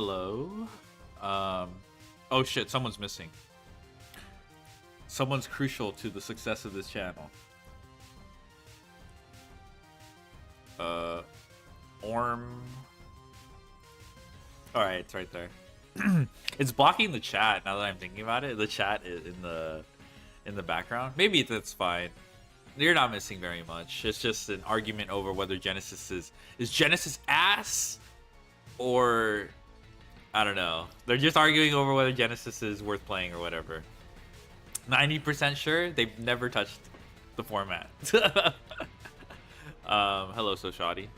Hello. Oh shit, someone's missing. Someone's crucial to the success of this channel. Orm. Alright, it's right there. It's blocking the chat now that I'm thinking about it. The chat is in the background. Maybe that's fine. You're not missing very much. It's just an argument over whether Genesis is Genesis ass or I don't know. They're just arguing over whether Genesis is worth playing or whatever. 90% sure they've never touched the format. Hello, so shoddy.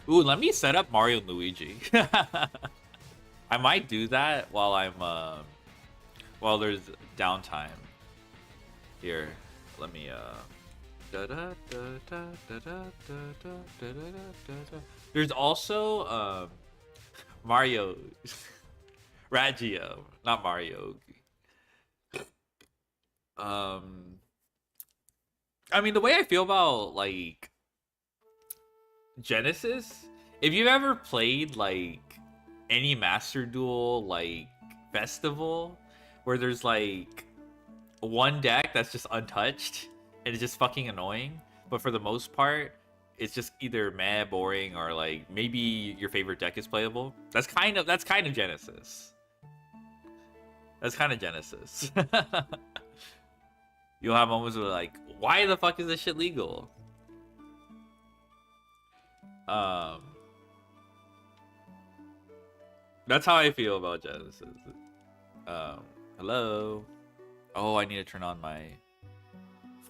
Ooh, let me set up Mario and Luigi. I might do that while I'm while there's downtime. Here, let me there's also Mario Raggio, not Mario. I mean, the way I feel about like Genesis, if you've ever played like any Master Duel like festival where there's like one deck that's just untouched and it's just fucking annoying, but for the most part it's just either meh, boring, or like maybe your favorite deck is playable. That's kind of Genesis. That's kind of Genesis. You'll have moments where like, why the fuck is this shit legal? That's how I feel about Genesis. Hello. Oh, I need to turn on my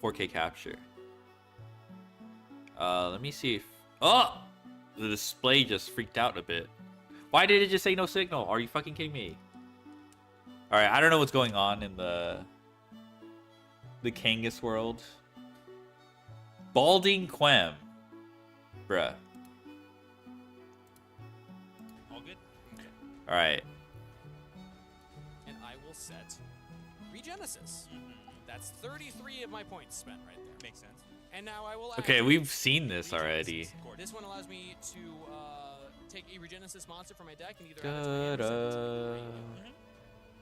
4K capture. Let me see if... Oh! The display just freaked out a bit. Why did it just say no signal? Are you fucking kidding me? Alright, I don't know what's going on in the Kangas world. Balding Quem. Bruh. All good? Alright. And I will set Regenesis. That's 33 of my points spent right there. Makes sense. And now I will Okay, we've seen this already. This one allows me to take a Regenesis monster from my deck and either add it to my hand or send it to the graveyard.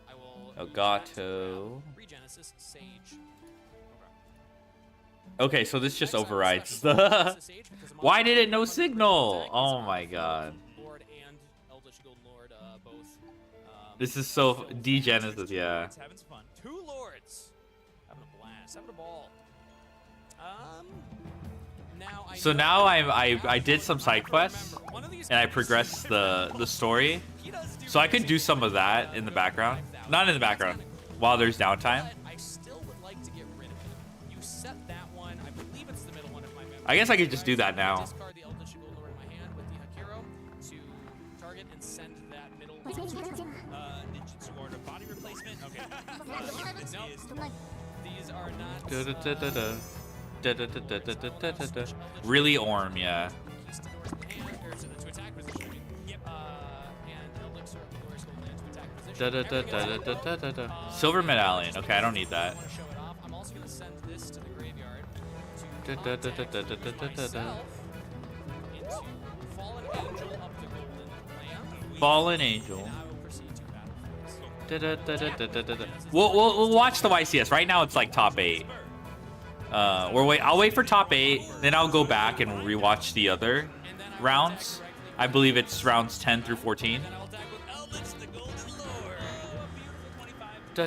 I will Elgato. Regenesis Sage. Okay, so this just overrides the... Why did it no signal? Oh my god. Lord and Eldritch Golden Lord, both. This is so D-Genesis, yeah. Having some fun. Two lords. Having a blast. Having a ball. So now I did some side quests and I progressed the story, so I could do some of that in the background. Not in the background, while there's downtime. I still would like to get rid of it. You set that one. I believe it's the middle one of my memory. I guess I could just do that now. Discard the Eldritch Golden Lord in my hand with the Hakiro to target and send that middle. Ninjutsu order body replacement. Okay. No, these are not. Really Orm, yeah. Silver medallion. Okay, I don't need that. I'm also going to send this to the graveyard Fallen Angel. We'll watch the YCS. Right now it's like top 8. I'll wait for top 8, then I'll go back and rewatch the other rounds. I believe it's rounds 10 through 14. So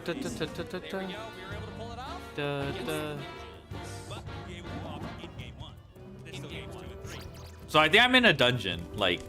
I think I'm in a dungeon, like.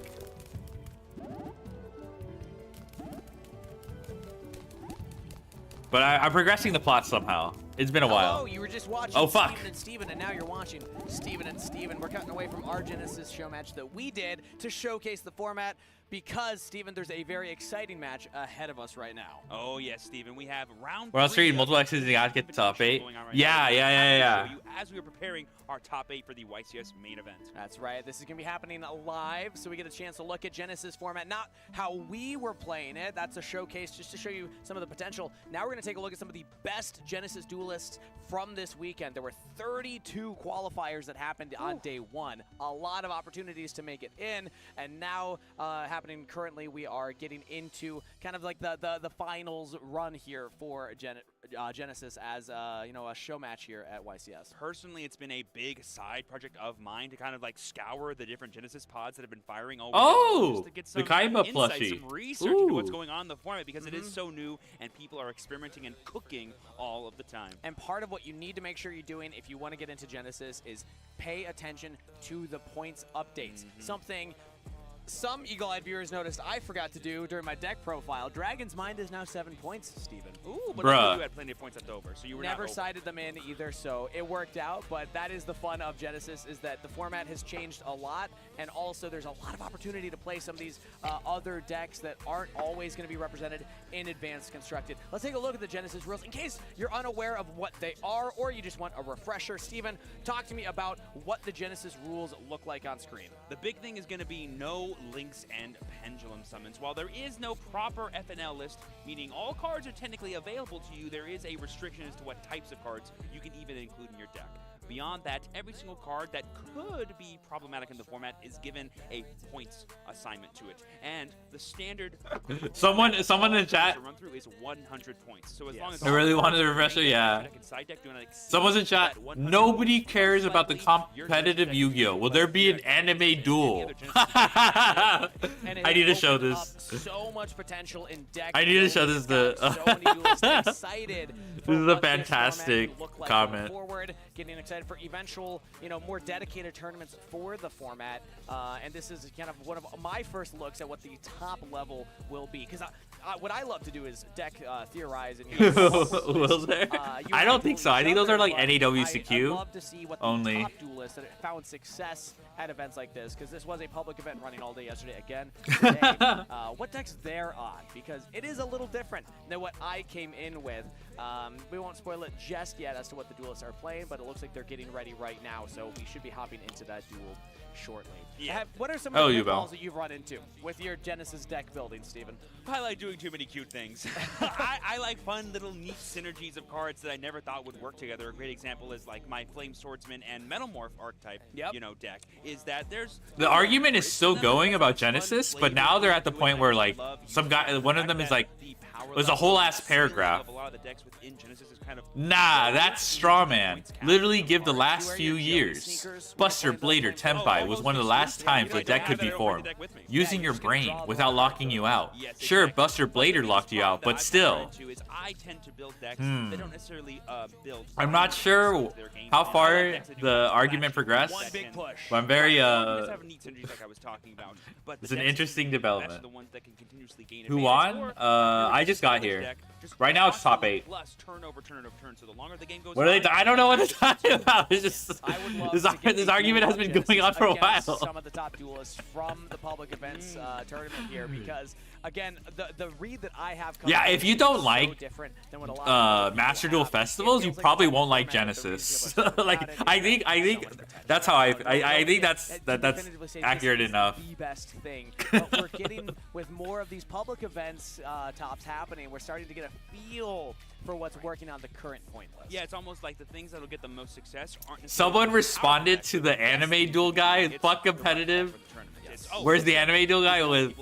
But I'm progressing the plot somehow. It's been a while. Oh, you were just watching fuck. Steven and Steven, and now you're watching Steven and Steven. We're cutting away from our Genesis show match that we did to showcase the format. because, Steven, there's a very exciting match ahead of us right now. Oh, yes, Steven. We have round We're on 3 stream, of multiple the X's, you gotta get the top 8. going on right Yeah, now. yeah, yeah, Happy to yeah. show you as we are preparing our top 8 for the YCS main event. That's right. This is going to be happening live, so we get a chance to look at Genesis format, not how we were playing it. That's a showcase just to show you some of the potential. Now we're going to take a look at some of the best Genesis duelists from this weekend. There were 32 qualifiers that happened on day 1. A lot of opportunities to make it in, and now happening currently, we are getting into kind of like the finals run here for Genesis as you know, a show match here at YCS. Personally, it's been a big side project of mine to kind of like scour the different Genesis pods that have been firing all weekend, just to get some the Kaiba insight, plushie. some research into what's Ooh. going on in the format, because it is so new and people are experimenting and cooking all of the time. And part of what you need to make sure you're doing if you want to get into Genesis is pay attention to the points updates. Something some eagle-eyed viewers noticed I forgot to do during my deck profile. Dragon's Mind is now 7 points, Steven. Ooh, but Bruh. you had plenty of points left over, so you were Never not sided them in either, so it worked out. But that is the fun of Genesis, is that the format has changed a lot, and also there's a lot of opportunity to play some of these other decks that aren't always going to be represented in Advanced Constructed. Let's take a look at the Genesis rules in case you're unaware of what they are, or you just want a refresher. Steven, talk to me about what the Genesis rules look like on screen. The big thing is going to be no links and pendulum summons. While there is no proper FNL list, meaning all cards are technically available to you, there is a restriction as to what types of cards you can even include in your deck. Beyond that, every single card that could be problematic in the format is given a points assignment to it. And the standard Someone in the chat. to run through is 100 points. So as long as I really wanted a refresher, yeah. Someone's in chat. Nobody cares about the competitive Yu-Gi-Oh! Will there be an anime duel? I need to show this. So much potential in deck. I need to show this to. So many duelists excited for This is a what fantastic format will look like comment. going forward, getting excited for eventual, you know, more dedicated tournaments for the format. And this is kind of one of my first looks at what the top level will be. Because what I love to do is deck theorize. And Will there? I don't think so. I think those are like I'd NAWCQ love to see what the only. top duelists that found success at events like this, because this was a public event running all day yesterday again. Today, what decks they're on, because it is a little different than what I came in with. We won't spoil it just yet as to what the duelists are playing, but it looks like they're getting ready right now, so we should be hopping into that duel shortly. Yeah. What are some of the you, pitfalls that you've run into with your Genesis deck building, Steven? I like doing too many cute things. I like fun little neat synergies of cards that I never thought would work together. A great example is like my Flame Swordsman and Metamorph archetype, you know, deck. Is that there's The argument is still going about Genesis, but now they're at the point where like some guy, one of them is like, there's a whole ass paragraph. Nah, that's straw man. Literally give the last few years. Buster, Blader, Tenpai was one of the last times a deck could be formed. Using your brain without locking you out. Sure, Buster Blader locked you out, but still. I'm not sure how far the argument progressed, One big push. but I'm very It's it's an interesting development. Who won? I just got here. Right now it's top 8. What are they? I don't know what they're talking about. It's just I would love this, to get this a argument has duel been going on for a against while. Some of the top duelists from the public events tournament here, because again, the read that I have. Yeah, if you don't like different than what a lot of Master Duel festivals, you probably won't like Genesis. Like I think that's how I think that's accurate enough. The best thing. But we're getting with more of these public events tops happening. We're starting to get a feel for what's working on the current point list. Yeah, it's almost like the things that'll get the most success aren't necessarily Someone responded to the anime duel guy. Fuck competitive. Where's the anime duel guy with?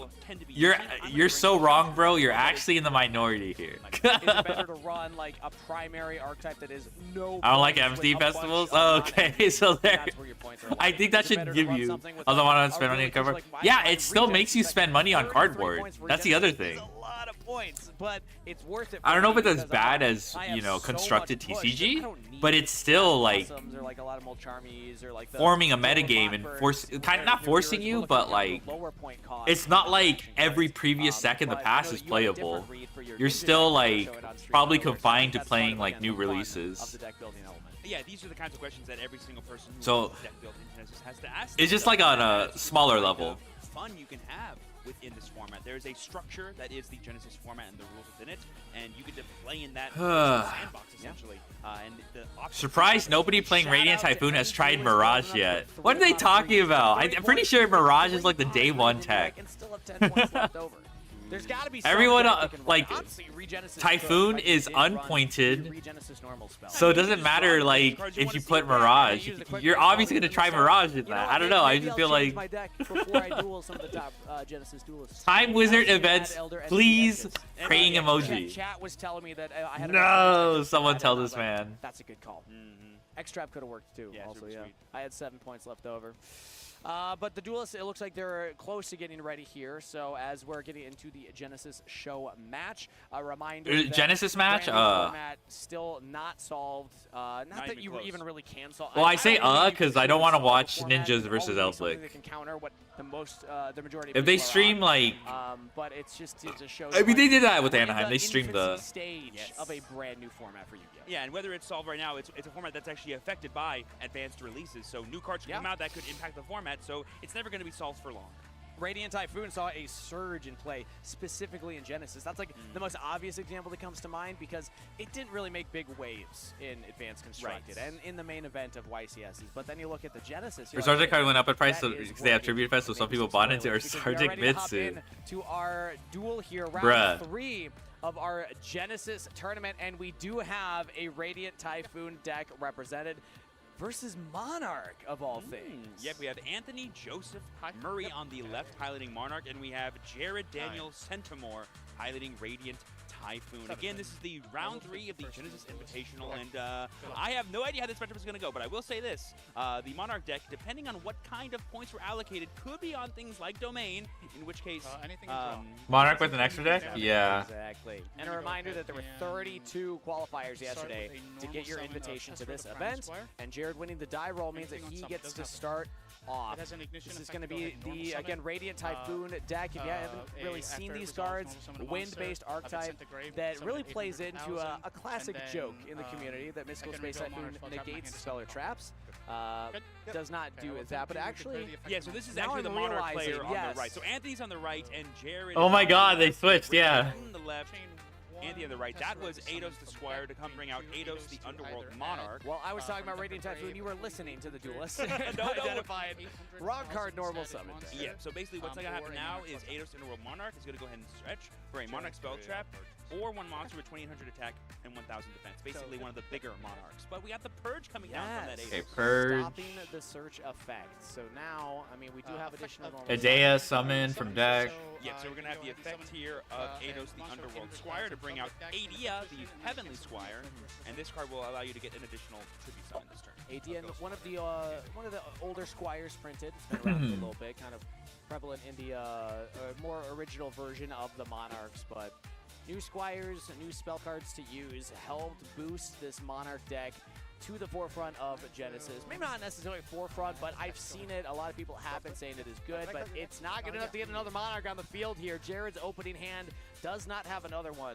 You're so wrong, bro. You're actually in the minority here. Is it better to run like a primary archetype that is no? I don't like points MD with a bunch festivals. of Oh, non-MD? okay, so there. That's where your points are I aligned. think that Is it should better to give run you. something with Although I want a to spend money really on cover. like my Yeah, mind it still reject makes you spend money on 33 cardboard. points for That's the other Genesis thing. is a lot of points, but it's worth it. I don't know if for me it's as because bad as, I have you know, so constructed much push that I TCG, don't need but it's still like Blossoms or like a lot of Molcharmies or like the forming a Silver metagame and Blackbirds, kind of not forcing you, but like lower point cost it's not like every previous deck in the past is playable. You're still like probably confined to playing like new releases. Yeah, these are the kinds of questions that every single person who So, plays deck building has to ask. It's just like on a smaller level. Fun you can have within this format. There is a structure that is the Genesis format and the rules within it, and you get to play in that sandbox essentially. And the Surprised nobody playing Radiant Typhoon has tried Mirage yet. What are they talking about? I'm pretty sure Mirage is like the day one tech. And still have 10 points left over. There's got to be Everyone, something that can like, run. Honestly, Regenesis Typhoon could, is they did run unpointed, two Regenesis normal spells. so it doesn't matter like if you put Mirage. You're obviously gonna try Mirage with that. I don't know. I just feel like my deck before I duel some of the top Genesis duelists. Time Wizard Also, events, add Elder and please. Edges. Praying And, emoji. Chat was telling me that I had No, someone tell this man. That's a good call. X-Trap could have worked too. Yeah, also, super yeah. sweet. I had 7 points left over. But the duelists, it looks like they're close to getting ready here. So as we're getting into the Genesis show match, a reminder that Genesis match? brand new format still not solved. Not that even you close. even really can solve. Well, I say don't think you because can I don't want to solve the watch format. Ninjas It can versus only be something Elslick. that can counter what the majority. If of they people are stream on. like, But it's just shows. I mean, they did that with we're in Anaheim. They streamed the. infancy stage of a brand new format for you. Yeah, and whether it's solved right now, it's a format that's actually affected by advanced releases. So new cards can come out that could impact the format, so it's never going to be solved for long. Radiant Typhoon saw a surge in play, specifically in Genesis. That's like the most obvious example that comes to mind because it didn't really make big waves in Advanced Constructed and in the main event of YCSs. But then you look at the Genesis. Or Sergeant card went up in price because they have tribute effects, so some people bought into or Sergeant Mitsu. To our duel here, round Bruh. 3 of our Genesis tournament, and we do have a Radiant Typhoon deck represented versus Monarch of all things. Yep, we have Anthony Joseph Murray on the left highlighting Monarch, and we have Jared Daniel Centimore highlighting Radiant Typhoon. Again, this is the round 3 of the Genesis Invitational, and I have no idea how this matchup is going to go, but I will say this. The Monarch deck, depending on what kind of points were allocated, could be on things like Domain, in which case... Monarch with an extra deck? Yeah. Exactly. And a reminder that there were 32 qualifiers yesterday to get your invitation to this event, and Jared winning the die roll means that he gets to start off. This is going to be the, again, Radiant Typhoon deck. If you haven't really seen these cards, wind-based archetype that really plays into a classic joke in the community that Mystical Space Typhoon negates spell or traps. Does not do that, but actually... Yeah, so this is now actually the I'm Monarch player realizing, on yes. the right. So Anthony's on the right, and Jared... Oh my god, they switched, yeah. On the left. Anthony on the right. That was Eidos the Squire to come bring out Eidos the Underworld Monarch. Well, I was talking about Radiant Typhoon. You were listening to the duelist. No. Identified wrong card normal summon. Yeah, so basically what's going to happen now is Eidos Underworld Monarch is going to go ahead and stretch for a Monarch Spell Trap or one monster with 2800 attack and 1000 defense. Basically one of the bigger Monarchs. But we got the Purge coming down from that Okay, Eidos. Purge. Stopping the search effect. So now, I mean, we do have additional normal Adea summon from deck. Yeah, so we're going to have the effect here of Eidos the Underworld Squire to bring out Adea, the Heavenly Squire, and this card will allow you to get an additional tribute summon this turn. ADN, one of the older Squires printed. It's been around for a little bit, kind of prevalent in the more original version of the Monarchs, but new Squires, new spell cards to use helped boost this Monarch deck to the forefront of Genesis. Maybe not necessarily forefront, but I've seen it. A lot of people have been saying it is good, but it's not good enough to get another Monarch on the field here. Jared's opening hand does not have another one.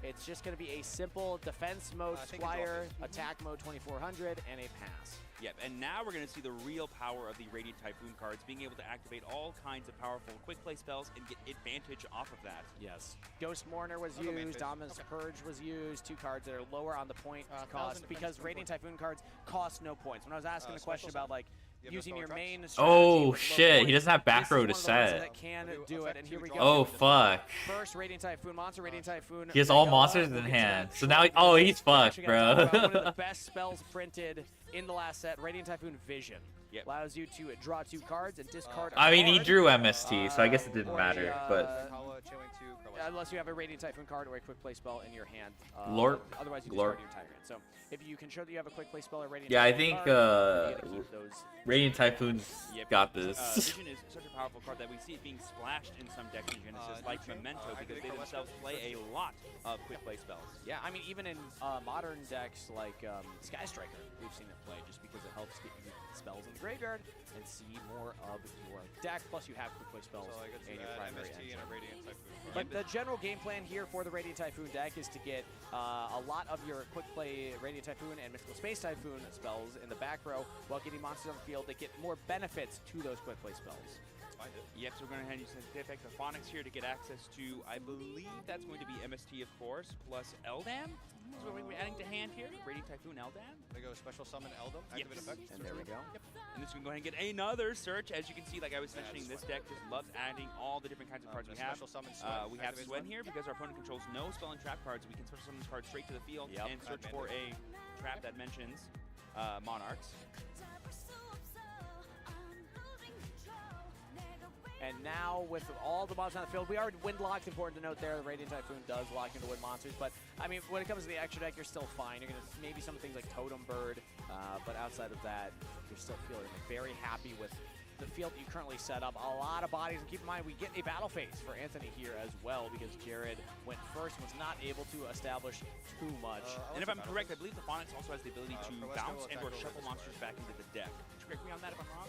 It's just going to be a simple defense mode Squire, attack mode 2400, and a pass. Yep, and now we're going to see the real power of the Radiant Typhoon cards, being able to activate all kinds of powerful quick play spells and get advantage off of that. Yes. Ghost Mourner was used, Dominus Purge was used, 2 cards that are lower on the point cost because Radiant Typhoon cards cost no points. When I was asking the question about like using your main strategy Oh with low shit, he points, doesn't have back this row is to one of the ones set. that can do it, and here we go. Oh fuck. First Radiant Typhoon monster, Radiant Typhoon. He has all Regala. monsters We'll in get to hand. that So now, shortly. oh, he's fucked, Actually gotta talk about one of the bro. best spells printed in the last set, Radiant Typhoon Vision. Yep. Allows you to draw 2 cards and discard a I mean, he card. drew MST, so I guess it didn't or matter, a, but... unless you have a Radiant Typhoon card or a quick play spell in your hand. Lorp. Otherwise, you Glorp. discard your entire hand. So if you can show that you have a quick play spell or Radiant Yeah, I Typhoon think, card, you gotta keep those. Radiant Typhoon's Yep. got this. Vision is such a powerful card that we see it being splashed in some decks in Genesis, like Memento, because they themselves play a lot of quick play spells. Yeah, I mean, even in modern decks like Sky Striker, we've seen it play just because it helps get you spells in the graveyard and see more of your deck. Plus, you have quick play spells in your primary engine. But the general game plan here for the Radiant Typhoon deck is to get a lot of your quick play Radiant Typhoon and Mystical Space Typhoon spells in the back row while getting monsters on the field that get more benefits to those quick play spells. find it. Yep, so we're going to hand you some effect of Phonics here to get access to, I believe that's going to be MST, of course, plus Eldam. That's what we're adding to hand here. Radiant Typhoon Eldam. They go special summon Eldam, activate effect. And there we go. Yep. And this can go ahead and get another search. As you can see, like I was mentioning, this deck just loves adding all the different kinds of cards we have. Special summon Swen. We have Activate Swen here because our opponent controls no spell and trap cards. We can special summon this card straight to the field Yep. and search for a trap that mentions Monarchs. And now with all the monsters on the field, we are wind locked. Important to note there, the Radiant Typhoon does lock into wind monsters. But I mean, when it comes to the extra deck, you're still fine. You're gonna maybe some things like Totem Bird, but outside of that, you're still feeling very happy with the field that you currently set up. A lot of bodies, and keep in mind we get a battle phase for Anthony here as well because Jared went first, was not able to establish too much. And if I'm correct, I believe the Phonics also has the ability to bounce and or shuffle monsters back into the deck. Would you correct me on that if I'm wrong?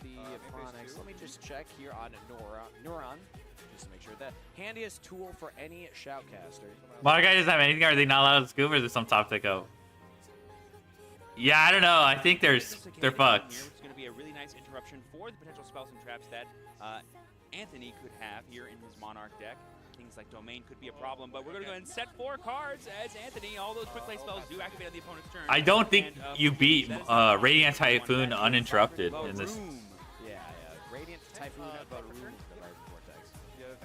The Phonics, let me just check here on Neuron, just to make sure. The handiest tool for any shoutcaster. Why guy doesn't have anything? Are they not allowed to scoop, or is there some top tick out? Yeah, I don't know. I think they're fucked. Here, which is going to be a really nice interruption for the potential spells and traps that Anthony could have here in his Monarch deck. Things like Domain could be a problem, but we're going to go ahead and set 4 cards as Anthony. All those quick play spells do activate on the opponent's turn. I don't think And, you beat Radiant Typhoon uninterrupted Baroom. in this. Yeah. Radiant Typhoon, Baroom, the Dark Vortex.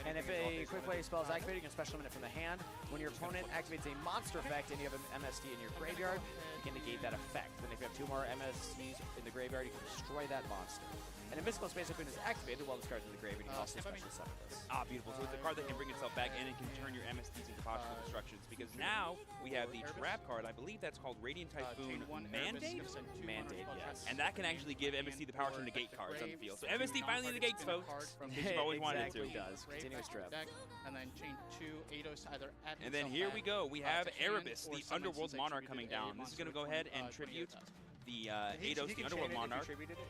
And if a quick play spell is activated, you can special summon it from the hand. When your opponent activates a monster effect and you have an MST in your graveyard, you can negate that effect. Then if you have 2 more MSTs in the graveyard, you can destroy that monster. And if Mystical Space Typhoon is activated while this card's in the graveyard, you can also special summon this. Ah, beautiful. So it's a card that can bring itself back and it can turn your MSTs into possible destructions because now we have the trap card. I believe that's called Radiant Typhoon Mandate. Mandate, yes. And that can actually give MST the power to negate cards on the field. So MST finally negates, folks. You've always wanted it to. Exactly does. Continuous trap. And then chain 2 Eidos either add And then here we go. We have Erebus, the Underworld Monarch, coming down. This is going to go ahead and tribute the Eidos, the Underworld Monarch.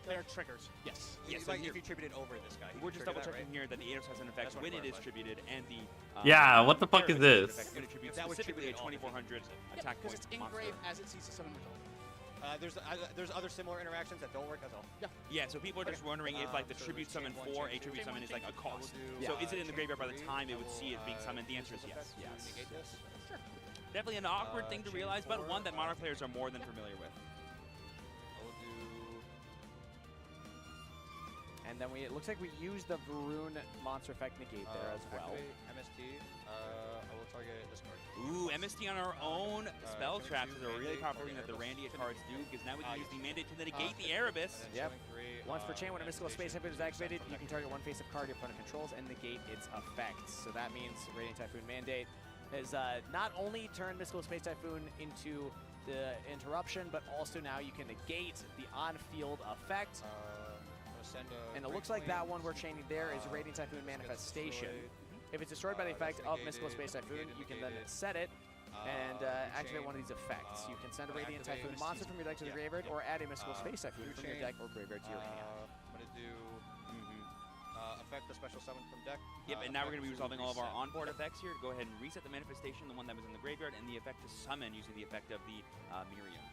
They're triggers. Yes. Yes, So so if you tributed over this guy. we're just double checking here that the Eidos has an effect when it is tributed, and the Yeah, what the fuck is Erebus this? effect when it tributes That would specifically a tribute all 2400 attack Because point it's monster. engraved as it sees the summon result. There's other similar interactions that don't work as well. Yeah, so people are just wondering if like the tribute summon for a tribute summon is like a cost. So is it in the graveyard by the time it would see it being summoned? The answer is yes. Negate this. Definitely an awkward thing to realize, but one that Monarch players are more than familiar with. We'll do. And then it looks like we used the Varun monster effect negate there as well. Activate MST. I will target this card. Ooh, MST on our own spell traps is a really powerful thing that the Randy cards do because now we can use the mandate to negate the Erebus. Yep. Once per chain, when a Mystical Space Typhoon is activated, you can target one face-up card your opponent controls and negate its effects. So that means Radiant Typhoon Mandate has not only turned Mystical Space Typhoon into the interruption, but also now you can negate the on-field effect. And it looks like that one we're chaining there is Radiant Typhoon Manifestation. If it's destroyed by the effect of Mystical Space Typhoon, you can then set it and activate one of these effects. You can send a Radiant Typhoon monster from your deck to the graveyard, or add a Mystical Space Typhoon from your deck or graveyard to your hand. I'm going to do effect the special summon from deck. Yep, and now we're going to be resolving all of our onboard effects here to go ahead and reset the manifestation, the one that was in the graveyard, and the effect to summon using the effect of the Miriam.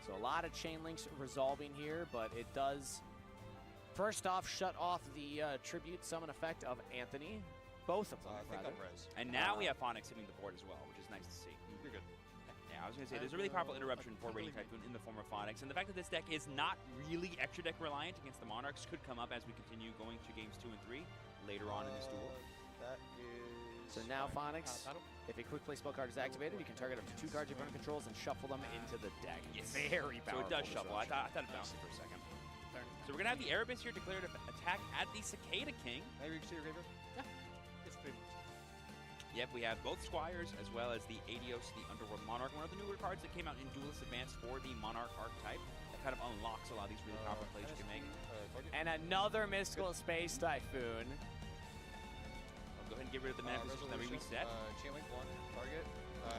So a lot of chain links resolving here, but it does, first off, shut off the tribute summon effect of Anthony. Both of them, I think rather. I'm res. And now we have Phonics hitting the board as well, which is nice to see. You're good. Yeah, I was going to say, there's a really powerful interruption for Radiant Typhoon in the form of Phonics, and the fact that this deck is not really extra deck reliant against the Monarchs could come up as we continue going to games 2 and 3 later on in this duel. That is. So now Phonics, if a quick play spell card is activated, you can target up to 2 cards your opponent controls and shuffle them into the deck. Yes. Very So powerful. it does shuffle. I thought it bounced for a second. So we're going to have the Erebus here declare an attack at the Cicada King. Maybe you can see your graveyard? It's 3 moves. Yep, we have both Squires as well as the Adios, the Underworld Monarch, one of the newer cards that came out in Duelist Advance for the Monarch archetype. That kind of unlocks a lot of these really powerful plays you can make. And another Mystical Space Typhoon. I'll go ahead and get rid of the manifestation that we reset. Chain link 1, target.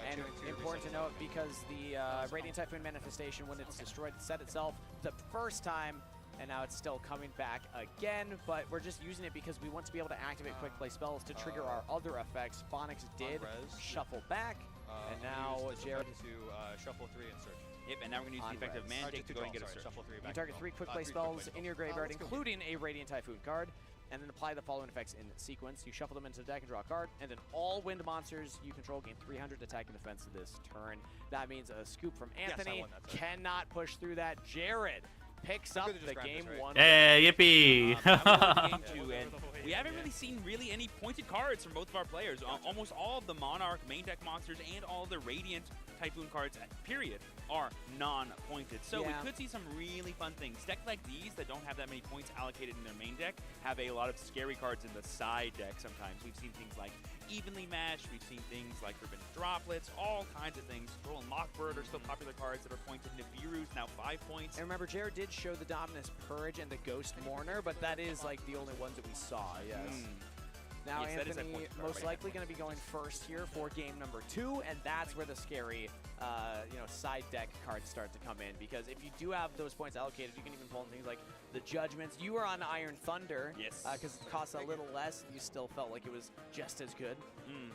And important to note, because the Radiant Typhoon Manifestation, when it's destroyed, set itself the first time, and now it's still coming back again, but we're just using it because we want to be able to activate quick play spells to trigger our other effects. Phonics did shuffle back, And now Jared to shuffle 3 and search. Yep, and now we're going to use On the effect of reds. Mandate to go and get a search. Shuffle 3 you back. target 3 quick play spells in your graveyard, including a Radiant Typhoon card, and then apply the following effects in sequence. You shuffle them into the deck and draw a card, and then all wind monsters you control gain 300 attack and defense this turn. That means a scoop from Anthony won that turn. cannot push through that. Jared picks up could've just the grabbed game this, right? 1. Hey, yippee! Now we're in game 2, and we haven't really seen any pointed cards from both of our players. Almost all of the Monarch main deck monsters and all the Radiant Typhoon cards, period, are non-pointed. So we Yeah. could see some really fun things. Decks like these that don't have that many points allocated in their main deck have a lot of scary cards in the side deck sometimes. We've seen things like Evenly Matched, we've seen things like Forbidden Droplets, all kinds of things. Troll and Lockbird are still popular cards that are pointed. Nibiru's now 5 points. And remember, Jared did show the Dominus Purge and the Ghost Mourner, but that is like the only ones that we saw, yes. Now Yes, that is a Anthony point card, most right? likely going to be going first here for game number 2, and that's where the scary, side deck cards start to come in. Because if you do have those points allocated, you can even pull in things like the Judgments. You were on Iron Thunder, Yes. because it costs a little less, and you still felt like it was just as good.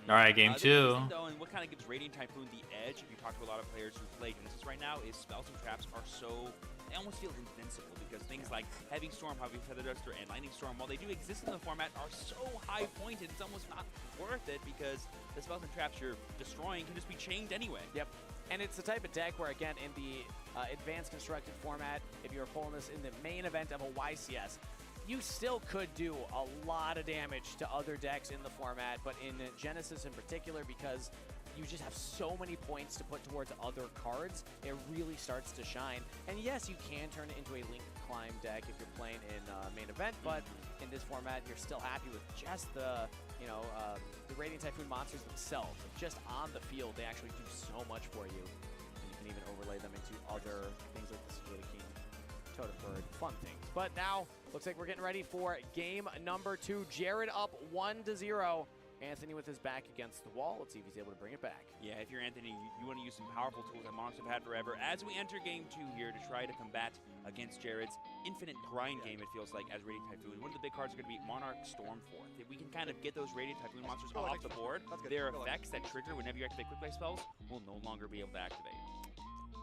All right, game The 2. reason, though, and what kind of gives Radiant Typhoon the edge, if you talk to a lot of players who play Genesis right now, is spells and traps are so, they almost feel invincible because things like Heavy Storm, Heavy Feather Duster, and Lightning Storm, while they do exist in the format, are so high pointed, it's almost not worth it because the spells and traps you're destroying can just be chained anyway. Yep. And it's the type of deck where, again, in the advanced constructed format, if you were pulling this in the main event of a YCS, you still could do a lot of damage to other decks in the format, but in Genesis in particular, because you just have so many points to put towards other cards, it really starts to shine. And yes, you can turn it into a Link Climb deck if you're playing in main event, but in this format, you're still happy with just the Radiant Typhoon monsters themselves. Just on the field, they actually do so much for you. And you can even overlay them into other things like the Cicada King, Totem Bird, fun things. But now, looks like we're getting ready for game number 2. Jared up 1-0. Anthony with his back against the wall. Let's see if he's able to bring it back. Yeah, if you're Anthony, you want to use some powerful tools that Monarchs have had forever. As we enter game 2 here to try to combat against Jared's infinite grind game, it feels like, as Radiant Typhoon. One of the big cards are going to be Monarch Stormforth. If we can kind of get those Radiant Typhoon monsters off the board, their effects that trigger whenever you activate quick play spells will no longer be able to activate.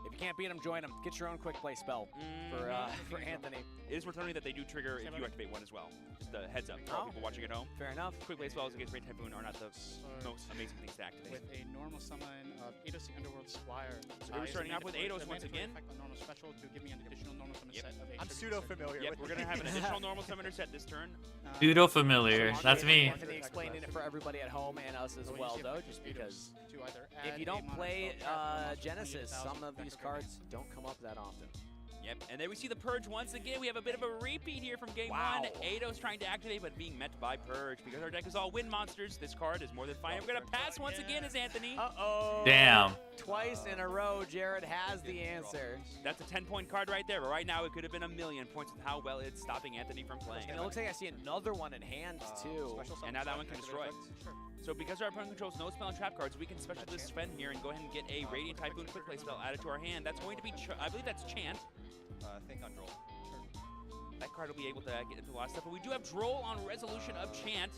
If you can't beat him, join him. Get your own quick play spell for Anthony. It is worth noting that they do trigger if you activate one as well. Just a heads up for all people watching at home. Fair enough. Quick play spells against Radiant Typhoon are not the most amazing things to activate. With a normal summon of Eidos the Underworld Squire. So we're starting off with Eidos once again. Effect on normal special to give me an additional normal summon set of a I'm pseudo familiar. Yep, we're going to have an additional normal summoner set this turn. Pseudo familiar. That's me. Anthony explaining it for everybody at home and us as well, though, just because if you don't play Genesis, some of these cards don't come up that often. Yep, and there we see the Purge once again. We have a bit of a repeat here from game 1. Eidos trying to activate, but being met by Purge. Because our deck is all wind monsters, this card is more than fine. We're going to pass once again as Anthony. Uh-oh. Damn. Twice in a row, Jared has the answer. That's a 10-point card right there, but right now it could have been a million points with how well it's stopping Anthony from playing. And it looks like I see another one in hand, too. And now that one can destroy. So because our opponent controls no spell and trap cards, we can special this Sven here and go ahead and get a Radiant Typhoon quick play spell added to our hand. That's going to be, I believe that's Chant. Think on Droll. That card will be able to get into a lot of stuff. But we do have Droll on Resolution of Chant,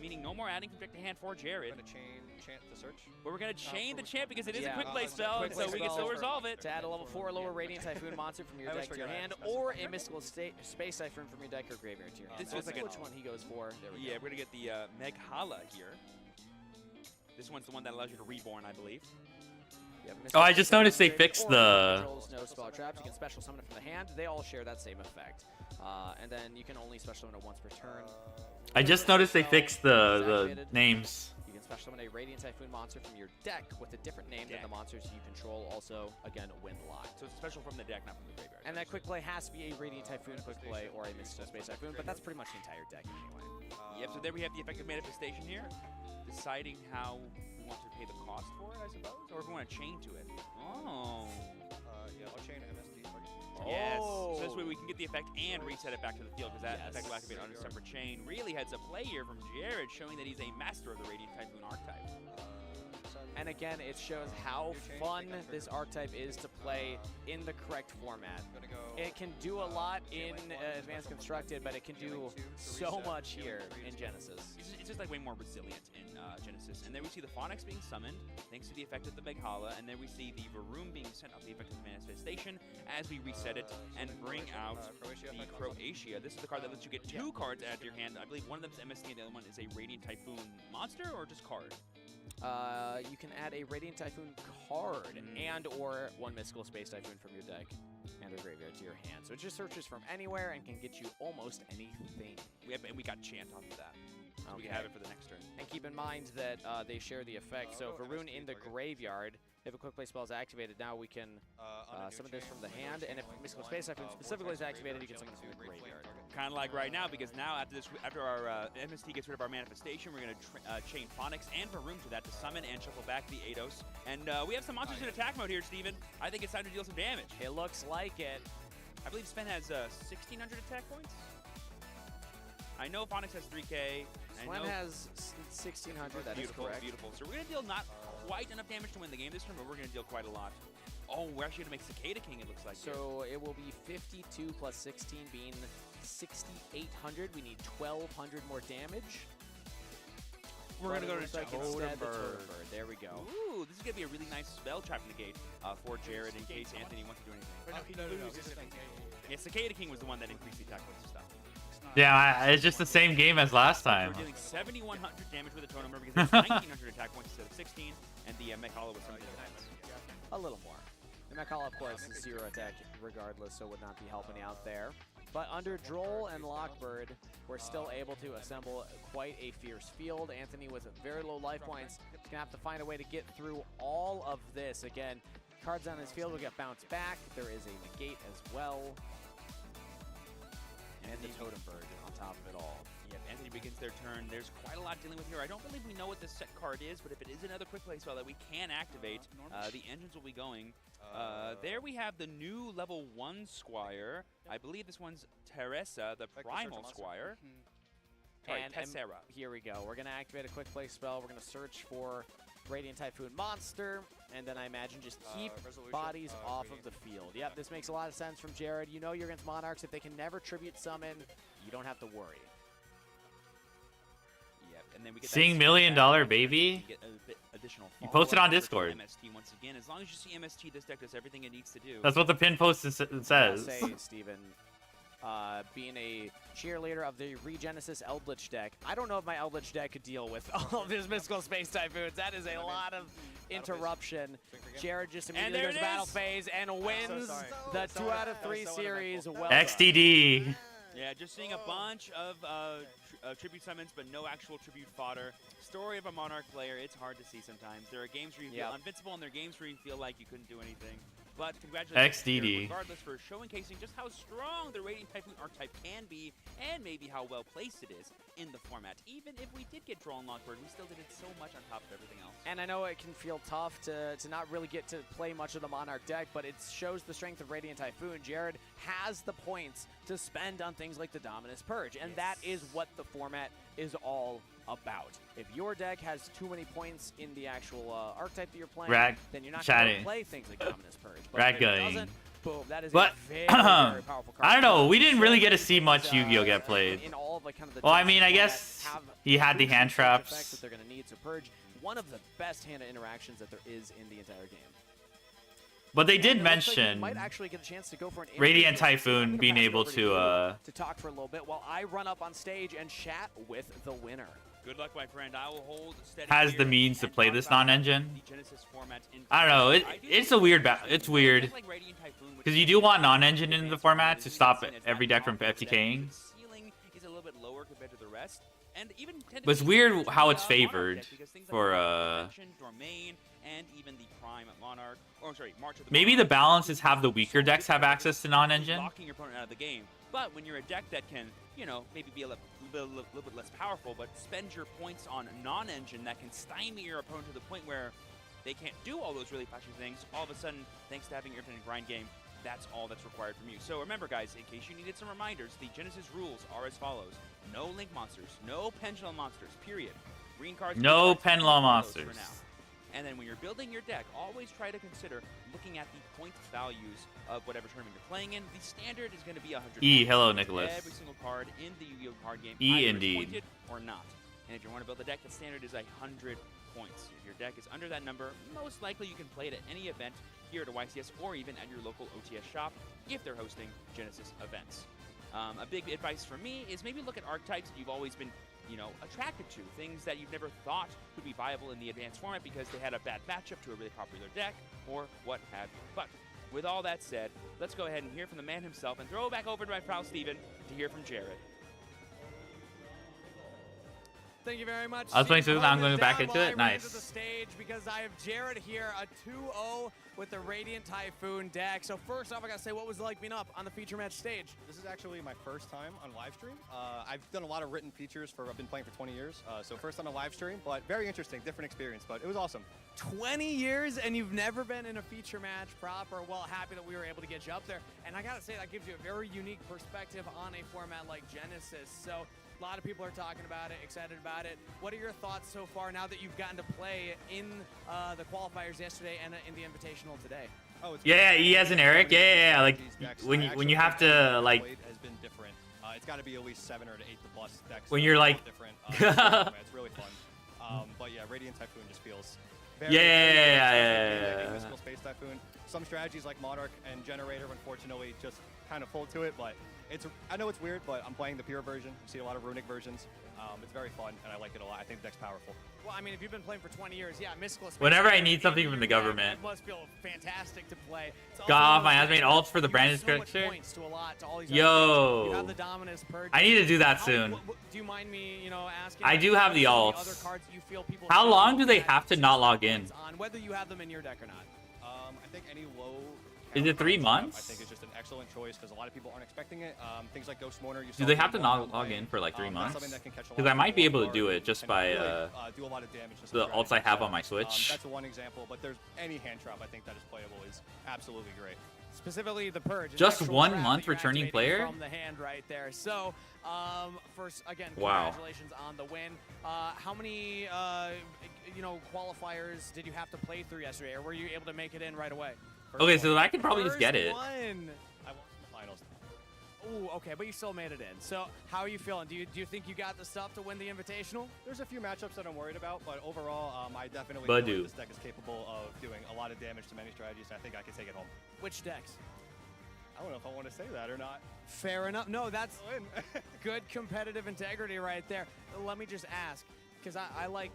meaning no more adding from deck to hand for Jared. We're going to chain Chant to search. But we're going to chain the Chant because it is a Yeah. quick play spell, Quick so play we can spell still resolve it. To add a level 4 or lower Radiant Typhoon monster from your I always deck to your forget I hand, have to or a Mystical Space Siphon from your deck or graveyard to your hand. This So was let's like see a- which one he goes for. There we Yeah, go. we're going to get the Meghala here. This one's the one that allows you to reborn, I believe. Yeah, Oh, I just noticed they Mystical fixed or the- controls no spell traps. You can special summon it from the hand. They all share that same effect. And then you can only special summon it once per turn. I just noticed they fixed the names. You can special summon a Radiant Typhoon monster from your deck with a different name than the monsters you control. Also, again, windlocked. So it's special from the deck, not from the graveyard. And that quick play has to be a Radiant Typhoon quick play or a Mystical Space Typhoon, but that's pretty much the entire deck anyway. Yep, so there we have the effective manifestation here. Deciding how we want to pay the cost for it, I suppose? Or if we want to chain to it. Oh. Yeah, I'll chain MST target. Yes. Oh. So this way we can get the effect and reset it back to the field because that Yes. effect will activate on a separate chain. Really heads up play here from Jared, showing that he's a master of the Radiant Typhoon archetype. And again, it shows how fun this archetype is to play in the correct format. It can do a lot in Advanced Constructed, but it can do so much here in Genesis. It's just like way more resilient in Genesis. And there we see the Phonics being summoned, thanks to the effect of the Meghala, and then we see the Varoom being sent off the effect of the Manifestation as we reset it and bring out the Croatia. This is the card that lets you get 2 cards out of your hand. I believe one of them is MST and the other one is a Radiant Typhoon monster or just card? You can add a Radiant Typhoon card and or 1 Mystical Space Typhoon from your deck and or graveyard to your hand. So it just searches from anywhere and can get you almost anything. And we got Chant off of that. So we can have it for the next turn. And keep in mind that they share the effect. So Varun in the graveyard, if a quick play spell is activated, now we can summon this from the hand. And if Mystical Space Typhoon specifically is activated, you can summon it from the graveyard. Kind of like right now, because now after our MST gets rid of our Manifestation, we're going to chain Phonics and Varoom to that to summon and shuffle back the Eidos. And we have some monsters in attack mode here, Steven. I think it's time to deal some damage. It looks like it. I believe Sven has 1,600 attack points. I know Phonics has 3K. Sven has 1,600, that is correct. Beautiful. So we're going to deal not quite enough damage to win the game this turn, but we're going to deal quite a lot. Oh, we're actually going to make Cicada King, it looks like. So it will be 52 plus 16 being 6,800. We need 1,200 more damage. We're going to go to Totem Bird. There we go. Ooh, this is going to be a really nice spell trap negate for Jared in case Anthony wants to do anything. No. Yeah, Cicada King was the one that increased the attack points and stuff. Yeah, it's just the same game as last time. We're dealing 7,100 damage with a Totem Bird because there's 1,900 attack points instead of 16, and the Meghala was 7,000. A little more. The Meghala, of course, is 0 attack regardless, so would not be helping out there. But under Droll and Lockbird, we're still able to assemble quite a fierce field. Anthony with very low life points is going to have to find a way to get through all of this. Again, cards on his field will get bounced back. There is a negate as well. And the Totem Bird on top of it all. Yep, Anthony begins their turn. There's quite a lot dealing with here. I don't believe we know what this set card is, but if it is another quick play spell that we can activate, the engines will be going. There we have the new level 1 Squire. I believe this one's Teresa, the Primal Squire. Sorry, Tessera. Here we go. We're going to activate a quick play spell. We're going to search for Radiant Typhoon monster, and then I imagine just keep bodies off of the field. Yep, this makes a lot of sense from Jared. You know you're against Monarchs. If they can never tribute summon, you don't have to worry. Yep, and then we get Seeing $1 Million Baby? Get a bit additional You posted on follow-up Discord. MST once again. As long as you see MST, this deck does everything it needs to do. That's what the pin post says. Say, Steven, being a cheerleader of the Regenesis Eldritch deck, I don't know if my Eldritch deck could deal with all of his Mystical Space Typhoons. That is a lot of interruption. Jared just immediately goes battle phase and wins the 2 out of 3 series. Well XDD. Yeah, just seeing a bunch of tribute summons, but no actual tribute fodder. Story of a Monarch player, it's hard to see sometimes. There are games where you feel invincible, and there are games where you feel like you couldn't do anything. But congratulations, XDD. regardless, for showcasing just how strong the Radiant Typhoon archetype can be, and maybe how well placed it is in the format. Even if we did get Droll and Lockbird, we still did it so much on top of everything else. And I know it can feel tough to not really get to play much of the Monarch deck, but it shows the strength of Radiant Typhoon. Jared has the points to spend on things like the Dominus Purge, and that is what the format is all about. If your deck has too many points in the actual archetype that you're playing, then you're not going to play things like Dominus Purge. But if it doesn't, boom, that is a very, very powerful card. I don't know. We didn't really get to see much Yu-Gi-Oh get played. In all of, like, kind of the Well, I mean, I guess he had the hand traps. That they're going to need. So Purge, one of the best hand interactions that there is in the entire game. But they did mention might actually get a chance to go for an Radiant Typhoon being able to talk for a little bit while I run up on stage and chat with the winner. Good luck, my friend. I will hold steady. has the means to play this non-engine. I don't know. It's a weird it's weird because you do want non-engine in the format to stop every deck from FTKing. Ceiling is a little bit lower compared to the rest, and even but it's weird how it's favored for Domain and even the Prime Monarch. Or sorry, March of the maybe the balance is have the weaker decks have access to non-engine. Locking your opponent out of the game. But when you're a deck that can, you know, maybe be a little bit less powerful, but spend your points on non-engine that can stymie your opponent to the point where they can't do all those really flashy things, all of a sudden, thanks to having your infinite grind game, that's all that's required from you. So remember, guys, in case you needed some reminders, the Genesis rules are as follows. No Link monsters, no Pendulum monsters, period. Green cards. No Pendulum monsters. For now. And then when you're building your deck, always try to consider looking at the point values of whatever tournament you're playing in. The standard is going to be 100 E, points. hello, Nicholas. Every single card in the Yu-Gi-Oh card game, E, either indeed. is pointed or not. And if you want to build a deck, the standard is 100 points. If your deck is under that number, most likely you can play it at any event here at a YCS or even at your local OTS shop if they're hosting Genesis events. A big advice for me is maybe look at archetypes that you've always been, attracted to. Things that you've never thought could be viable in the advanced format because they had a bad matchup to a really popular deck or what have you. But with all that said, let's go ahead and hear from the man himself and throw it back over to my pal Steven to hear from Jared. Thank you very much. I was playing Steve. Susan, now I'm Hold going it back down into while it. I run Nice. into the stage because I have Jared here, a 2-0 with the Radiant Typhoon deck. So first off, I gotta say, what was it like being up on the feature match stage? This is actually my first time on live stream. I've done a lot of written features I've been playing for 20 years. So first on a live stream, but very interesting, different experience, but it was awesome. 20 years and you've never been in a feature match proper. Well, happy that we were able to get you up there. And I gotta say, that gives you a very unique perspective on a format like Genesis. So a lot of people are talking about it, excited about it. What are your thoughts so far now that you've gotten to play in the qualifiers yesterday and in the Invitational today? Oh, it's Yeah, great. E as in Eric. Yeah. Like These decks, when I you actually have think to the like weight has been different. It's got to be at least 7 or 8 the plus decks. When that you're are all like- different. It's really fun. But yeah, Radiant Typhoon just feels very Yeah. Mystical Space Typhoon. Some strategies like Monarch and Generator, unfortunately, just kind of fold to it. But I know it's weird, but I'm playing the pure version. You see a lot of runic versions. It's very fun, and I like it a lot. I think the deck's powerful. Well, I mean, if you've been playing for 20 years, yeah, Mystical Space Whenever I Typhoon need something in from the your deck, government. It must feel fantastic to play. It's Got also off my one of those husband decks ults for the you brand have so much structure. points to a lot to all these Yo. other decks. You have the Dominus Purge. I need to do that How- soon. do you mind me, asking? I do have the what alts. other cards you feel people How should long look do they at have to to not see log points in? on whether you have them in your deck or not? I think any low. Is it 3 I months? think it's just an excellent choice because a lot of people aren't expecting it. Things like Ghost Mourner. Do they have to not log in for like 3 months? Because I might be able to do it just by do a lot of damage to the some alts I strategies. have So, on my Switch. That's one example, but there's any hand trap I think that is playable is absolutely great. Specifically the Purge. an Just actual 1 trap month that you're returning activating player? From the hand right there. So, first, again, Wow. congratulations on the win. How many, qualifiers did you have to play through yesterday, or were you able to make it in right away? First Okay, one, so I could probably just get it. One. I won the finals. Ooh, okay, but you still made it in. So, how are you feeling? Do you think you got the stuff to win the Invitational? There's a few matchups that I'm worried about, but overall, I definitely Badu. feel like this deck is capable of doing a lot of damage to many strategies, and I think I can take it home. Which decks? I don't know if I want to say that or not. Fair enough. No, that's Win. good competitive integrity right there. Let me just ask, because I like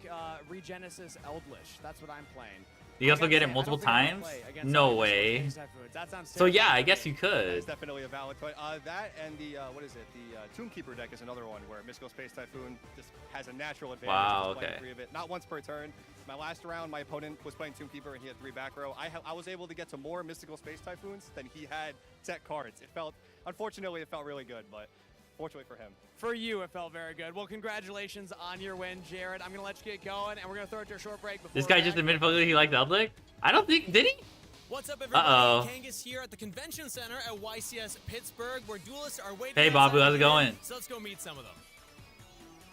Regenesis Eldlish. That's what I'm playing. Do you I also gotta get say, it I multiple don't think I'm gonna times? play against No other way. Space Typhoons. That sounds So yeah, terrifying I to guess me. you That's could. definitely a valid point. That and the, the Tombkeeper deck is another one where Mystical Space Typhoon just has a natural advantage. Wow, just playing okay. 3 of it. Not once per turn. My last round, my opponent was playing Tombkeeper and he had 3 back row. I was able to get to more Mystical Space Typhoons than he had tech cards. Unfortunately, it felt really good, but fortunately for him. For you, it felt very good. Well, congratulations on your win, Jared. I'm going to let you get going, and we're going to throw it to a short break. Before This guy we're just back. admitted publicly he liked Eldlick? I don't think, did he? What's up, everybody? Uh-oh. Kangas here at the Convention Center at YCS Pittsburgh, where duelists are waiting. Hey, Babu, outside how's it the gate. going? So let's go meet some of them.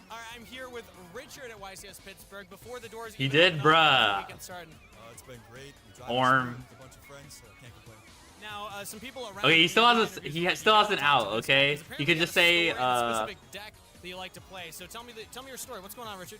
All right, I'm here with Richard at YCS Pittsburgh. Before the doors He even did, open up, bruh. we can start. It's been great. We drive Orm. with a bunch of friends, so can't complain. Now, some people around. Okay, he me still have has a, interviews he with still me has an about out, this, okay? because You apparently could you just have a say, story and a specific deck that you like to play. So tell me your story. What's going on, Richard?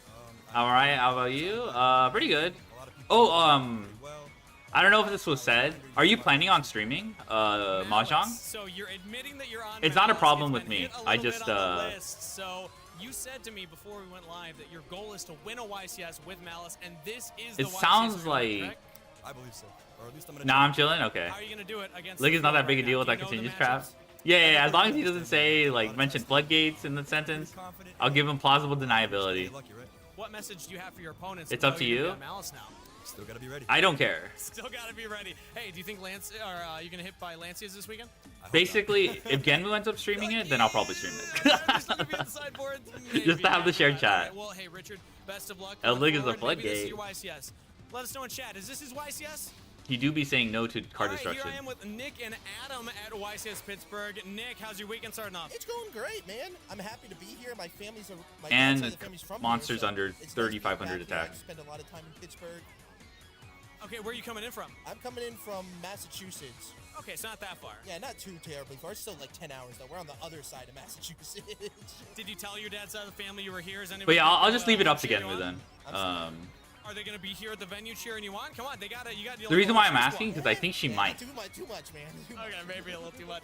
Alright, how about you? Pretty good. A lot of people Oh, well. I don't know if this was said. Are you planning on streaming, Mahjong? So you're admitting that you're on. It's not a Malice. problem It's with been me. hit a I little just, bit on the list. So you said to me before we went live that your goal is to win a YCS with Malice, and this is the It YCS sounds tournament, like- correct? I believe so. Or at least I'm gonna Nah, try. I'm chilling? Okay. How are you gonna do it against? Like, the it's not that field big a right deal now? with Do that you know the continuous matchups? trap. Yeah, as long as he doesn't say, like, mention floodgates in the sentence, Confident. I'll give him plausible Stay deniability. lucky, right? What message do you have for your opponents? It's who up know to you're you. gonna be on Malice now. Still gotta be ready. I don't care. Still gotta be ready. Hey, do you think Lance are you gonna hit by Lancias this weekend? I hope Basically, if Genmu ends up streaming it, then I'll probably stream Just it. gonna be on the sideboard? Just to have the shared All right, chat. well, hey, Richard, best of luck. Eldlick Look is a forward. Maybe this is floodgate. your YCS. Let us know in chat. Is this his YCS? He do be saying no to card All right, destruction. here I am with Nick and Adam at YCS Pittsburgh. Nick, how's your weekend starting off? It's going great, man. I'm happy to be here. My And dad's side of the family's from monsters here, so under it's nice to be 3,500 back here. attack. I spend a lot of time in Pittsburgh. Okay, where are you coming in from? I'm coming in from Massachusetts. Okay, it's not that far. Yeah, not too terribly far. It's still like 10 hours though. We're on the other side of Massachusetts. Did you tell your dad's side of the family you were here? Is But anybody yeah, I'll gonna, just leave it up to cheer you Genmu on? then. Are they gonna be here at the venue cheering you on? Come on, they got it. You got The reason why I'm asking because I think she Yeah, might. Too much, man. Too much. Okay, maybe a little too much.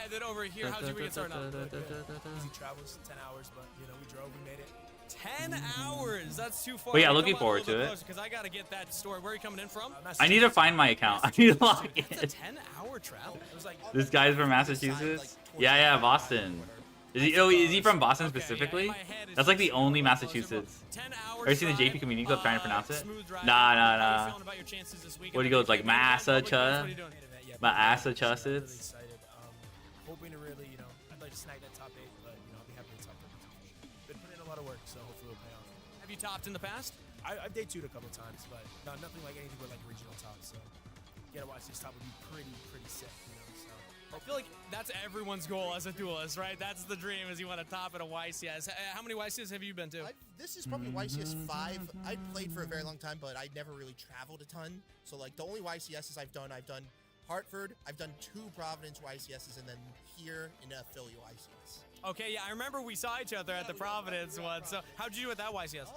And then over here, how's your weekend starting off? Easy travels, 10 hours, but you know, we drove, we made it. 10 hours. That's too far. But yeah, looking forward to it. Because I gotta get that story. Where are you coming in from? I need to find my account. I need to log That's a in. 10-hour travel. It was like, This guy's from Massachusetts? Yeah, Boston. Is he? Oh, is he from Boston Okay, yeah, in specifically? my head, it's That's like the just only so Massachusetts. 10 hours. Ever seen the drive, JP Community Club trying to pronounce it? smooth driving. Nah. How you feeling about your chances this weekend? What do you go? It's like What are you doing? yeah, Massachusetts. really excited. Hoping to really, you know, I'd like to snag that top 8, but you know, I'll be happy with top 10. Been putting in a lot of work, so hopefully it'll pay off. Have you topped in the past? I've day 2'd a couple times, but no, nothing like anything with like regional top. So get a YCS top would be pretty sick, you know. So I feel like that's everyone's goal as a duelist, right? That's the dream, is you want to top at a YCS. How many YCS have you been to? This is probably YCS 5. I played for a very long time, but I never really traveled a ton. So like the only YCSs I've done Hartford, I've done 2 Providence YCSs, and then here in Philly YCS. Okay, yeah, I remember we saw each other at the Providence one. So how'd you do at that YCS?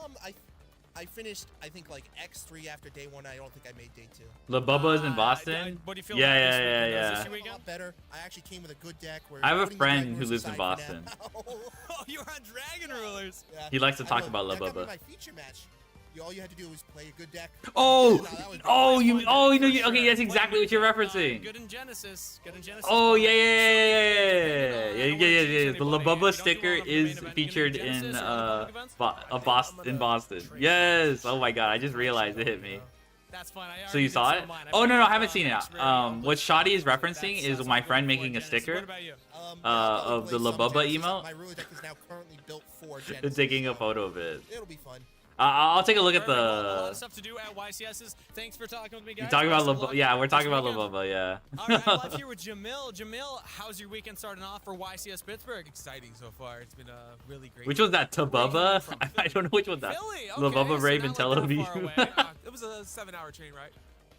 I finished, I think, like X3 after day 1. I don't think I made day 2. La Bubba's in Boston? What do you feel Yeah, about yeah, this yeah, weekend? Is yeah. this your A weekend? lot better. I actually came with a good deck. Where I have a putting the friend Dragon who Rulers lives in aside for Boston. now. Oh, you're on Dragon Rulers. Yeah. He likes to I talk know, about La that got me Bubba. my feature match. All you had to do was play a good deck. Oh, No, that was- you know, okay, that's exactly what you're referencing. Good in Genesis. Good in Genesis. Oh yeah. The La Bubba sticker is featured in Boston. Yes. Oh my god, I just realized it hit me. That's fine. So you saw it? Oh no, I haven't seen it. What Shoddy is referencing is my friend making a sticker What about you? of the La Bubba emote. My ruler deck is now currently built for and Genesis. taking a photo of it. It'll be fun. I'll take a look at Perfect. Well, a lot the. of stuff to do at YCSs. Thanks for talking with me, guys. You talking about Best La of luck. Bubba? Yeah, we're talking Best about La weekend. Bubba. Yeah. All right, I'm live here with Jamil. Jamil, how's your weekend starting off for YCS Pittsburgh? Exciting so far. It's been really great. Which was that? Where you coming Tabubba? from? I don't know which one that. Philly. La Okay, Bubba so Rave not and Tel like that Aviv. far away. It was a 7-hour train ride.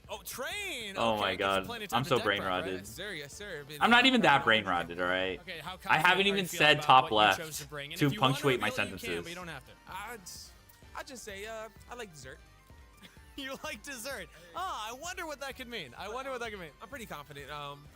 Oh, train. Oh Okay, my get God. some plenty of time I'm to so deck brain prep, right? rotted. Yes, sir. Yes, sir. Been, I'm not even that brain rotted, all right? Okay, how I haven't confident are even you feeling said about top what you left chose to bring? And to if you wanna punctuate my reveal it, you can, sentences. but you don't have to. I'd just say I like dessert. You like dessert. Oh, I wonder what that could mean. I'm pretty confident.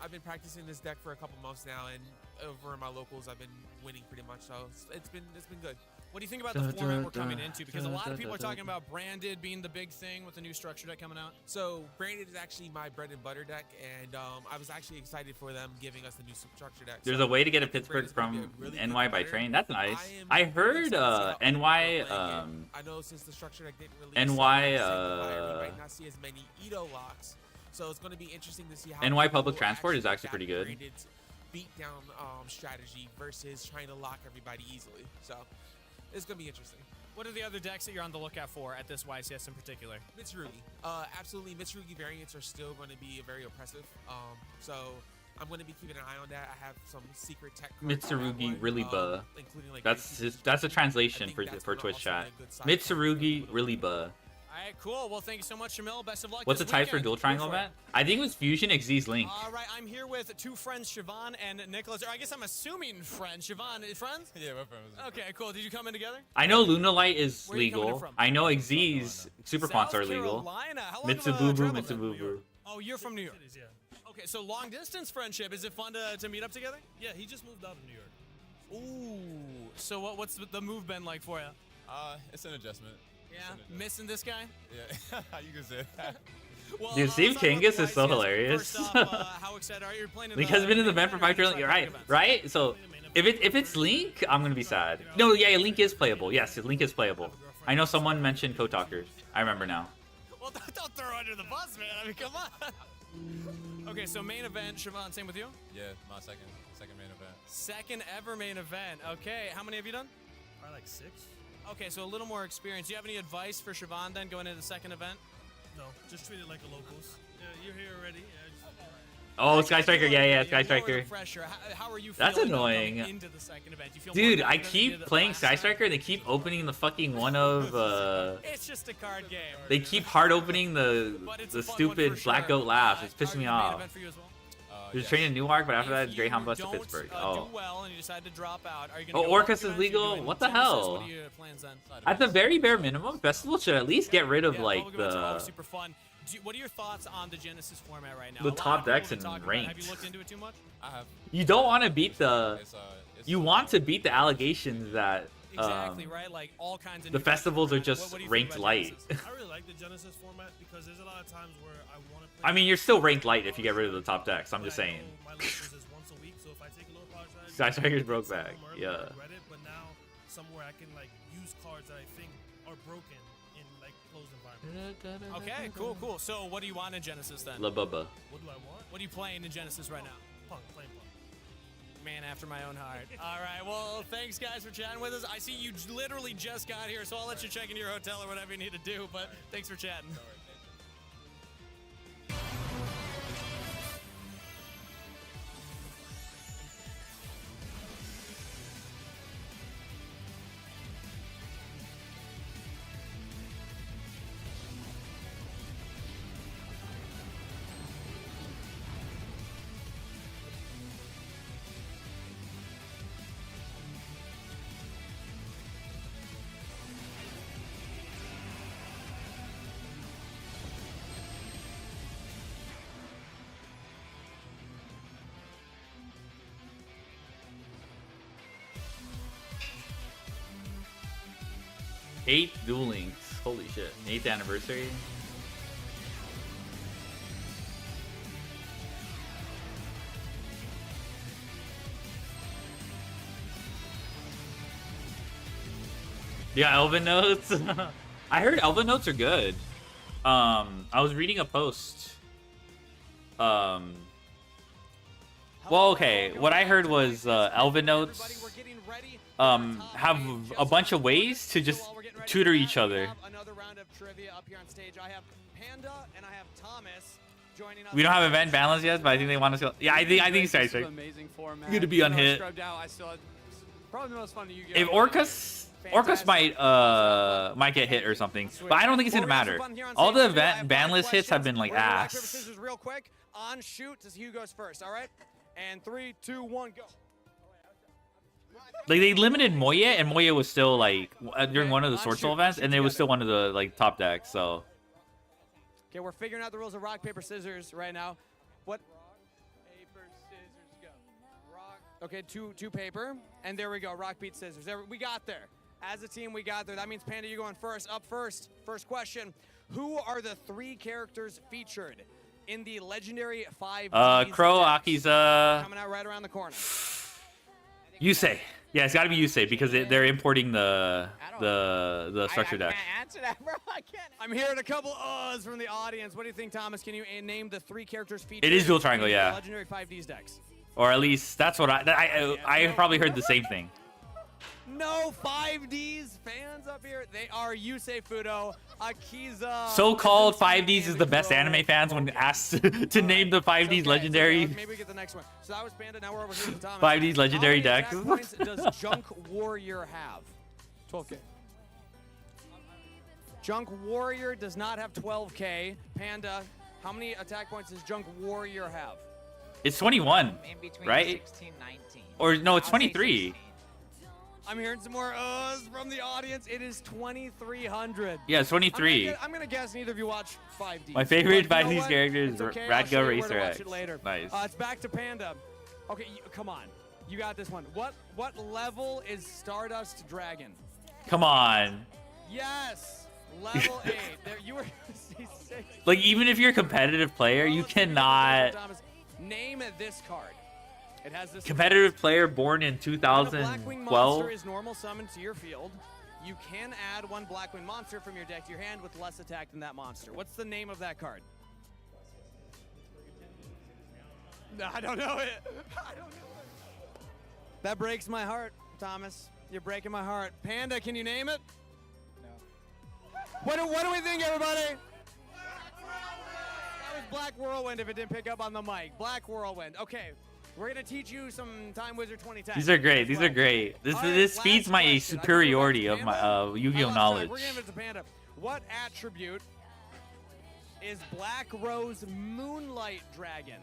I've been practicing this deck for a couple months now, and over in my locals, I've been winning pretty much. So it's been good. What do you think about the format we're coming into? Because a lot of people are talking about branded being the big thing with the new structure deck coming out. So branded is actually my bread and butter deck, and I was actually excited for them giving us the new structure deck. There's So a way to get a I think Pittsburgh branded's gonna be from a really good NY by competitor. train. That's nice. am I really heard excited to see how other people NY are playing it. I know since the structure deck didn't release, NY, we might not see as many Edo locks. So it's going to be interesting to see how NY people public will transport is adapt actually pretty good. branded's beatdown strategy versus trying to lock everybody easily. So it's going to be interesting. What are the other decks that you're on the lookout for at this YCS in particular? Mitsurugi. Absolutely, Mitsurugi variants are still going to be very oppressive. So I'm going to be keeping an eye on that. I have some secret tech cards for that Mitsurugi one, really buh. including, like, That's Gracie just, that's a Fuji. I translation think for that's for gonna Twitch also chat. be a good side card for Mitsurugi people. really buh. All right, cool. Well, thank you so much, Jamil. Best of luck. What's the this type for weekend. dual Go triangle for it. event? I think it was Fusion Xyz Link. All right, I'm here with two friends, Siobhan and Nicholas. Or I guess I'm assuming friends. Siobhan, friends? Yeah, we're friends. Okay, cool. Did you come in together? I know Lunalight is Where are you coming in legal. from? I know Xyz super fonts South are legal. Carolina. How long of a Mitsububu, travel is that? Mitsububu. Oh, you're from New York. Okay, so long distance friendship. Is it fun to meet up together? Yeah, he just moved out of New York. Ooh. So what's the move been like for you? It's an adjustment. Yeah, missing this guy. Yeah, you can say that. Well, Dude, Steve let's talk about Kangas the is so YCS. hilarious. First off, how excited are you? You're playing in Link has been in the main event for event or 5 trillion. You're right, events? right? So if it's Link, I'm gonna be sad. No, yeah, Link is playable. Yes, Link is playable. I know someone mentioned Code Talkers. I remember now. Well, don't throw under the bus, man. I mean, come on. Okay, so main event, Siobhan, same with you? Yeah, my second main event. Second ever main event. Okay, how many have you done? Probably like 6. Okay, so a little more experience. Do you have any advice for Siobhan then going into the second event? No, just treat it like a locals. Yeah, you're here already. Yeah, Oh, Sky Striker. Yeah, Sky You're lower Striker. the pressure. How are you That's feeling annoying. into the second event? You feel more Dude, I confident than you keep did playing last Sky time? Striker and they keep opening the fucking one of It's just a card game. they keep hard opening the But it's a fun one stupid for Black sure. Goat laughs. It's pissing Target me main off. event for you as well? There's training in Newark, but after that, If Greyhound you bus to don't, Pittsburgh. do Oh. well and you decide to drop out, are you Oh, gonna go Orcus multi-events? is Are you legal? doing What the Genesis? hell? What are your plans then? At the very bare minimum, Festival should at least get rid of Yeah, like public events are always the super fun. What are your thoughts on the Genesis format right now? the A lot top of people decks have and been talking about it. Have ranked. you looked into it too much? I have. You don't want to beat the. You want to beat the allegations that Exactly, right? Like all kinds of the new festivals are content. just What do you think ranked about light. Genesis? I really like the Genesis format because there's a lot of times where I want to play. I mean, you're still ranked light if you get rid of the top decks. I'm just but I saying. know my list is once a week, so if I take a lower power strategy, Sky Striker's I broke some of back, them early, yeah. I regret it, but now somewhere I can like use cards that I think are broken in like closed environments. Okay, cool. So what do you want in Genesis then? La Bubba. What do I want? What are you playing in Genesis right now? Punk, playing punk. Man after my own heart. All right, well, thanks guys for chatting with us. I see you literally just got here, so I'll let you check into your hotel or whatever you need to do, but thanks for chatting. 8 Duel Links. Holy shit. 8th anniversary. Yeah, Elven Notes. I heard Elven Notes are good. I was reading a post. Well, okay. What I heard was Elven Notes have a bunch of ways to just tutor each other. Another round of trivia up here on stage. I have Panda and I have Thomas joining us. We don't have event balance yet, but I think they want us to. Yeah, I think Sky Strike. Amazing format. Good to be on hit. Scrubbed out. I still had probably the most fun you If Orcus might get hit or something, but I don't think it's gonna matter. All the event ban list hits have been like Rock, paper, ass. scissors, real quick. On shoot to see who goes first. All right, and 3, 2, 1, go. Like they limited Moye, and Moye was still like during one of the Sword Soul events, and it was still one of the like top decks. So Okay, we're figuring out the rules of rock, paper, scissors right now. What? paper, scissors, go. Rock. Okay, two paper, and there we go. Rock, beat, scissors. There, we got there. As a team, we got there. That means Panda, you're going first. Up first. First question: who are the 3 characters featured in the legendary 5? Crow, Akiza, coming out right around the corner. Yusei. Yeah, it's got to be Yusei because they're importing the structure deck. Answer that, bro. I can't. I'm hearing a couple uhs from the audience. What do you think, Thomas? Can you name the 3 characters featured? It is Dual Triangle, in the yeah. Legendary 5Ds decks. Or at least that's what I probably heard the same thing. No 5Ds fans up here. They are Yusei Fudo, Akiza. So-called 5Ds is the best anime fans when asked to name the 5Ds legendary. Maybe we get the next one. So that was Panda. Now we're over here with Thomas. 5Ds legendary How many decks. attack points does Junk Warrior have? 12K. Junk Warrior does not have 12K. Panda, how many attack points does Junk Warrior have? It's 21, In between right? 16, 19. Or no, it's I'll say 23. 16. I'm hearing some more uhs from the audience. It is 2,300. Yeah, it's 23. I'm gonna guess neither of you watch 5D. My favorite But you know 5Ds what? character is It's okay. I'll Radga show you where to Racer watch X. it later. Nice. It's back to Panda. Okay, come on. You got this one. What level is Stardust Dragon? Come on. Yes, level 8. There, you were C6. Like, even if you're a competitive player, you cannot. Thomas, name this card. It has this Competitive player born in When a Blackwing 2012. monster is normal summoned to your field, you can add 1 Blackwing monster from your deck to your hand with less attack than that monster. What's the name of that card? No, I don't know it. I don't know it. That breaks my heart, Thomas. You're breaking my heart. Panda, can you name it? No. What do we think, everybody? That was Black Whirlwind if it didn't pick up on the mic. Black Whirlwind. Okay, we're gonna teach you some Time Wizard 2010. These are great. These are great. This feeds my superiority of my Yu-Gi-Oh knowledge. We're gonna give it to Panda. What attribute is Black Rose Moonlight Dragon?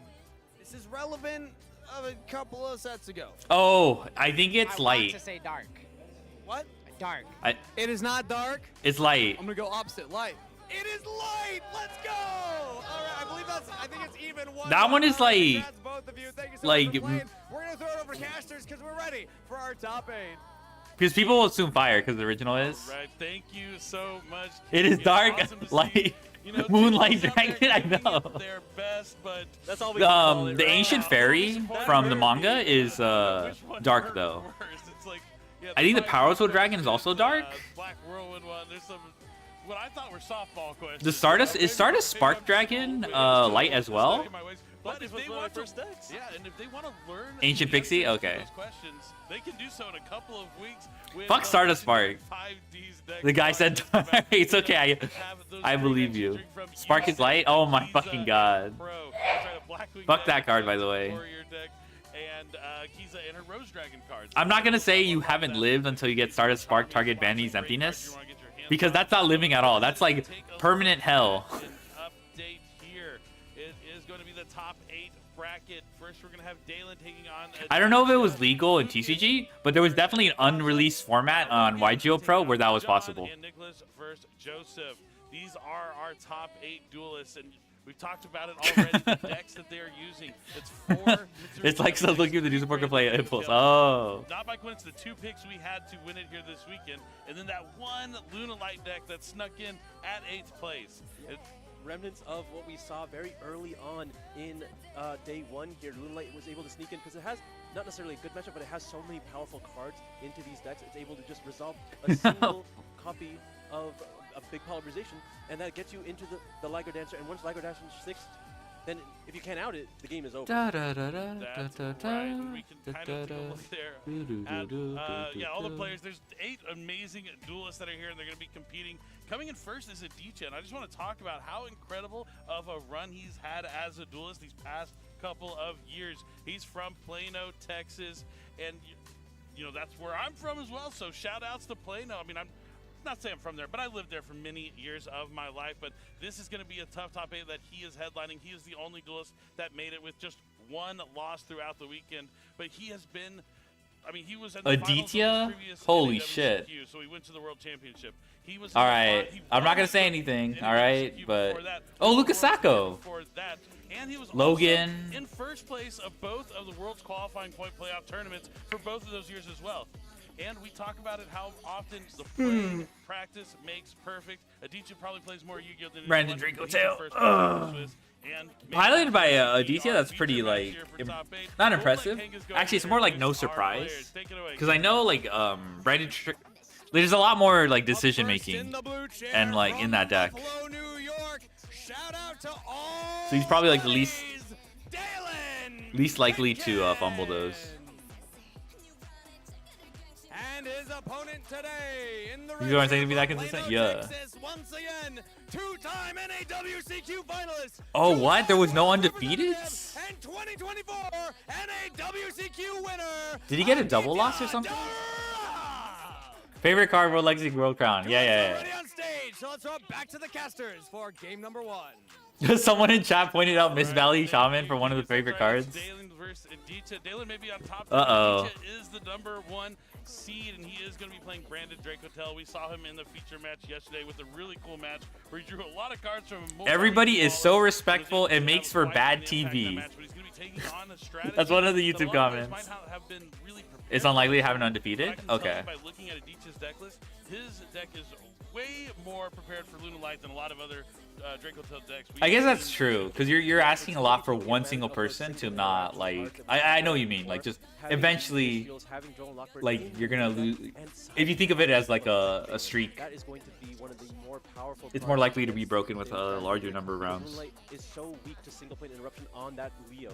This is relevant of a couple of sets ago. Oh, I think it's I light. want to say dark. What? Dark. It is not dark. It's light. I'm gonna go opposite. Light. It is light. Let's go. All right, I believe that's. I think it's even one. That one is like, That's both of you. Thank you so like, much for playing. We're gonna throw it over to casters because we're ready for our top 8. because people will assume fire because the original is. Right. Thank you so much. It is It's dark, awesome to see, light, you know, Moonlight teams out there Dragon. I giving know. it their best, but That's all we can call it, The right? ancient fairy from the manga is dark though. It's like, yeah, I think the Black Powerful Whirlwind Dragon is also dark. Black Whirlwind one. There's some what I thought were softball questions. The Stardust is Stardust Spark Dragon light as well. But if they want to, yeah, and if they want to learn Ancient the Pixie? answers to Okay. those questions, they can do so in a couple of weeks. With Fuck Stardust Spark. 5D's deck The guy said cards. dark. It's okay. Have those I believe three you. decks drink from Spark is light. Oh my fucking god. Pro. That's right, a Blackwing Fuck deck, that card, by the way. Warrior deck, and Kiza and her Rose Dragon cards. I'm not gonna say you haven't lived until you get Stardust Spark target Vandy's emptiness, because that's not living at all. That's like permanent hell. An update here. It is going to be the top 8 bracket. First, we're going to have Dalen taking on. I don't know if it was legal in TCG, but there was definitely an unreleased format on YGO Pro where that was possible. And Nicholas versus Joseph. These are our top 8 duelists, and we've talked about it already. The decks that they are using. It's 4. It's like so looking at the new support can play Impulse. Oh. Not by coincidence, the 2 picks we had to win it here this weekend, and then that one Luna Light deck that snuck in at 8th place. Remnants of what we saw very early on in day 1 here. Moonlight was able to sneak in because it has not necessarily a good matchup, but it has so many powerful cards into these decks. It's able to just resolve a single copy of a big polymerization, and that gets you into the Liger Dancer. And once Liger Dancer is 6th, then if you can't out it, the game is over. That's right. We can kind of take a look there at yeah, all the players. There's 8 amazing duelists that are here, and they're going to be competing. Coming in first is Adichie, and I just want to talk about how incredible of a run he's had as a duelist these past couple of years. He's from Plano, Texas, and you know that's where I'm from as well. So shout outs to Plano. I mean, I'm not saying I'm from there, but I lived there for many years of my life. But this is going to be a tough top 8 that he is headlining. He is the only duelist that made it with just 1 loss throughout the weekend. But he has been, I mean, he was in the finals of his Aditya? previous Holy NWCQ, shit. so he went to the World Championship. He was Alright. I'm not gonna say anything, alright? But oh, Lucas Sacco. And he was Logan. also in first place of both of the world's qualifying point playoff tournaments for both of those years as well. And we talk about it how often the play practice makes perfect. Aditya probably plays more Yu-Gi-Oh than Brandon anyone. Drinkotail. Piloted by Aditya, that's pretty like not impressive. Actually, it's more like no surprise, because I know like Brandon. There's a lot more like decision making and like in that deck. So he's probably like the least likely to fumble those. And his opponent today in the You going to be that consistent? Yeah. Texas, once again, 2-time NAWCQ finalist. Oh, what? There was no undefeated? And 2024 NAWCQ winner. Did he get a double loss or something? Favorite card, World Legacy World Crown. Yeah. Already on stage, so let's throw it back to the casters for game number 1. Someone in chat pointed out Miss Valley Shaman for one of the favorite cards. Dalen versus Aditya. Dalen may be on top. Uh-oh. Aditya is the #1 seed, and he is going to be playing Brandon Dracotel. We saw him in the feature match yesterday with a really cool match where he drew a lot of cards from him. Everybody is so respectful, it makes for bad TV. That's one of the YouTube comments. It's unlikely to have an undefeated? Okay. By looking at Aditya's deck list, his deck is way more prepared for Luna Light than a lot of other Dracotel decks. I guess that's true, because you're asking a lot for one single person to not, like... I know what you mean, like, just eventually, like, you're gonna lose... If you think of it as, like, a streak, it's more likely to be broken with a larger number of rounds. Moonlight is so weak to single plane interruption on that Leo.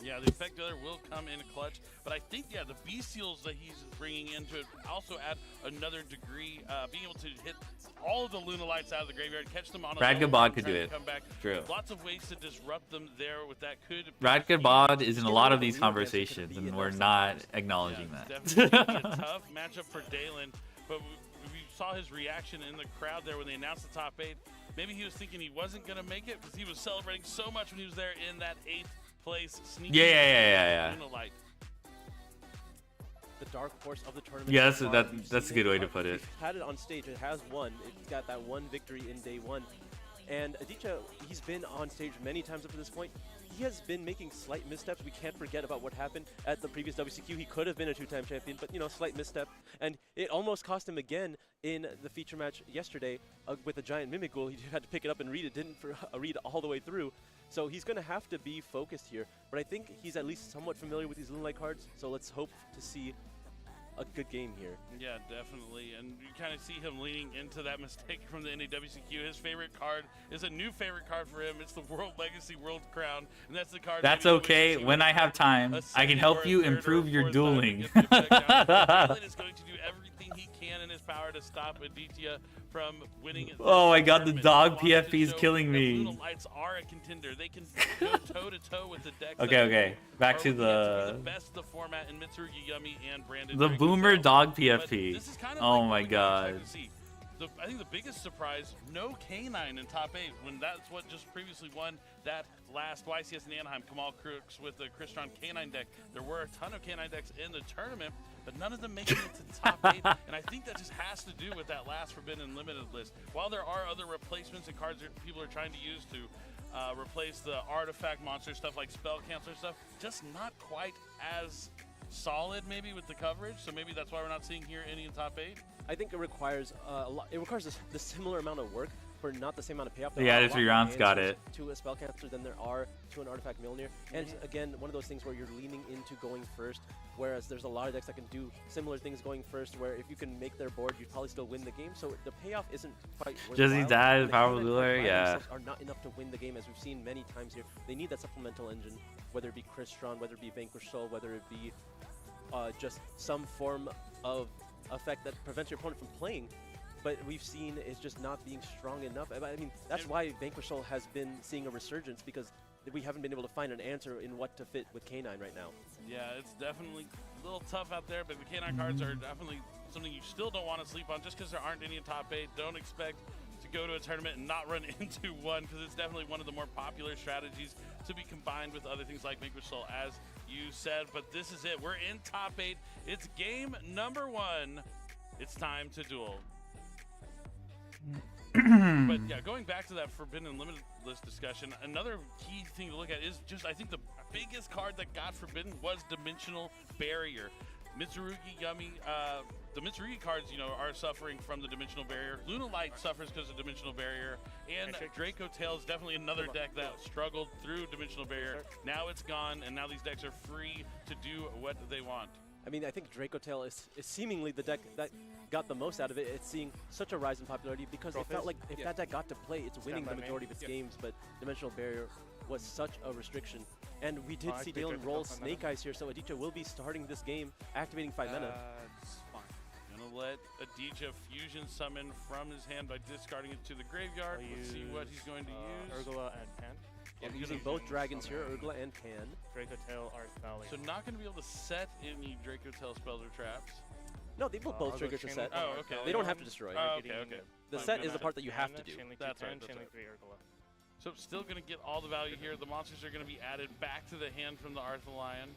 Yeah, the effect dealer will come in clutch, but I think, yeah, the B-Seals that he's bringing into it also add another degree, being able to hit all of the Luna Lights out of the graveyard, catch them on a Radka low Bod and could try do to it. come back. True. Lots of ways to disrupt them there with that could Radka Bod is in a lot of these conversations, and we're not acknowledging yeah, that. definitely a tough matchup for Dalen, but we saw his reaction in the crowd there when they announced the top 8. Maybe he was thinking he wasn't going to make it because he was celebrating so much when he was there in that 8th place sneaking. Yeah. Luna Light. The dark horse of the tournament. Yeah, so far. that's a good way to put it. We've had it on stage. It has won. It's got that one victory in day 1. And Aditya, he's been on stage many times up to this point. He has been making slight missteps. We can't forget about what happened at the previous WCQ. He could have been a 2-time champion, but, you know, slight misstep. And it almost cost him again in the feature match yesterday with a giant Mimic Ghoul. He had to pick it up and read it, didn't read all the way through. So he's going to have to be focused here. But I think he's at least somewhat familiar with these Moonlight cards, so let's hope to see a good game here. Yeah, definitely. And you kind of see him leaning into that mistake from the NAWCQ. His favorite card is a new favorite card for him. It's the World Legacy World Crown, and that's the card. That's okay. When I have time, I can help you improve your dueling. Dalen is going to do everything he can in his power to stop Aditya from winning. Oh my god, the dog PFP is killing me. Luna Lights are a contender. They can go toe to toe with the decks. Okay. Back to the best of the format in Mitsurugi Yummy and Brandon. the boomer dog PFP. This is kind of Oh like my what we god. expect to see. I think the biggest surprise, no K9 in top 8, when that's what just previously won that last YCS in Anaheim. Kamal Crooks with the Crystron K9 deck. There were a ton of K9 decks in the tournament, but none of them making it to top 8. And I think that just has to do with that last Forbidden Limited list. While there are other replacements and cards that people are trying to use to replace the artifact monster stuff like spell cancel stuff, just not quite as solid maybe with the coverage. So maybe that's why we're not seeing here any in top 8. I think it requires a lot. It requires the similar amount of work for not the same amount of payoff. The added 3 rounds got it. To a spellcaster than there are to an artifact Mjolnir. And again, one of those things where you're leaning into going first, whereas there's a lot of decks that can do similar things going first, where if you can make their board, you'd probably still win the game. So the payoff isn't quite worthwhile. Jesse Dad, The Powerful K9 Dueler, by yeah. themselves are not enough to win the game, as we've seen many times here. They need that supplemental engine, whether it be Crystron, whether it be Vanquish Soul, whether it be just some form of effect that prevents your opponent from playing. But we've seen it's just not being strong enough. I mean, that's why Vanquish Soul has been seeing a resurgence, because we haven't been able to find an answer in what to fit with K9 right now. Yeah, it's definitely a little tough out there, but the K9 cards are definitely something you still don't want to sleep on just because there aren't any in top 8. Don't expect to go to a tournament and not run into one, because it's definitely one of the more popular strategies to be combined with other things like Vanquish Soul, as you said. But this is it. We're in top 8. It's game number 1. It's time to duel. But yeah, going back to that Forbidden Limited list discussion, another key thing to look at is just, I think the biggest card that got forbidden was Dimensional Barrier. Mitsurugi Yummy, the Mitsurugi cards, you know, are suffering from the Dimensional Barrier. Luna Light suffers because of Dimensional Barrier, and Draco Tail is definitely another deck that struggled through Dimensional Barrier. Now it's gone, and now these decks are free to do what they want. I mean, I think Draco Tail is seemingly the deck that got the most out of it. It's seeing such a rise in popularity because it felt like if that deck got to play, it's winning the majority of its games, but Dimensional Barrier was such a restriction. And we did see Dalen roll Snake Eyes here, so Aditya will be starting this game, activating 5 mana. That's fine. Gonna let Aditya fusion summon from his hand by discarding it to the graveyard. Let's see what he's going to use. Urgula and Pan. Yeah, using both dragons here, Urgula and Pan. Draco Tail, Arc Valley. So not going to be able to set any Draco Tail spells or traps. No, they will both trigger to set. Oh, okay. They don't have to destroy. Okay. The set is the part that you have to do. That's right. So still going to get all the value here. The monsters are going to be added back to the hand from the Arthur Lion.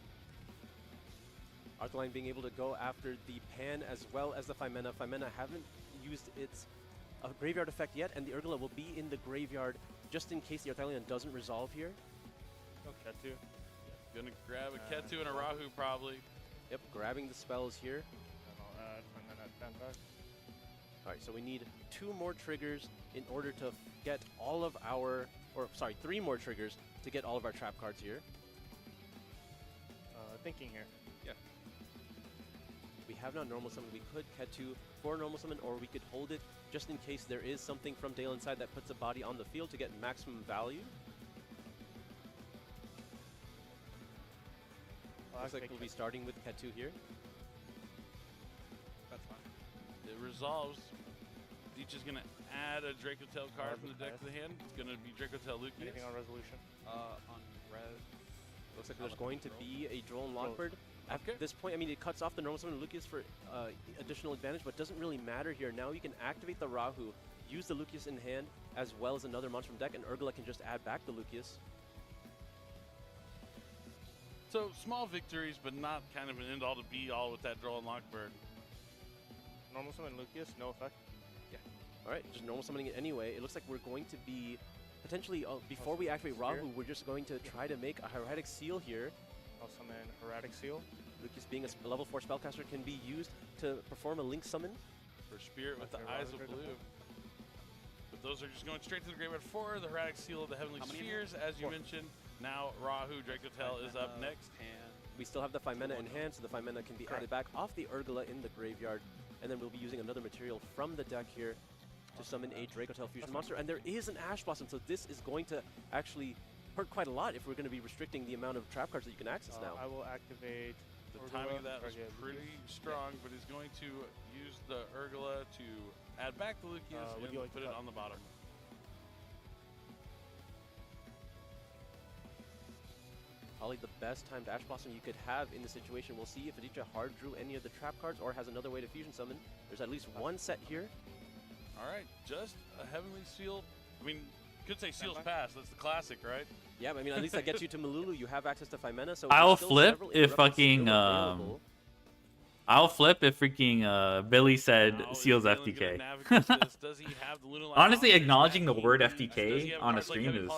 Arthur Lion being able to go after the Pan as well as the 5 mana. 5 mana haven't used its graveyard effect yet, and the Urgula will be in the graveyard just in case the Arthur Lion doesn't resolve here. No Ketu. Gonna grab a Ketu and a Rahu probably. Yep, grabbing the spells here. And I'll add my mana Pan back. Alright, so we need 2 more triggers in order to get all of our, or sorry, 3 more triggers to get all of our trap cards here. Thinking here. Yeah. We have not normal summon. We could Ketu for normal summon, or we could hold it just in case there is something from Dalen side that puts a body on the field to get maximum value. Looks like we'll be starting with Pet 2 here. That's fine. It resolves. Deech is going to add a Draco Tail card from the deck to the hand. It's going to be Draco Tail Lucius. Anything on resolution? On res. Looks like there's going to be a Drone Lockbird. At this point, I mean, it cuts off the normal summon Lucius for additional advantage, but doesn't really matter here. Now you can activate the Rahu, use the Lucius in hand, as well as another monster from deck, and Urgula can just add back the Lucius. So small victories, but not kind of an end all to be all with that Draw and Lockbird. Normal summon Lucius, no effect. Yeah. All right, just normal summoning it anyway. It looks like we're going to be potentially, before we activate Rahu, we're just going to try to make a Hieratic Seal here. I'll summon Hieratic Seal. Lucius being a level 4 spellcaster can be used to perform a Link summon. For Spirit with the Eyes of Blue. But those are just going straight to the graveyard for the Hieratic Seal of the Heavenly Spheres, as you mentioned. Now Rahu Draco Tail is up next. We still have the 5 mana in hand, so the 5 mana can be added back off the Urgula in the graveyard. And then we'll be using another material from the deck here to summon a Draco Tail Fusion monster. And there is an Ash Blossom, so this is going to actually hurt quite a lot if we're going to be restricting the amount of trap cards that you can access now. I will activate. The timing of that was pretty strong, but he's going to use the Urgula to add back the Lucius and put it on the bottom. Probably the best timed Ash Blossom you could have in this situation. We'll see if Aditya hard drew any of the trap cards or has another way to fusion summon. There's at least one set here. All right, just a Heavenly Seal. I mean, could say Seal's Pass. That's the classic, right? Yeah, but I mean, at least that gets you to Malulu. You have access to 5 mana, so I'll flip if fucking I'll flip if freaking Billy said Seal's FTK. Honestly, acknowledging the word FTK on a stream is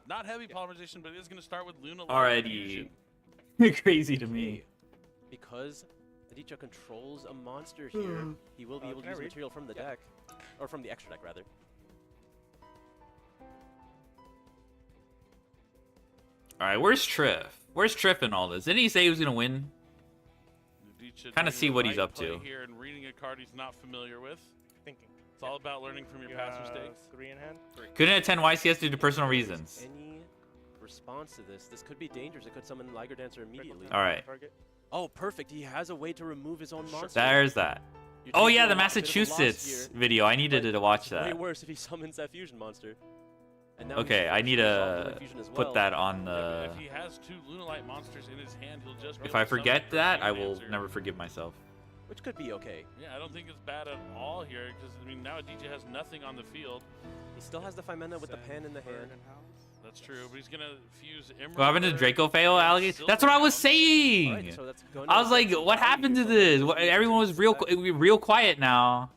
not heavy polymerization, but it is going to start with Luna already crazy to me. Because Aditya controls a monster here, he will be able to use material from the deck, or from the extra deck rather. All right, where's Triff? Where's Triff in all this? Didn't he say he was gonna win? Kind of see what he's up to. Here and reading a card he's not familiar with. Thinking. It's all about learning from your past mistakes. 3 in hand. Couldn't attend YCS due to personal reasons. Any response to this? This could be dangerous. It could summon Liger Dancer immediately. All right. Oh, perfect. He has a way to remove his own monster. There's that. Oh yeah, the Massachusetts video. I needed to watch that. Way worse if he summons that fusion monster. And now okay, I need to put that on the. If he has 2 Lunalight monsters in his hand, he'll just. If I forget that, I will never forgive myself. Which could be okay. Yeah, I don't think it's bad at all here because I mean now DJ has nothing on the field. He still has the 5 mana with the pan in the hand. That's true, but he's gonna fuse Emerald. What happened to Draco fail, Alligator? That's what I was saying. Right, so that's I was like, what happened to this? Everyone was real quiet now.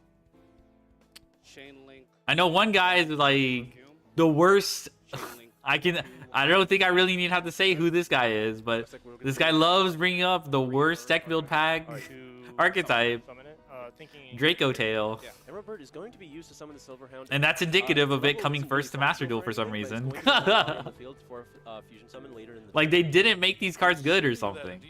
I know one guy is like the worst. I don't think I really need to have to say who this guy is, but this guy loves bringing up the worst deck build pack archetype, Draco Tail. Emerald Bird is going to be used to summon the Silver Hound. And that's indicative of it coming first to Master Duel for some reason. Like they didn't make these cards good or something.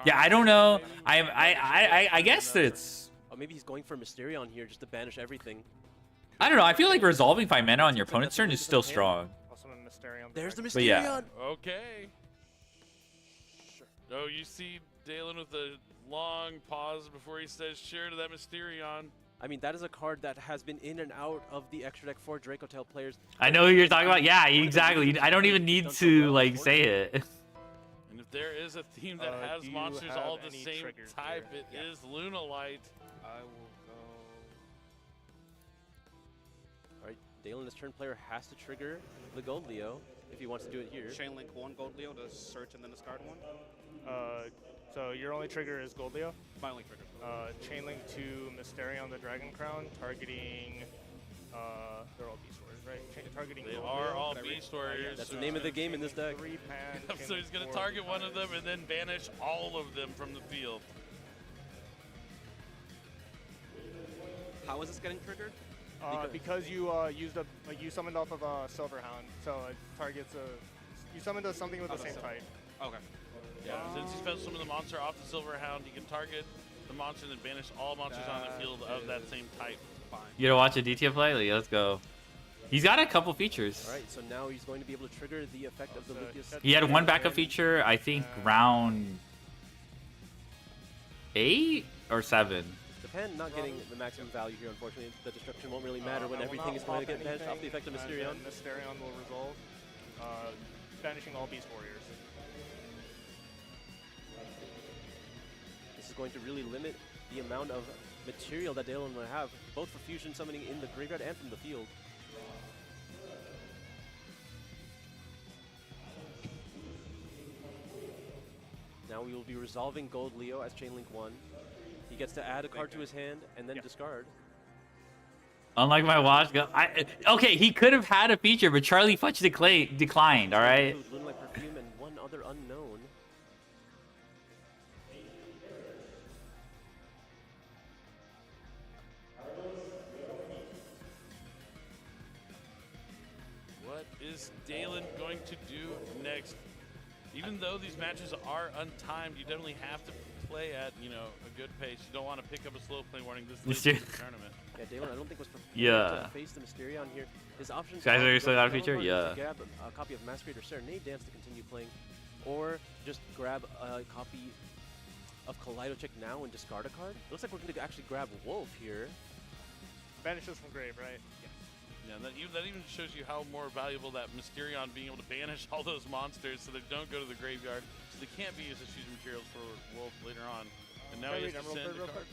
Yeah, I don't know. I guess it's. Oh, maybe he's going for Mysterion here just to banish everything. I don't know. I feel like resolving 5 mana on your opponent's turn is still strong. There's the Mysterion. But yeah. Okay. Oh, you see Dalen with a long pause before he says sure to that Mysterion. I mean, that is a card that has been in and out of the extra deck for Draco Tail players. I know who you're talking about. Yeah, exactly. I don't even need to like say it. And if there is a theme that has monsters all the same type, it is Lunalight. I will go. All right, Dalen, this turn player has to trigger the Gold Leo if he wants to do it here. Chain link 1 Gold Leo to search and then discard 1. So your only trigger is Gold Leo? My only trigger. Chainlink to Mysterion the Dragon Crown, targeting. They're all Beast Warriors, right? Targeting. They Gold are Leo. all Beast Warriors. That's the name of the game in this deck. So he's going to target one of them and then banish all of them from the field. How is this getting triggered? Because you you summoned off of a Silver Hound, so it targets you summoned something with the same type. Okay. Yeah, since he spent some of the monster off the Silver Hound, he can target the monster and then banish all monsters on the field of that same type. You gonna watch a DTF play? Like, let's go. He's got a couple features. All right, so now he's going to be able to trigger the effect of the Lucas. He had one backup feature, I think, round 8 or 7. Japan not getting the maximum value here, unfortunately. The destruction won't really matter when everything is going to get banished off the effect of Mysterion. Mysterion will resolve, banishing all Beast Warriors. This is going to really limit the amount of material that Dalen will have, both for fusion summoning in the graveyard and from the field. Now we will be resolving Gold Leo as Chainlink 1. He gets to add a card to his hand and then discard. Unlike my watch, okay, he could have had a feature, but Charlie Futch declined. All right. Moonlight Perfume and one other unknown. What is Dalen going to do next? Even though these matches are untimed, you definitely have to play at, you know, a good pace. You don't want to pick up a slow play warning this late in the tournament. Yeah, Dalen, I don't think was prepared to face the Mysterion here. His options Guys, are you still go got a feature? Yeah. Grab a copy of Masquerade or Serenade Dance to continue playing, or just grab a copy of Kaleido Check now and discard a card. It looks like we're going to actually grab Wolf here. Banish this from grave, right? Yeah, that even shows you how more valuable that Mysterion being able to banish all those monsters so they don't go to the graveyard, so they can't be used as fusion materials for Wolf later on. And now he has to send a card.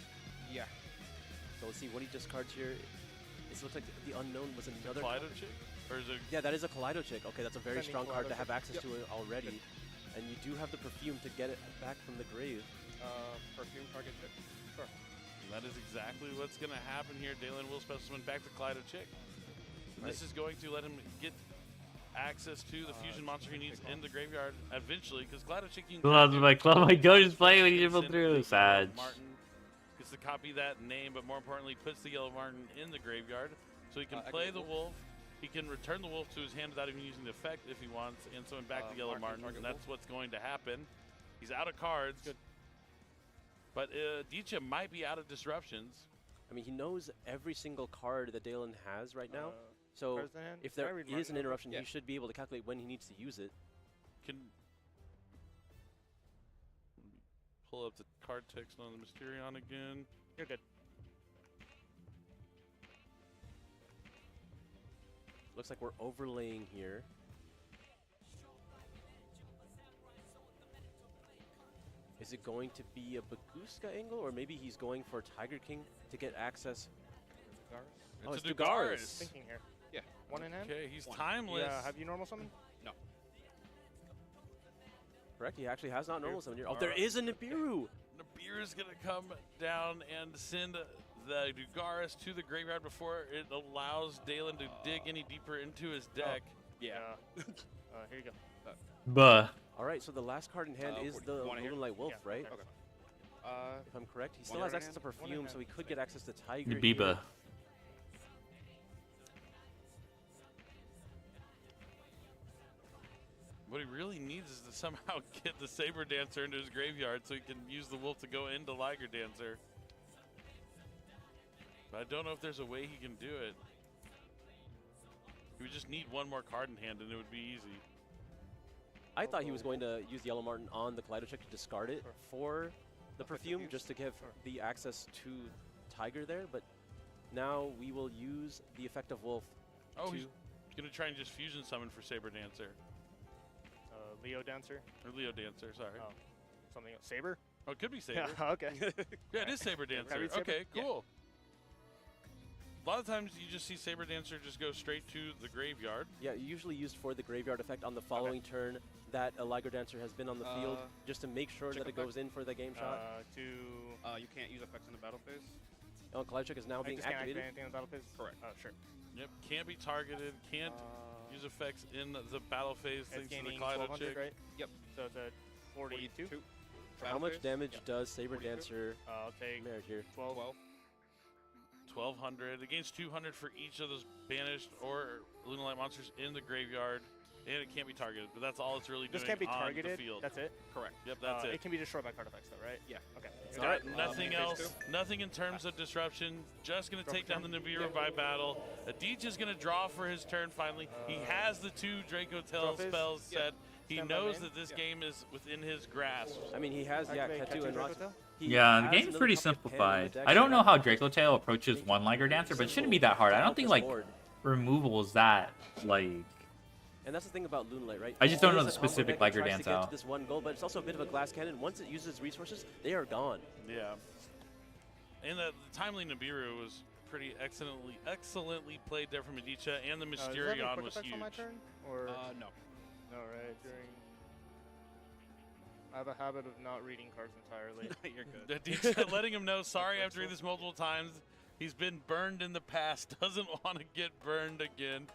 Yeah. So let's see what he discards here. This looks like the unknown was another Kaleido Chick? Or is it? Yeah, that is a Kaleido Chick. Okay, that's a very Sending strong card to Kaleido have Chick. access to it already. And you do have the perfume to get it back from the grave. Perfume target chip. Sure. And that is exactly what's going to happen here. Dalen will specimen back to Kaleido Chick. And this is going to let him get access to the fusion monster he needs in the graveyard eventually, because Kaleido Chick can Club my go just play when you dribble through. Sad. Martin gets to copy that name, but more importantly, puts the Yellow Martin in the graveyard, so he can play the Wolf. He can return the Wolf to his hand without even using the effect if he wants, and summon back the Yellow Martin, and that's what's going to happen. He's out of cards, but Dicha might be out of disruptions. I mean, he knows every single card that Dalen has right now. So if there is an interruption, he should be able to calculate when he needs to use it. Can pull up the card text on the Mysterion again. You're good. Looks like we're overlaying here. Is it going to be a Baguska angle, or maybe he's going for Tiger King to get access? Oh, it's Dugaris. Thinking here. Yeah. One in hand. Okay, he's timeless. Yeah. Have you normal summon? No. Correct. He actually has not normal summon here. Oh, there is a Nibiru. Nibiru's gonna come down and send the Dugaris to the graveyard before it allows Dalen to dig any deeper into his deck. Yeah. Here you go. Buh. All right. So the last card in hand is the Moonlight Wolf, right? Okay. If I'm correct, he still has access to perfume, so he could get access to Tiger. Biba. What he really needs is to somehow get the Saber Dancer into his graveyard so he can use the Wolf to go into Liger Dancer. But I don't know if there's a way he can do it. He would just need one more card in hand and it would be easy. I thought he was going to use the Yellow Martin on the Kaleido Check to discard it for the perfume, just to give the access to Tiger there, but now we will use the effect of Wolf. Oh, he's going to try and just fusion summon for Saber Dancer. Leo Dancer? Or Leo Dancer, sorry. Oh. Something else. Saber? Oh, it could be Saber. Yeah, okay. Yeah, it is Saber Dancer. Okay, cool. A lot of times you just see Saber Dancer just go straight to the graveyard. Yeah, usually used for the graveyard effect on the following turn that a Liger Dancer has been on the field, just to make sure that it goes in for the game shot. You can't use effects in the battle phase. Oh, Kaleido Check is now being can't activated. activate anything in the battle phase? Correct. Oh, sure. Yep, can't be targeted, can't use effects in the battle phase It's thanks to the gaining Kaleido 1200, Chick. right? Yep. So it's a 42? How much damage does Saber Dancer I'll take merit here? 12. 1200 against 200 for each of those banished or Lunalight monsters in the graveyard. And it can't be targeted, but that's all it's really doing. This can't be on targeted. the field. That's it. Correct. Yep, that's it. It can be destroyed by card effects, though, right? Yeah. Okay. It's All got right, nothing phase else. two. Nothing in terms of disruption. Just going to Drop take a down the turn. Nibiru by battle. Adij is going to draw for his turn finally. He has the 2 Draco Tail Drop phase? spells set. He Stand by knows main? that this game is within his grasp. I mean, he has, Activate Ketu and Draco Rox. Tail? He Yeah, the has game's another pretty copy of Pan in the simplified. deck, I don't so know how Draco Tail approaches one Liger Dancer, but it shouldn't be that hard. I don't think like board. removal is that like. And that's the thing about Loonlight, right? I just don't It know is the a combo specific deck that Liger tries Dance to get out. to this one goal, but it's also a bit of a glass cannon. Once it uses resources, they are gone. Yeah. And the timely Nibiru was pretty excellently played there from Adichia, and the Does that have any Mysterion quick was effects huge. on my turn? Or No. no, right? I have a habit of not reading cards entirely. You're good. Adichia letting him know, sorry, I have to read this multiple times. He's been burned in the past, doesn't want to get burned again.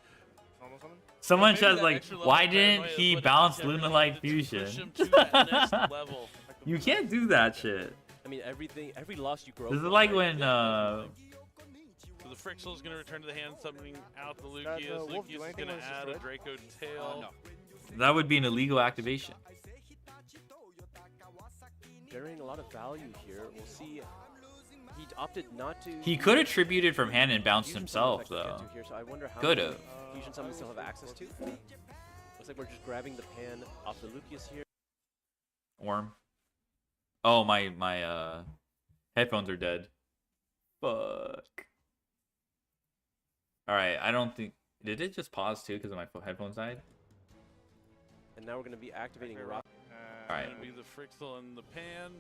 Almost something? Someone Maybe says that like, extra level why of didn't paranoia is he what bounce Adichia really Lunalight needed to push Fusion? him to that next level. You can't do that shit. I mean, every loss you grow. This is from, like right? when So the Frixel is going to return to the hand, summoning out the That, Lucius. Wolf, do Lucius is anything going to when it's add a destroyed? Draco Tail. No. that would be an illegal activation. Generating a lot of value here. We'll see. He opted not to. He could have tributed from hand and bounced Fusion himself summon effect though. to get to here, so I wonder how Could many have. fusion summons still have access to. Looks like we're just grabbing the pan off the Lucius here. Worm. Oh my headphones are dead. Fuck. All right, I don't think did it just pause too because of my headphones died. And now we're going to be activating Rock All right. Going to be the Frixel and the Pan.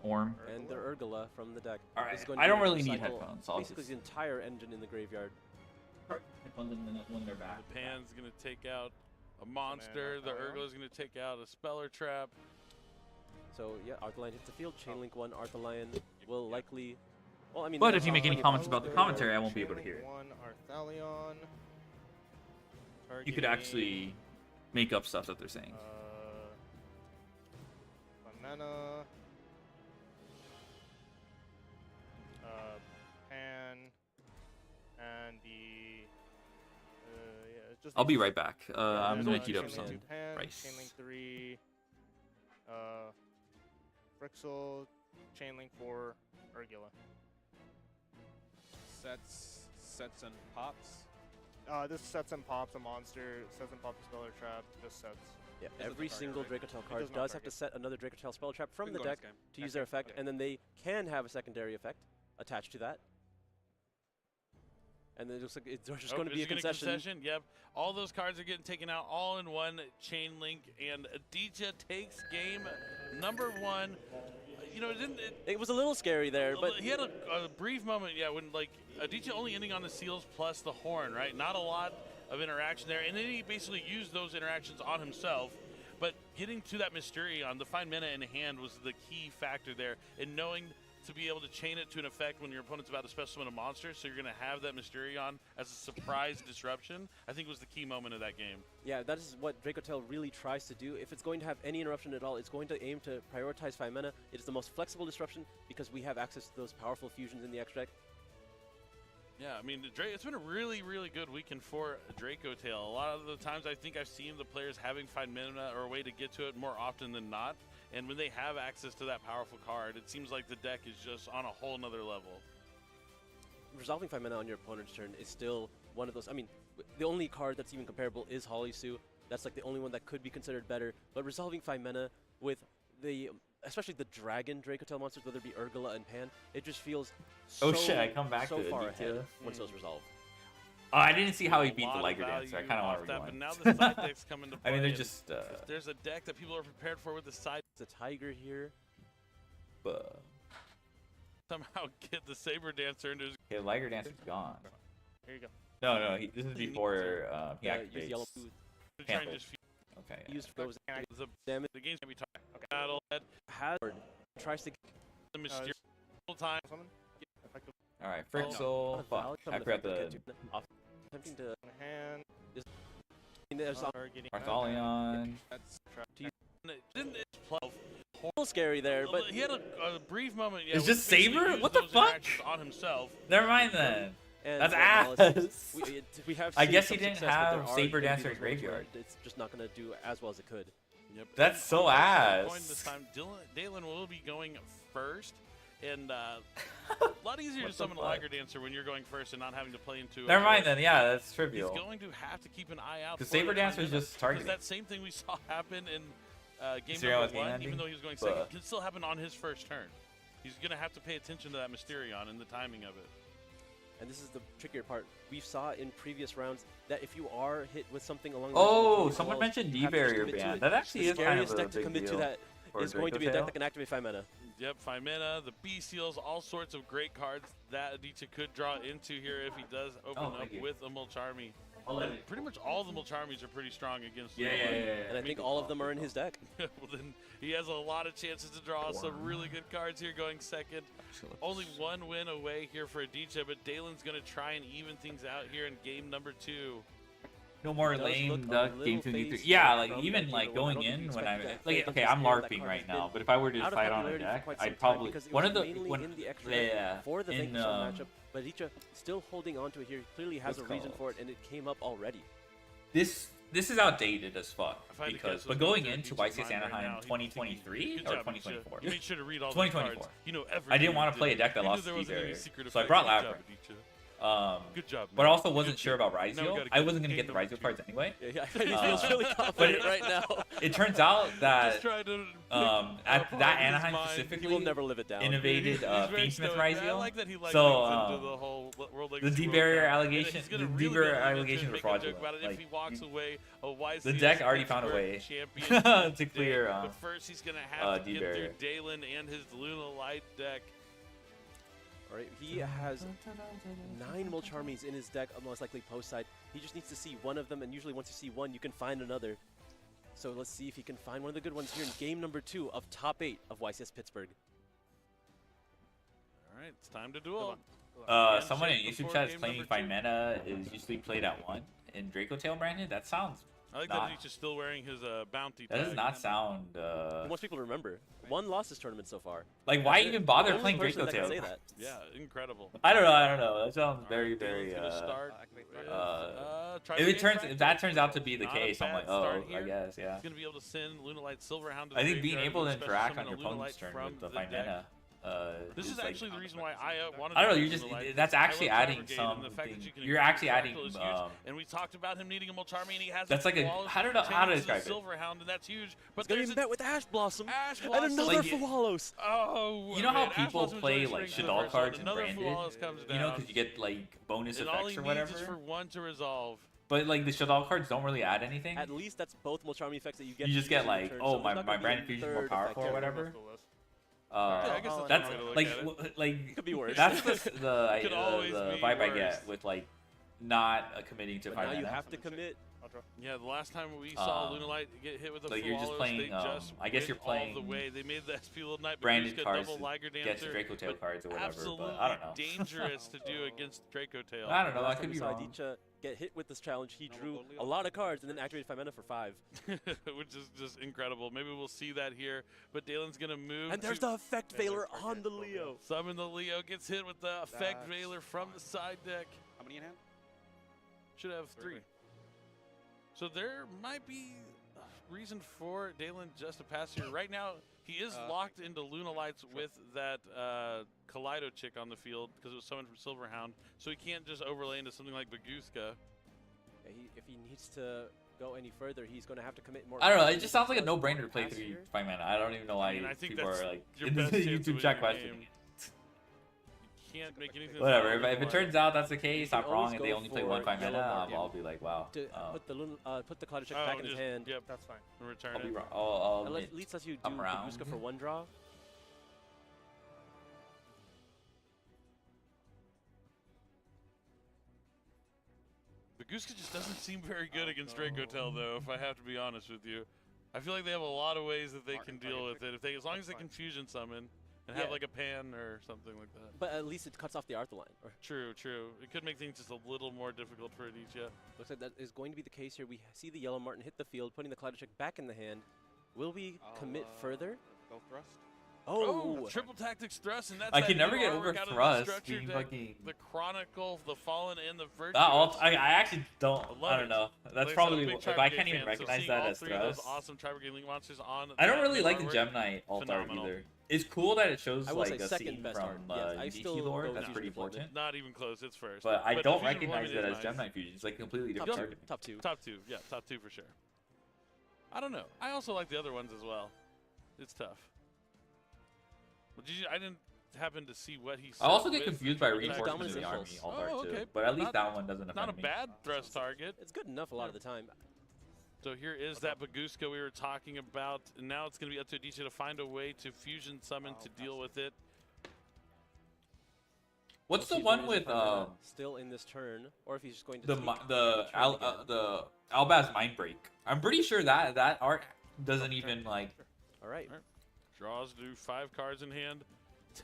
Worm. and the Urgala from the deck. All right, This is going to I be don't able to really need cycle headphones. I'll Basically, just- the entire engine in the graveyard. Headphones when they're back. The Pan's going to take out a monster. The Urgla is going to take out a Speller Trap. So yeah, Arthalion hits the field. Chainlink 1 Arthalion will likely. Well, I mean. But there's if you make any plenty of comments options about the there. commentary, I won't be able to hear it. One Arthalion. You could actually make up stuff that they're saying. Mana. Pan. And the. Yeah, it's just. I'll be these- right back. I'm there's gonna one heat up Chainlink some 2 Pan, rice. Chainlink 3. Frixel. Chainlink 4. Urgula. Sets and pops. This sets and pops a monster. Sets and pops a Speller Trap. Just sets. Yeah, Doesn't every target, single right? Draco Tail It card does not does have to target. set another Draco Tail spell trap from We the can go deck next game. to use their effect, Okay. and then they can have a secondary effect attached to that. And then it looks like it's just going to be a concession. Yep. All those cards are getting taken out all in one chain link, and Adichia takes game number 1. You know, It was a little scary there, but he had a brief moment, yeah, when like Adichia only ending on the seals plus the horn, right? Not a lot of interaction there, and then he basically used those interactions on himself. But getting to that Mysterion, the fine mana in hand was the key factor there, and knowing to be able to chain it to an effect when your opponent's about to special summon a monster, so you're going to have that Mysterion as a surprise disruption, I think was the key moment of that game. yeah, that is what Draco Tail really tries to do. If it's going to have any interruption at all, it's going to aim to prioritize 5 mana. It is the most flexible disruption because we have access to those powerful fusions in the extra deck. Yeah, I mean, it's been a really, really good weekend for Draco Tail. A lot of the times I think I've seen the players having 5 mana or a way to get to it more often than not. And when they have access to that powerful card, it seems like the deck is just on a whole nother level. Resolving 5 mana on your opponent's turn is still one of those. I mean, the only card that's even comparable is Holly Sue. That's like the only one that could be considered better. But resolving 5 mana with the, especially the dragon Draco Tail monsters, whether it be Urgala and Pan, it just feels so, Oh shit, I come back so to it, far Adichia. ahead once those resolve. Oh, I didn't see how he A beat the lot of Liger value Dancer. I kind of off want to that, but rewind. now the side decks come into play. I mean, they're and just. if there's a deck that people are prepared for with the side, It's a Tiger here. somehow get the Saber Dancer into his. Okay, Liger Dancer's gone. Here you go. No, this is before he Yeah, use yellow activates. food. To try and Panther. just Okay. Used goes the damage. the game's gonna be targeted. Battle head Hazard tries to the mysterious time. Summon. Effective. All right, Oh, Frixel. Fuck, I forgot the attempting to Hand. there's Targeting. Arthalion. That's Didn't it play a little scary there, but he had a brief moment. Yeah, It's where just he basically Saber? used What the those fuck? interactions on himself. Never mind then. And That's right now, ass. we have I seen guess some he didn't success, but there have are Saber gonna be Dancer those in moments where Graveyard. It's just not going to do as well as it could. Yep. That's And so on ass. Point this time, Dalen will be going first. And a lot easier to What the summon a fuck? Liger Dancer when you're going first and not having to play into Never mind then. Yeah, that's He's trivial. going to have to keep an eye out. Because for Saber the Dancer is Flamena, just targeting. Because that same thing we saw happen in game Mysterion was number game 1, ending, even though he was going second, but- can still happen on his first turn. He's going to have to pay attention to that Mysterion and the timing of it. And this is the trickier part. We saw in previous rounds that if you are hit with something along the Oh, lines someone of mentioned you have to just D-barrier commit to ban. it. That actually The is kind of scariest a deck to big commit to deal that for is going to be a Draco deck Tail. that can activate 5 mana. Yep, Fimena, the B seals, all sorts of great cards that Adichie could draw into here if he does open up thank you. with a Mulcharmy. I'll let And it- pretty much all the Mulcharmies are pretty strong against Yeah, Luna yeah, Light. yeah, yeah. And I think all of them are in his deck. Well, then he has a lot of chances to draw some really good cards here going second. Only one win away here for Adichie, but Dalen's going to try and even things out here in game number 2. No more It does lame look a duck little game 2 game 3. phased Yeah, from like that even game like one. I going don't think in you when expect I that like fate okay, of I'm this game. That LARPing card right has now, been but if I were to out of fight on a popularity for deck, quite some I'd time probably because it one was of the mainly when in the extra yeah, for the in, Vanquish matchup, but Adichie still holding on to it here. Clearly has a What's reason called? for it, and it came up already. this is outdated as fuck If I had to because guess but what's going going into through YCS Adichie's mind right Anaheim now, he's thinking, 2023 good or job, 2024. You made sure to read all the 2024. cards. You know everything. I didn't want you to play a did. deck that You knew lost there to wasn't any D-barrier, secret so I effects. brought Good job, Labyrinth. Adichie. Good job, but man. also You wasn't did sure good. about Now we Rizio. gotta I get wasn't gonna game get the number Rizio cards anyway. Yeah, he feels really but confident right now. it turns out that Just trying to at apply that his Anaheim mind. specifically, He will never live it down. innovated He's very Fiendsmith stoic. I Rizio. like that he like So leans into the whole World the Legacy D-barrier World Cup. allegation, He's gonna the really D-barrier go into it allegations and were make a joke fraudulent. about it. Like, if he walks away, a YCS the deck already found a Pittsburgh way champion to clear but first he's gonna have to get D-barrier. through Dalen and his Luna Light deck. All right, he has 9 Mulcharmies in his deck, most likely post side. He just needs to see one of them, and usually once you see one, you can find another. So let's see if he can find one of the good ones here in game number 2 of top 8 of YCS Pittsburgh. All right, it's time to duel. Someone in Handshake YouTube before chat is game claiming number 2. Fimena is usually played at 1 in Draco Tail branded. That sounds I like not, that he's still wearing his bounty that tag. does not sound Most people remember. One lost this tournament so far. like why That's even it. bother The only playing person Draco that can Tail? say that. Yeah, incredible. I don't know. That sounds very Dalen's gonna start try if to it gain turns practice. if that turns out to be the Not a case, I'm bad like, start I here. guess, yeah. He's gonna be able to send Luna Light Silverhound to the I think being graveyard able to and special interact on summon your a Luna opponent's Light turn from with the deck. Fimena. This is like, actually the reason why I wanted I don't to know. use You're just Luna Light. that's actually I love adding Tower Brigade, and some. the fact that you can You're include actually adding. Fractal is huge. And we talked about him needing a Mulcharmy, and he has That's like a I don't know how to describe it. Silverhound, and that's huge. But It's gonna there's be met with Ash Blossom. Ash And Blossom. another Like, Fualos. Oh, You know how man, Ash people Blossom play joins like straight to the Shadal first cards one. and Another branded? Fualos comes You know, down. because you get like bonus And all effects he or needs whatever. is for one to resolve. But like the Shadal cards don't really add anything. At least that's both Mulcharmy effects that you get. You just to get use in like, turn, oh so my there's not my gonna be brand a fusion is more third powerful or effect whatever. Yeah, I guess that's that's one way to look like at it. like Could be worse. That's the Could always be vibe I worse. get with like not committing to But now Fimena. you have to commit. Yeah, the last time we saw Luna Light get hit with a like you're just Fualos, playing, they just I guess you're went all playing the way. They made the SP Little Knight branded Baguska cards double to Liger get Dancer. to Draco Tail but cards or whatever, absolutely but I don't know. dangerous to do against Draco Tail. I don't know. I Last could time we be saw wrong. Adichie get hit with this challenge, he drew a lot of cards and then activated 5 mana for 5. Which is just incredible. Maybe we'll see that here. But Dalen's going to move. And there's to the Effect Veiler on the Leo. Summon the Leo. Gets hit with the Effect Veiler from the side deck. How many in hand? Should have 3. So there might be a reason for Dalen just to pass here. Right now, he is locked into Luna Lights with that Kaleido chick on the field because it was summoned from Silverhound. So he can't just overlay into something like Baguska. Yeah, if he needs to go any further, he's going to have to commit more. I don't know. It cards just sounds like a than no-brainer to play last 3 year. Fimena. I don't even know why I think people that's are like your in the best chance to YouTube win chat your questioning game. it. You can't make anything. Whatever. If it turns out that's the case, can I'm wrong, always and they go only play for 1 Fimena, yellow market. I'll be like, wow. To put the Cloud check Oh, back in his just- hand. Yep, That's fine. and return I'll be it. wrong. I'll At admit. least lets you do I'm around. Baguska for 1 draw. Baguska just doesn't seem very good against Draco Tail, though, if I have to be honest with you. I feel like they have a lot of ways that they can deal with it. If they, as long as they can fusion summon and have Yeah. like a pan or something like that. But at least it cuts off the Arthur line. True, true. It could make things just a little more difficult for Adichie. Looks like that is going to be the case here. We see the Yellow Martin hit the field, putting the Cloud check back in the hand. Will we commit further? Go thrust. Oh, triple tactics thrust, and that's I that can never new get artwork over out of the thrust structure being deck, fucking. the Chronicle, the Fallen, and the Virtuous. That alt, I actually don't. love I don't it. know. That's Like I said, probably I'm a big if I Tribe can't Gate even fan, so recognize seeing that all as three of those thrust. awesome Tribe Gate Link monsters on. I don't that really new like the artwork, Gem Knight alt art phenomenal. either. It's cool that it shows I will like say a second scene best from art. Yes, I UDT still lore. go That's with pretty Fusion Deployment. important. Not even close. It's first. But I the don't Fusion recognize Deployment it is as Gem nice. Knight Fusion. It's like completely Top different two. targeting. Top two. Top two, yeah, top two for sure. I don't know. I also like the other ones as well. It's tough. But I didn't happen to see what he said. I also get with confused by the reinforcements Dominance in the army Impulse. alt Oh, art too. okay. But at least Not- that one doesn't Not a affect me. bad thrust target. It's good enough a lot of the time. So here is that Baguska we were talking about. And now it's going to be up to Aditya to find a way to fusion summon to deal with it. What's the We'll see if one there is with a Parmena still in this turn, or if he's just going to the take the turn again. the Albaz Mind Break? I'm pretty sure that art doesn't even like. All right. Draws, do 5 cards in hand.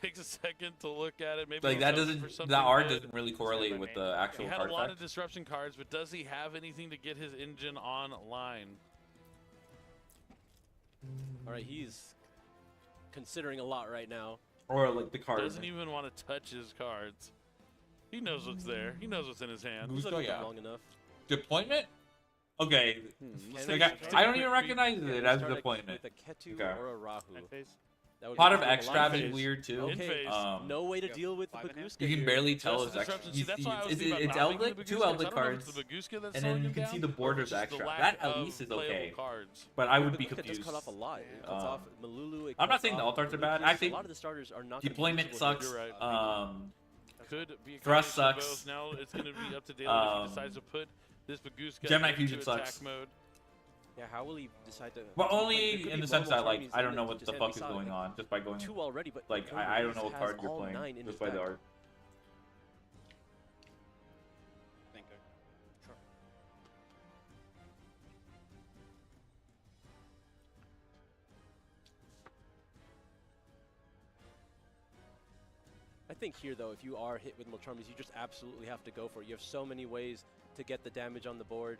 Takes a second to look at it. Maybe Like he's that hoping doesn't for something that art good. doesn't really correlate with the actual He had card a lot effect. of disruption cards, but does he have anything to get his engine online? All right, he's considering a lot right now. Or like the card. Doesn't even want to touch his cards. He knows what's there. He knows what's in his hand. He's Gusto, looking yeah. long enough. Deployment? Okay. Let's Like, take I a don't even quick peek. recognize Yeah, it we as start deployment. with a Ketu Okay. or a Rahu. That would Pot be of a extra line is phase. weird too. Okay, phase. no way to deal with the Baguska You can here. barely tell Just it's extra. disruption. See, that's why I was It's thinking about not making Eldritch, the 2 Baguska, 'cause I Eldritch don't know if cards, it's the Baguska that's and slowing then you him can down, see the or borders just the extra. lack That at of least is playable okay. cards. But I would The Oh, be Baguska does confused. cut off a lot. It cuts off Malulu. It I'm not cuts saying the off alt arts are bad. Lucas. Actually, a lot of the starters are not. deployment sucks. You're right. Could be a Thrust combination of sucks. both. Now it's going to be up to Dalen if he decides to put this Baguska Gem Knight into Fusion attack sucks. mode. Yeah, how will he decide to? But it only could in be the sense that multiple like armies I in don't know the what the Duel. fuck We is saw, going like, on just by going. 2 already, but Like Kobe I don't know what has card you're all playing 9 in just his by the deck. art. Thank you. Sure. I think here, though, if you are hit with Molcharmies, you just absolutely have to go for it. You have so many ways to get the damage on the board.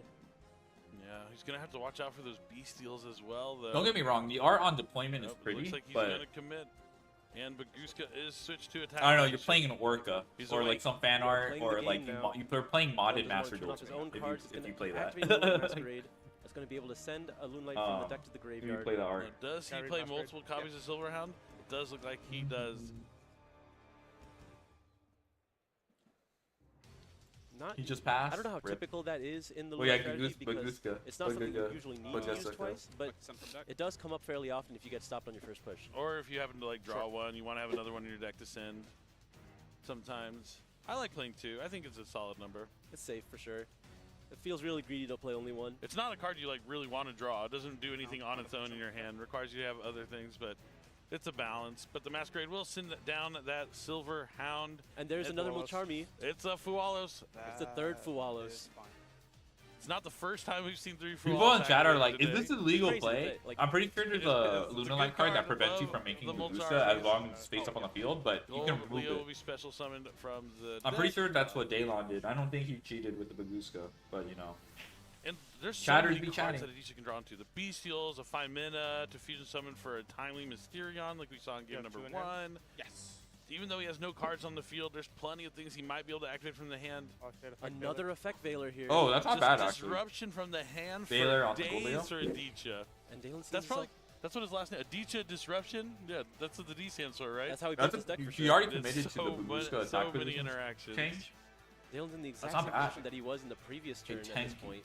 Yeah, he's going to have to watch out for those Bestials as well, though. Don't get me wrong, the art on deployment is Nope, pretty, looks like he's but going to commit. And Baguska is switched to attack. I don't know. You're action. playing an Orca He's or awake. like some fan You're art playing or the like game now. you're playing modded Doesn't Master want to turn Duel off his own if cards. you It's play gonna that. activate the Loot Masquerade. That's going to be able to send a Loonlight from the deck to the If graveyard. you play the art. Now, does he Carry play Masquerade? multiple copies of Silverhound? It does look like he does. Not, He just passed. I don't know how Rip. typical that is in the Well, yeah, Loot strategy because Baguska. it's not something you Baguska. usually need to Baguska. use twice, but Send from deck. it does come up fairly often if you get stopped on your first push. Or if you happen to like draw one, you want to have another one in your deck to send. Sometimes. I like playing 2. I think it's a solid number. It's safe for sure. It feels really greedy to play only one. It's not a card you like really want to draw. It doesn't do anything on its own in your hand. It requires you to have other things, but it's a balance. But the Masquerade will send down that Silver Hound. And there's another Molcharmy. It's a Fualos. It's the third Fualos. It's not the first time we've seen 3 Fualos. People in chat are like, activated "Is this today. a legal Crazy play?" that, like, I'm pretty sure there's It's a a Luna good Light card that card prevents you above from making the Medusa Molcharmies. as long as it's face up on the field, but you can remove Leo will it. be special summoned from the I'm pretty deck. sure that's what Daylon did. I don't think he cheated with the Baguska, but you know. And there's so Chatters many be cards chatting. that Aditya can draw into. The Bestials, a 5 mana to fusion summon for a timely Mysterion, like we saw in game have number 2 in hand? 1. Yes. Even though he has no cards on the field, there's plenty of things he might be able to activate from the hand. Another effect Veiler here. Oh, that's not Just bad actually. disruption from the hand Veiler for on the gold days wheel? for Aditya. And Dalen seems That's probably like, that's what his last name. Aditya Disruption. Yeah, that's what the D stands for, right? that's how he built That's his deck for he sure. already It's committed to so the mu- Baguska so attack many position interactions. change. Dalen's in the exact not same bad. position that he was in the previous turn at this tanky. point.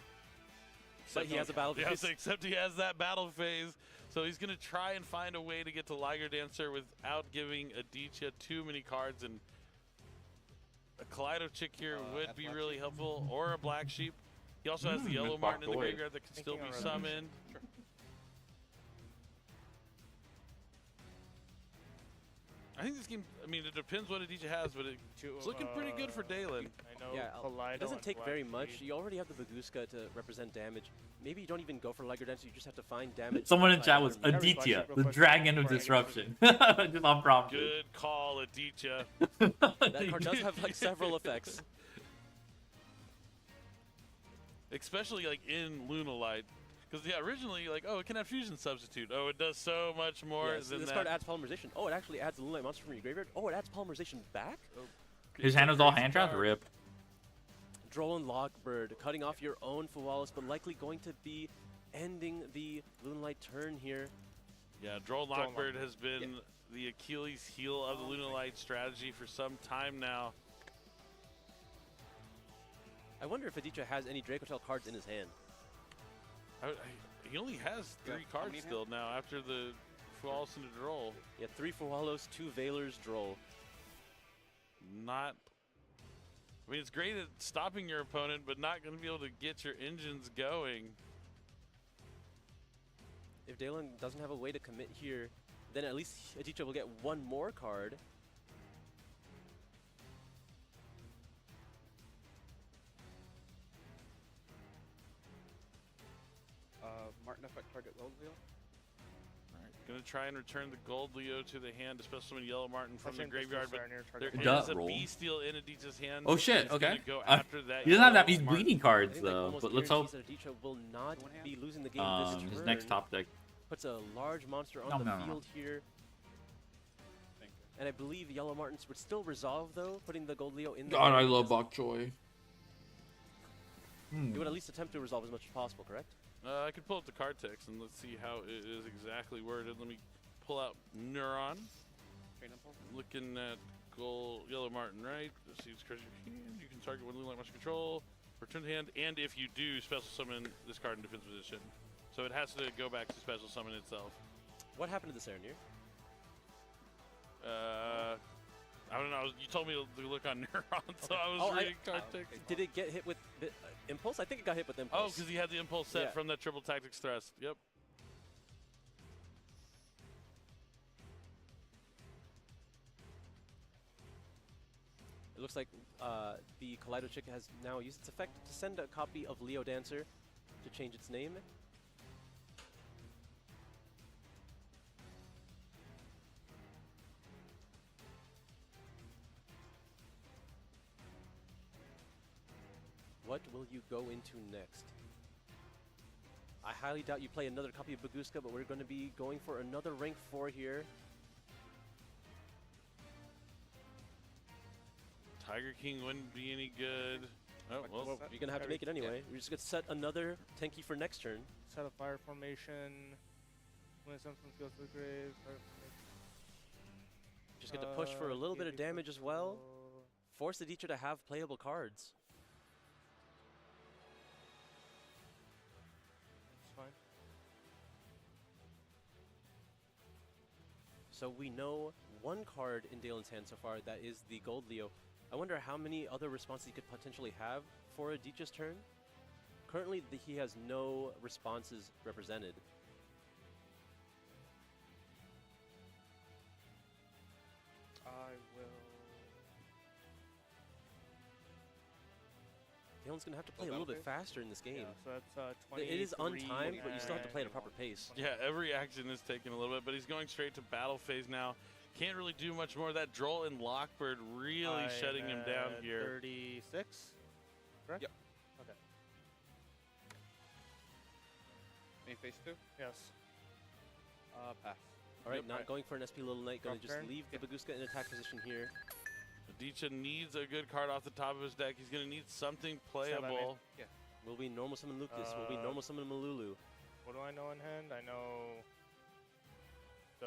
But he has a battle Yeah, phase. so except he has that battle phase. So he's going to try and find a way to get to Liger Dancer without giving Aditya too many cards. And a Kaleido Chick here would be really helpful, or a Black Sheep. He also has the Yellow it's Martin in the Bok Doi. graveyard that can still be Thinking summoned. I think this game, I mean, it depends what Aditya has, but it's looking pretty good for Dalen. I know Yeah, Kaleido it doesn't and take Black very much. Sheep. You already have the Baguska to represent damage. Maybe you don't even go for Liger Dancer, you just have to find damage. Someone in by chat was other means. Aditya, real the quick dragon of before I get disruption. Just unprompted. Good call, Aditya. That card does have like several effects. Especially like in Luna Light. Because yeah, originally like, oh, it can have fusion substitute. Oh, it does so much more Yes, than this that. card adds polymerization. Oh, it actually adds the Moonlight Monster from your graveyard. Oh, it adds polymerization back. Oh. His hand was all hand trapped. Rip. Droll and Lockbird cutting off your own Fuwalos, but likely going to be ending the Lunalight turn here. Yeah, Droll Lockbird has been the Achilles heel of the Lunalight strategy for some time now. I wonder if Aditya has any Dracotail cards in his hand. He only has 3 cards still now after the Fuwalos into Droll. Yeah, 3 Fuwalos, 2 Veilers, Droll. Not. I mean, it's great at stopping your opponent, but not going to be able to get your engines going. If Dalen doesn't have a way to commit here, then at least Aditya will get 1 more card. Martin effect target Gold Leo. Going to try and return the Gold Leo to the hand, especially when Yellow Martin from the Touching graveyard. But there Duh, is a roll. Bestial in Aditya's hand. Oh shit! It's Okay. gonna go after that He doesn't have that Yellow many Martin. bleeding I cards think, like, though, almost but let's hope. guarantees that Aditya will not be losing the game this turn. His next top deck. Puts a large monster on No, the no, no. field here. And I believe Yellow Martins would still resolve though, putting the Gold Leo in the God, I hand love because Bok Choy. It would at least attempt to resolve as much as possible, correct? I could pull up the card text and let's see how it is exactly worded. Let me pull out Neuron. Looking at Yellow Martin, right? Let's see, it's crazy. You can target one Lunalight Monster control, return to hand, and if you do, special summon this card in defense position. So it has to go back to special summon itself. What happened to the Serenir? I don't know. You told me to look on Neuron, so I was reading card text. Did it get hit with Impulse? I think it got hit with Oh, Impulse. because he had the Impulse set from that triple tactics thrust. Yep. It looks like the Kaleido Chick has now used its effect to send a copy of Leo Dancer to change its name. What will you go into next? I highly doubt you play another copy of Baguska, but we're going to be going for another rank 4 here. Tiger King wouldn't be any good. Oh, well, you're going to have to make it anyway. We're just going to set another Tenki for next turn. Set a fire formation. When something goes to the grave. Just get to push for a little bit of damage as well. Force the teacher to have playable cards. It's fine. So we know 1 card in Dalen's hand so far, that is the Gold Leo. I wonder how many other responses he could potentially have for Aditya's turn. Currently, he has no responses represented. I will. Dalen's going to have to play a little bit faster in this game. Yeah, so that's 23. It is untimed, but you still have to play at a proper pace. Yeah, every action is taking a little bit, but he's going straight to battle phase now. Can't really do much more. That Droll and Lockbird really shutting him down here. 36? Correct? Yep. Okay. Main phase 2? Yes. Pass. All right, not going for an SP Little Knight. Going to just turn. leave the Baguska in attack position here. Aditya needs a good card off the top of his deck. He's going to need something playable. Yeah. Will we normal summon Lucas? Will we normal summon Malulu? What do I know in hand? I know the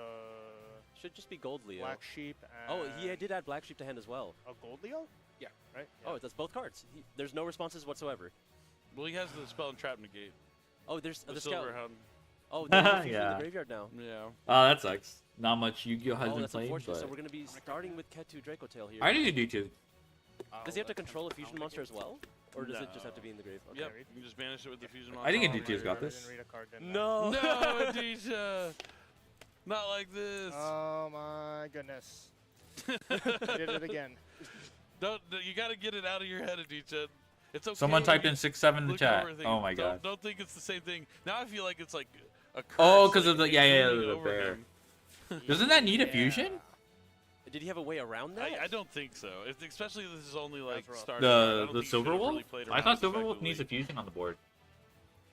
Should just be Gold Leo. Black Sheep and... Oh, he did add Black Sheep to hand as well. A Gold Leo? Yeah. Right? Oh, that's both cards. There's no responses whatsoever. Well, he has the spell and trap negate. Oh, there's The the scout. Silverhound. Oh, there's a fusion in Yeah. the graveyard now. Yeah. Oh, that sucks. Not much Yu-Gi-Oh has Oh, been that's played, unfortunate. but So we're going to be starting with Ketu Dracotail here. I need to do too. Does he have to control a fusion monster as well? Or does it just have to be in the grave? Okay. Yep, you can just banish it with the fusion monster. I think Aditya's got this. I didn't read a card, didn't No! No, Aditya! Not like this. Oh my goodness. Did it again. You got to get it out of your head, Aditya. It's okay. Someone typed in 6-7 in the Look chat. over things. Oh my god. Don't think it's the same thing. Now I feel like it's like a curse. Oh, because like of the it's the looming the over bear. him. Doesn't that need a fusion? Did he have a way around that? I don't think so. Especially this is only like started. The Silver Wolf? I thought Silver Wolf needs a fusion on the board.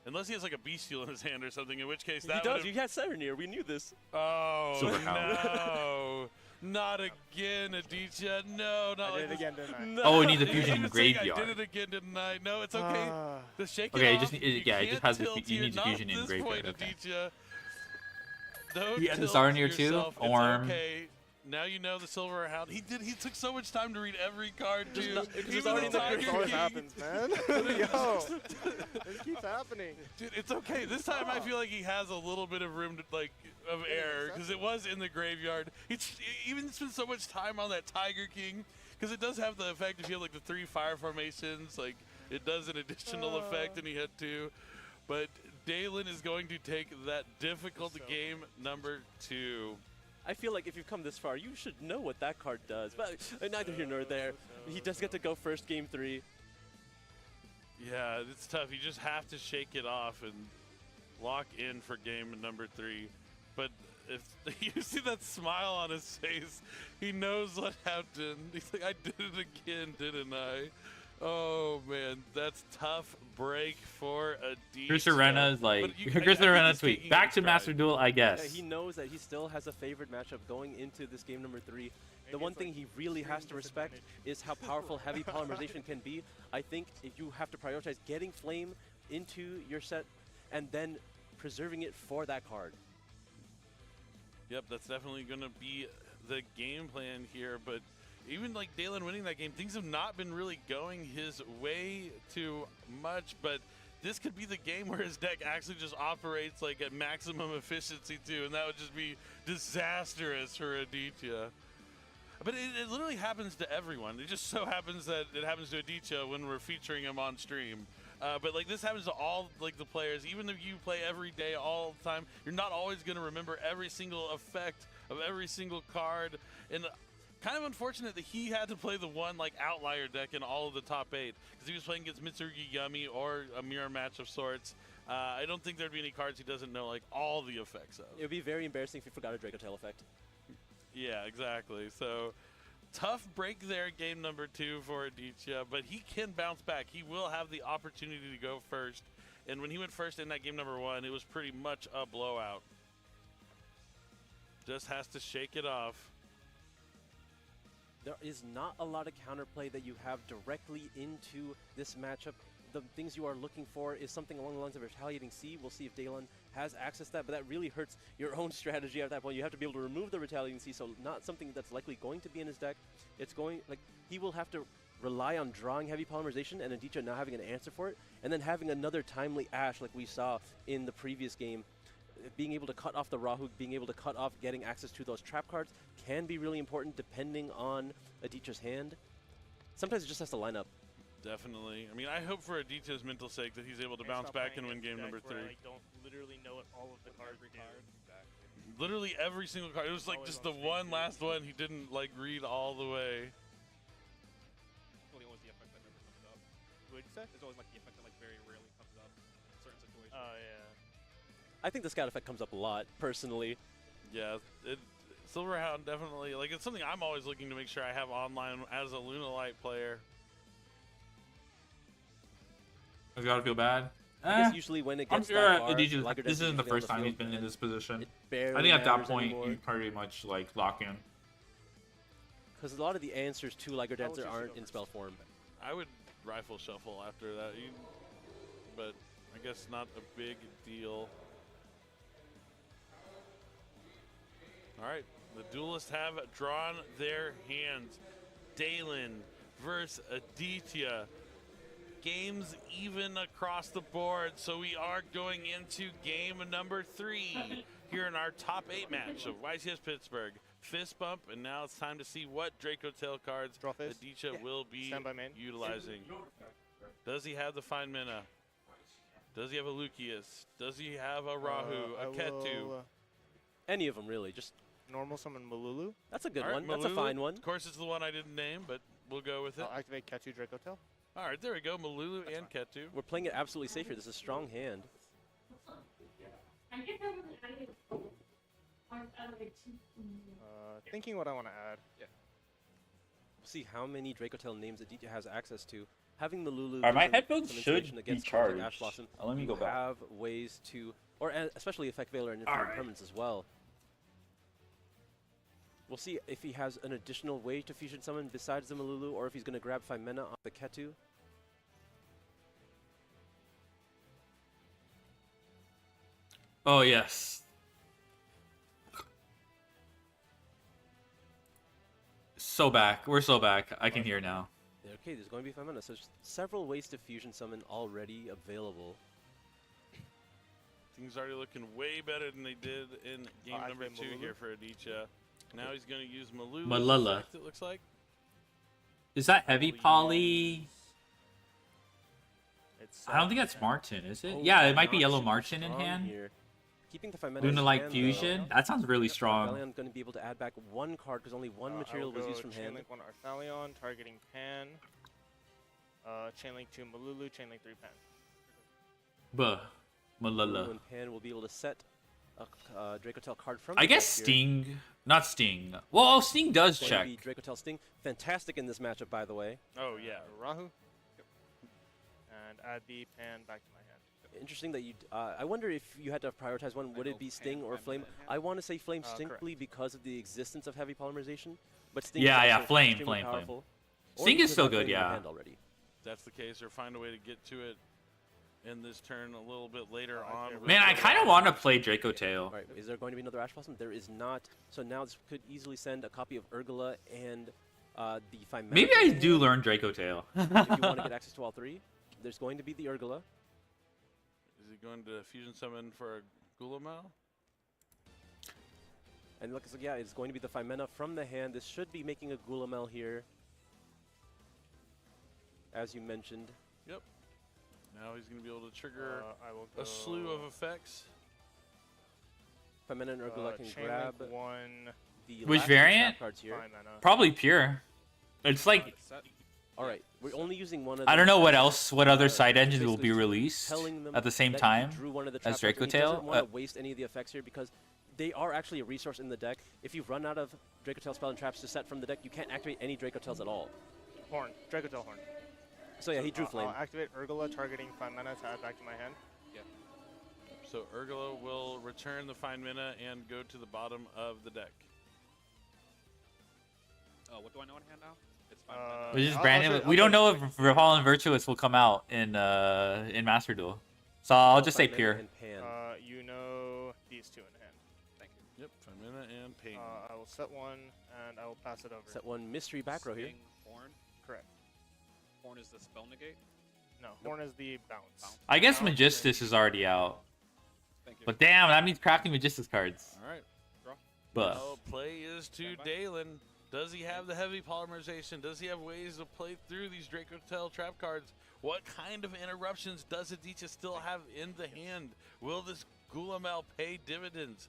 Unless he has like a bestial in his hand or something, in which case He that does. would've- You had Serenir. We knew this. Oh, Silverhound. no. Not again, Aditya. No, not I like did it this. again, didn't I? No. Oh, it needs a He fusion was saying, graveyard. I did it again, didn't I? No, it's okay. Just shake it Okay, off. it You just can't has tilt you your- need a not fusion in this graveyard. point, Okay. Aditya. Don't He had the tilt Sarnier too? yourself. It's Orm. okay. Now you know the Silver Hound. He took so much time to read every card Just too. not- it's Even already the in the Tiger This always King. happens, man. Yo, this keeps happening. Dude, it's okay. This time I feel like he has a little bit of room to of error because it was in the graveyard. He even spent so much time on that Tiger King because it does have the effect if you have like the 3 fire formations. Like it does an additional effect, and he had 2. But Dalen is going to take that difficult game number 2. I feel like if you've come this far, you should know what that card does. But neither here nor there. He does get to go first game 3. Yeah, it's tough. You just have to shake it off and lock in for game number 3. But if you see that smile on his face, he knows what happened. He's like, I did it again, didn't I? Oh, man, that's tough break for Aditya. Chris Arena is like, But Chris I think Arena he's tweet. taking Back it to in Master stride. Duel, I guess. Yeah, he knows that he still has a favored matchup going into this game number 3. The one thing he really has to respect is how powerful heavy polymerization can be. I think if you have to prioritize getting Flame into your set and then preserving it for that card. Yep, that's definitely going to be the game plan here. But even like Dalen winning that game, things have not been really going his way too much. But this could be the game where his deck actually just operates like at maximum efficiency too, and that would just be disastrous for Aditya. But it literally happens to everyone. It just so happens that it happens to Aditya when we're featuring him on stream. But like this happens to all like the players. Even if you play every day, all the time, you're not always going to remember every single effect of every single card. And kind of unfortunate that he had to play the one like outlier deck in all of the top 8 because he was playing against Mitsurugi Yumi or a mirror match of sorts. I don't think there'd be any cards he doesn't know like all the effects of. It would be very embarrassing if he forgot a Draco Tail effect. Yeah, exactly. So tough break there, game number 2 for Aditya, but he can bounce back. He will have the opportunity to go first. And when he went first in that game number 1, it was pretty much a blowout. Just has to shake it off. There is not a lot of counterplay that you have directly into this matchup. The things you are looking for is something along the lines of Retaliating Sea. We'll see if Dalen has access to that, but that really hurts your own strategy at that point. You have to be able to remove the Retaliating Sea, so not something that's likely going to be in his deck. It's going, like, he will have to rely on drawing heavy polymerization and Aditya now having an answer for it, and then having another timely Ash like we saw in the previous game. Being able to cut off the Rahu, being able to cut off getting access to those trap cards can be really important depending on Aditya's hand. Sometimes it just has to line up. Definitely. I mean, I hope for Aditya's mental sake that he's able to bounce back and win game number 3. I don't literally know what all of the cards do. Literally every single card. It was like just the one last one he didn't like read all the way. Really always the effect that never comes up. What did you say? There's always like the effect that like very rarely comes up in certain situations. Oh, yeah. I think the scout effect comes up a lot, personally. Yeah, Silverhound definitely, like, it's something I'm always looking to make sure I have online as a Lunalight player. I gotta feel bad. I guess usually when it I'm gets sure that far, Aditya, Liger this Density isn't the usually on first time he's field, been in and this position. it barely I think at that matters point, anymore. you pretty much like lock in. Because a lot of the answers to Liger Dancer aren't in spell form. I would rifle shuffle after that, but I guess not a big deal. All right, the duelists have drawn their hands. Dalen versus Aditya. Games even across the board, so we are going into game number 3 here in our top 8 match of YCS Pittsburgh. Fist bump, and now it's time to see what Draco Tail cards Aditya will be utilizing. Does he have the Fine Mina? Does he have a Lucius? Does he have a Rahu, a Ketu? Any of them, really. Just normal summon Malulu. That's a good All right, one. That's a Malulu. fine one. Of course, it's the one I didn't name, but we'll go with it. I'll activate Ketu Draco Tail. All right, there we go. Malulu and Ketu. We're playing it absolutely safe here. This is a strong hand. Thinking what I want to add. Yeah. see how many Dracotail names Aditya has access to. Having Malulu. Alright, my gives him headphones some should insulation be against cards like charged. Ash Blossom. Let me You go back. have ways to, or especially Effect Veiler and Infinite Permanence as well. We'll see if he has an additional way to fusion summon besides the Malulu, or if he's going to grab Femena off the Ketu. Oh, yes. So back. We're so back. I can hear now. Okay, there's going to be Femena. So there's several ways to fusion summon already available. Things already looking way better than they did in game I number think 2 Malulu. here for Aditya. Now he's going to use Malulu. Malala. It looks like. Is that heavy poly? It's, I don't think that's Martin, is it? Oh, Yeah, it might be not Yellow super Martin in strong hand. here. Keeping the Femena Luna in Light hand, Fusion. though. That sounds really strong. Arthalion going to be able to add back one card because only one material was used from hand. Chainlink 1 Arthalion, targeting Pan. Chainlink 2 Malulu, Chainlink 3 Pan. Buh. Malulu Malala. and Pan will be able to set a Dracotail card from. I the guess deck here. Sting. Not Sting. Well, Sting does It's going check. to be Dracotail Sting. Fantastic in this matchup, by the way. Oh, yeah. Rahu. And add the Pan back to my hand. Interesting that you. I wonder if you had to prioritize one. Would it be Sting or Flame? I want to say Flame simply because of the existence of heavy polymerization. But Sting. Yeah, is yeah, also Flame, extremely Flame. powerful. Or Sting you is could still have good, Flame in your yeah. hand already. If that's the case, or find a way to get to it in this turn a little bit later on. Man, I kind of want to play Draco Tail. All right, is there going to be another Ash Blossom? There is not. So now this could easily send a copy of Urgula and the Femena. Maybe I do learn Draco Tail. If you want to get access to all three, there's going to be the Urgula. Is he going to fusion summon for a Gulamel? And look, so yeah, it's going to be the Femena from the hand. This should be making a Gulamel here, as you mentioned. Yep. Now he's going to be able to trigger I will a slew of effects. Femena and Urgula can Chainlink grab 1. the Which last variant? trap cards here. Femena. Probably pure. It's like All right, we're only using one of. I don't know what else, what other uh, side engines will basically be released telling them at the same that time he drew one of the as trap cards, Draco and he doesn't Tail. want to waste any of the effects here because they are actually a resource in the deck. If you run out of Draco Tail spell and traps to set from the deck, you can't activate any Draco Tails at all. Horn. Dracotail Horn. So yeah, he drew Flame. I'll activate Urgula, targeting Femena to add back to my hand. Yeah. So Urgula will return the Femena and go to the bottom of the deck. What do I know in hand now? It's fine. Which is brand new. We don't know if Fallen Virtuous will come out in Master Duel, so I'll just say pure. You know these two in hand. Thank you. Yep, Femena and Pain. I will set one, and I will pass it over. Set one mystery back row here. Sting, Horn. Correct. Horn is the spell negate. No, Horn is the bounce. I guess Magistus is already out. Thank you. But damn, that means crafting Magistus cards. All right. But Well, play is to Dalen. Does he have the heavy polymerization? Does he have ways to play through these Draco Tail trap cards? What kind of interruptions does Aditya still have in the hand? Will this Gulamel pay dividends?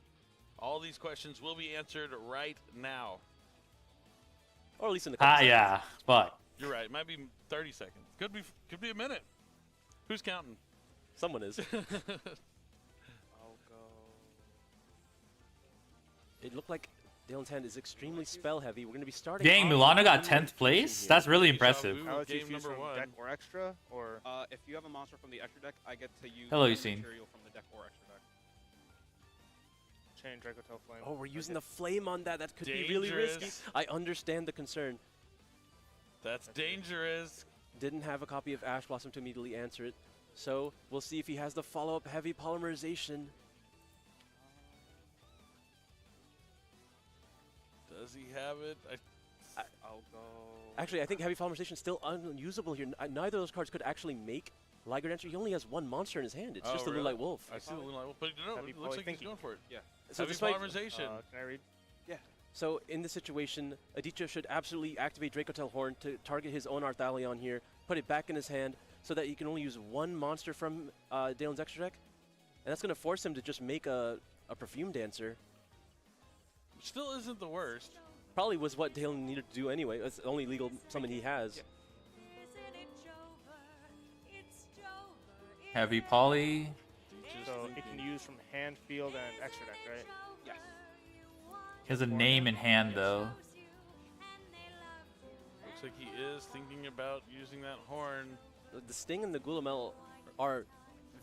All these questions will be answered right now. Or at least in the couple seconds. yeah, but You're right. It might be 30 seconds. Could be a minute. Who's counting? Someone is. I'll go. It looked like Dalen's hand is extremely spell heavy. We're going to be starting. dang, off Milano with got Moonlight 10th Fusion place. here. That's really impressive. How would you Game fuse number from one. deck or extra, or If you have a monster from the extra deck, I get to use Hello, one Yassine. material from the deck or extra deck. chain Dracotail Flame? Oh, we're using the flame on that. That could be really risky. Dangerous. I understand the concern. That's dangerous. Didn't have a copy of Ash Blossom to immediately answer it. So we'll see if he has the follow-up heavy polymerization. Does he have it? I'll go. Actually, I think heavy polymerization is still unusable here. Neither of those cards could actually make Liger Dancer. He only has one monster in his hand. It's just the really? Moonlight Wolf. I see the Moonlight Wolf, but no, Heavy it looks like he's polythinking. going for it. Yeah. So Heavy despite- polymerization. Can I read? So in this situation, Aditya should absolutely activate Dracotail Horn to target his own Arthalion here, put it back in his hand so that he can only use one monster from Dalen's extra deck. And that's going to force him to just make a Perfume Dancer. Still isn't the worst. Probably was what Dalen needed to do anyway. That's the only legal summon he has. Heavy poly. So it can use from hand, field, and extra deck, right? Yes. He has a name in hand though. Looks like he is thinking about using that horn. The Sting and the Gulamel are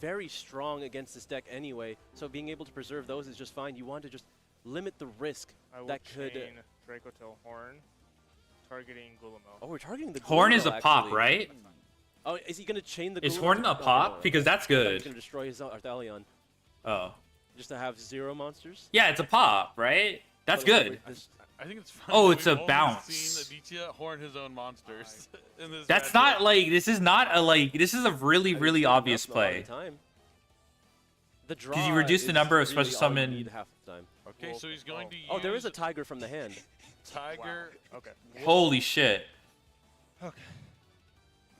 very strong against this deck anyway, so being able to preserve those is just fine. You want to just limit the risk I will that could. chain Draco Tail Horn, targeting Gulamel. Oh, we're targeting the Horn Gulamel, is a pop, actually. right? Oh, is he going to chain the Is Gulamel? Horn a pop? Because that's good. He's going to destroy his Arthalion. Oh. Just to have 0 monsters? Yeah, it's a pop, right? That's good. I think it's funny. Oh, that it's we've a only bounce. Seen Aditya horn his own monsters in this That's matchup. not like this is not a like this is a really obvious play. The draw Because you reduce the number of really special all you summon. need half the time. Okay, so he's going to use Oh, there is a tiger from the hand. Tiger. Okay. Holy shit. Okay.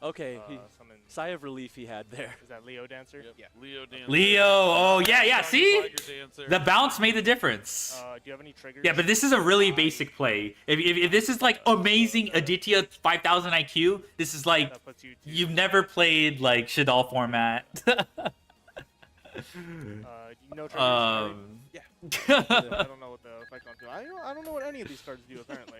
Okay, summon. sigh of relief he had there. Is that Leo Dancer? Yep. Yeah. Leo Dancer. Leo, oh yeah, see? Tiger Dancer. The bounce made the difference. Do you have any triggers? Yeah, but this is a really basic play. If this is like amazing Aditya 5000 IQ, this is like you've never played like Shadal format. No triggers. Yeah. I don't know what the effect on. I don't know what any of these cards do apparently.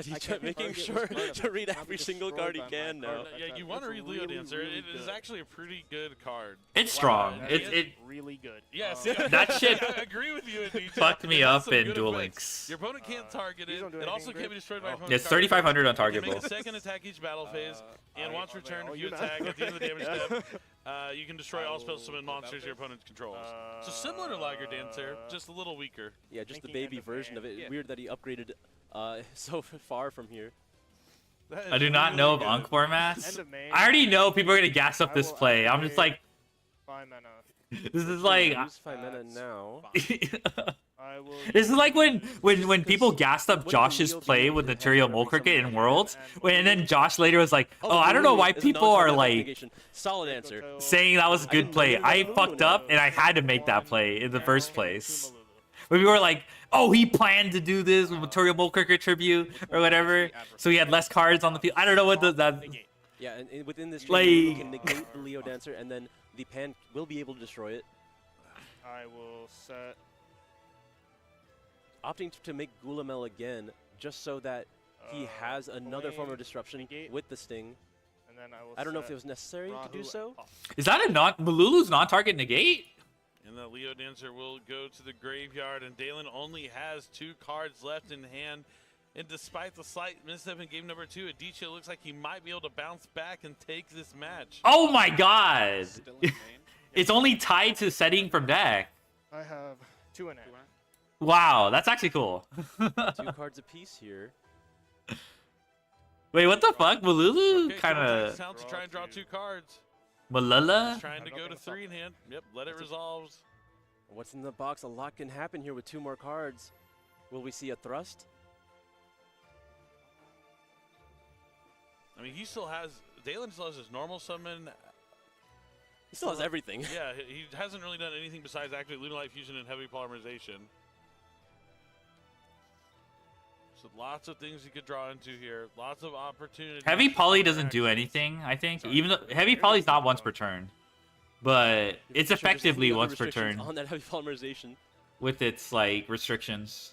He's making sure to read every single card he can now. Yeah, you want to read Leo Dancer. It is actually a pretty good card. It's strong. It really good. Yes, that shit I agree with you. Aditya. fucked me It has up some in good Duel effects. Links. Your opponent can't target it. don't do It also anything can't be great? destroyed by opponent's It's card. 3,500 You can untargetable. make a second attack each battle phase, and once returned, if you attack at the end of the damage step, you can destroy all special summon monsters your opponent controls. So similar to Liger Dancer, just a little weaker. Yeah, just the baby version of it. Yeah. Weird that he upgraded so far from here. I do not know of Ankh formats. I already know people are gonna gas up this play. I'm just like, 5 mana. this is like, Use 5 mana now. this is like when people gassed up Josh's play with the Tyrael Mole Cricket in Worlds, and then Josh later was like, oh, I don't know why people are like solid answer saying that was a good play. I fucked up and I had to make that play in the first place. But we were like, oh, he planned to do this with Tyrael Mole Cricket tribute or whatever, so he had less cards on the field. I don't know what that. Yeah, and within this Like- trade, you can negate the Leo Dancer, and then the Pan will be able to destroy it. I will set. Opting to make Gulamel again, just so that he has another form of disruption with the Sting. And then I don't know if it was necessary to do so. Is that a Malulu's non-target negate? And the Leo Dancer will go to the graveyard, and Dalen only has 2 cards left in hand. And despite the slight misstep in game number 2, Aditya looks like he might be able to bounce back and take this match. Oh my god! It's only tied to setting from deck. I have 2 in it. Wow, that's actually cool. 2 cards apiece here. Wait, what the fuck? Malulu Okay, kind of. Sound to try and draw 2 cards. Malala? He's trying to go to 3 in hand. Yep, let it resolve. What's in the box? A lot can happen here with 2 more cards. Will we see a thrust? I mean, he still has. Dalen still has his normal summon. He still has everything. Yeah, he hasn't really done anything besides activate Lunalight Fusion and Heavy Polymerization. So lots of things he could draw into here. Lots of opportunities. Heavy Poly doesn't do anything, I think. Even though Heavy Poly's not once per turn. But it's effectively once per turn. On that Heavy Polymerization. With its, like, restrictions.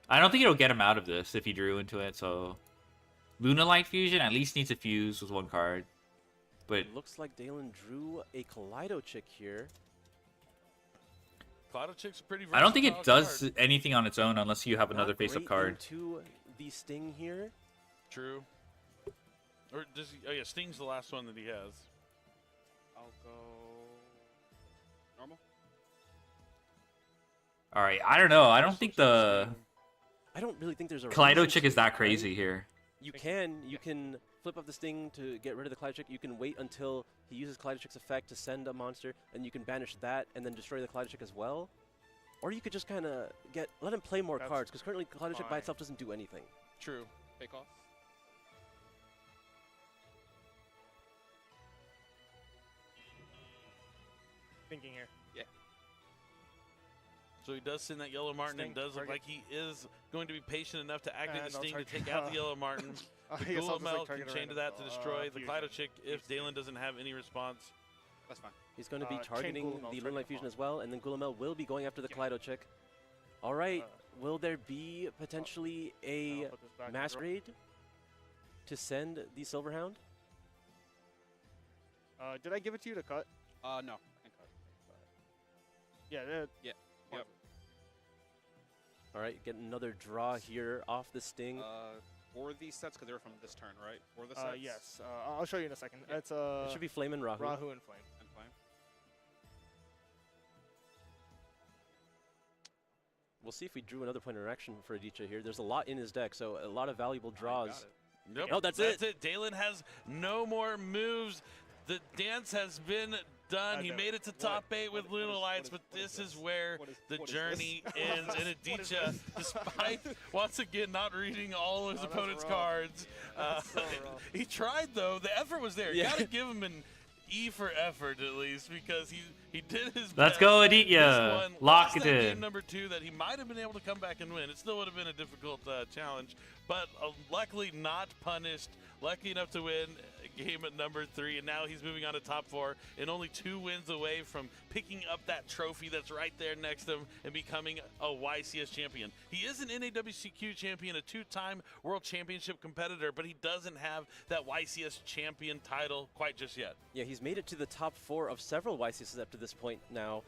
I don't think it'll get him out of this if he drew into it, so... Lunalight Fusion at least needs to fuse with 1 card. But It looks like Dalen drew a Kaleido Chick here. Kaleido Chick's a pretty I don't think it versatile does card. anything on its own unless you have another Not face-up great card. into the Sting here. True. Or does he? Oh yeah, Sting's the last one that he has. I'll go normal. Alright, I don't know. I don't think the I don't really think there's a Kaleido reason Chick to, is that right? crazy here. You can flip up the Sting to get rid of the Kaleido Chick. You can wait until he uses Kaleido Chick's effect to send a monster, and you can banish that and then destroy the Kaleido Chick as well. Or you could just kind of let him play more That's cards, because currently Kaleido Chick by fine. itself doesn't do anything. True. Fake off. Thinking here. Yeah. So he does send that Yellow Martin, and Sting, does look target. like he is going to be patient enough to activate And the I'll Sting to target- take out the Yellow Martin. The I guess I'll just, like, Gulamel can target a chain to random, that to destroy the fusion. Kaleido Chick if Dalen doesn't have any response. That's fine. He's going to be Chain targeting Gulamel, the target Lunalight Fusion Gulamel. as well, and then Gulamel will be going after the Kaleido Chick. All right, will there be potentially a put this back mass in. raid to send the Silverhound? Did I give it to you to cut? No, I can cut. Yeah. Yeah. Yep. All right, get another draw here off the Sting. For these sets, because they're from this turn, right? For the sets? Yes. I'll show you in a second. Yeah. It's It should be Flame and Rahu. Rahu and Flame. And Flame. We'll see if we drew another point of interaction for Aditya here. There's a lot in his deck, so a lot of valuable draws. Nope. Oh, that's it. Dalen has no more moves. The dance has been done. He made it to top 8 with Luna Lights, but this is where the journey ends. And Aditya, despite once again not reading all of his opponent's cards, he tried though. The effort was there. You gotta give him an E for effort at least, because he did his best. Let's go, Aditya. This one, Lock lost it that in. Game number 2 that he might have been able to come back and win. It still would have been a difficult challenge, but luckily not punished. Lucky enough to win game at number 3, and now he's moving on to top 4 and only 2 wins away from picking up that trophy that's right there next to him and becoming a YCS champion. He is an NAWCQ champion, a 2-time World Championship competitor, but he doesn't have that YCS champion title quite just yet. Yeah, he's made it to the top 4 of several YCSs up to this point now,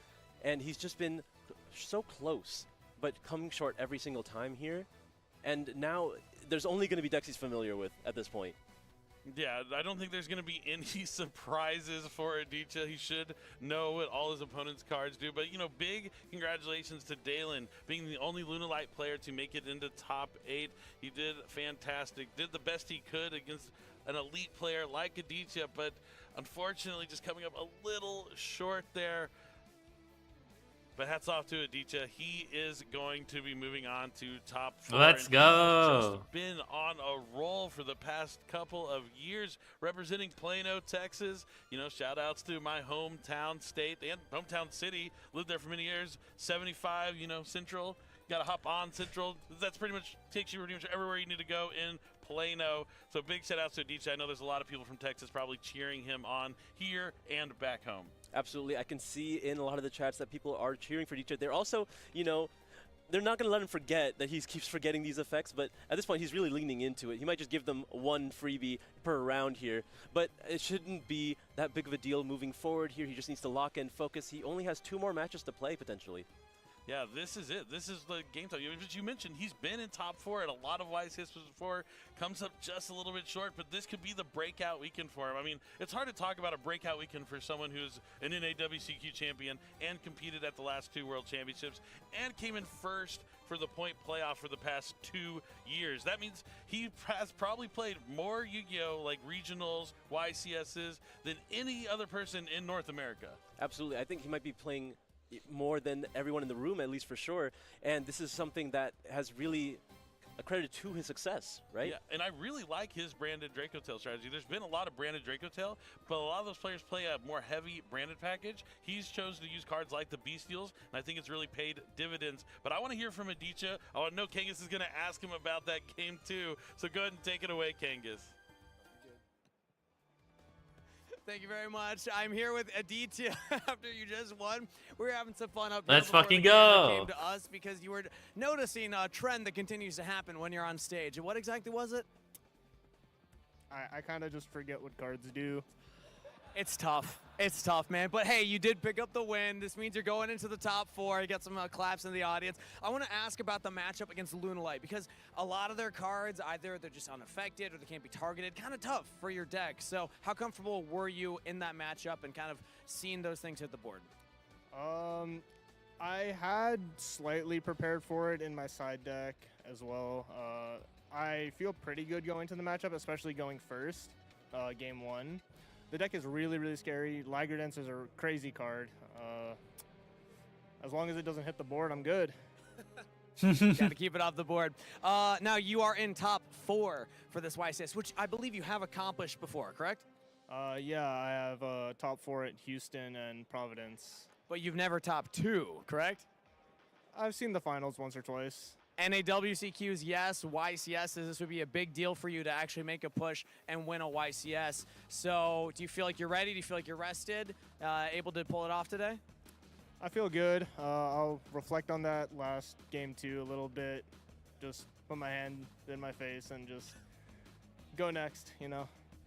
and he's just been so close, but coming short every single time here. And now there's only going to be decks he's familiar with at this point. Yeah, I don't think there's going to be any surprises for Aditya. He should know what all his opponent's cards do. But, you know, big congratulations to Dalen, being the only Luna Light player to make it into top 8. He did fantastic, did the best he could against an elite player like Aditya, but unfortunately just coming up a little short there. But hats off to Aditya. He is going to be moving on to top 4. Let's go. He's just been on a roll for the past couple of years representing Plano, Texas. You know, shout outs to my hometown state and hometown city. Lived there for many years. 75, you know, Central. Got to hop on Central. That's pretty much takes you pretty much everywhere you need to go in Plano. So big shout outs to Aditya. I know there's a lot of people from Texas probably cheering him on here and back home. Absolutely. I can see in a lot of the chats that people are cheering for Aditya. They're also, you know, they're not going to let him forget that he keeps forgetting these effects, but at this point he's really leaning into it. He might just give them one freebie per round here, but it shouldn't be that big of a deal moving forward here. He just needs to lock in, focus. He only has 2 more matches to play potentially. Yeah, this is it. This is the game time. As you mentioned, he's been in top 4 at a lot of YCS before. Comes up just a little bit short, but this could be the breakout weekend for him. I mean, it's hard to talk about a breakout weekend for someone who's an NAWCQ champion and competed at the last 2 World Championships and came in first for the point playoff for the past 2 years. That means he has probably played more Yu-Gi-Oh! Like regionals, YCSs than any other person in North America. Absolutely. I think he might be playing more than everyone in the room, at least for sure. And this is something that has really accredited to his success, right? Yeah, and I really like his branded Draco Tail strategy. There's been a lot of branded Draco Tail, but a lot of those players play a more heavy branded package. He's chosen to use cards like the Bestials, and I think it's really paid dividends. But I want to hear from Aditya. I want to know Kangas is going to ask him about that game too. So go ahead and take it away, Kangas. Thank you very much. I'm here with Aditya after you just won. We're having some fun up here. Let's before fucking the camera go. Came to us because you were noticing a trend that continues to happen when you're on stage. And what exactly was it? I kind of just forget what cards do. It's tough. It's tough, man. But hey, you did pick up the win. This means you're going into the top 4. You got some claps in the audience. I want to ask about the matchup against Luna Light because a lot of their cards, either they're just unaffected or they can't be targeted. Kind of tough for your deck. So how comfortable were you in that matchup and kind of seeing those things hit the board? I had slightly prepared for it in my side deck as well. I feel pretty good going to the matchup, especially going first, game 1. The deck is really, really scary. Lagardance is a crazy card. As long as it doesn't hit the board, I'm good. Got to keep it off the board. Now, you are in top 4 for this YCS, which I believe you have accomplished before, correct? Yeah, I have top 4 at Houston and Providence. But you've never top 2, correct? I've seen the finals once or twice. NAWCQs, yes. YCSs, this would be a big deal for you to actually make a push and win a YCS. So do you feel like you're ready? Do you feel like you're rested? Able to pull it off today? I feel good. I'll reflect on that last game 2 a little bit. Just put my hand in my face and just go next, you know.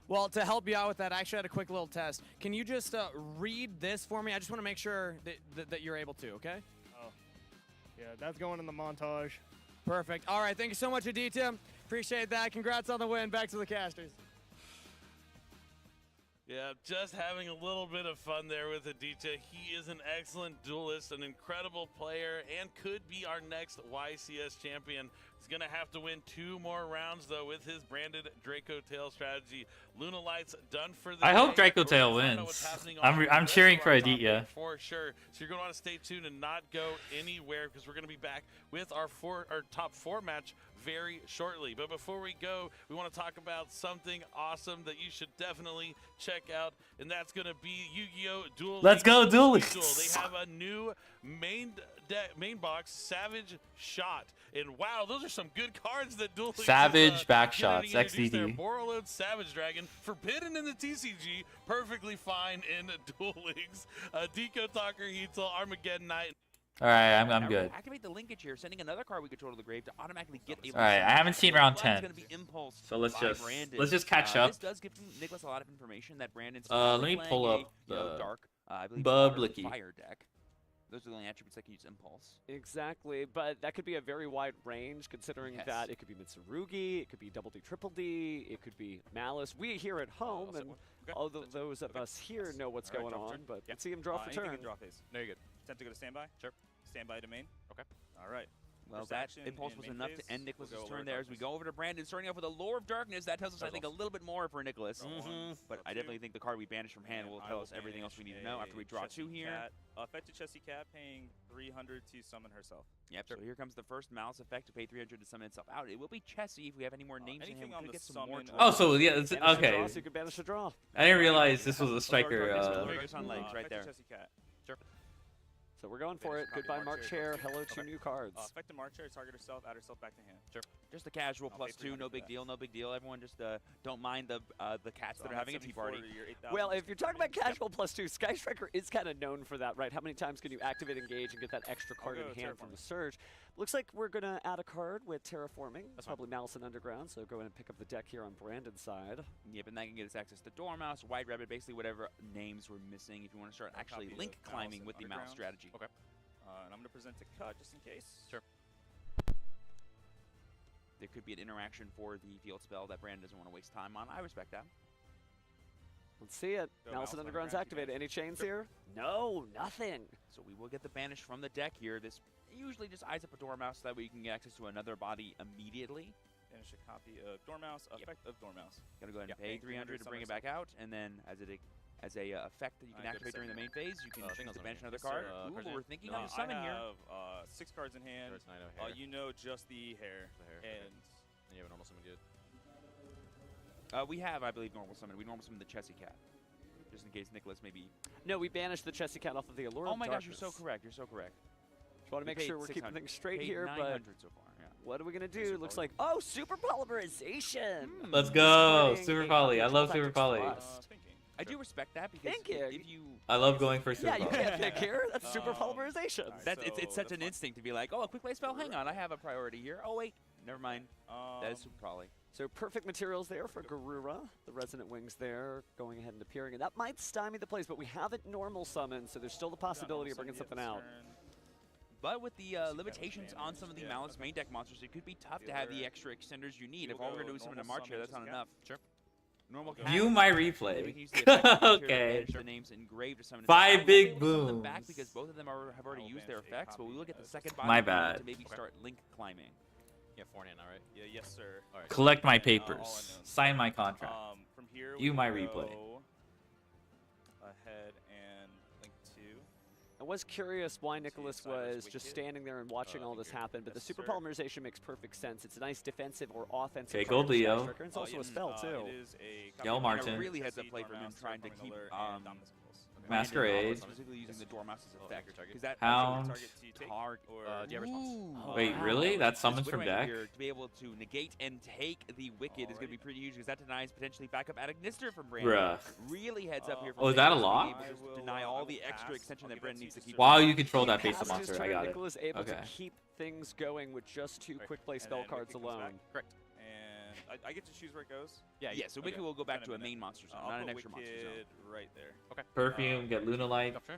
Well, to help you out with that, I actually had a quick little test. Can you just read this for me? I just want to make sure that you're able to, okay? Oh, yeah, that's going in the montage. Perfect. All right, thank you so much, Aditya. Appreciate that. Congrats on the win. Back to the casters. Yeah, just having a little bit of fun there with Aditya. He is an excellent duelist, an incredible player, and could be our next YCS champion. He's going to have to win 2 more rounds, though, with his branded Draco Tail strategy. Luna Light's done for the I hope day. Draco Tail wins. I'm cheering for Aditya. For sure. So you're going to want to stay tuned and not go anywhere because we're going to be back with our top 4 match very shortly. But before we go, we want to talk about something awesome that you should definitely check out, and that's going to be Yu-Gi-Oh! Duel. Let's go, Duel. They have a new main box, Savage Shot. And wow, those are some good cards that Duel Savage Backshots, XDD. XDD. Borreload Savage Dragon, forbidden in the TCG, perfectly fine in Duel Links. Deco Talker, Heatsel, Armageddon Knight. All right, I'm good. Activate the linkage here, sending another card we control to the grave to automatically get a. All right, I haven't seen round 10. Gonna be Impulse So let's by just Brandon. catch up. This does give Nicholas a lot of information that Brandon's. Let me pull up the dark, I believe Bublicky. fire deck. Those are the only attributes that can use Impulse. Exactly, but that could be a very wide range considering that it could be Mitsurugi, it could be Double D, Triple D, it could be Malice. We here at home, and all those of us here know what's going on, but let's see him draw for turn. Draw phase. No, you're good. Attempt to go to standby? Sure. Standby to main? Okay. All right. Well, that Impulse was enough to end Nicholas's turn there as we go over to Brandon, starting off with a Lore of Darkness. That tells us, I think, a little bit more for Nicholas. But I definitely think the card we banished from hand will tell us everything else we need to know after we draw 2 here. Effective Chessie Cat paying 300 to summon herself. Yep, so here comes the first Malice effect to pay 300 to summon itself out. It will be Chessie if we have any more names in him. We're going to get some more. Oh, so yeah, it's, okay. So you could banish a draw. I didn't realize this was a striker. On legs right there. Sure. So we're going for it. Goodbye, March Chair. Hello, 2 new cards. Effective March Chair, target herself, add herself back to hand. Sure. Just a casual +2, no big deal, no big deal. Everyone just don't mind the cats that are having a tea party. Well, if you're talking about casual +2, Sky Striker is kind of known for that, right? How many times can you activate Engage and get that extra card in hand from the Surge? Looks like we're going to add a card with Terraforming. That's probably Malice and Underground, so go ahead and pick up the deck here on Brandon's side. Yep, and that can get us access to Dormouse, White Rabbit, basically whatever names we're missing if you want to start actually link climbing with the Mouse strategy. Okay. And I'm going to present a cut just in case. Sure. There could be an interaction for the field spell that Brandon doesn't want to waste time on. I respect that. Let's see it. Malice and Underground's activated. Any chains here? No, nothing. So we will get the banish from the deck here. This usually just eyes up a Dormouse so that way you can get access to another body immediately. Finish a copy of Dormouse, effect of Dormouse. Gotta go ahead and pay 300 to bring it back out, and then as a effect that you can activate during the main phase, you can banish another card. Ooh, we're thinking of a summon here. I have 6 cards in hand. You know just the hair. And you have a normal summon good. We have, I believe, normal summon. We normal summon the Chessie Cat, just in case Nicholas maybe. No, we banished the Chessie Cat off of the Allure. Oh my gosh, you're so correct. You're so correct. Just want to make sure we're keeping things straight here, but so far, yeah. What are we gonna do? Looks like super polymerization. Let's go, Super Poly. I love Super Poly. I do respect that because if you. I love going for Super Yeah, you Poly. can't pick here. That's super polymerization. It's such an instinct to be like, oh, a quick play spell. Hang on, I have a priority here. Oh wait, never mind. That is Super Poly. So perfect materials there for Garura. The Resonant Wings there going ahead and appearing. And that might stymie the plays, but we haven't normal summoned, so there's still the possibility of bringing something out. But with the limitations on some of the Malice main deck monsters, it could be tough to have the extra extenders you need. If all we're going to do is summon a March here, that's not enough. Sure. Normal View my replay. We can use the effect Okay. the names engraved to summon 5 big booms. Back booms. because both of them have already used their effects, but we will get the second body My bad. to maybe start link climbing. Yeah, 4 hand, all right? Yeah, yes, sir. All right. Collect my papers. Sign my contract. From here, View my go replay. Ahead and link 2. I was curious why Nicholas was just standing there and watching all this happen, but the super polymerization makes perfect sense. It's a nice defensive or offensive. Okay, gold Leo. Striker, and it's also a spell too. Yell Martin. Really heads up play from him trying to keep Masquerade. Specifically using the Dormouse's effect. Because that Hound. target Do you have response? Wait, really? That summons from deck? Here, to be able to negate and take the Wicked is going to be pretty huge because that denies potentially backup at Ignister from Brandon. Bruh. Really heads up here. Oh, is that a lock? Deny all the extra extension that Brandon needs to keep. While you control that face of Past his monster, I turn, got it. Nicholas able Okay. to keep things going with just 2 quick play spell cards alone. Correct. And I get to choose where it goes? Yeah, so Wicked will go back to a main monster zone, not an extra monster zone. Right there. Okay. Perfume, get Luna Light. Sure.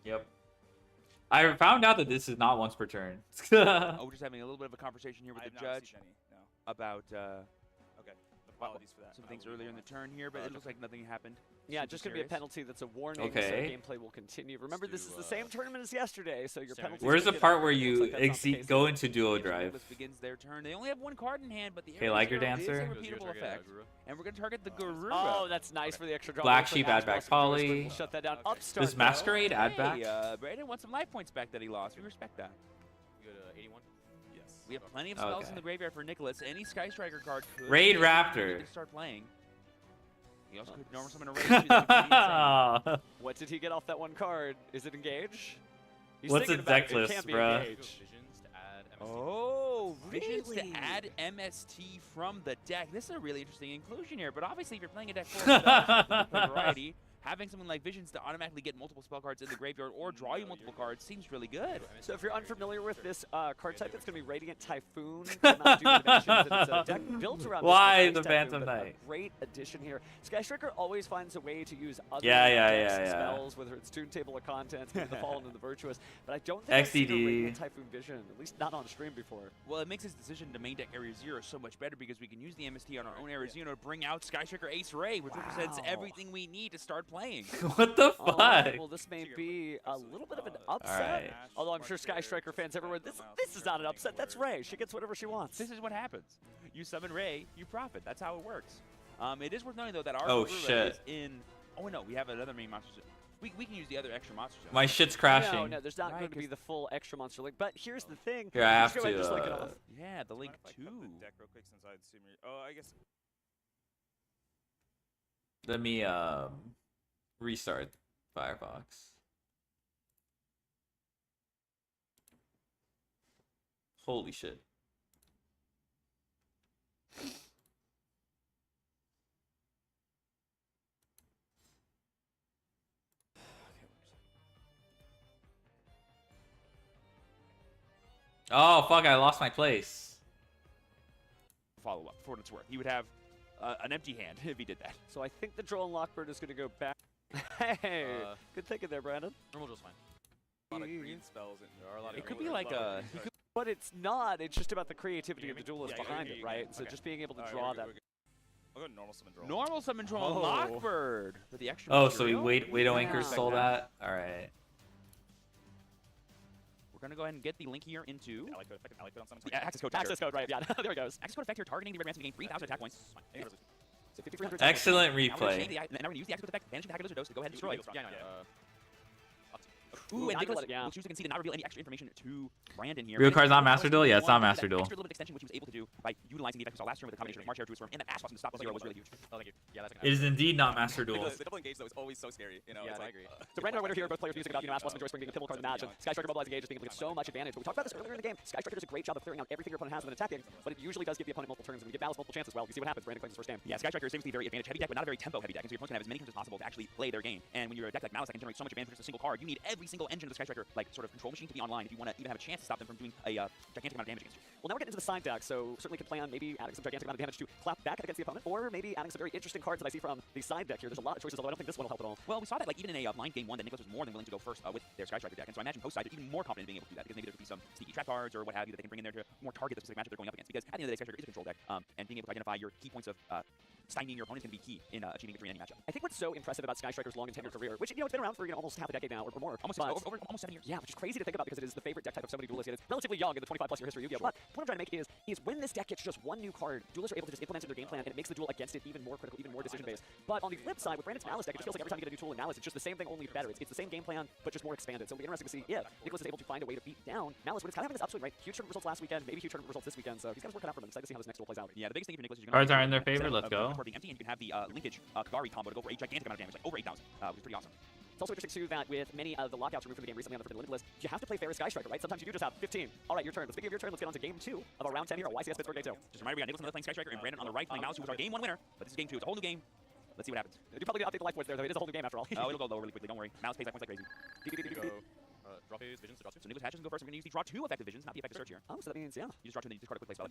Yep. I found out that this is not once per turn. We're just having a little bit of a conversation here with the judge about apologies for that. some things earlier in the turn here, but it looks like nothing happened. Yeah, Super just going to be a serious. penalty that's a warning, Okay. so gameplay will continue. Remember, this is the same tournament as yesterday, so your penalty. Where's the part where you go into duo drive? Nicholas begins their turn. They only have 1 card in hand, but the Okay, Air Liger Zero is a Dancer. repeatable effect. And we're going to target the Garura. Oh, that's nice for the extra draw. Black Looks like Sheep, add Aspas back and Joyce Polly. will shut that down. Upstart, Does Masquerade add back? Hey, Brandon wants some life points back that he lost. We respect that. You go to 81? Yes. We have plenty of spells Okay. in the graveyard for Nicholas. Any Sky Striker card could Raid be Raptor. to start playing. He also could normal summon a raid. Too, that would be insane. What did he get off that 1 card? Is it engage? He's What's thinking a about deck it. It list, can't be bruh? engage. Visions to add MST. Oh, visions to Really? add MST from the deck. This is a really interesting inclusion here, but obviously if you're playing a deck full of spells, play variety, having something like visions to automatically get multiple spell cards in the graveyard or draw you multiple cards seems really good. So if you're unfamiliar with this card type, it's going to be Radiant Typhoon. Cannot do dimensions, and it's a deck built around Why this the Typhoon, Phantom but Knight? A great addition here. Sky Striker always finds a way to use other Yeah. spells, whether it's Toon Table of Contents, maybe the Fallen and the Virtuous. But I don't think I've seen a XDD. Radiant Typhoon Vision, at least not on stream before. Well, it makes his decision to main deck Area Zero so much better because we can use the MST on our own Area Zero to bring out Sky Striker Ace Ray, which represents everything we need to start playing. What the Oh, fuck? well, this may be a little bit of an upset. Alright. Although I'm sure Sky Striker fans everywhere, this is not an upset. That's Ray. She gets whatever she wants. This is what happens. You summon Ray, you profit. That's how it works. It is worth noting, though, that our Oh, Garura shit. is in... Oh, no, we have another main monster zone. We can use the other extra monster zone. My shit's crashing. No, there's not going to be the full extra monster link. But here's the thing. Here, I Just have go ahead and to, just link it off. Yeah, the link If I too. cut the deck real quick since I'd assume oh, I guess. Let me restart Firefox. Holy shit. Oh fuck, I lost my place. Follow up for what it's worth. He would have an empty hand if he did that. So I think the Droll and Lockbird is going to go back. Hey, good thinking there, Brandon. Normal Duel's fine. A lot of green spells. There are a lot of It could green be like a... But it's not. It's just about the creativity of the duelist Yeah, behind yeah, it, yeah, right? yeah. So Okay. just being able to Alright, draw we're that. good, I'll go normal summon draw. Normal summon draw Oh. Lockbird for the extra Oh, so we material. Wado Anchor Yeah. stole that? Alright. We're going to go ahead and get the link here into... Ally code effect. Ally code on summon. Yeah, access code. Access code, right? Yeah, there it goes. Access code effect here, targeting the red man's gain 3,000 attack points. Any Yeah. resolution. So 5,300. Excellent Now we're gonna replay. change the- now we're going to use the access code effect, banishing the hacker lizard dose to go ahead and destroy. Yeah, Ooh, and not Nicholas gonna let it, yeah. will choose to concede and not reveal any extra information to Brandon here. Real Brandon card's not chose Master Duel? Yeah, it's not one, Master that Duel. extra little bit extension, which he was able to do by utilizing the effect we saw last turn with a combination of March Arrow, Druid Swarm, and that Aspas to stop the zero was really huge. Oh, thank you. Yeah, that's It is indeed not Master Duel. The double engage though is always so scary. You know, Yeah, it's I like, agree. So Brandon, our winner here, both players music about Aspas and Joy Spring being the pivotal card in the match. And Sky Striker mobilizing engage, just being able to get so much advantage. But we talked about this earlier in the game. Sky Striker does a great job of clearing out everything your opponent has and then attacking, but it usually does give the opponent multiple turns, and we give Malice multiple chances. Well, you see what happens. Brandon claims his first game. Yeah, Sky Striker is seriously a very advantage heavy deck, but not a very tempo heavy deck. And so your opponent can have as many turns as possible to actually play their game. And when you're a deck like Malice that can generate so much advantage with just a single card, you need every single engine of the Sky Striker, like sort of control machine, to be online if you want to even have a chance to stop them from doing a gigantic amount of damage against you. Well, now we're getting into the side deck, so certainly could plan on maybe adding some gigantic amount of damage to clap back against the opponent, or maybe adding some very interesting cards that I see from the side deck here. There's a lot of choices, although I don't think this one will help at all. Well, we saw that like even in a blind game one, that Nicholas was more than willing to go first with their Sky Striker deck, and so I imagine post side they're even more confident in being able to do that because maybe there could be some sneaky trap cards or what have you that they can bring in there to more target the specific matchup they're going up against. Because at the end of the day, Sky Striker is a control deck, and being able to identify your key points of stymieing your opponent is going to be key in achieving victory in any matchup. I think what's so impressive about Sky Striker's long and tenured career, which it's been around for almost half a decade now or more, Almost but, over almost 7 years. yeah, which is crazy to think about because it is the favorite deck type of so many duelists. It is relatively young in the 25+ year history of Yu-Gi-Oh! But what I'm trying to make is is when this deck gets just one new card, duelists are able to just implement their game plan, and it makes the duel against it even more critical, even more decision-based. But on the flip side, with Brandon's Malice deck, it just feels like every time you get a new tool in Malice, it's just the same thing, only better. It's the same game plan, but just more expanded. So it'll be interesting to see if Nicholas is able to find a way to beat down Malice when it's kind of having this upswing, right? Huge tournament results last weekend, maybe huge tournament results this weekend, so he's got his work cut out for him. Excited to see how this next duel plays out. Yeah, the biggest thing for Nicholas is you're Cards are in their favor. Let's go. Being empty, and you can have the linkage Kagari combo to go for a gigantic amount of damage, like over 8,000, which is pretty awesome. It's also interesting, too, that with many of the lockouts removed from the game recently on the Forbidden List, you have to play fair as Sky Striker, right? Sometimes you do just have 15. All right, your turn. Speaking of your turn, let's get on to Game 2 of our Round 10 here at YCS Pittsburgh Day 2. Just a reminder, we got Nicholas on the left playing Sky Striker and Brandon on the right playing Mouse, who was our Game 1 winner. But this is Game 2. It's a whole new game. Let's see what happens. You probably need to update the life points there, though. It is a whole new game after all. Oh, it'll go low really quickly. Don't worry. Mouse pays life points like crazy. Draw phase, visions to draw 2. So Nicholas Hatch doesn't go first. We're going to use the draw 2 effective visions, not the effective search here. Oh, so that means, yeah. You just draw 2 and then you discard a quick play spell.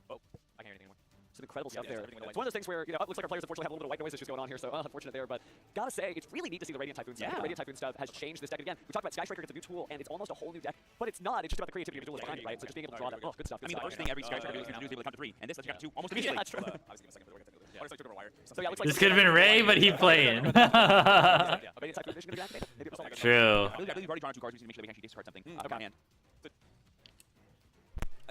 Oh, I can't hear anything anymore. Some incredible stuff there. everything It's one of those things where, you know, it looks like our players unfortunately have a little bit of white noise issues going on here, so unfortunate there. But gotta say, it's really neat to see the Radiant Typhoon stuff. The Radiant Typhoon stuff has changed this deck again. We talked about Sky Striker gets a new tool, and it's almost a whole new deck, but it's not. It's just about the creativity of the duelist behind it, right? So just being able to draw that. Oh, good stuff. I mean, the first thing every Sky Striker does is able to count to 3, and this lets you count to 2 almost immediately. Yeah, true. So yeah, This could have been Ray, but he playing. True. I believe we've already drawn 2 cards. We need to make sure that we can actually discard something. Okay. Hand.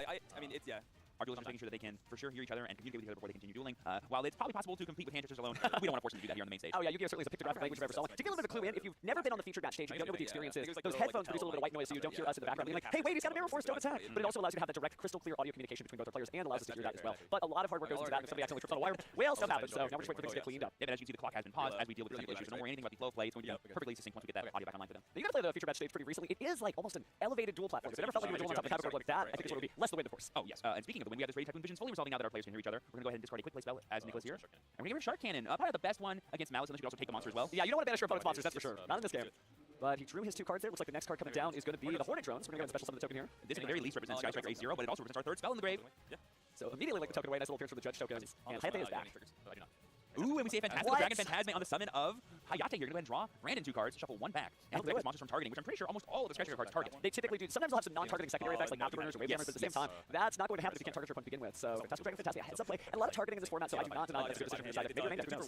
I mean, it's, yeah. Our duelists are making sure that they can for sure hear each other and communicate with each other before they continue dueling. While it's probably possible to compete with hand gestures alone, we don't want to force them to do that here on the main stage. Oh yeah, Yu-Gi-Oh! Certainly is a pictographic language of ever saw. To give a little bit of a clue in, if you've never been on the featured match stage, and you don't know what the experience is, those headphones produce a little bit of white noise so you don't hear us in the background being like, hey wait, he's got a mirror force, don't attack! But it also allows you to have that direct, crystal clear audio communication between both our players and allows us to hear that as well. But a lot of hard work goes into that, and if somebody accidentally trips on a wire, well, stuff happens, so now we're just waiting for things to get cleaned up. Yeah, but as you can see, the clock has been paused as we deal with technical issues, so don't worry anything about the flow of play. It's going to be perfectly succinct once we get that audio back online for them. Now, you got to play the feature match stage pretty recently. It is like almost an elevated dual platform. If it ever felt like you were dueling on top of a card like that, I think it's going to be less the wind, of course. Oh yes, and speaking of the wind, we have this Radiant Typhoon Visions fully resolving now that our players can hear each other. We're going to go ahead and discard a quick play spell as Nicholas here. And we're going to give Shark Cannon, probably the best one against Malice, unless you can also take the monster as well. Yeah, you don't want to banish your opponent's monsters, that's for sure. Not in this game. But he drew his 2 cards there. Looks like the next card coming down is going to be the Hornet Drones. We're going to go ahead and special summon the token here. This at the very least represents Sky Striker A0, but it also represents our 3rd spell in the grave. Yeah. So immediately like the token away, nice little appearance for the Judge token. And Hayate is back. Ooh, and we see a fantastic Dragon Phantasme on the summon of Hayate here. Go ahead and draw Brandon 2 cards, shuffle 1 back, and protect monsters from targeting, which I'm pretty sure almost all of the Sky Striker cards target. They typically do. Sometimes they'll have some non-targeting secondary effects like Afterburners or Wave Jammers, but at the same time, that's not going to happen if you can't target your opponent to begin with. So fantastic Dragon Phantasme, heads up play, and a lot of targeting in this format, so I do not deny that's a good decision from your side. Maybe your main deck, who knows?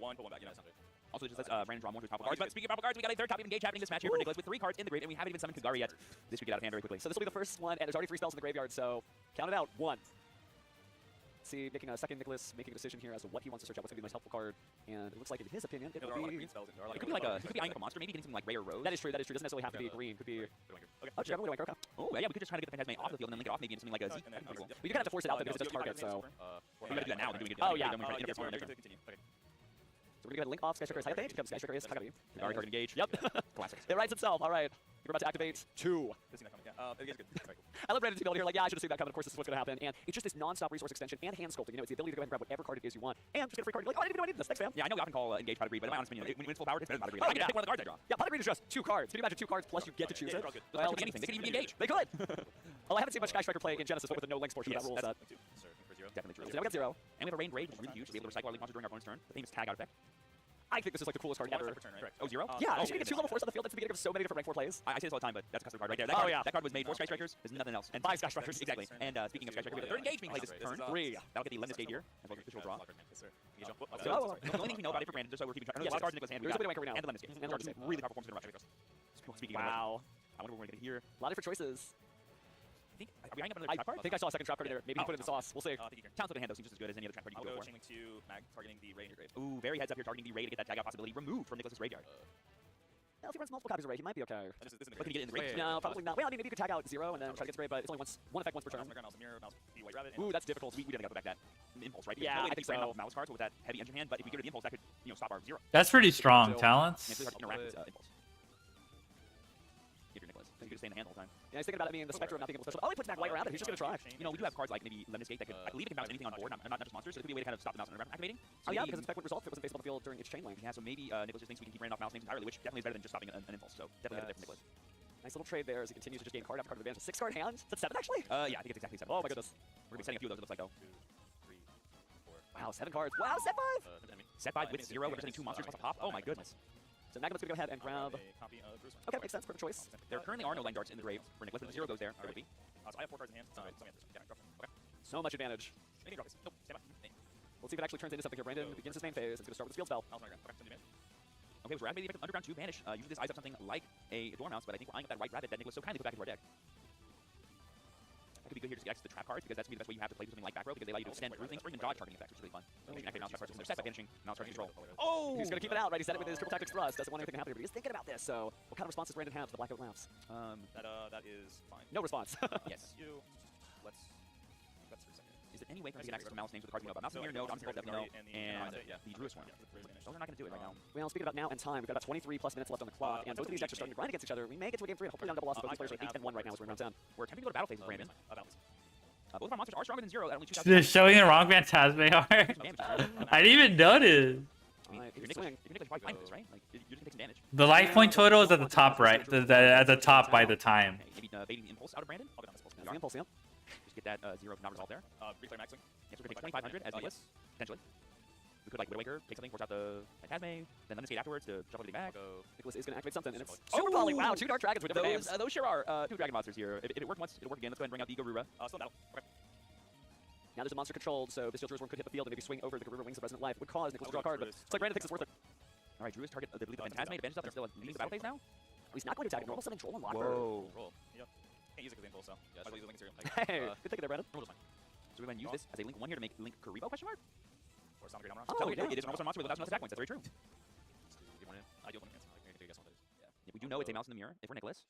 Also, just lets Brandon draw more to his powerful cards. But speaking of powerful cards, we got a 3rd top engage happening this match here for Nicholas with 3 cards in the grave, and we haven't even summoned Kagari yet. This should get out of hand very quickly. So this will be the first one, and there's already 3 spells in the graveyard, so count it out. 1. See, making a second Nicholas, making a decision here as to what he wants to search out, what's going to be the most helpful card, and it looks like in his opinion, it will be... It could be like a, eyeing up a monster, maybe getting something like Rare Rose. That is true, doesn't necessarily have to be green, could be... Oh, Dragon Wanker, okay. Oh, yeah, we could just try to get the Phantasme off the field and then link it off maybe into something like a Z. But you kind of have to force it out though because it does target, so... We gotta do that now, then doing it. Oh, yeah. Then we So we're going to go ahead and link off Sky Striker is Hayate, becomes Sky Striker is Kagari. Kagari target engage. Yep. Classic. It writes itself, alright. You're about to activate 2. I love Brandon's email here, like, yeah, I should have seen that coming. Of course, this is what's going to happen. And it's just this non-stop resource extension and hand sculpting. You know, it's the ability to go ahead and grab whatever card it is you want. And just get a free card. You're like, oh, I didn't even know I needed this. Thanks, fam. Yeah, I know we often call engage pot of greed, but in my honest opinion, when it's full power, it's better than pot of greed. I can pick one of the cards I draw. Yeah, pot of greed is just 2 cards. Can you imagine 2 cards plus you get to choose it? Well, it could be anything. They could even be engaged. They could. Well, I haven't seen much Sky Striker play in Genesis, but with the no links portion of that rule set. Definitely true. So now we got 0. And we have a Rain Raid, which is really huge to be able to recycle our link monster during our opponent's turn. The famous tag out effect. I think this is like the coolest card ever. Oh, 0? Yeah, actually get 2 level 4s on the field. That's the beginning of so many different rank 4 plays. I say this all the time, but that's a custom card right there. That card was made for Sky Strikers. There's nothing else. And 5 Sky Strikers. Exactly. And speaking of Sky Striker, we have a 3rd engage being played this turn. 3. That'll get the Lemnis Gate here, as well as official draw. So, the only thing we know about it for Brandon, just so we're keeping track of the cards in Nicholas' hand, we got and the Lemnis Gate. And really powerful forms of interaction. Speaking of wow. I wonder what we're going to get here. A lot of different choices. Are we eyeing up another trap card? I think I saw a second trap card in there. Maybe he put it in the sauce. We'll see. Talent's looking hand though seems just as good as any other trap card you can go for. Chain Link 2, Mag, targeting the Ray in your grave. Ooh, very heads up here, targeting the Ray to get that tag out possibility removed from Nicholas' graveyard. Well, if he runs multiple copies of Ray, he might be okay. But can you get it in the grave? No, probably not. Well, I mean, maybe you could tag out 0 and then try to get spray, but it's only one effect once per turn. Ooh, that's difficult. We didn't go back that impulse, right? Yeah, I think so. Mouse cards with that heavy engine hand, but if we get rid of the impulse, that could, stop our 0. That's pretty strong. Talents. And it's really hard to interact with impulse. If you're Nicholas, then you could stay in the hand all the time. Yeah, he's thinking about it. I mean, the spectrum of not being able to special. Oh, he puts back white around it. He's just going to try. You know, we do have cards like maybe Lemnis Gate that could, I believe it can bounce anything on board, not just monsters, so it could be a way to kind of stop the mouse from activating. Oh, yeah, because it's effect would result if it wasn't based on the field during its chain link. Yeah, so maybe Nicholas just thinks we can keep random off mouse names entirely, which definitely is better than just stopping an impulse, so definitely better for Nicholas. Nice little trade there as he continues to just gain card after card of advantage. 6-card hand? Is that 7 actually? Yeah, I think it's exactly 7. Oh my goodness. We're going to be setting a few of those, it looks like, though. 2, 3, 4. Wow, 7 cards. Wow, set 5! Set 5 with 0, representing 2 monsters plus a pop. Oh my goodness. So Nagamat's going to go ahead and grab... Okay, makes sense. Perfect choice. There currently are no line darts in the grave for Nicholas, but the 0 goes there. There would be. So I have 4 cards in hand. So much advantage. Maybe drop this. Nope, stand by. We'll see if it actually turns into something here. Brandon begins his main phase. It's going to start with the field spell. Okay, so we're activating the Underground 2 Banish. Usually this eyes up something like a Dormouse, but I think we're eyeing up that White Rabbit that Nicholas so kindly put back into our deck. could be good here to get access to the trap cards, because that's gonna be the best way you have to play something like back row, because they allow you to extend through things or even dodge targeting effects, which is really fun. And you can activate mouse trap cards from their set by banishing mouse targeting control. Oh! He's going to keep it out, right? He said it with his triple tactics thrust. Doesn't want anything to happen here, but he's thinking about this. So what kind of response does Brandon have to the blackout lamps? That is fine. No response. Yes. Let's 3 seconds. Is there any way for us to get access to mouse names with the cards we know about? Mouse Mirror, no. Dom's definitely no. And the Druid's one. Those are not going to do it right now. Well, speaking about now and time, we've got about 23 plus minutes left on the clock, and both of these decks are starting to grind against each other. We may get to a game 3. Hopefully down double losses. Both these players are 8 and 1 right now as we're in round 10. We're attempting to go to battle phases, Brandon. Both of our monsters are stronger than 0 at only 2,000. They're showing the wrong Phantasme art. I didn't even notice. You're Nicholas probably fine with this, right? Like, you're just gonna take some damage. The life point total is at the top right. At the top by the time. Maybe baiting the impulse out of Brandon. I'll get on this impulse. The impulse, yeah. Just get that 0 not resolved there. Reclaim maxing. Yes, we're gonna take 2,500 as Nicholas, potentially. We could like Widow Waker, take something, force out the Phantasme, then Lemon Skate afterwards to shuffle everything back. Nicholas is going to activate something, and it's Super Volley. Wow, 2 Dark Dragons with different names. Those sure are 2 dragon monsters here. If it worked once, it'll work again. Let's go ahead and bring out the Garura. Still in battle. Okay. Now there's a monster controlled, so Bestial Druid's Worm could hit the field and maybe swing over the Garura Wings of Resonant Life. Would cause Nicholas to draw a card, but it's like Brandon thinks it's worth it. All right, Druid's target, I believe the Phantasme, the bench stuff, they're still leading the battle phase now? He's not going to attack. Normal summon Troll and Lockbird. Whoa. Roll. Yep. Can't use it because the impulse, so. Yeah, I'll use the link here. Hey, good thinking there, Brandon. So we're going to use this as a link 1 here to make link Karibo question mark? Or Sonic Great Armor. Oh, yeah. It is a normal summon monster with 1,000 attack points. That's very true. I do want to cancel. I can guess on this. Yeah, we do know it's a mouse in the mirror if we're Nicholas.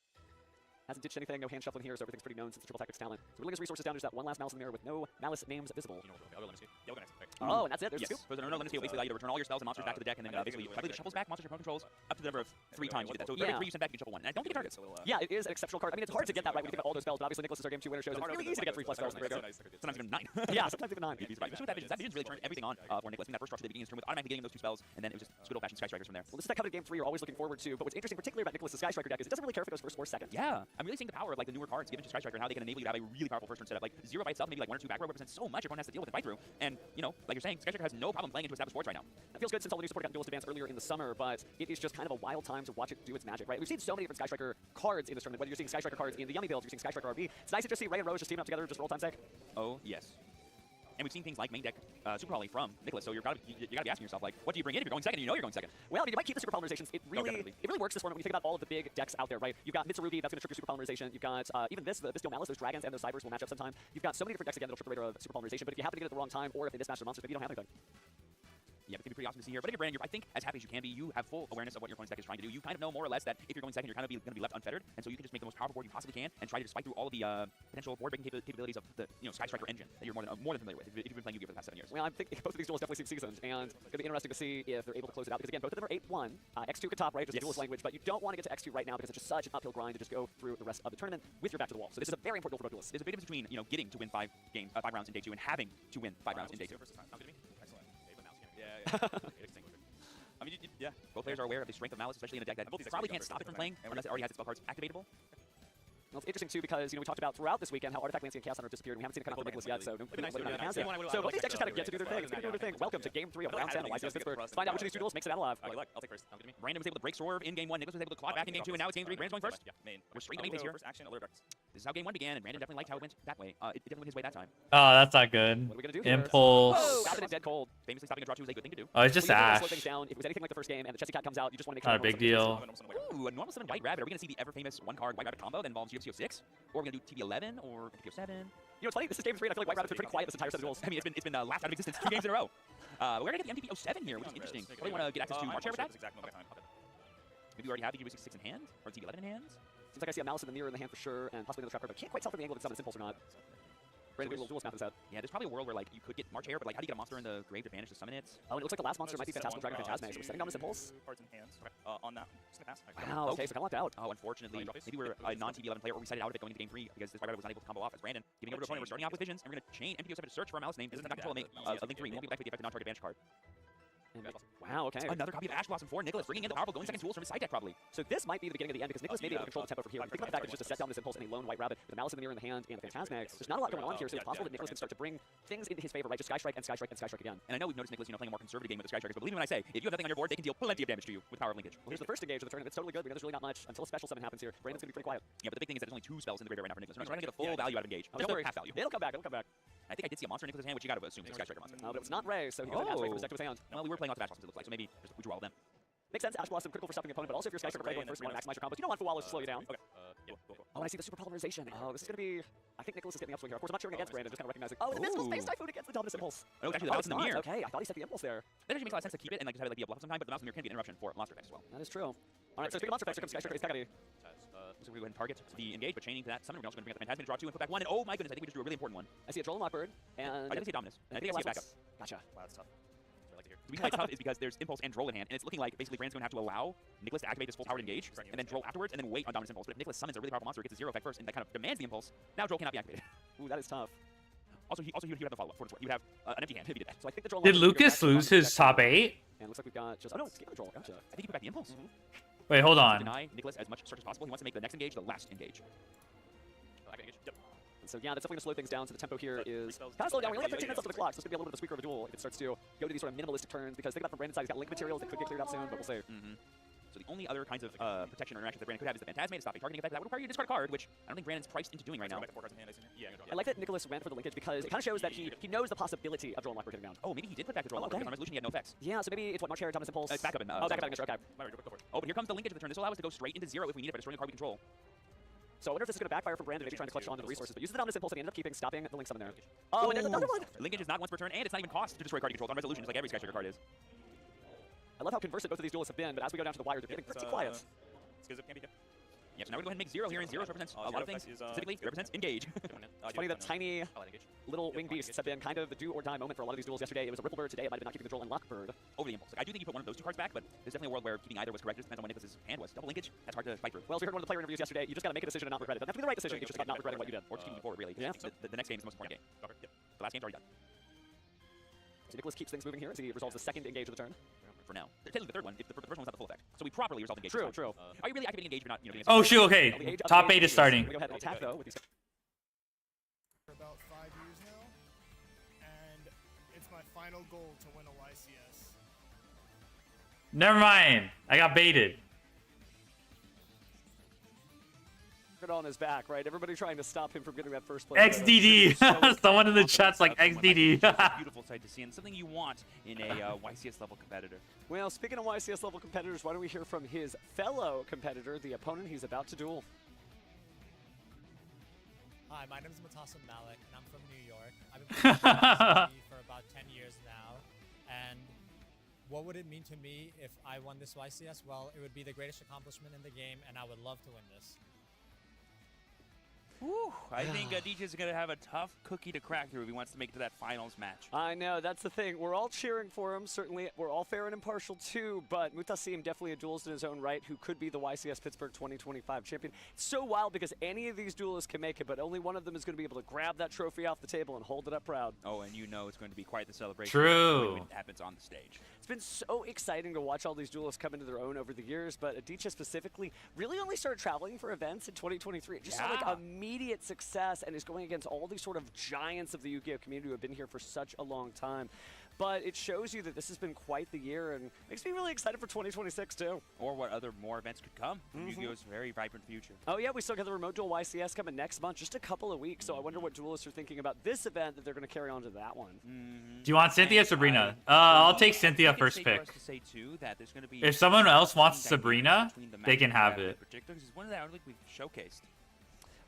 Hasn't ditched anything, no hand shuffling here, so everything's pretty known since the triple tactics talent. So willing his resources down to just that one last mouse in the mirror with no malice names visible. You know what? I'll go Lemon Skate. Yeah, we'll go next. Okay. Oh, and that's it. There's Yes. the scoop. So the no Lemon Skate will basically allow you to return all your spells and monsters back to the deck, and then basically I believe it shuffles back monsters your opponent controls up to the number of 3 times you did that. So every 3 you send back, you can shuffle 1. And I don't think it targets. Yeah, it is an exceptional card. I mean, it's hard to get that right when you think about all those spells, but obviously Nicholas is our game 2 winner shows. It's really easy to get 3+ spells in the graveyard. Sometimes even 9. Yeah, sometimes even 9. Especially with that vision. That vision's really turned everything on for Nicholas. That first structure at the beginning of the turn with automatically getting those 2 spells, and then it was just good old-fashioned Sky Strikers from there. Well, this is that coveted game 3 you're always looking forward to, but what's interesting particularly about Nicholas' Sky Striker deck is it doesn't really care if it goes first or second. Yeah, I'm really seeing the power of like the newer cards given to Sky Striker and how they can enable you to have a really powerful first turn setup. Like 0 by itself, maybe like 1 or 2 back row represents so much everyone has to deal with and fight through. And you know, like you're saying, Sky Striker has no problem playing into established boards right now. That feels good since all the new support got Duelist Advance earlier in the summer, but it is just kind of a wild time to watch it do its magic, right? We've seen so many different Sky Striker cards in this tournament, whether you're seeing Sky Striker cards in the Yummy build, you're seeing Sky Striker RB. It's nice to just see Ray and Rose just teaming up together just for old time's sake. Oh, yes. And we've seen things like main deck Super Volley from Nicholas, so you gotta be asking yourself, like, what do you bring in if you're going second and you know you're going second? Well, I mean, you might keep the super polymerizations. It really works this tournament when you think about all of the big decks out there, right? You've got Mitsurugi, that's going to trip your super polymerization. You've got even this, the Bestial Malice, those dragons and those cybers will match up sometime. You've got so many different decks again that'll trip the radar of super polymerization, but if you happen to get it at the wrong time, or if they mismatch the monsters, maybe you don't have anything. Yeah, it's going to be pretty awesome to see here. But again, Brandon, I think as happy as you can be, you have full awareness of what your opponent's deck is trying to do. You kind of know more or less that if you're going second, you're kind of going to be left unfettered, and so you can just make the most powerful board you possibly can and try to just fight through all of the potential board-breaking capabilities of the Sky Striker engine that you're more than familiar with if you've been playing Yu-Gi-Oh for the past 7 years. Well, I think both of these duels definitely seem seasoned, and it's going to be interesting to see if they're able to close it out, because again, both of them are 8-1. X2 could top, right, just duelist language, but you don't want to get to X2 right now because it's just such an uphill grind to just go through the rest of the tournament with your back to the wall. So this is a very important duel for both duelists. There's a big difference between getting to win 5 rounds in day 2 and having to win 5 rounds in day 2. Yeah. I mean, yeah, both players are aware of the strength of Malice, especially in a deck that probably can't stop it from playing unless it already has its spell cards activatable. Well, it's interesting, too, because, we talked about throughout this weekend how Artifact Landscape and Chaos Hunter disappeared, and we haven't seen it come out for Nicholas yet, so so both these decks just kind of get to do their thing. It's going to do their thing. Welcome to Game 3 of Round 10 of YCS Pittsburgh. Let's find out which of these 2 duels makes it out alive. I'll take first. Brandon was able to break Swerve in Game 1, Nicholas was able to claw back in Game 2, and now it's Game 3. Brandon's going first. Yeah, main. We're straight to main phase here. First action, alert darts. This is how Game 1 began, and Brandon definitely liked how it went that way. It definitely went his way that time. Oh, that's not good. What are we going to do here? Impulse. Stopping it dead cold. Famously, stopping a draw 2 is a good thing to do. Oh, it's just Ash. Slow things down. If it was anything like the first game and the Chessy Cat comes out, you just want to make sure. Not a big deal. Ooh, a normal summon White Rabbit. Are we going to see the ever-famous 1-card White Rabbit combo that involves UFC 06? Or are we going to do TB11 or TB07? It's funny, this is Game 3, and I feel like White Rabbit's been pretty quiet this entire set of duels. I mean, it's been laughed out of existence 2 games in a row. We're going to get the MTB07 here, which is interesting. Probably want to get access to March Air with that? Maybe we already have the UB66 in hand? Or TB11 in hand? Seems like I see a Malice in the mirror in the hand for sure, and possibly another trap card, but I can't quite tell from the angle if it's summon Impulse or not. Brandon, we'll map this out. Yeah, there's probably a world where like you could get March Air, but like how do you get a monster in the grave to banish to summon it? Oh, and it looks like the last monster might be Phantasmal Dragon Phantasme, so we're setting down this Impulse. Cards in hands. On that. Just gonna pass. Wow, okay, so kind of locked out. Oh, unfortunately, maybe we're a non-TB11 player, or we decided out of it going into Game 3 because this White Rabbit was unable to combo off as Brandon. Giving over to a opponent, we're starting off with Visions, and we're going to chain MTB07 to search for a mouse name. This is not control a Link 3. We won't be back to the effective non-target banish card. Wow, okay. Another copy of Ash Blossom 4. Nicholas bringing in the powerful going second tools from his side deck, probably. So this might be the beginning of the end, because Nicholas may be able to control the tempo from here. When you think about the fact that it's just a set down this Impulse and a lone White Rabbit with a Malice in the mirror in the hand and the Phantasmax, there's not a lot going on here, so it's possible that Nicholas can start to bring things into his favor, right? Just Sky Strike and Sky Strike and Sky Strike again. And I know we've noticed Nicholas, playing a more conservative game with the Sky Strikers, but believe me when I say, if you have nothing on your board, they can deal plenty of damage to you with Power of Linkage. Well, here's the first engage of the tournament. It's totally good. We know there's really not much until a special summon happens here. Brandon's going to be pretty quiet. Yeah, but the big thing is that there's only 2 spells in the graveyard right now for Nicholas. So we're not going to get a full value out of Engage. Don't worry. Half value. It'll come back. It'll come back. I think I did see a monster in Nicholas' hand, which you got to assume is a Sky Striker monster. But it was not Ray, so he doesn't have to wait for his deck to his hand. Well, we were playing off the Ash Blossoms, it looks like, so maybe we draw all of them. Makes sense. Ash Blossom critical for stopping the opponent, but also if you're Skyscraper right going first, you want to maximize your combos. You don't want Fuwalos to slow you down. Okay. Yeah, go. Oh, and I see the super polymerization. Oh, this is going to be... I think Nicholas is getting the upswing here. Of course, I'm not cheering against Brandon, just kind of recognizing... Oh, the Mystical Space Typhoon against the Dominus Impulse. Oh, actually, the mouse in the mirror. Okay, I thought he set the impulse there. That actually makes a lot of sense to keep it and like just have it like be a bluff sometime, but the mouse in the mirror can be an interruption for monster effects as well. That is true. All right, so speaking of monster effects, here comes Skyscraper Ace Pekka. So we go ahead and target the engage, but chaining to that summon, we're also going to bring up the Phantasm, draw 2 and put back 1, and oh my goodness, I think we just drew a really important one. I see a Droll and Lockbird, and... I think I see Dominus, and I think I see a backup. Gotcha. Wow, that's tough. The reason why it's tough is because there's Impulse and Droll in hand, and it's looking like basically Brandon's going to have to allow Nicholas to activate this full powered engage, and then Droll afterwards, and then wait on Dominus Impulse. But if Nicholas summons a really powerful monster, it gets a 0 effect first, and that kind of demands the Impulse, now Droll cannot be activated. Ooh, that is tough. Also, he would have the follow-up for what it's worth. He would have an empty hand if he did that. So I think the Droll Did Lucas lose his top 8? And it looks like we've got just... Oh, no, it's Game Droll. Gotcha. I think he put back the Impulse. Wait, hold on. Deny Nicholas as much search as possible. He wants to make the next engage the last engage. Yep. And so, yeah, that's definitely going to slow things down. So the tempo here is kind of slow down. We only have 13 minutes left of the clock, so it's going to be a little bit of a squeaker of a duel if it starts to go to these sort of minimalistic turns, because think about from Brandon's side, he's got link materials that could get cleared out soon, but we'll see. So the only other kinds of protection or interactions that Brandon could have is the Phantasmate to stop a targeting effect. That would require you to discard a card, which I don't think Brandon's priced into doing right now. I like that Nicholas ran for the linkage because it kind of shows that he knows the possibility of Droll and Lockbird getting down. Oh, maybe he did put back the Droll and Lockbird because on resolution he had no effects. Yeah, so maybe it's what March Hare, Dominus Impulse. It's back up in back up in okay. Oh, but here comes the linkage of the turn. This will allow us to go straight into 0 if we need it by destroying a card we control. So I wonder if this is going to backfire for Brandon, maybe trying to clutch onto the resources, but uses the Dominus Impulse and he ended up keeping, stopping the link summon there. Oh, and there's another one! Linkage is not once per turn, and it's not even cost to destroy a card you control. On resolution, just like every Skyscraper card is. I love how conversant both of these duelists have been, but as we go down to the wire, they're getting pretty quiet. Yep, so now we're going to go ahead and make 0 here, and 0 represents a lot of things. Specifically, it represents engage. It's funny that tiny little wing beasts have been kind of the do or die moment for a lot of these duels yesterday. It was a Ripple Bird today, it might have been not keeping the Droll and Lockbird. Over the Impulse. Like, I do think you put one of those two cards back, but there's definitely a world where keeping either was correct. It just depends on what Nicholas' hand was. Double linkage, that's hard to fight through. Well, as we heard one of the player interviews yesterday, you just got to make a decision and not regret it. It doesn't have to be the right decision, it's just about not regretting what you did. Or just keeping forward, really. Yeah. The next game is the most important game. Yep. The last game's already done. So Nicholas keeps things moving here as he resolves the second engage of the turn. For now. Technically the third one, if the first one was not the full effect. So we properly resolved engage. True. Are you really activating engage but not, doing Oh, shoot, okay. Top 8 is starting. Go ahead and attack, though, with these... For about 5 years now, and it's my final goal to win a YCS. Never mind. I got baited. On his back, right? Everybody trying to stop him from getting that first play. XDD. Someone in the chat's like XDD. It's a beautiful sight to see, and something you want in a YCS level competitor. Well, speaking of YCS level competitors, why don't we hear from his fellow competitor, the opponent he's about to duel? Hi, my name is Mutasim Malik, and I'm from New York. I've been playing for about 10 years now, and what would it mean to me if I won this YCS? Well, it would be the greatest accomplishment in the game, and I would love to win this. Whew, I think DJ is going to have a tough cookie to crack through if he wants to make it to that finals match. I know, that's the thing. We're all cheering for him. Certainly, we're all fair and impartial too, but Mutasim definitely a duelist in his own right who could be the YCS Pittsburgh 2025 champion. It's so wild because any of these duelists can make it, but only one of them is going to be able to grab that trophy off the table and hold it up proud. Oh, and you know it's going to be quite the celebration. True. When it happens on the stage. It's been so exciting to watch all these duelists come into their own over the years, but Adichie specifically really only started traveling for events in 2023. It just saw like immediate success and is going against all these sort of giants of the Yu-Gi-Oh community who have been here for such a long time. But it shows you that this has been quite the year and makes me really excited for 2026 too. Or what other more events could come from Yu-Gi-Oh's very vibrant future. Oh yeah, we still got the Remote Duel YCS coming next month, just a couple of weeks. So I wonder what duelists are thinking about this event that they're going to carry on to that one. Do you want Cynthia or Sabrina? I'll take Cynthia first pick. If someone else wants Sabrina, they can have it. It's one that I don't think we've showcased.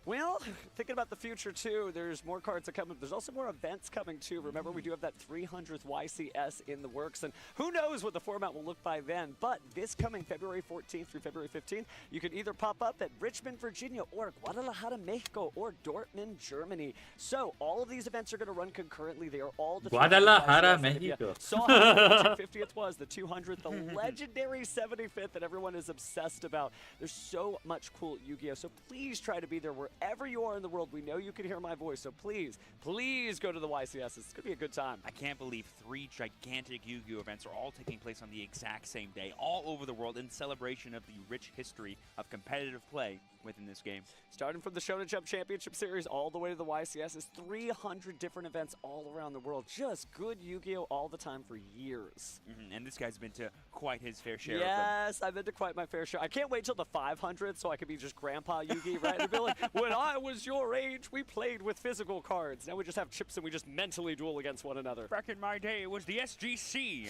Well, thinking about the future too, there's more cards that come. There's also more events coming too. Remember, we do have that 300th YCS in the works, and who knows what the format will look by then. But this coming February 14th through February 15th, you can either pop up at Richmond, Virginia, or Guadalajara, Mexico, or Dortmund, Germany. So all of these events are going to run concurrently. They are all the Guadalajara, Mexico. Saw how the 250th was, the 200th, the legendary 75th that everyone is obsessed about. There's so much cool Yu-Gi-Oh! So please try to be there wherever you are in the world. We know you can hear my voice, so please, please go to the YCS. It's going to be a good time. I can't believe 3 gigantic Yu-Gi-Oh! Events are all taking place on the exact same day, all over the world, in celebration of the rich history of competitive play within this game. Starting from the Shonen Jump Championship Series all the way to the YCS is 300 different events all around the world. Just good Yu-Gi-Oh! All the time for years. And this guy's been to quite his fair share of them. Yes, I've been to quite my fair share. I can't wait till the 500 so I can be just Grandpa Yu-Gi, right? And be like, when I was your age, we played with physical cards. Now we just have chips and we just mentally duel against one another. Back in my day, it was the SGC.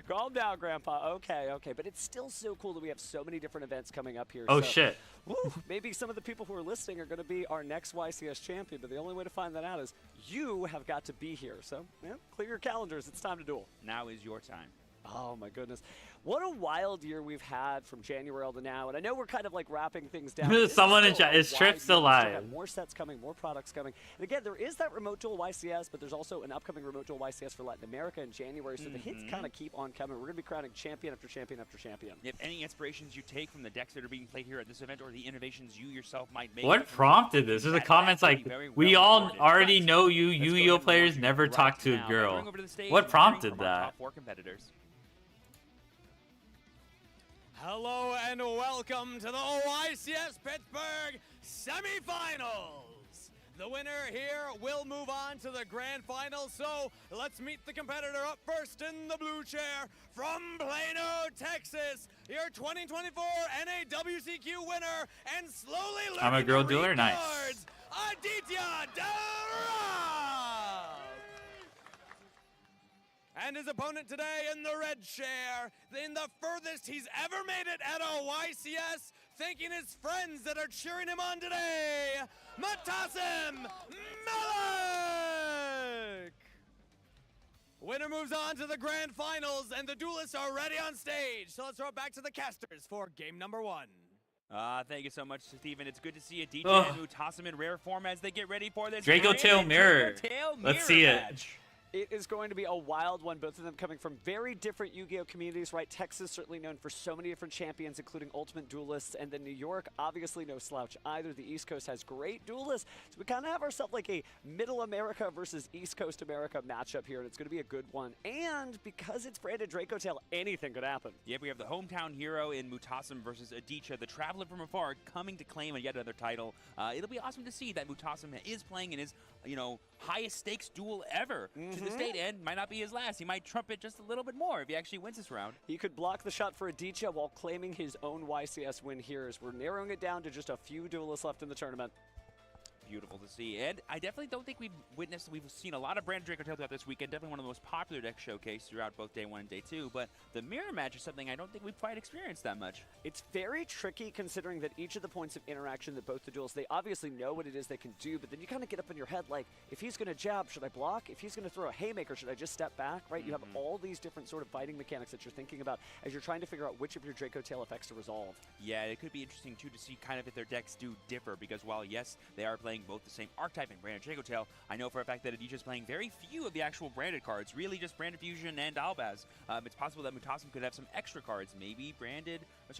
Calm down, Grandpa. Okay, okay. But it's still so cool that we have so many different events coming up here. Oh, so, shit. Woo, maybe some of the people who are listening are going to be our next YCS champion, but the only way to find that out is you have got to be here. So, yeah, clear your calendars. It's time to duel. Now is your time. Oh, my goodness. What a wild year we've had from January to now. And I know we're kind of like wrapping things down. Someone in chat. Is Trip still live? More sets coming, more products coming. And again, there is that remote duel YCS, but there's also an upcoming remote duel YCS for Latin America in January. So the hits kind of keep on coming. We're going to be crowning champion after champion after champion. If any inspirations you take from the decks that are being played here at this event or the innovations you yourself might make. What prompted this? There's a comments like, we all already know you Yu-Gi-Oh players never talk to a girl. What prompted that? Top 4 competitors. Hello and welcome to the YCS Pittsburgh semifinals. The winner here will move on to the grand final, so let's meet the competitor up first in the blue chair from Plano, Texas, your 2024 NAWCQ winner and slowly learning I'm a girl to dealer, read nice. cards, Aditya Darab. And his opponent today in the red chair, in the furthest he's ever made it at a YCS, thanking his friends that are cheering him on today, Matasim Malik! Winner moves on to the grand finals, and the duelists are ready on stage. So let's throw it back to the casters for game number 1. Thank you so much, Steven. It's good to see a DJ and Mutasim in rare form as they get ready for this Draco Tail Mirror. Let's see it. match. It is going to be a wild one, both of them coming from very different Yu-Gi-Oh communities, right? Texas certainly known for so many different champions, including Ultimate Duelists, and then New York, obviously no slouch either. The East Coast has great duelists, so we kind of have ourselves like a Middle America versus East Coast America matchup here, and it's going to be a good one. And because it's branded Draco Tail, anything could happen. Yep, we have the hometown hero in Mutasim versus Aditya, the traveler from afar, coming to claim yet another title. It'll be awesome to see that Mutasim is playing in his, highest stakes duel ever to the state, and might not be his last. He might trump it just a little bit more if he actually wins this round. He could block the shot for Aditya while claiming his own YCS win here, as we're narrowing it down to just a few duelists left in the tournament. Beautiful to see, and I definitely don't think we've seen a lot of branded Draco Tail throughout this weekend. Definitely one of the most popular decks showcased throughout both day 1 and day 2, but the mirror match is something I don't think we've quite experienced that much. It's very tricky considering that each of the points of interaction that both the duels, they obviously know what it is they can do, but then you kind of get up in your head like, if he's going to jab, should I block? If he's going to throw a haymaker, should I just step back, right? You have all these different sort of fighting mechanics that you're thinking about as you're trying to figure out which of your Draco Tail effects to resolve. Yeah, it could be interesting too to see kind of if their decks do differ, because while yes, they are playing both the same archetype and branded Draco Tail, I know for a fact that Aditya's playing very few of the actual branded cards, really just branded Fusion and Albaz. It's possible that Mutasim could have some extra cards, maybe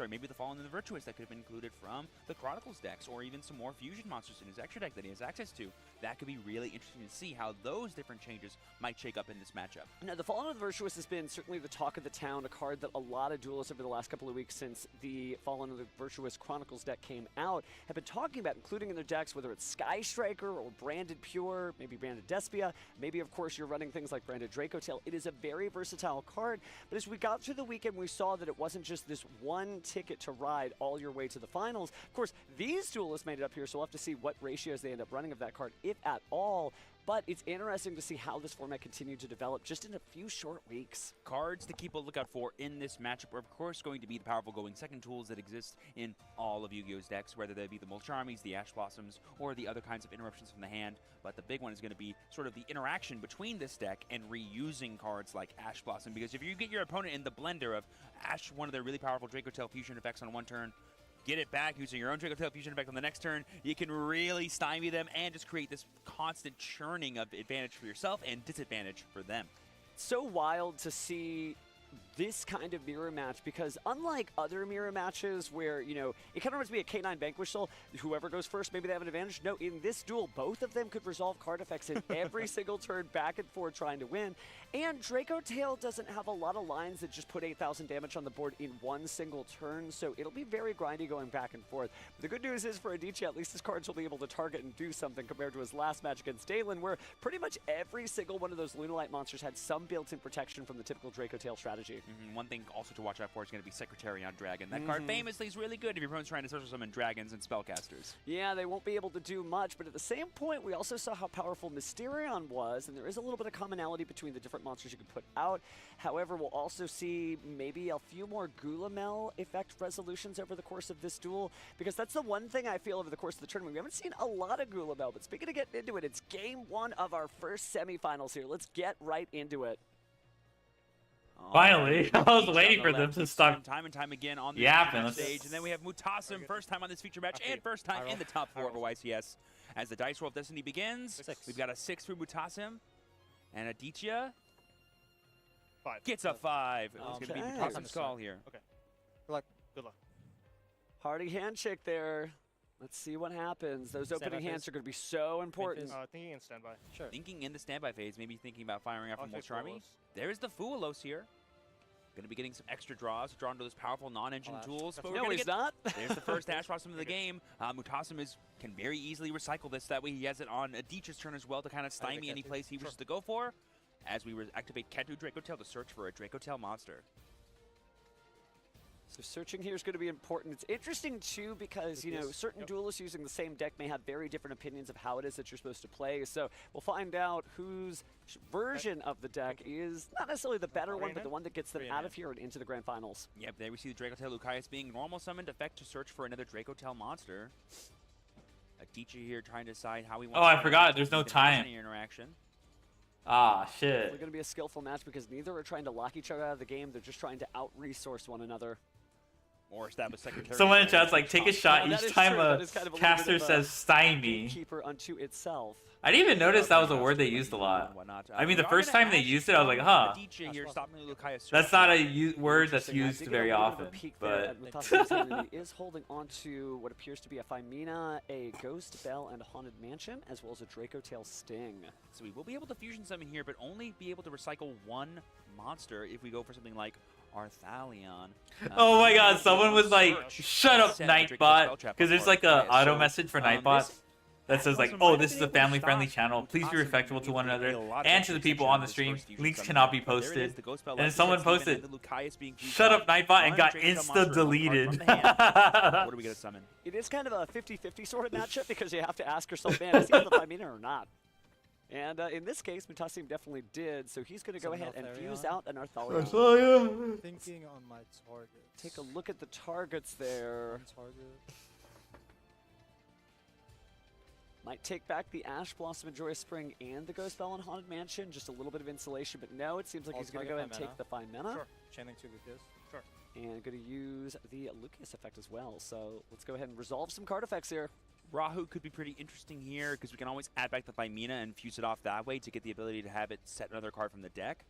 maybe the Fallen and the Virtuous that could have been included from the Chronicles decks, or even some more Fusion monsters in his extra deck that he has access to. That could be really interesting to see how those different changes might shake up in this matchup. Now, the Fallen and the Virtuous has been certainly the talk of the town, a card that a lot of duelists over the last couple of weeks since the Fallen and the Virtuous Chronicles deck came out have been talking about, including in their decks, whether it's Sky Striker or branded Pure, maybe branded Despia, maybe of course you're running things like branded Draco Tail. It is a very versatile card, but as we got through the weekend, we saw that it wasn't just this one ticket to ride all your way to the finals. Of course, these duelists made it up here, so we'll have to see what ratios they end up running of that card, if at all. But it's interesting to see how this format continued to develop just in a few short weeks. Cards to keep a lookout for in this matchup are, of course, going to be the powerful going second tools that exist in all of Yu-Gi-Oh's decks, whether they be the Mulch Armies, the Ash Blossoms, or the other kinds of interruptions from the hand. But the big one is going to be sort of the interaction between this deck and reusing cards like Ash Blossom, because if you get your opponent in the blender of Ash, one of their really powerful Draco Tail fusion effects on one turn, get it back using your own Draco Tail fusion effect on the next turn, you can really stymie them and just create this constant churning of advantage for yourself and disadvantage for them. So wild to see this kind of mirror match, because unlike other mirror matches where, it kind of reminds me of K9 Vanquish Soul, whoever goes first, maybe they have an advantage. No, in this duel, both of them could resolve card effects in every single turn back and forth trying to win. And Draco Tail doesn't have a lot of lines that just put 8,000 damage on the board in one single turn, so it'll be very grindy going back and forth. But the good news is for Aditya, at least his cards will be able to target and do something compared to his last match against Dalen, where pretty much every single one of those Lunalite monsters had some built-in protection from the typical Draco Tail strategy. One thing also to watch out for is going to be Secretary on Dragon. That card famously is really good if your opponent's trying to social summon dragons and spellcasters. Yeah, they won't be able to do much, but at the same point, we also saw how powerful Mysterion was, and there is a little bit of commonality between the different monsters you can put out. However, we'll also see maybe a few more Gulamel effect resolutions over the course of this duel, because that's the one thing I feel over the course of the tournament. We haven't seen a lot of Gulamel, but speaking of getting into it, it's game 1 of our first semifinals here. Let's get right into it. Finally, I was waiting for them to stop. Time and time again on the yapping. stage, and then we have Mutasim, first time on this feature match, and first time in the top 4 of YCS. As the Dice Roll of Destiny begins, we've got a 6 for Mutasim, and Aditya 5. Gets a 5. It's going to be Mutasim's call here. Okay. Good luck. Good luck. Hearty handshake there. Let's see what happens. Those opening hands are going to be so important. Thinking in standby. Sure. Thinking in the standby phase, maybe thinking about firing up from Molcharmi. There's the Foolos here. Going to be getting some extra draws, drawn to those powerful non-engine tools. But no, he's not. There's the first Ash Blossom of the game. Mutasim can very easily recycle this. That way he has it on Aditya's turn as well to kind of stymie any place he wishes to go for. As we activate Ketu Dracotail to search for a Dracotail monster. So searching here is going to be important. It's interesting, too, because, you know, certain duelists using the same deck may have very different opinions of how it is that you're supposed to play. So we'll find out whose version of the deck is not necessarily the better one, but the one that gets them out of here and into the grand finals. Yep, there we see the Dracotail Lucaeus being normal summoned effect to search for another Dracotail monster. Aditya here trying to decide how he wants I forgot. There's no time. Interaction. Ah, shit. It's going to be a skillful match because neither are trying to lock each other out of the game. They're just trying to out-resource one another. Or establish secretary. Someone in chat's like, take a shot each time a caster says stymie. Keeper unto itself. I didn't even notice that was a word they used a lot. I mean, the first time they used it, I was like, huh. That's not a word that's used very often. But he is holding on to what appears to be a Phymena, a Ghost Bell, and a Haunted Mansion, as well as a Dracotail Sting. So we will be able to fusion summon here, but only be able to recycle one monster if we go for something like Arthalion. Oh my god, someone was like, shut up, Nightbot, because there's like a auto message for Nightbot that says like, oh, this is a family-friendly channel, please be respectful to one another and to the people on the stream, links cannot be posted. And then someone posted, shut up, Nightbot, and got insta-deleted. What are we going to summon? It is kind of a 50-50 sort of matchup because you have to ask yourself, man, is he on the Phymena or not? And in this case, Mutasim definitely did, so he's going to go ahead and fuse out an Arthalion. Thinking on my target. Take a look at the targets there. Might take back the Ash Blossom and Joyous Spring and the Ghost Bell and Haunted Mansion, just a little bit of insulation, but no, it seems like he's going to go ahead and take the Phymena. Sure. Channeling 2 Lucaeus. Sure. And going to use the Lucaeus effect as well, so let's go ahead and resolve some card effects here. Rahu could be pretty interesting here because we can always add back the Phymena and fuse it off that way to get the ability to have it set another card from the deck.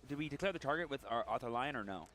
Did we declare the target with our Arthalion or no?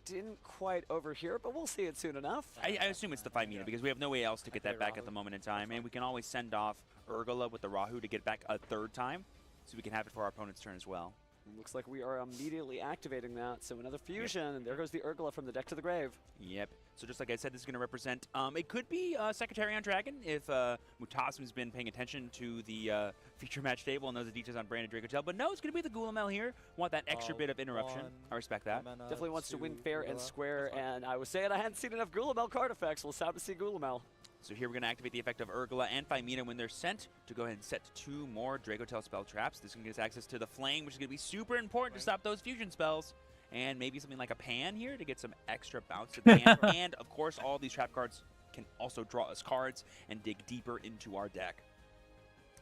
Didn't quite overhear, but we'll see it soon enough. I assume it's the Phymena because we have no way else to get that back at the moment in time, and we can always send off Urgula with the Rahu to get back a 3rd time, so we can have it for our opponent's turn as well. Looks like we are immediately activating that, so another fusion, and there goes the Urgula from the deck to the grave. Yep. So just like I said, this is going to represent, it could be Secretary on Dragon if Mutasim's been paying attention to the feature match table and knows the details on Branded Dracotail, but no, it's going to be the Gulamel here. Want that extra bit of interruption. I respect that. Definitely wants to win fair and square, and I was saying I hadn't seen enough Gulamel card effects. We'll start to see Gulamel. So here we're going to activate the effect of Urgula and Phymena when they're sent to go ahead and set 2 more Dracotail spell traps. This is going to give us access to the Flame, which is going to be super important to stop those fusion spells. And maybe something like a Pan here to get some extra bounce to the hand. And, of course, all of these trap cards can also draw us cards and dig deeper into our deck.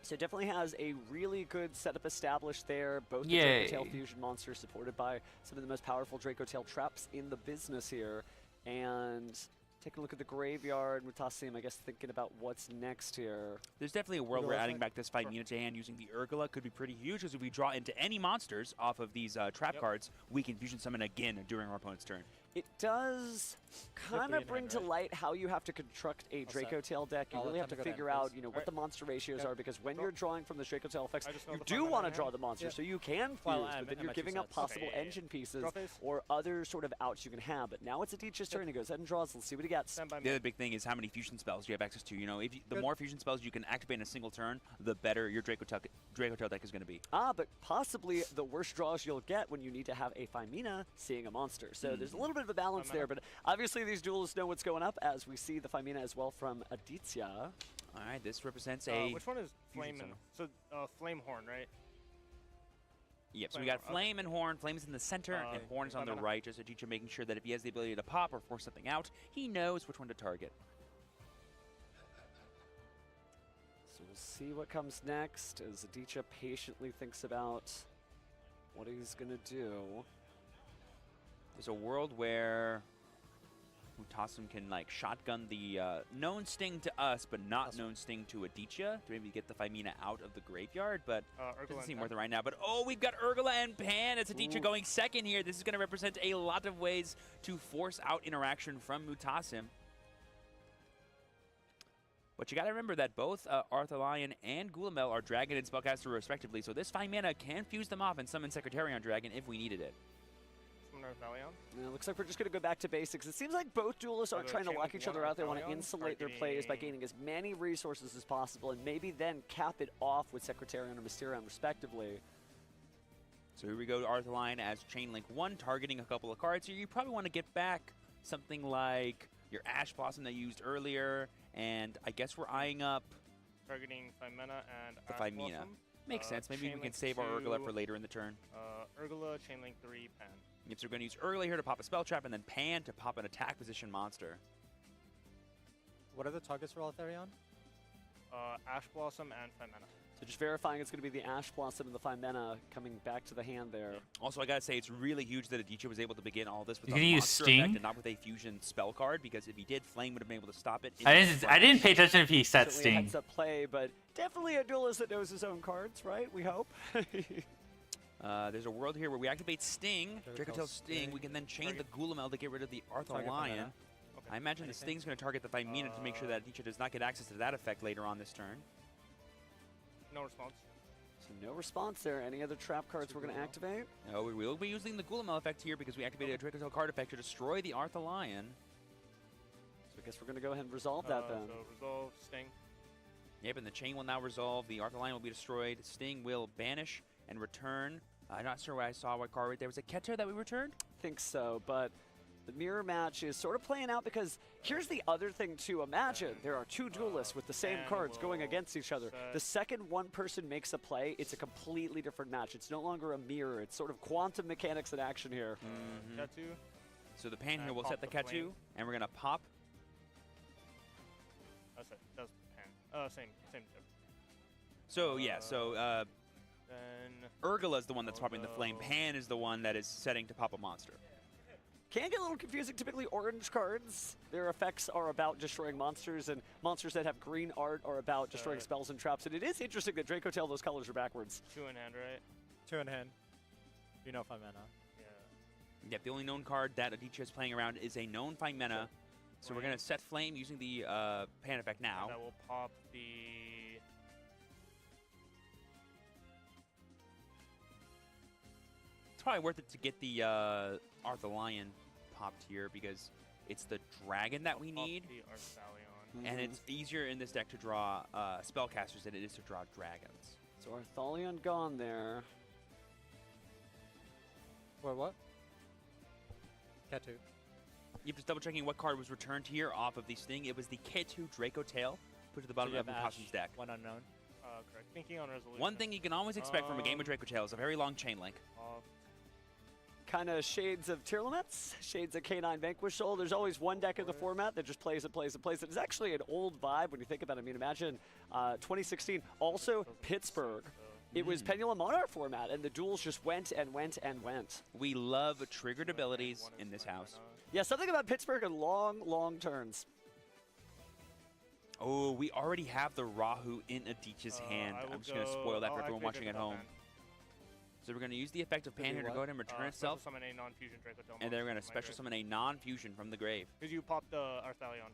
So definitely has a really good setup established there. Both the Dracotail fusion monsters supported by some of the most powerful Dracotail traps in the business here. And take a look at the graveyard. Mutasim, I guess, thinking about what's next here. There's definitely a world where adding back this Phymena to hand using the Urgula could be pretty huge, because if we draw into any monsters off of these trap cards, we can fusion summon again during our opponent's turn. It does kind of bring to light how you have to construct a Draco Tail deck. You really have to figure out, what the monster ratios are, because when you're drawing from the Draco Tail effects, you do want to draw the monster, so you can fuse, but then you're giving up possible engine pieces or other sort of outs you can have. But now it's Aditya's turn. He goes ahead and draws. Let's see what he gets. The other big thing is how many fusion spells you have access to. If the more fusion spells you can activate in a single turn, the better your Draco Tail deck is going to be. But possibly the worst draws you'll get when you need to have a Fimina seeing a monster. So there's a little bit of a balance there, but obviously these duelists know what's going up as we see the Fimina as well from Aditya. All right, this represents a... which one is Flame and... So, Flame Horn, right? Yep, so we got Flame and Horn. Flame's in the center, and Horn's on the right. Just Aditya making sure that if he has the ability to pop or force something out, he knows which one to target. So we'll see what comes next as Aditya patiently thinks about what he's going to do. There's a world where Mutassim can shotgun the known sting to us, but not known sting to Aditya to maybe get the Fimina out of the graveyard, but doesn't seem worth it right now. But we've got Urgula and Pan. It's Aditya going second here. This is going to represent a lot of ways to force out interaction from Mutassim. But you got to remember that both Arthur Lion and Gulamel are Dragon and Spellcaster respectively, so this Fimina can fuse them off and summon Secretarion Dragon if we needed it. Yeah, looks like we're just going to go back to basics. It seems like both duelists aren't trying to lock each other out. They want to insulate their plays by gaining as many resources as possible and maybe then cap it off with Secretarion or Mysterion respectively. So here we go to Arthur Lion as Chainlink 1, targeting a couple of cards here. You probably want to get back something like your Ash Blossom that you used earlier, and I guess we're eyeing up... Targeting Fimina and the Ash Fimina. Blossom. Makes sense. Maybe we can save our Urgula for later in the turn. Urgula, Chainlink 3, Pan. Yep, so we're going to use Urgula here to pop a Spell Trap, and then Pan to pop an attack position monster. What are the targets for Altharion? Ash Blossom and Fimina. So just verifying it's going to be the Ash Blossom and the Fimina coming back to the hand there. Also, I gotta say, it's really huge that Aditya was able to begin all this with You a can use monster Sting? effect and not with a fusion spell card, because if he did, Flame would have been able to stop it. I didn't pay attention if he set Certainly a Sting. heads-up play, but definitely a duelist that knows his own cards, right? We hope. There's a world here where we activate Sting, Draco Tail Sting. We can then chain the Gulamel to get rid of the Arthur Lion. Okay. I imagine the Sting's going to target the Fimina to make sure that Aditya does not get access to that effect later on this turn. No response. So no response there. Any other trap cards we're going to activate? No, we will be using the Gulamel effect here because we activated a Draco Tail card effect to destroy the Arthur Lion. So I guess we're going to go ahead and resolve that then. So resolve, Sting. Yep, and the chain will now resolve. The Arthur Lion will be destroyed. Sting will banish and return. I'm not sure where I saw what card right there. Was it Keter that we returned? I think so, but the mirror match is sort of playing out because here's the other thing too. Imagine there are two duelists with the same cards going against each other. The second one person makes a play, it's a completely different match. It's no longer a mirror. It's sort of quantum mechanics in action here. Ketu. So the Pan here will set the Ketu, and we're going to pop. That's it. That's Pan. Same. So, yeah, so then Urgula is the one that's popping the Flame. Pan is the one that is setting to pop a monster. Can get a little confusing. Typically orange cards, their effects are about destroying monsters, and monsters that have green art are about destroying spells and traps. And it is interesting that Draco Tail, those colors are backwards. 2 in hand, right? 2 in hand. You know Fimina. Yeah. Yep, the only known card that Aditya is playing around is a known Fimina. So we're going to set Flame using the Pan effect now. And that will pop the... It's probably worth it to get the Arthur Lion popped here because it's the dragon that we need. The Arthalion. And it's easier in this deck to draw spellcasters than it is to draw dragons. So Arthalion gone there. What? Ketu. You're just double checking what card was returned here off of the Sting. It was the Ketu Draco Tail, put to the bottom of Mutassim's deck. One unknown. Correct. Thinking on resolution. One thing you can always expect from a game of Draco Tail is a very long chain link. Kind of shades of Tearlaments, shades of K9 Vanquish Soul. There's always one deck in the format that just plays and plays and plays. It's actually an old vibe when you think about it. I mean, imagine 2016, also Pittsburgh. It was Pendulum on our format, and the duels just went and went and went. We love triggered abilities in this house. Yeah, something about Pittsburgh and long, long turns. Oh, we already have the Rahu in Aditya's hand. I'm just going to spoil that for everyone watching at home. So we're going to use the effect of Pan here to go ahead and return itself. Special summon a non-fusion Draco Tail And then we're going to monster from my special grave. summon a non-fusion from the grave. Because you popped the Arthalion.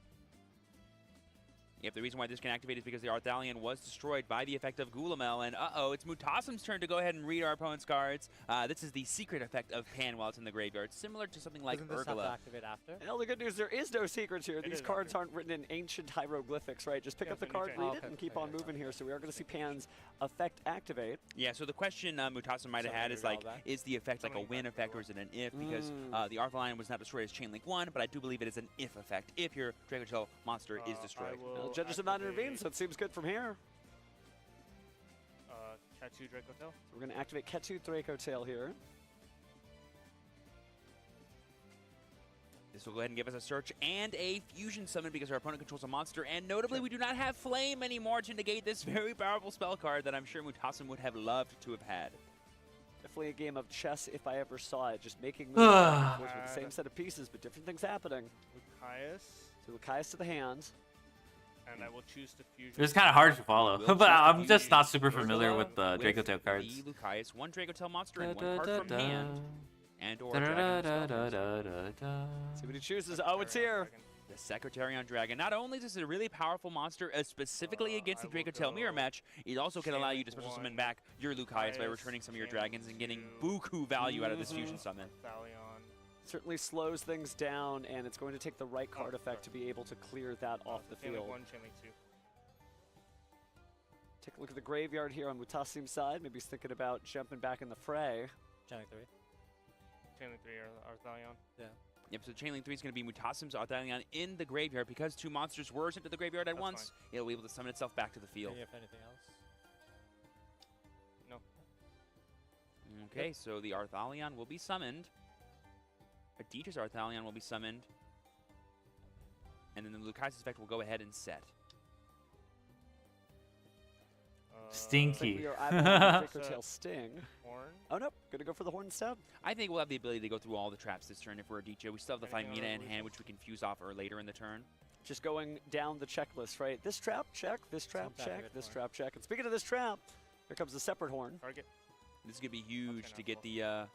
Yep, the reason why this can activate is because the Arthalion was destroyed by the effect of Gulamel, and it's Mutasim's turn to go ahead and read our opponent's cards. This is the secret effect of Pan while it's in the graveyard, similar to something like Doesn't this have to Urgala. activate after? Well, the good news, there is no secrets here. These is cards after. aren't written in ancient hieroglyphics, right? Just pick Yeah, up the it's a new card, change. read Oh, it, okay. and keep Okay, on moving here. So we are going to see Pan's effect activate. Yeah, so the question Mutasim might have Summon had is your like, Urgala back. is the effect like a Summoning win back effect or Urgala. is it an if? Because the Arthalion was not destroyed as Chainlink 1, but I do believe it is an if effect if your Draco Tail monster is destroyed. Well, judges have not intervened, so it seems good from here. Tattoo Draco Tail. So we're going to activate Ketu Draco Tail here. This will go ahead and give us a search and a fusion summon because our opponent controls a monster. And notably, we do not have Flame anymore to negate this very powerful spell card that I'm sure Mutasim would have loved to have had. Definitely a game of chess if I ever saw it. Just making moves back and forth with the same set of pieces, but different things happening. Lucaeus. So Lucaeus to the hand. And I will choose to fusion. It's kind of hard to follow, Will but I'm choose just to not use super familiar Urgala with the Draco Tail cards. The Lucaeus, one Draco Tail monster and one card from hand. And or Dragon See what he chooses. Oh, it's here. The Secretarion Dragon. Not only is this a really powerful monster, specifically against the Draco Tail mirror match, it also can allow you to special summon back your Lucaeus by returning some of your dragons and getting buku value out of this fusion summon. Certainly slows things down, and it's going to take the right card effect to be able to clear that off the field. Take a look at the graveyard here on Mutasim's side. Maybe he's thinking about jumping back in the fray. Chainlink 3. Chainlink 3 or Arthalion. Yeah. Yep, so Chainlink 3 is going to be Mutasim's Arthalion in the graveyard. Because two monsters were sent to the graveyard at once, it'll be able to summon itself back to the field. Any, if anything else? No. Okay, so the Arthalion will be summoned. Aditya's Arthalion will be summoned. And then the Lucaeus effect will go ahead and set. Stinky. We are at Draco Tail Sting. Horn. Oh, nope. Gonna go for the horn instead. I think we'll have the ability to go through all the traps this turn if we're Aditya. We still have the Fimina in hand, which we can fuse off or later in the turn. Just going down the checklist, right? This trap, check. This trap, check. This trap, check. And speaking of this trap, here comes the separate horn. Target. This is going to be huge to get the...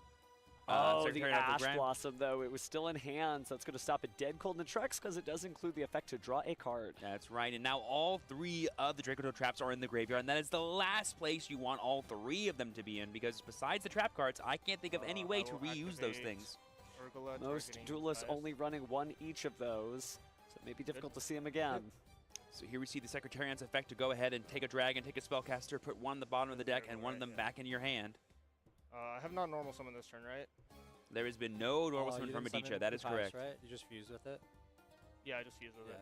Oh, the Secretariat of Ash Grand. Blossom, though. It was still in hand, so it's going to stop it dead cold in the Trex because it does include the effect to draw a card. That's right, and now all three of the Draco Tail traps are in the graveyard, and that is the last place you want all three of them to be in, because besides the trap cards, I can't think of any way to reuse those things. Urgala, Most targeting duelists Lucaeus. only running one each of those, so it may be difficult to see them again. So here we see the Secretarian's effect to go ahead and take a dragon, take a spellcaster, put one on the bottom of the deck, and one of them back in your hand. I have not normal summon this turn, right? There has been no normal Oh, summon you from didn't Aditya, summon that is Lucaeus, correct. Right? You just fuse with it? Yeah, I just use with it.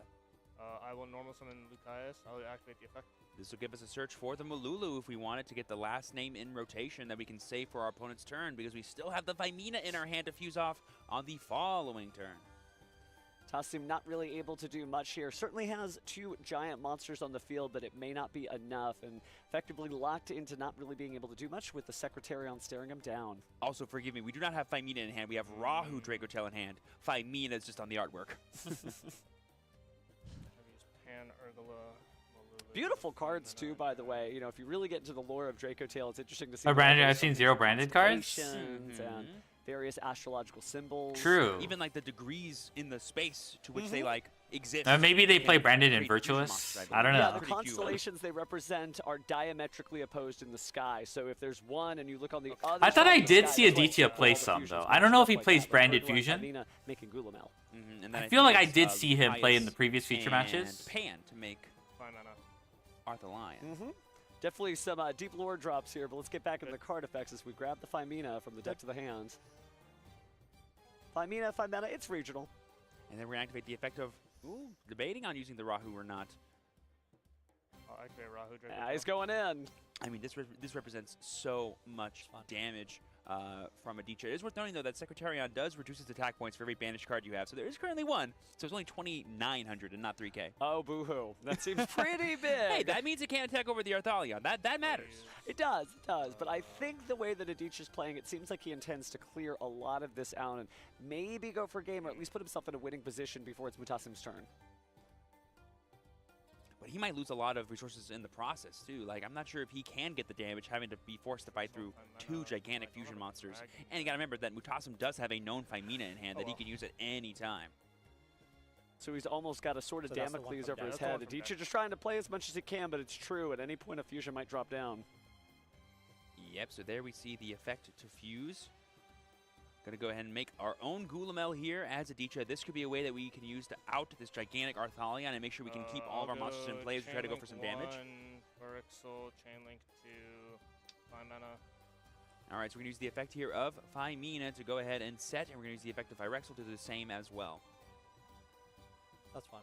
I will normal summon Lucaeus. I'll activate the effect. This will give us a search for the Malulu if we wanted to get the last name in rotation that we can save for our opponent's turn, because we still have the Vimina in our hand to fuse off on the following turn. Tassim not really able to do much here. Certainly has two giant monsters on the field, but it may not be enough, and effectively locked into not really being able to do much with the Secretarion staring him down. Also, forgive me, we do not have Fimina in hand. We have Rahu Draco Tail in hand. Fimina is just on the artwork. Pan, Urgala, Beautiful cards too, by the way. You know, if you really get into the lore of Draco Tail, it's interesting to see. Oh, branded. all I've those seen zero branded cards. constellations and various astrological symbols. True. Even like the degrees in the space to which they like exist. Maybe they play in branded in great fusion Virtuous. monsters, I don't Yeah, know. the constellations they represent are diametrically opposed in the sky. So if there's one and you look on the other I thought side I of the did sky, see that's why Aditya all the play fusions some though. match I don't know up if he like plays that, but branded Urgala and fusion. Fimina making Gulamel. And then I feel like I think did it's, see him play in the Lucaeus previous feature and matches. Pan to make 5 mana. Arthalion. Definitely some deep lore drops here, but let's get back into the card effects as we grab the Fimina from the deck to the hand. Fimina, 5 mana, it's regional. And then we're going to activate the effect of debating on using the Rahu or not. I'll activate Rahu Draco. Yeah, he's going in. I mean, this represents so much damage from Aditya. It is worth noting, though, that Secretarion does reduce its attack points for every banished card you have. So there is currently one. So it's only 2,900 and not 3K. Oh, boo-hoo. That seems pretty big. Hey, that means it can't attack over the Arthalion. That matters. It does, it does. But I think the way that Aditya's playing, it seems like he intends to clear a lot of this out and maybe go for a game or at least put himself in a winning position before it's Mutasim's turn. but he might lose a lot of resources in the process too. Like, I'm not sure if he can get the damage having to be forced to fight through 2 gigantic fusion monsters. And you gotta remember that Mutassim does have a known Femina in hand that he can use at any time. So he's almost got a sort of So that's the one Damocles from over his Dash. head. Adichie just trying to play as much as he can, but it's true. At any point, a fusion might drop down. Yep, so there we see the effect to fuse. Gonna go ahead and make our own Gulamel here as Adichie. This could be a way that we can use to out this gigantic Arthalion and make sure we can keep all of our monsters in play as we try to go for some damage. Phyrexial, Chainlink to Femina. All right, so we're gonna use the effect here of Femina to go ahead and set, and we're gonna use the effect of Phyrexial to do the same as well. That's fine.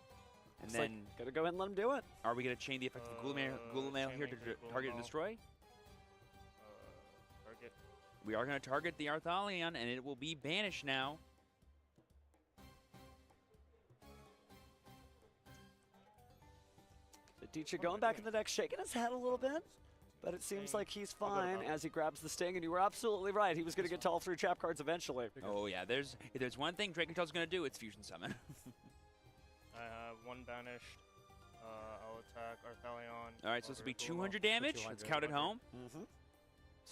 And It's then, like, gotta go ahead and let him do it. are we gonna chain the effect of Gulamel here to target and destroy? Target. We are gonna target the Arthalion, and it will be banished now. Adichie going back in the deck, shaking his head a little bit. But it seems like he's fine as he grabs the Sting, and you were absolutely right. He was going to get to all 3 trap cards eventually. Oh yeah, if there's one thing Drakentel's gonna do, it's Fusion Summon. I have 1 banished. I'll attack Arthalion. All right, so this will be 200 damage. Let's count it home.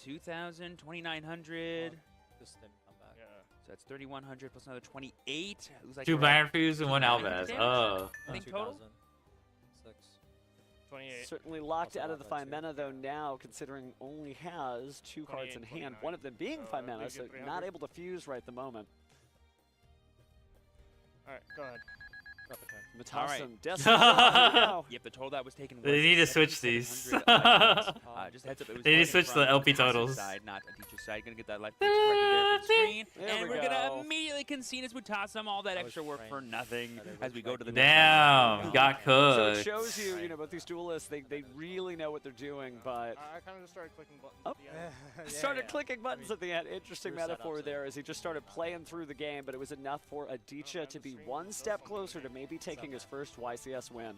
2,000, 2,900. This didn't come back. Yeah. So that's 3,100 plus another 28. Looks like 2 we're at Byron Fuse and 1 Albaz. Oh. I think total. 28. Certainly locked out of the Femina, though, now, considering only has 2 cards in hand, one of them being Femina, so not able to fuse right at the moment. All right, go ahead. All right. Mutassim, desperate. Now. Yep, the total that was taken. They was need to switch these. 7,700 just heads up, it was They need to loading switch from the LP Mutassim's totals. Side, not Adichie's side. Gonna get that life points corrected there for the screen, There and we we're gonna go. immediately concede as Mutassim all that extra work for nothing as we go to the Damn, next got So it cooked. shows you, both these duelists, they really know what they're doing, but I kind of just started clicking buttons at the end. started clicking buttons at the end. Interesting we were set up metaphor so- there as he just started playing through the game, but it was enough for Adichie to be 1 step closer to maybe taking his first YCS win.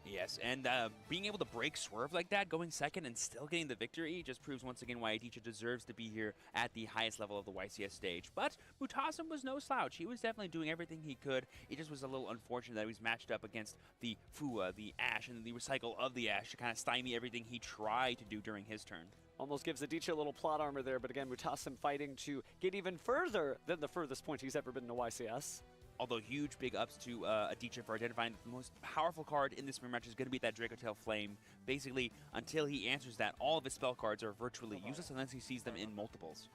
Yes, and being able to break Swerve like that, going second and still getting the victory, just proves once again why Adichie deserves to be here at the highest level of the YCS stage. But Mutassim was no slouch. He was definitely doing everything he could. It just was a little unfortunate that he was matched up against the Fua, the Ash, and the Recycle of the Ash to kind of stymie everything he tried to do during his turn. Almost gives Adichie a little plot armor there, but again, Mutassim fighting to get even further than the furthest point he's ever been in a YCS. Although huge big ups to Adichie for identifying the most powerful card in this mirror match is going to be that Dracotail Flame. Basically, until he answers that, all of his spell cards are virtually useless unless he sees them in multiples.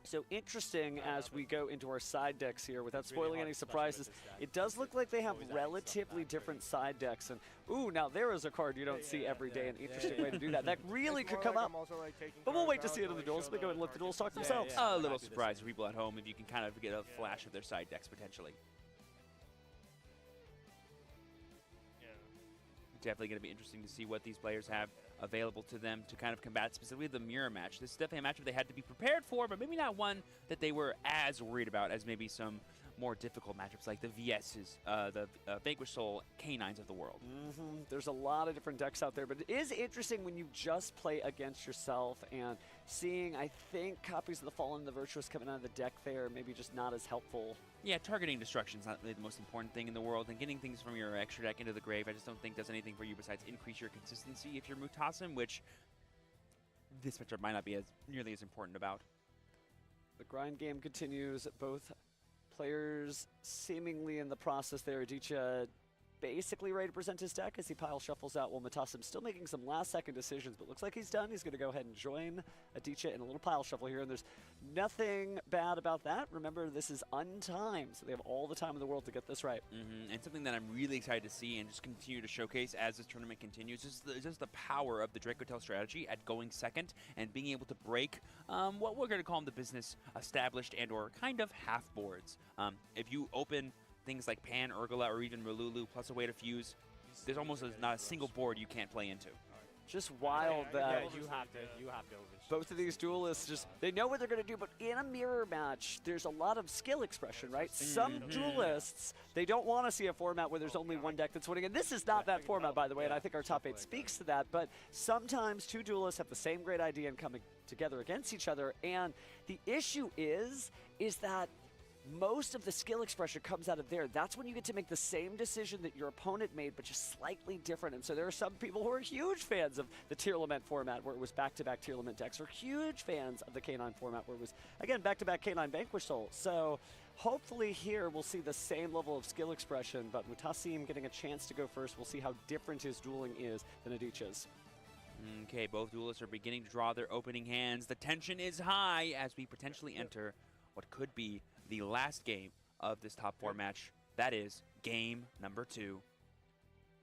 So interesting as we go into our side decks here, without spoiling any surprises, it does look like they have relatively different side decks. And ooh, now there is a card you don't see every day, an interesting way to do that. That really could come up. But we'll wait to see it in the duels. Let me go and let the duels talk themselves. A little surprise for people at home if you can kind of get a flash of their side decks potentially. Definitely going to be interesting to see what these players have available to them to kind of combat specifically the mirror match. This is definitely a matchup they had to be prepared for, but maybe not one that they were as worried about as maybe some more difficult matchups like the VS's, the Vanquish Soul Canines of the world. There's a lot of different decks out there, but it is interesting when you just play against yourself and seeing, I think, copies of the Fallen and the Virtuous coming out of the deck there, maybe just not as helpful. Yeah, targeting destruction is not really the most important thing in the world, and getting things from your extra deck into the grave, I just don't think does anything for you besides increase your consistency if you're Mutassim, which this matchup might not be as nearly as important about. The grind game continues. Both players seemingly in the process there. Adichie basically ready to present his deck as he pile shuffles out, while Mutassim still making some last-second decisions, but looks like he's done. He's going to go ahead and join Adichie in a little pile shuffle here, and there's nothing bad about that. Remember, this is untimed, so they have all the time in the world to get this right. And something that I'm really excited to see and just continue to showcase as this tournament continues is just the power of the Dracotail strategy at going second and being able to break what we're going to call in the business established and or kind of half boards. If you open things like Pan, Urgula, or even Malulu, plus a way to fuse, there's almost not a single board you can't play into. Just wild that you have to both of these duelists just, they know what they're going to do, but in a mirror match, there's a lot of skill expression, right? Some duelists, they don't want to see a format where there's only one deck that's winning, and this is not that format, by the way, and I think our top 8 speaks to that, but sometimes 2 duelists have the same great idea and coming together against each other, and the issue is that most of the skill expression comes out of there. That's when you get to make the same decision that your opponent made, but just slightly different. And so there are some people who are huge fans of the Tier Lament format, where it was back-to-back Tier Lament decks, or huge fans of the K9 format, where it was, again, back-to-back K9 Vanquish Soul. So hopefully here we'll see the same level of skill expression, but Mutasim getting a chance to go first. We'll see how different his dueling is than Adich's. Okay, both duelists are beginning to draw their opening hands. The tension is high as we potentially enter what could be the last game of this top 4 match. That is game number 2.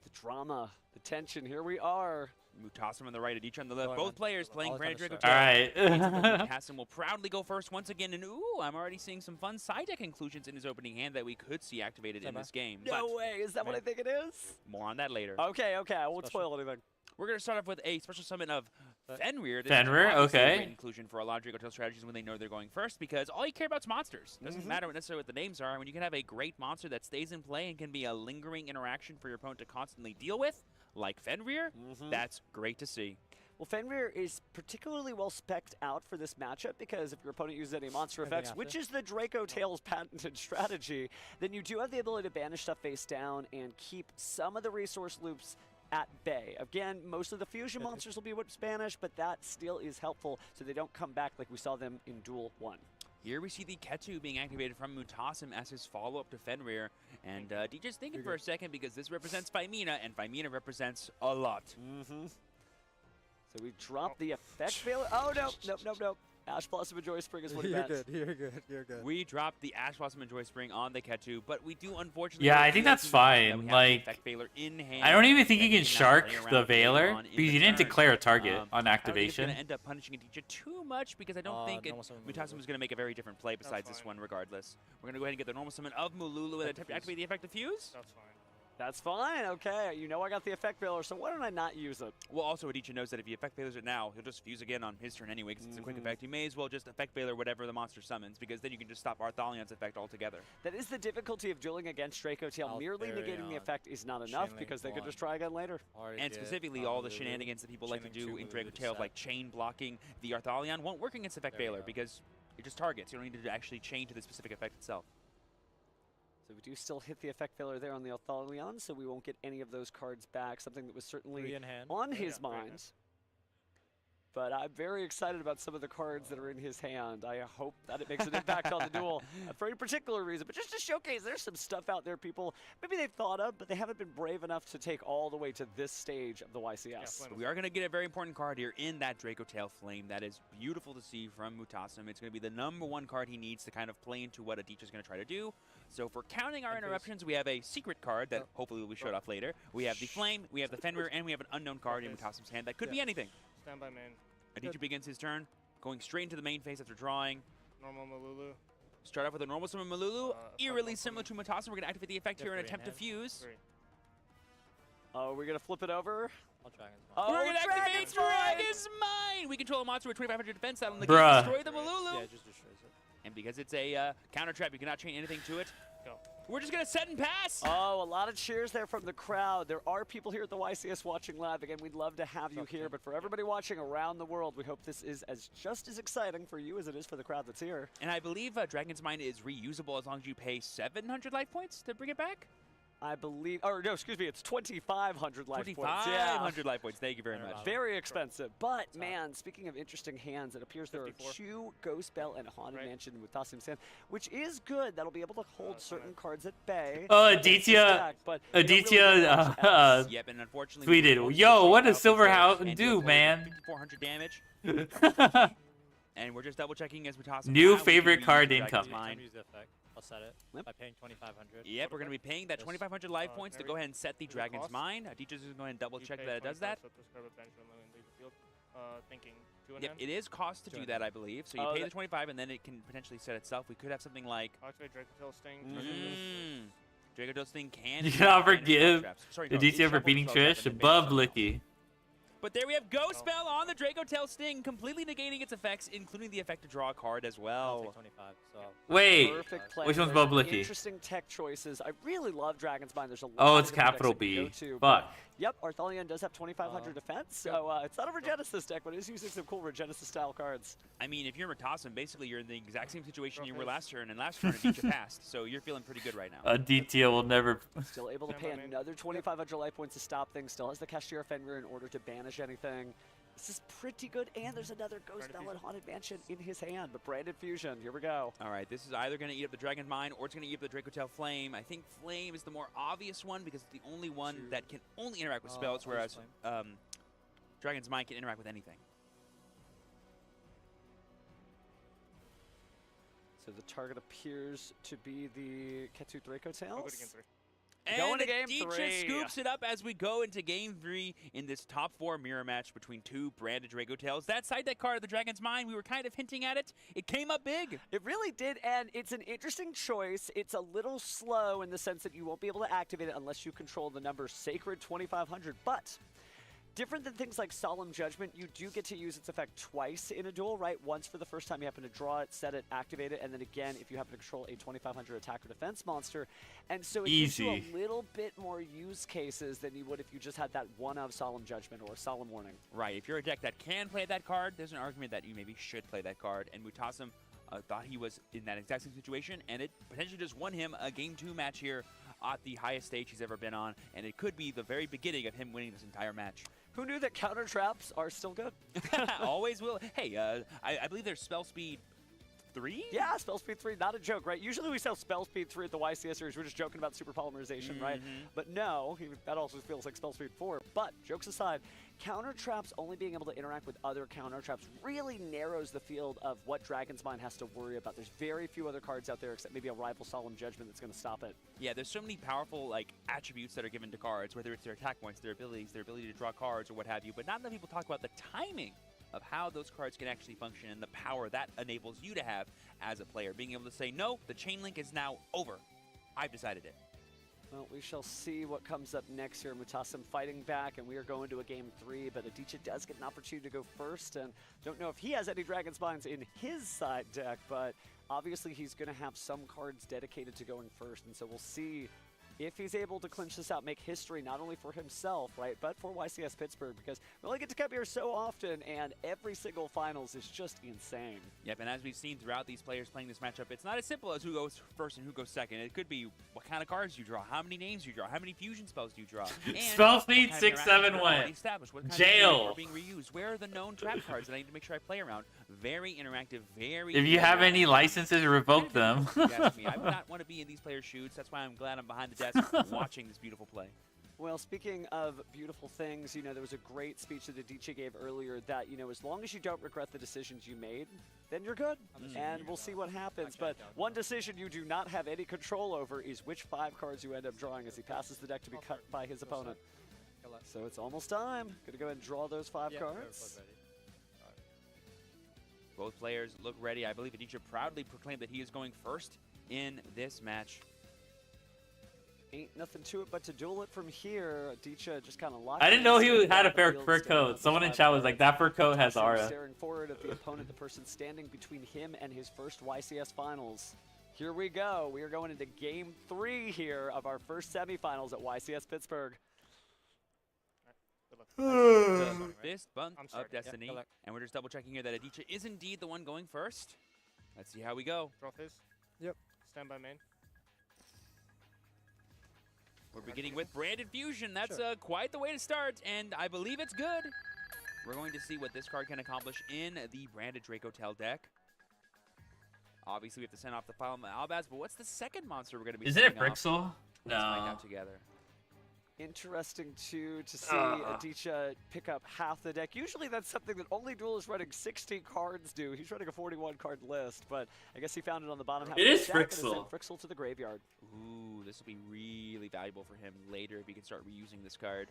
The drama, the tension, here we are. Mutasim on the right, Adichie on the left. Both players playing Brand Draco. All right. Mutasim will proudly go first once again, and ooh, I'm already seeing some fun side deck inclusions in his opening hand that we could see activated in this game. No way, is that what I think it is? More on that later. Okay, I won't spoil anything. We're going to start off with a special summon of Fenrir. Fenrir, okay. Great inclusion for a lot of Draco Tail strategies when they know they're going first, because all you care about is monsters. Doesn't matter necessarily what the names are. When you can have a great monster that stays in play and can be a lingering interaction for your opponent to constantly deal with, like Fenrir, that's great to see. Well, Fenrir is particularly well spec'd out for this matchup because if your opponent uses any monster effects, which is the Draco Tail's patented strategy, then you do have the ability to banish stuff face down and keep some of the resource loops at bay. Again, most of the fusion monsters will be what's banished, but that still is helpful so they don't come back like we saw them in Duel 1. Here we see the Ketu being activated from Mutasim as his follow-up to Fenrir. And DJ's thinking for a second because this represents Fimina, and Fimina represents a lot. So we drop the effect failure. Oh, no. Ash Blossom and Joy Spring is what he bets. You're good. We dropped the Ash Blossom and Joy Spring on the Ketu, but we do unfortunately. Yeah, I think that's fine. Like, I don't even think you can shark the Veiler because you didn't declare a target on activation. I'm going to end up punishing Adichie too much because I don't think Mutasim is going to make a very different play besides this one regardless. We're going to go ahead and get the normal summon of Mululu and attempt to activate the effective fuse. That's fine. That's fine, okay. You know I got the effect failure, so why don't I not use it? Well, also, Adichie knows that if he effect failures it now, he'll just fuse again on his turn anyway, because it's a quick effect. You may as well just effect failure whatever the monster summons, because then you can just stop Arthalion's effect altogether. That is the difficulty of dueling against Draco Tail. Merely negating the effect is not enough, because they could just try again later. And specifically, all the shenanigans that people like to do in Draco Tail, like chain blocking the Arthalion, won't work against effect failure, because it just targets. You don't need to actually chain to the specific effect itself. So we do still hit the effect failure there on the Arthalion, so we won't get any of those cards back, something that was certainly on his mind. But I'm very excited about some of the cards that are in his hand. I hope that it makes an impact on the duel for any particular reason. But just to showcase, there's some stuff out there people maybe they've thought of, but they haven't been brave enough to take all the way to this stage of the YCS. We are going to get a very important card here in that Draco Tail Flame. That is beautiful to see from Mutasim. It's going to be the #1 card he needs to kind of play into what Adichie is going to try to do. So for counting our interruptions, we have a secret card that hopefully will be showed off later. We have the Flame, we have the Fenrir, and we have an unknown card in Mutasim's hand that could be anything. Stand by main. Adichie begins his turn, going straight into the main phase after drawing. Normal Malulu. Start off with a normal summon Malulu, eerily similar to Mutasim. We're going to activate the effect here and attempt to fuse. Oh, we're going to flip it over? Oh, we're going to activate Dragon's Mind! We control a monster with 2,500 defense. That'll destroy the Malulu. Yeah, it just destroys it. And because it's a counter trap, you cannot chain anything to it. Go. We're just going to set and pass. Oh, a lot of cheers there from the crowd. There are people here at the YCS watching live. Again, we'd love to have you here, but for everybody watching around the world, we hope this is just as exciting for you as it is for the crowd that's here. And I believe Dragon's Mind is reusable as long as you pay 700 life points to bring it back. I believe, or no, excuse me, it's 2,500 life points. 2,500 life points. Thank you very much. Very expensive. But, man, speaking of interesting hands, it appears there are 2 Ghost Bell and Haunted Mansion with Mutasim's hand, which is good. That'll be able to hold certain cards at bay. Oh, Aditya yep, and unfortunately tweeted, "Yo, what does Silver House do, man?" 5,400 damage. And we're just double checking as Mutasim. New favorite card income. I'll set it by paying 2,500. Yep, we're going to be paying that 2,500 life points to go ahead and set the Dragon's Mind. Adichie's going to go ahead and double check that it does that. Yep, it is cost to do that, I believe. So you pay the 25 and then it can potentially set itself. We could have something like Draco Tail Sting. Draco Tail Sting can. You cannot forgive Aditya for beating Trish above Licky. But there we have Ghost Spell on the Draco Tail Sting, completely negating its effects, including the effect to draw a card as well. 25, so. Wait, Perfect play. which one's There's some Bublicky? Interesting tech choices. I really love Dragon's Mind. There's a lot Oh, of it's different decks capital it can B. go to, Fuck. but yep, Arthalion does have 2,500 defense, so it's not a Regenesis deck, but it is using some cool Regenesis style cards. I mean, if you're Murtasim, basically you're in the exact same situation you were last turn, and last turn Aditya passed, so you're feeling pretty good right now. Aditya will never. Still able to pay another 2,500 life points to stop things. Still has the Kashtira Fenrir in order to banish anything. This is pretty good, and there's another Ghost Bell and Haunted Mansion in his hand. But Branded Fusion, here we go. All right, this is either going to eat up the Dragon Mine or it's going to eat up the Draco Tail Flame. I think Flame is the more obvious one because it's the only one that can only interact with spells, whereas Dragon's Mine can interact with anything. So the target appears to be the Ketu Draco Tails. And Going to game Aditya 3. scoops it up as we go into game 3 in this top 4 mirror match between two branded Draco Tails. That side deck card, the Dragon's Mine, we were kind of hinting at it. It came up big. It really did, and it's an interesting choice. It's a little slow in the sense that you won't be able to activate it unless you control the number Sacred 2,500, but different than things like Solemn Judgment, you do get to use its effect twice in a duel, right? Once for the first time you happen to draw it, set it, activate it, and then again if you happen to control a 2,500 attack or defense monster. And so it gives you a little bit more use cases than you would if you just had that one of Solemn Judgment or Solemn Warning. Right, if you're a deck that can play that card, there's an argument that you maybe should play that card, and Murtasim thought he was in that exact same situation, and it potentially just won him a Game 2 match here at the highest stage he's ever been on, and it could be the very beginning of him winning this entire match. Who knew that counter traps are still good? Always will. Hey, I believe there's spell speed 3? Yeah, spell speed 3, not a joke, right? Usually we sell spell speed 3 at the YCS series. We're just joking about super polymerization, right? But no, that also feels like spell speed 4. But jokes aside, counter traps only being able to interact with other counter traps really narrows the field of what Dragon's Mind has to worry about. There's very few other cards out there except maybe a rival Solemn Judgment that's going to stop it. Yeah, there's so many powerful attributes that are given to cards, whether it's their attack points, their abilities, their ability to draw cards, or what have you. But not enough people talk about the timing of how those cards can actually function and the power that enables you to have as a player. Being able to say, no, the chain link is now over. I've decided it. Well, we shall see what comes up next here. Murtasim fighting back, and we are going to a game 3, but Aditya does get an opportunity to go first, and don't know if he has any Dragon's Minds in his side deck, but obviously he's going to have some cards dedicated to going first, and so we'll see if he's able to clinch this out, make history not only for himself, right, but for YCS Pittsburgh, because we only get to come here so often, and every single finals is just insane. Yep, and as we've seen throughout these players playing this matchup, it's not as simple as who goes first and who goes second. It could be what kind of cards you draw, how many names you draw, how many fusion spells do you draw. Spell speed 6, 7 went. Jail. Are being reused. Where are the known trap cards that I need to make sure I play around? Very interactive, very... If you have any licenses, revoke them. Yes, me. I would not want to be in these players' shoes. That's why I'm glad I'm behind the desk watching this beautiful play. Well, speaking of beautiful things, there was a great speech that Aditya gave earlier that, as long as you don't regret the decisions you made, then you're good. And we'll see what happens. But one decision you do not have any control over is which 5 cards you end up drawing as he passes the deck to be cut by his opponent. So it's almost time. Gonna go ahead and draw those 5 cards. Both players look ready. I believe Aditya proudly proclaimed that he is going first in this match. Ain't nothing to it but to duel it from here. Aditya just kind of locked. I didn't know he had a fur coat. Someone in chat was like, that fur coat has aura. Staring forward at the opponent, the person standing between him and his first YCS finals. Here we go. We are going into game 3 here of our first semifinals at YCS Pittsburgh. Fist bump of destiny, and we're just double checking here that Aditya is indeed the one going first. Let's see how we go. Draw phase. Yep. Stand by main. We're beginning with Branded Fusion. That's quite the way to start, and I believe it's good. We're going to see what this card can accomplish in the Branded Draco Tail deck. Obviously, we have to send off the file Albaz, but what's the second monster we're going to be Isn't it sending off? Brixel? Let's find No. out together. Interesting, too, to see Aditya pick up half the deck. Usually that's something that only duelists running 60 cards do. He's running a 41-card list, but I guess he found it on the bottom half. It is Frixel. Frixel. Frixel to the graveyard. Ooh, this will be really valuable for him later if he can start reusing this card.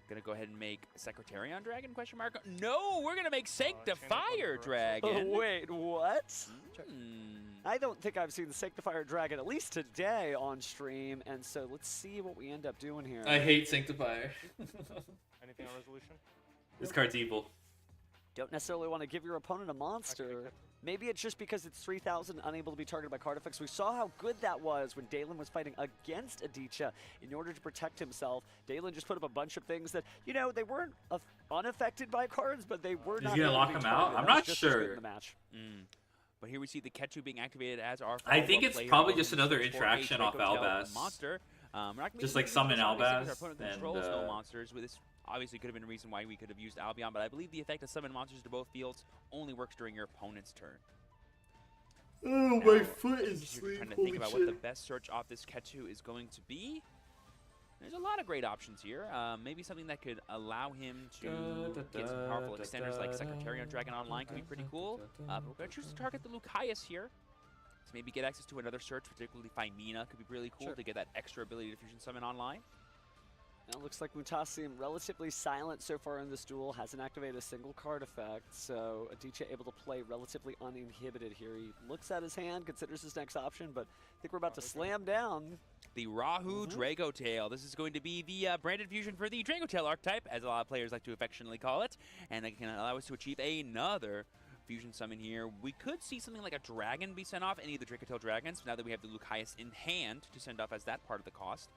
Gonna go ahead and make Secretarian Dragon, question mark? No, we're gonna make Sanctifier Dragon. Wait, what? I don't think I've seen the Sanctifier Dragon, at least today, on stream, and so let's see what we end up doing here. I hate Sanctifier. anything on resolution? This card's evil. Don't necessarily want to give your opponent a monster. Maybe it's just because it's 3,000, unable to be targeted by card effects. We saw how good that was when Dalen was fighting against Aditya in order to protect himself. Dalen just put up a bunch of things that, you know, they weren't unaffected by cards, but they were not. He's gonna lock him out? I'm not sure. But here we see the Ketchu being activated as our I think it's probably just another search for a interaction off Draco Tail Albaz. monster. We're not gonna be Just able like to summon use this, obviously, because Albaz our opponent and, controls no monsters. With this obviously could have been a reason why we could have used Albion, but I believe the effect of summon monsters to both fields only works during your opponent's turn. Oh, my foot is asleep. Trying to think about what the best search off this Ketchu is going to be. There's a lot of great options here. Maybe something that could allow him to get some powerful extenders like Secretariat Dragon Online could be pretty cool. But we're going to choose to target the Lucaeus here. To maybe get access to another search, particularly Phymina, could be really cool to get that extra ability to fusion summon online. Now it looks like Mutasim relatively silent so far in this duel, hasn't activated a single card effect, so Aditya able to play relatively uninhibited here. He looks at his hand, considers his next option, but I think we're about to slam down. The Rahu Draco Tail. This is going to be the branded fusion for the Draco Tail archetype, as a lot of players like to affectionately call it, and it can allow us to achieve another fusion summon here. We could see something like a dragon be sent off, any of the Draco Tail dragons, now that we have the Lucaeus in hand to send off as that part of the cost.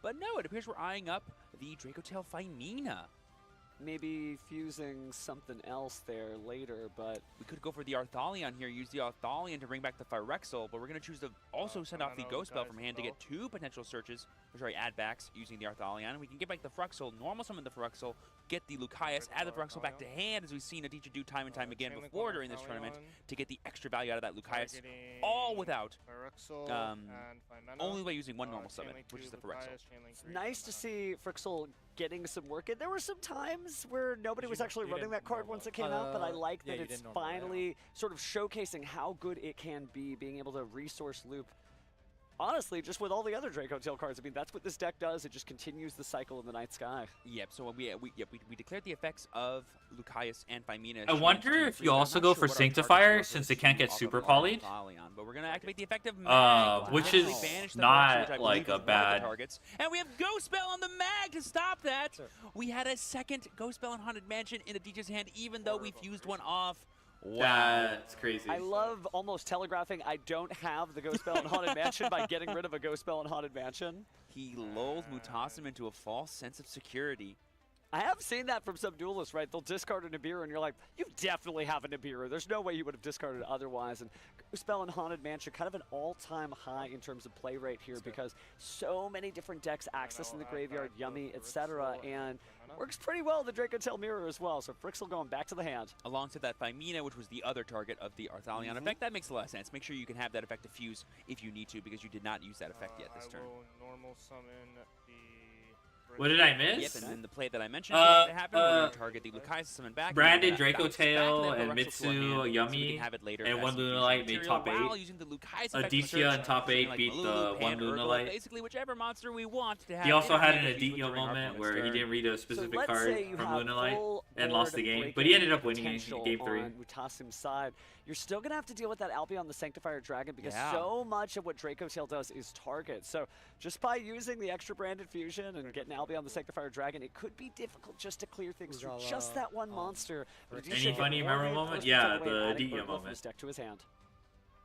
But no, it appears we're eyeing up the Draco Tail Phymina. Maybe fusing something else there later, but we could go for the Arthalion here, use the Arthalion to bring back the Phyrexel, but we're going to choose to also send off the Ghost Bell from hand to get two potential searches, or sorry, add-backs using the Arthalion. We can get back the Phyrexel, normal summon the Phyrexel, get the Lucaeus, add the Phyrexel back to hand, as we've seen Aditya do time and time again before during this tournament, to get the extra value out of that Lucaeus, all without, only by using one normal summon, which is the Phyrexel. It's nice to see Phyrexel getting some work in. There were some times where nobody was actually running that card once it came out, but I like that it's finally sort of showcasing how good it can be, being able to resource loop. Honestly, just with all the other Draco Tail cards, I mean, that's what this deck does. It just continues the cycle in the night sky. Yep, so we declared the effects of Lucaeus and Phymina. I wonder if you also go for Sanctifier, since it can't get super polyed. But we're going to activate the effect of Mag, which is not like a bad... targets. And we have Ghost Bell on the Mag to stop that! We had a second Ghost Bell in Haunted Mansion in Aditya's hand, even though we fused one off. Wow. That's crazy. I love almost telegraphing I don't have the Ghost Bell in Haunted Mansion by getting rid of a Ghost Bell in Haunted Mansion. He lulled Mutasim into a false sense of security. I have seen that from some duelists, right? They'll discard a Nibiru, and you're like, you definitely have a Nibiru. There's no way you would have discarded it otherwise. And Ghost Bell and Haunted Mansion, kind of an all-time high in terms of play rate here, because so many different decks accessing the graveyard, Yummy, etc., and works pretty well the Draco Tail Mirror as well. So Phyrexel going back to the hand. Alongside that Phymina, which was the other target of the Arthalion effect, that makes a lot of sense. Make sure you can have that effect diffuse if you need to, because you did not use that effect yet this turn. Normal summon the... What did I miss? Yep, and then the play that I mentioned to happen, we're going to target the Lucaeus summon back. Branded Draco Tail and Mitsu, Yummy, and one Lunalight made top 8. Aditya in top 8 beat the one Lunalight. Basically, whichever monster we want to have. He also had an Aditya moment where he didn't read a specific card from Lunalight and lost the game, but he ended up winning in game 3. On Mutasim's side, you're still going to have to deal with that Albion the Sanctifier Dragon, because so much of what Draco Tail does is target. So just by using the extra branded fusion and getting Albion the Sanctifier Dragon, it could be difficult just to clear things through just that one monster. Any funny memorable moment? Yeah, the Aditya moment. Deck to his hand.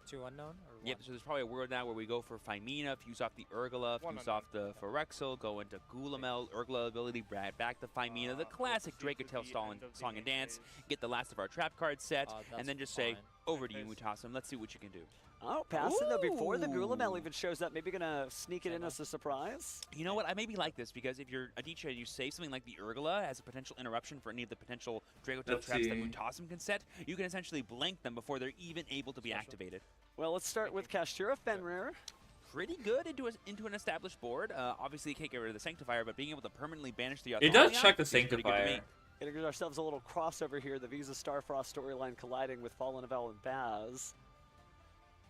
2 unknown? Or yep, so there's probably a world now where we go for Phymina, fuse off the Urgula, fuse off the Phyrexel, go into Gulamel, Urgula ability, back the Phymina, the classic Draco Tail song and dance, get the last of our trap card set, and then just say, over to you, Mutasim, let's see what you can do. Oh, passing though before the Gulamel even shows up. Maybe gonna sneak it in as a surprise. You know what? I maybe like this, because if you're Aditya and you say something like the Urgula as a potential interruption for any of the potential Draco Tail traps that Mutasim can set, you can essentially blank them before they're even able to be activated. Well, let's start with Kashtira Fenrir. Pretty good into an established board. Obviously, you can't get rid of the Sanctifier, but being able to permanently banish the Arthalion, it does check the Sanctifier. Gonna get ourselves a little crossover here. The Visa Starfrost storyline colliding with Fallen of El and Baz.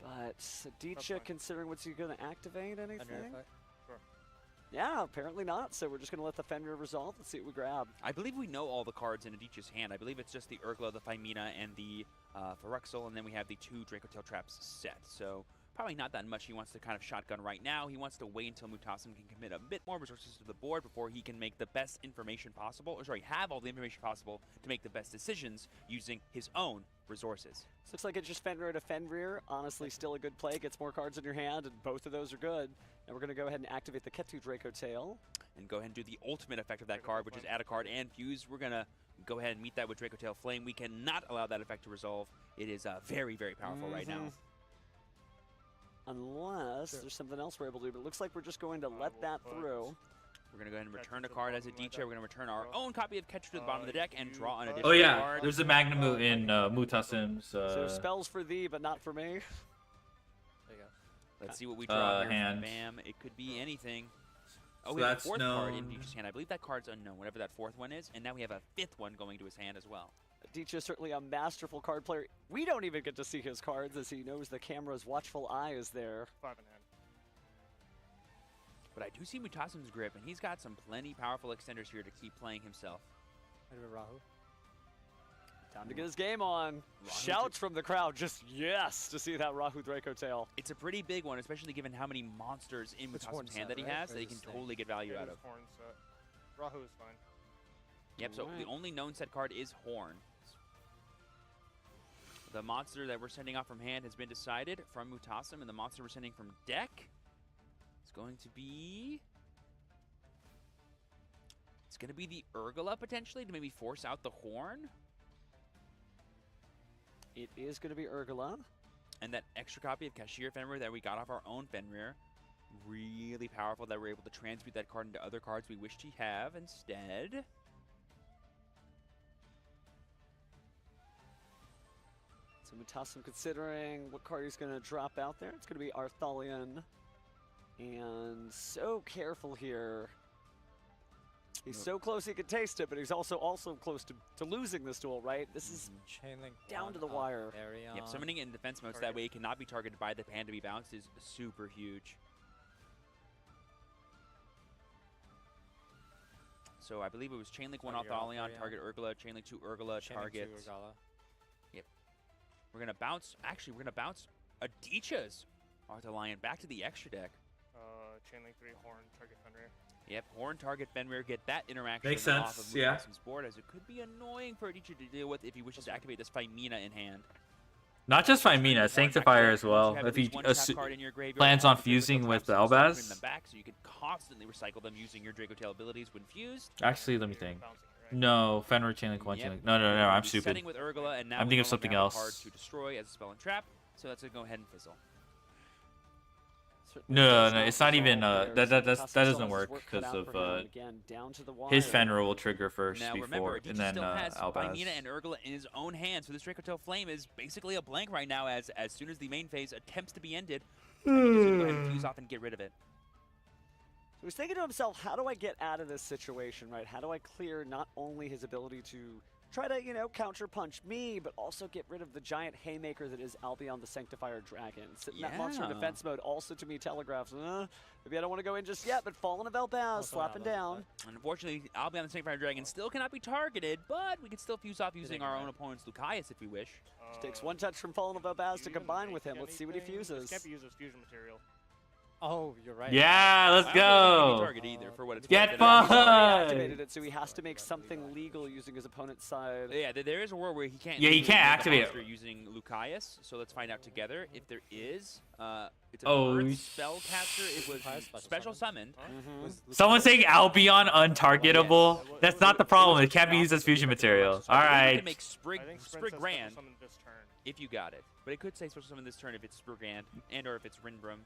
But Aditya, considering what's he going to activate, anything? Sure. Yeah, apparently not. So we're just going to let the Fenrir resolve. Let's see what we grab. I believe we know all the cards in Aditya's hand. I believe it's just the Urgla, the Phymina, and the Phyrexel, and then we have the 2 Draco Tail traps set. So probably not that much he wants to kind of shotgun right now. He wants to wait until Mutasim can commit a bit more resources to the board before he can make the best information possible, or sorry, have all the information possible to make the best decisions using his own resources. So looks like it's just Fenrir to Fenrir. Honestly, still a good play. Gets more cards in your hand, and both of those are good. And we're going to go ahead and activate the Ketu Draco Tail. And go ahead and do the ultimate effect of that card, which is add a card and fuse. We're going to go ahead and meet that with Draco Tail Flame. We cannot allow that effect to resolve. It is very, very powerful right now. Unless there's something else we're able to do, but it looks like we're just going to let that through. We're going to go ahead and return a card as a D chair. We're going to return our own copy of Ketchu to the bottom of the deck and draw an additional Oh yeah, card. there's a Magnamut in Mutasim's. So spells for thee, but not for me. There you go. Let's see what we draw here. Hand. Bam. It could be anything. Oh, So we have a that's fourth card in known. Deech's hand. I believe that card's unknown, whatever that fourth one is. And now we have a fifth one going to his hand as well. Deech is certainly a masterful card player. We don't even get to see his cards as he knows the camera's watchful eye is there. 5 in hand. But I do see Mutasim's grip, and he's got some plenty powerful extenders here to keep playing himself. Time to get his game on. Shouts from the crowd, just yes to see that Rahu Draco Tail. It's a pretty big one, especially given how many monsters in Mutasim's hand that he has that he can totally get value out of. Horn set. Rahu is fine. Yep, so the only known set card is Horn. The monster that we're sending off from hand has been decided from Mutasim, and the monster we're sending from deck is going to be... It's going to be the Urgula, potentially, to maybe force out the Horn. It is going to be Urgula. And that extra copy of Kashir Fenrir that we got off our own Fenrir. Really powerful that we're able to transmute that card into other cards we wish to have instead. So Mutasim considering what card he's going to drop out there. It's going to be Arthalion. And so careful here. He's so close he could taste it, but he's also close to losing this duel, right? This is down to the wire. Yep, summoning it in defense mode so that way it cannot be targeted by the hand to be bounced is super huge. So I believe it was Chainlink 1 Arthalion, target Urgula, Chainlink 2 Urgula, target... Yep. We're going to bounce... Actually, we're going to bounce Adicha's Arthalion back to the extra deck. Chainlink 3 Horn, target Fenrir. Yep, Horn, target Fenrir, get that interaction Makes off sense, of yeah. Mutasim's board, as it could be annoying for Adicha to deal with if he wishes to activate this Fimina in hand. Not just Fimina, Sanctifier as well. If he plans on fusing with the Elbaz. So you can constantly recycle them using your Draco Tail abilities when fused. Actually, let me think. No, Fenrir Chainlink 1 Chainlink. No, I'm stupid. Setting with Urgula, and now I'm thinking of something Hard else. to destroy as a spell and trap, so that's gonna go ahead and fizzle. No, it's not even. That doesn't work because of his Fenrir will trigger first Now, before, remember, and then still has Albaz. Fimina and Urgula in his own hand, so this Draco Tail Flame is basically a blank right now. As soon as the main phase attempts to be ended, he's gonna go ahead and fuse off and get rid of it. So he's thinking to himself, how do I get out of this situation, right? How do I clear not only his ability to try to, counter punch me, but also get rid of the giant haymaker that is Albion the Sanctifier Dragon. Sitting in that monster defense mode also to me telegraphs, maybe I don't want to go in just yet, but Fallen of Elbaz slapping down. Unfortunately, Albion the Sanctifier Dragon still cannot be targeted, but we can still fuse off using our own opponent's Lucaeus if we wish. Just takes one touch from Fallen of Elbaz to combine with him. Let's see what he fuses. Can't be used as fusion material. Oh, you're right. Yeah, let's go. Get fucked. Activated it, so he has to make something legal using his opponent's side. Yeah, there is a world where he can't. Yeah, he can't activate it using Lucaeus. So let's find out together if there is. It's a Oh, bird spellcaster. It was special summoned. Someone saying Albion untargetable. That's not the problem. It can't be used as fusion material. All You right. can make Sprig Grand if you got it, but it could say special summon this turn if it's Sprigand and or if it's Rinbrum.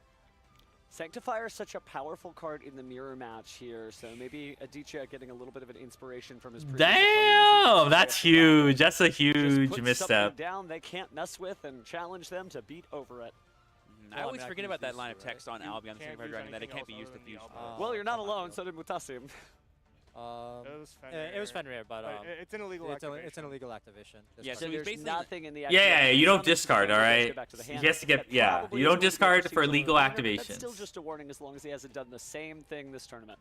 Sanctifier is such a powerful card in the mirror match here, so maybe Adichia getting a little bit of an inspiration from his previous Damn, that's huge. That's a Just huge put misstep. something down they can't mess with and challenge them to beat over it. I always forget about that line of text on Albion the Sanctifier Dragon that it can't be used to fuse. Well, you're not alone, so did Mutasim. It was Fenrir, but it's an illegal activation. It's an illegal activation. Yeah, so there's basically nothing in the Yeah, you don't discard, all right? He has to get, yeah, you don't discard for legal That's activations. still just a warning as long as he hasn't done the same thing this tournament.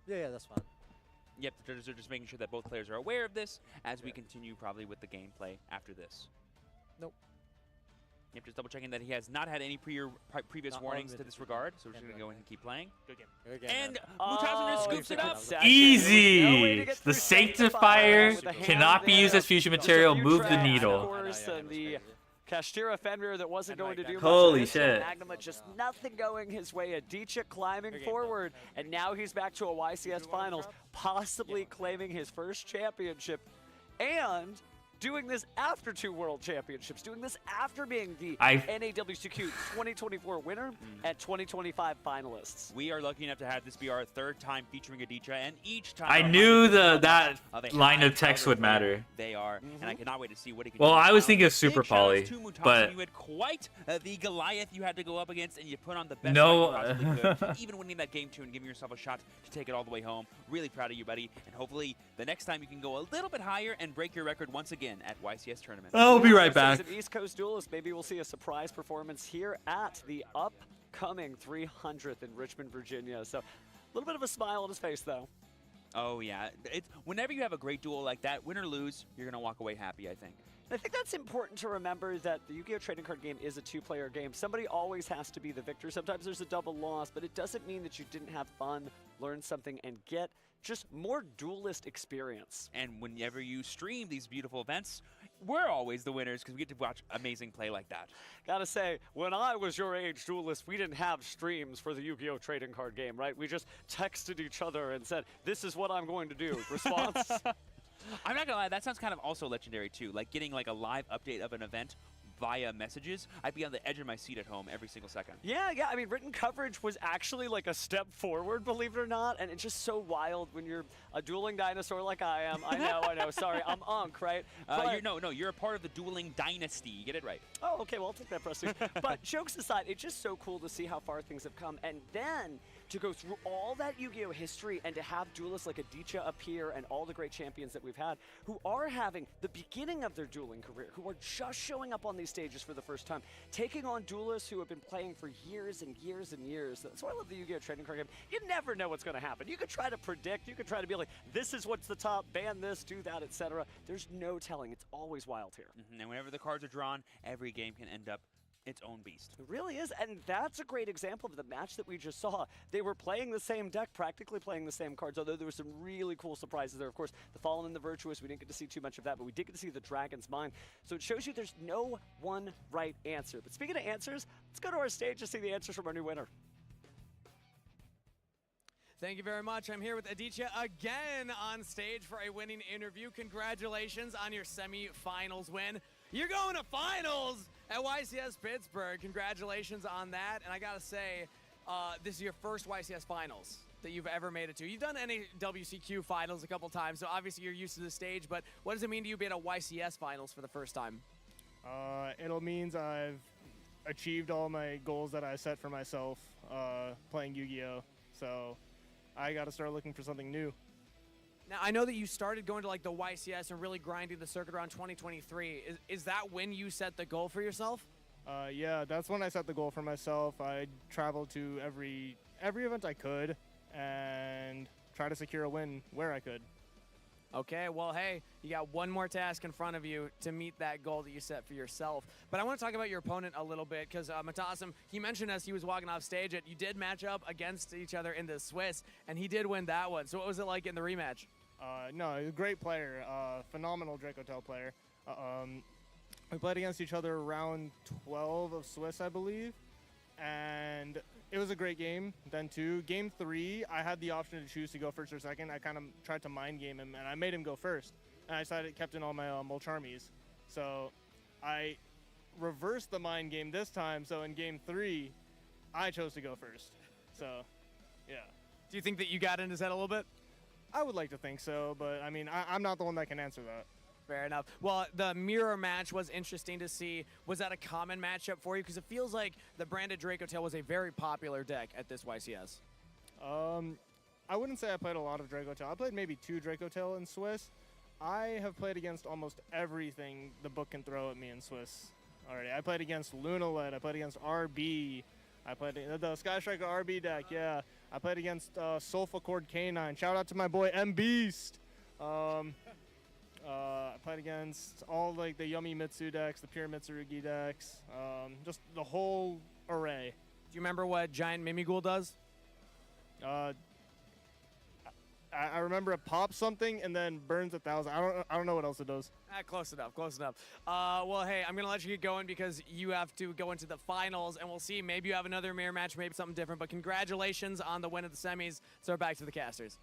Yeah, that's fine. Yep, they're just making sure that both players are aware of this as we continue probably with the gameplay after this. Nope. Yep, just double checking that he has not had any previous warnings to this regard, so we're just going to go ahead and keep playing. Good game. Good game, And man. Mutazner scoops it up. Easy! The Sanctifier cannot be used as fusion material. Move the needle. And the Kashtira Fenrir that wasn't going to do much. Holy shit. Magnuma just nothing going his way. Adichia climbing forward, and now he's back to a YCS Finals, possibly claiming his first championship, and doing this after 2 World Championships, doing this after being the NAWCQ 2024 winner and 2025 finalists. We are lucky enough to have this be our 3rd time featuring Adichia, and each time I knew that line of text would matter. They are, and I cannot wait to see what he can do. Well, I was now. thinking of Super Big shout-outs Poly, to Mutazner. but You had quite the Goliath you had to go up against, and you put on the best No. fight you possibly could, even winning that game 2 and giving yourself a shot to take it all the way home. Really proud of you, buddy, and hopefully the next time you can go a little bit higher and break your record once again at YCS Tournament. I'll be right back. As an East Coast duelist, maybe we'll see a surprise performance here at the upcoming 300th in Richmond, Virginia. So a little bit of a smile on his face, though. Oh, yeah. Whenever you have a great duel like that, win or lose, you're going to walk away happy, I think. I think that's important to remember, that the Yu-Gi-Oh! Trading Card game is a 2-player game. Somebody always has to be the victor. Sometimes there's a double loss, but it doesn't mean that you didn't have fun, learn something, and get just more duelist experience. And whenever you stream these beautiful events, we're always the winners because we get to watch amazing play like that. Gotta say, when I was your age duelist, we didn't have streams for the Yu-Gi-Oh! Trading Card game, right? We just texted each other and said, this is what I'm going to do. Response? I'm not gonna lie, that sounds kind of also legendary too. Like getting like a live update of an event via messages. I'd be on the edge of my seat at home every single second. Yeah. I mean, written coverage was actually like a step forward, believe it or not. And it's just so wild when you're a dueling dinosaur like I am. I know. Sorry, I'm Unk, right? You're a part of the dueling dynasty. You get it right. Oh, okay, well, I'll take that prestige. But jokes aside, it's just so cool to see how far things have come. And then to go through all that Yu-Gi-Oh! History and to have duelists like Adichia up here and all the great champions that we've had who are having the beginning of their dueling career, who are just showing up on these stages for the first time, taking on duelists who have been playing for years and years and years. That's why I love the Yu-Gi-Oh! Trading Card game. You never know what's going to happen. You could try to predict. You could try to be like, this is what's the top, ban this, do that, etc. There's no telling. It's always wild here. And whenever the cards are drawn, every game can end up its own beast. It really is, and that's a great example of the match that we just saw. They were playing the same deck, practically playing the same cards, although there were some really cool surprises there. Of course, the Fallen and the Virtuous, we didn't get to see too much of that, but we did get to see the Dragon's Mind. So it shows you there's no one right answer. But speaking of answers, let's go to our stage to see the answers from our new winner. Thank you very much. I'm here with Adichia again on stage for a winning interview. Congratulations on your semi-finals win. You're going to finals at YCS Pittsburgh. Congratulations on that. And I got to say, this is your first YCS finals that you've ever made it to. You've done NAWCQ finals a couple times, so obviously you're used to the stage, but what does it mean to you being at YCS finals for the first time? It means I've achieved all my goals that I set for myself playing Yu-Gi-Oh! So I got to start looking for something new. Now, I know that you started going to like the YCS and really grinding the circuit around 2023. Is that when you set the goal for yourself? Yeah, that's when I set the goal for myself. I traveled to every event I could and try to secure a win where I could. Okay, well, hey, you got one more task in front of you to meet that goal that you set for yourself. But I want to talk about your opponent a little bit because Mutasim, he mentioned as he was walking off stage that you did match up against each other in the Swiss, and he did win that one. So what was it like in the rematch? No, he's a great player, phenomenal Dracotel player. We played against each other round 12 of Swiss, I believe, and it was a great game. Then game 3, I had the option to choose to go first or second. I kind of tried to mind game him, and I made him go first. And I decided kept in all my Molcharmies. So I reversed the mind game this time. So in game 3, I chose to go first. So, yeah. Do you think that you got in his head a little bit? I would like to think so, but I mean, I'm not the one that can answer that. Fair enough. Well, the mirror match was interesting to see. Was that a common matchup for you? Because it feels like the branded Dracotel was a very popular deck at this YCS. I wouldn't say I played a lot of Dracotel. I played maybe 2 Dracotel in Swiss. I have played against almost everything the book can throw at me in Swiss already. I played against Lunaled. I played against RB. I played the Sky Striker RB deck, yeah. I played against Sulfacord K9. Shout out to my boy M Beast. I played against all like the Yummy Mitsu decks, the Pure Mitsurugi decks, just the whole array. Do you remember what Giant Mimighoul does? I remember it pops something and then burns 1,000. I don't know what else it does. Close enough, close enough. Well, hey, I'm going to let you get going because you have to go into the finals, and we'll see. Maybe you have another mirror match, maybe something different, but congratulations on the win of the semis. So back to the casters.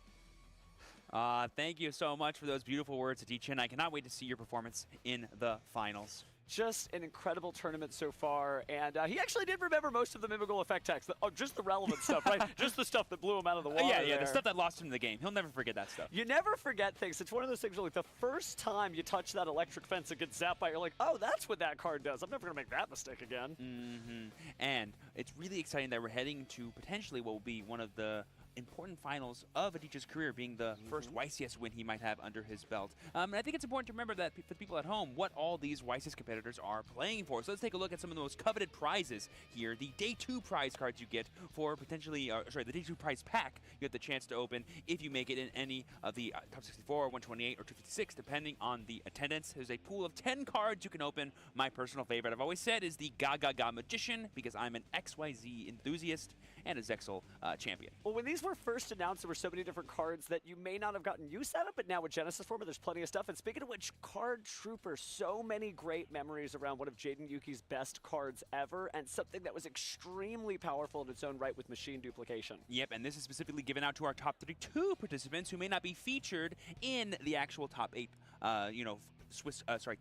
Thank you so much for those beautiful words, Adichin. I cannot wait to see your performance in the finals. Just an incredible tournament so far, and he actually did remember most of the Mimighoul effect text. Just the relevant stuff, right? Just the stuff that blew him out of the water. Yeah, the stuff that lost him the game. He'll never forget that stuff. You never forget things. It's one of those things where, like, the first time you touch that electric fence and get zapped by, you're like, oh, that's what that card does. I'm never going to make that mistake again. And it's really exciting that we're heading to potentially what will be one of the important finals of Adichin's career, being the first YCS win he might have under his belt. And I think it's important to remember that for the people at home, what all these YCS competitors are playing for. So let's take a look at some of the most coveted prizes here. The Day 2 prize cards you get for potentially, the Day 2 prize pack you have the chance to open if you make it in any of the top 64, 128, or 256, depending on the attendance. There's a pool of 10 cards you can open. My personal favorite, I've always said, is the Gaga Magician, because I'm an XYZ enthusiast and a Zexal champion. Well, when these were first announced, there were so many different cards that you may not have gotten used at it, but now with Genesis Format, there's plenty of stuff. And speaking of which, Card Trooper, so many great memories around one of Jaden Yuki's best cards ever, and something that was extremely powerful in its own right with machine duplication. Yep, and this is specifically given out to our top 32 participants who may not be featured in the actual top 8,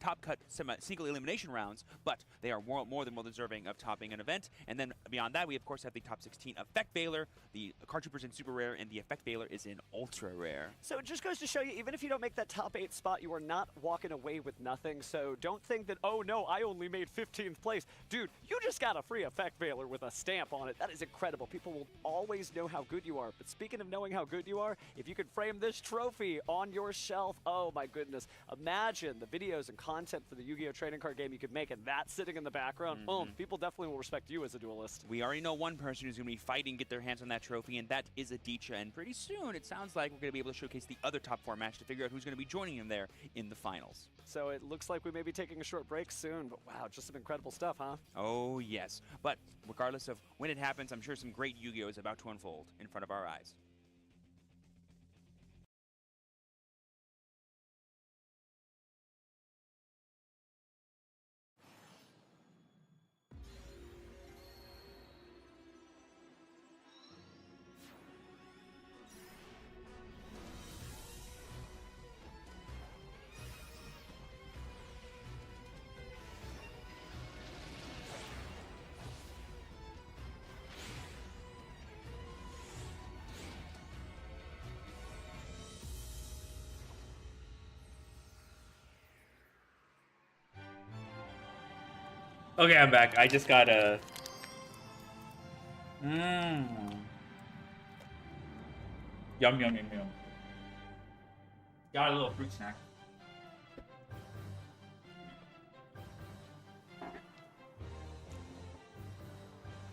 top cut single elimination rounds, but they are more than well deserving of topping an event. And then beyond that, we of course have the top 16 Effect Veiler. The Card Trooper's in Super Rare, and the Effect Veiler is in Ultra Rare. So it just goes to show you, even if you don't make that top 8 spot, you are not walking away with nothing. So don't think that, oh no, I only made 15th place. Dude, you just got a free Effect Veiler with a stamp on it. That is incredible. People will always know how good you are. But speaking of knowing how good you are, if you could frame this trophy on your shelf, oh my goodness. Imagine the videos and content for the Yu-Gi-Oh! Trading card game you could make, and that sitting in the background, boom, people definitely will respect you as a duelist. We already know one person who's going to be fighting to get their hands on that trophy, and that is Adichin. And pretty soon, it sounds like we're going to be able to showcase the other top 4 match to figure out who's going to be joining him there in the finals. So it looks like we may be taking a short break soon, but wow, just some incredible stuff, huh? Oh, yes. But regardless of when it happens, I'm sure some great Yu-Gi-Oh! Is about to unfold in front of our eyes. Okay, I'm back. I just got a... Yum, yum, yum, yum. Got a little fruit snack.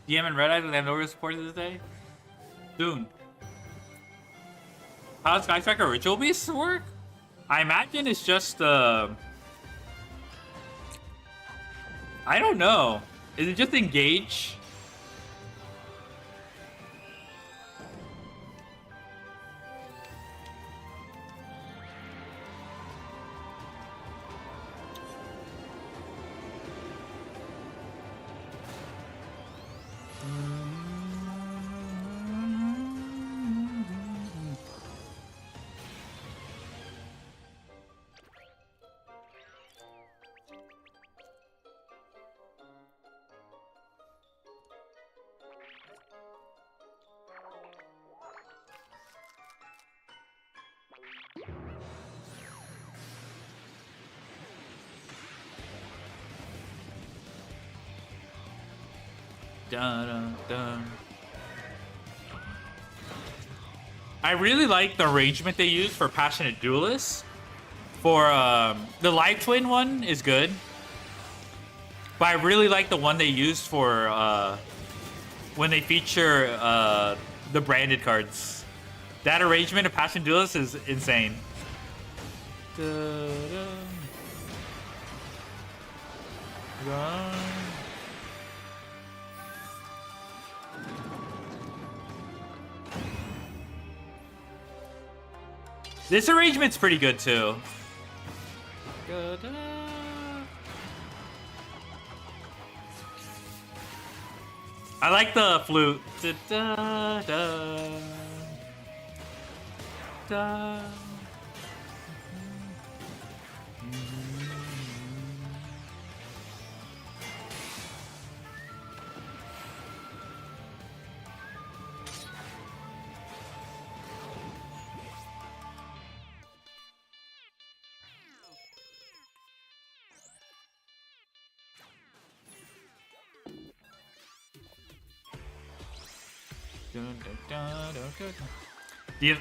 DM and Red Eye, do they have no real support today? Soon. How does Sky Striker Ritual Beasts work? I imagine it's just, I don't know. Is it just engage? Dun, dun, dun. I really like the arrangement they use for Passionate Duelists. For the Live Twin one is good, but I really like the one they used for when they feature the branded cards. That arrangement of Passionate Duelists is insane. This arrangement's pretty good too. I like the flute. Yeah.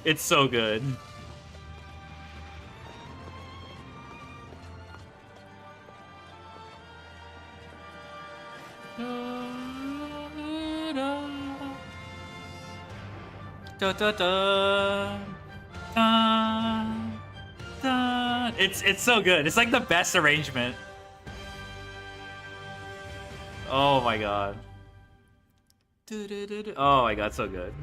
It's so good. It's so good. It's like the best arrangement. Oh my god. Oh my god, so good.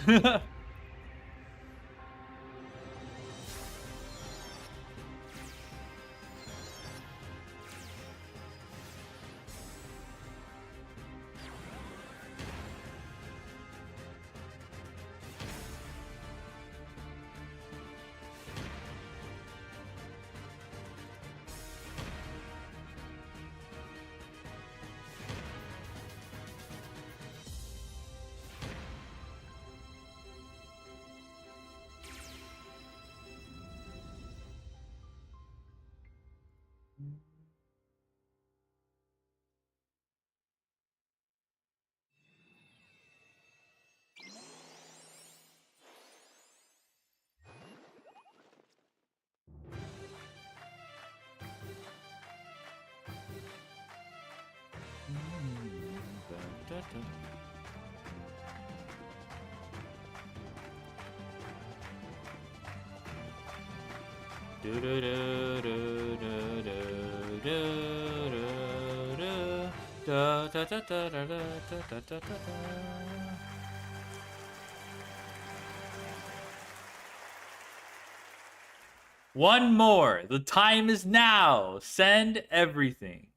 One more. The time is now. Send everything.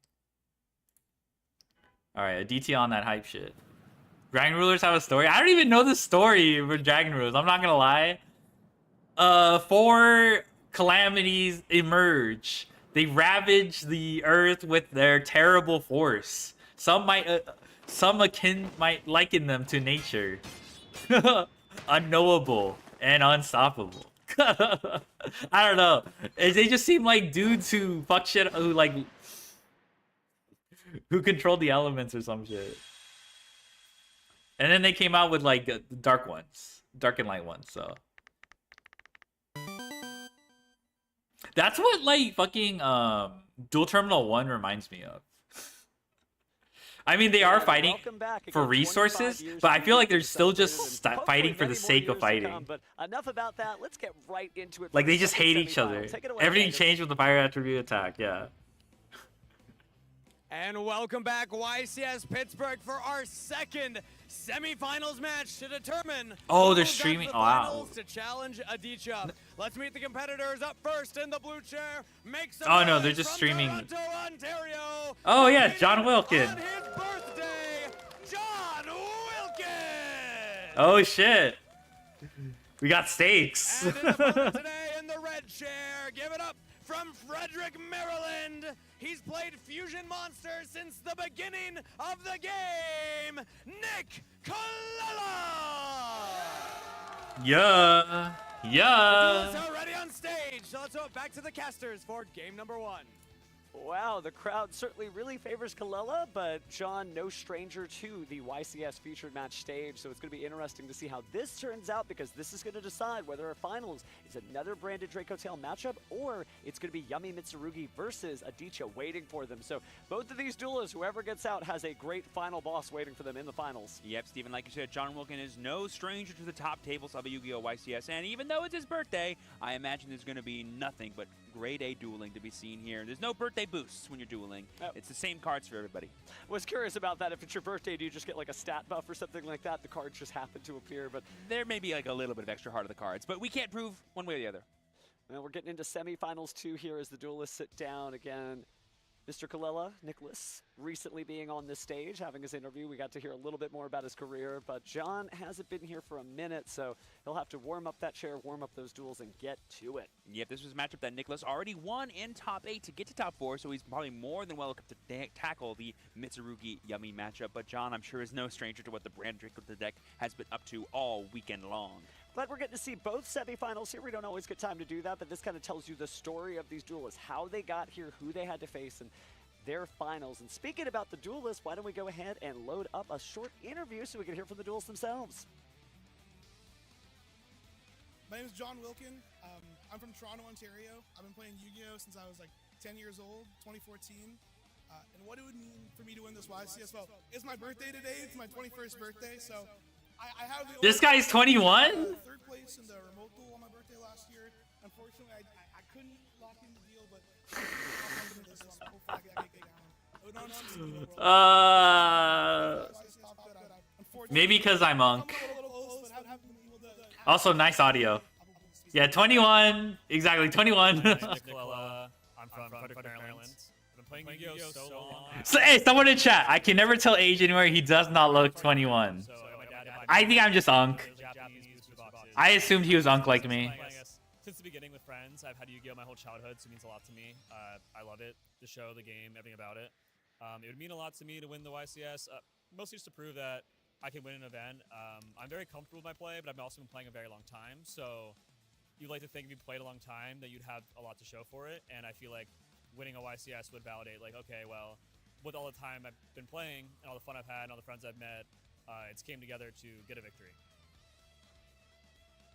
Alright, a DT on that hype shit. Dragon Rulers have a story? I don't even know the story for Dragon Rulers. I'm not gonna lie. 4 calamities emerge. They ravage the earth with their terrible force. Some might liken them to nature. Unknowable and unstoppable. I don't know. They just seem like dudes who fuck shit, who controlled the elements or some shit. And then they came out with like dark ones, dark and light ones. So that's what like fucking Dual Terminal 1 reminds me of. I mean, they are fighting for resources, but I feel like they're still just fighting for the sake of fighting. But enough about that. Let's get right into it. Like they just hate each other. Everything changed with the fire attribute attack. Yeah. And welcome back, YCS Pittsburgh, for our second semifinals match to determine. Oh, they're streaming. The wow. To challenge Aditya. Let's meet the competitors. Up first in the blue chair. Make some Oh no, they're just streaming. Toronto, Ontario. Oh yeah, John Wilkin. On his birthday, John Wilkin. Oh shit. We got stakes. And in the front today in the red chair, give it up from Frederick, Maryland. He's played Fusion Monster since the beginning of the game. Nick Kalala. Yeah. The duelists are ready on stage. So let's go back to the casters for game number 1. Wow, the crowd certainly really favors Kalela, but John, no stranger to the YCS featured match stage, so it's going to be interesting to see how this turns out, because this is going to decide whether our finals is another branded Draco Tail matchup, or it's going to be Yummy Mitsurugi versus Adichia waiting for them. So both of these duelists, whoever gets out, has a great final boss waiting for them in the finals. Yep, Steven, like you said, John Wilkin is no stranger to the top tables of a Yu-Gi-Oh! YCS, and even though it's his birthday, I imagine there's going to be nothing but grade A dueling to be seen here. There's no birthday boosts when you're dueling. It's the same cards for everybody. Was curious about that. If it's your birthday, do you just get like a stat buff or something like that? The cards just happen to appear, but there may be like a little bit of extra heart of the cards, but we can't prove one way or the other. Well, we're getting into semifinals 2 here as the duelists sit down again. Mr. Kalela, Nicholas, recently being on this stage, having his interview. We got to hear a little bit more about his career, but John hasn't been here for a minute, so he'll have to warm up that chair, warm up those duels, and get to it. Yep, this was a matchup that Nicholas already won in top 8 to get to top 4, so he's probably more than welcome to tackle the Mitsurugi Yummy matchup. But John, I'm sure, is no stranger to what the brand Draco of the deck has been up to all weekend long. Glad we're getting to see both semifinals here. We don't always get time to do that, but this kind of tells you the story of these duelists, how they got here, who they had to face, and their finals. And speaking about the duelists, why don't we go ahead and load up a short interview so we can hear from the duelists themselves. My name is John Wilkin. I'm from Toronto, Ontario. I've been playing Yu-Gi-Oh! Since I was like 10 years old, 2014. And what it would mean for me to win this YCS, well, it's my birthday today. It's my 21st birthday, so I have the This guy's 21? Third place in the remote duel on my birthday last year. Unfortunately, I couldn't lock in the deal, but maybe because I'm Unk. Also, nice audio. Yeah, 21. Exactly, 21. I'm from Frederick, Maryland. I've been playing Yu-Gi-Oh! So long. So, hey, someone in chat. I can never tell age anywhere. He does not look 21. I think I'm just Unk. I assumed he was Unk like me. Since the beginning with friends, I've had Yu-Gi-Oh! My whole childhood, so it means a lot to me. I love it, the show, the game, everything about it. It would mean a lot to me to win the YCS, mostly just to prove that I can win an event. I'm very comfortable with my play, but I've also been playing a very long time, so you'd like to think if you played a long time that you'd have a lot to show for it, and I feel like winning a YCS would validate, like, okay, well, with all the time I've been playing, and all the fun I've had, and all the friends I've met, it's came together to get a victory.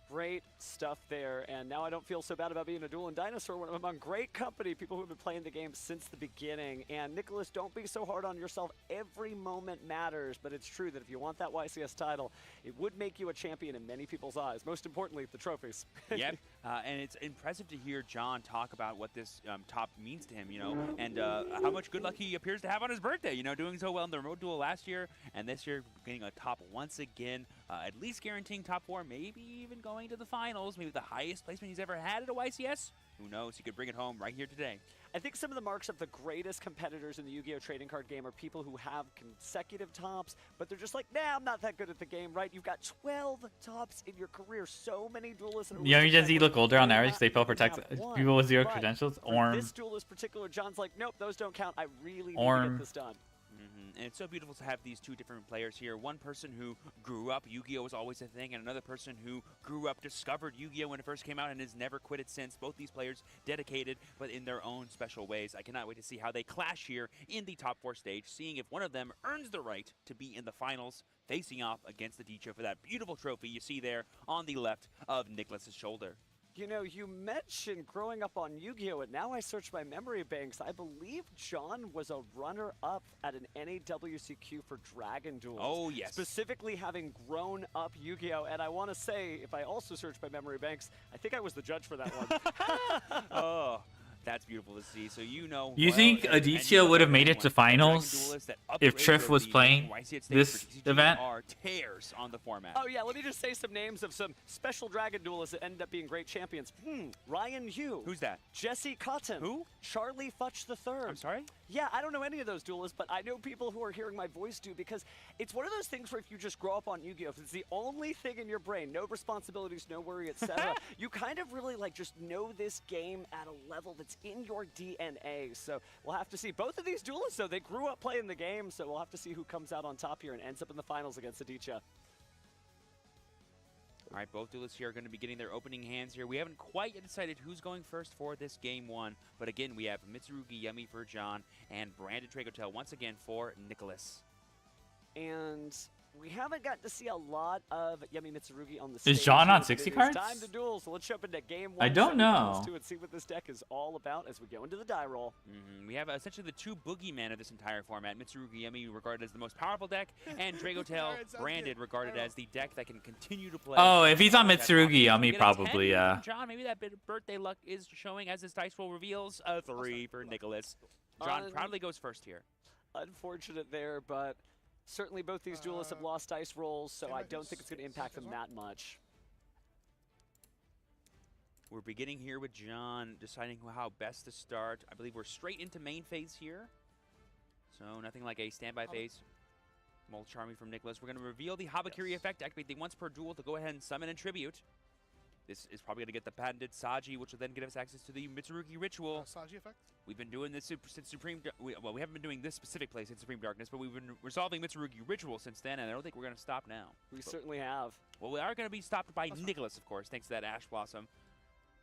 Great stuff there, and now I don't feel so bad about being a duel and dinosaur when I'm among great company, people who have been playing the game since the beginning. And Nicholas, don't be so hard on yourself. Every moment matters, but it's true that if you want that YCS title, it would make you a champion in many people's eyes. Most importantly, the trophies. Yep, and it's impressive to hear John talk about what this top means to him, you know, and how much good luck he appears to have on his birthday, you know, doing so well in the remote duel last year, and this year getting a top once again, at least guaranteeing top 4, maybe even going to the finals, maybe the highest placement he's ever had at a YCS. Who knows? He could bring it home right here today. I think some of the marks of the greatest competitors in the Yu-Gi-Oh! Trading card game are people who have consecutive tops, but they're just like, nah, I'm not that good at the game, right? You've got 12 tops in your career. So many duelists. Young Gen Z look older on average. They feel protect people with 0 credentials. Orm. This duelist particular, John's like, nope, those don't count. I really need to get this done. And it's so beautiful to have these two different players here. One person who grew up, Yu-Gi-Oh! Was always a thing, and another person who grew up, discovered Yu-Gi-Oh! When it first came out and has never quit it since. Both these players dedicated, but in their own special ways. I cannot wait to see how they clash here in the top 4 stage, seeing if one of them earns the right to be in the finals, facing off against the Adichia for that beautiful trophy you see there on the left of Nicholas's shoulder. You know, you mentioned growing up on Yu-Gi-Oh! And now I searched my memory banks. I believe John was a runner-up at an NAWCQ for Dragon Duels. Oh, yes. Specifically having grown up Yu-Gi-Oh! And I want to say, if I also search my memory banks, I think I was the judge for that one. Oh, that's beautiful to see. So you know. You think Adichia would have made it to finals if Triff was playing this event? Are tears on the format. Oh yeah, let me just say some names of some special Dragon Duelists that ended up being great champions. Ryan Yu. Who's that? Jesse Cotton. Who? Charlie Futch III. I'm sorry? Yeah, I don't know any of those duelists, but I know people who are hearing my voice do, because it's one of those things where if you just grow up on Yu-Gi-Oh! If it's the only thing in your brain, no responsibilities, no worry, etc., you kind of really like just know this game at a level that's in your DNA. So we'll have to see. Both of these duelists, though, they grew up playing the game, so we'll have to see who comes out on top here and ends up in the finals against Adichia. All right, both duelists here are going to be getting their opening hands here. We haven't quite yet decided who's going first for this game 1. But again, we have Mitsurugi Yummy for John and Brandon Tragotel once again for Nicholas. And we haven't gotten to see a lot of Yummy Mitsurugi on the stage. Is John on yet, 60 but it is cards? Time to duel, so let's jump into game 1. I don't know. And see what this deck is all about as we go into the die roll. We have essentially the two boogeymen of this entire format. Mitsurugi Yummy regarded as the most powerful deck, and Tragotel Branded regarded as the deck that can continue to play. Oh, if he's on That's Mitsurugi awesome. Yummy, Get a 10 probably, yeah. from John, maybe that bit of birthday luck is showing as his dice roll reveals. A 3 for Nicholas. John proudly goes first here. Unfortunate there, but certainly both these duelists have lost dice rolls, so I don't think it's going to impact them that much. We're beginning here with John deciding how best to start. I believe we're straight into main phase here. So nothing like a standby phase. Molt Charming from Nicholas. We're going to reveal the Habakiri effect, activate the once per duel to go ahead and summon and tribute. This is probably going to get the patented Saji, which will then give us access to the Mitsurugi Ritual. Saji effect? We've been doing this since Supreme... Well, we haven't been doing this specific play since Supreme Darkness, but we've been resolving Mitsurugi Ritual since then, and I don't think we're going to stop now. We certainly have. Well, we are going to be stopped by Nicholas, of course, thanks to that Ash Blossom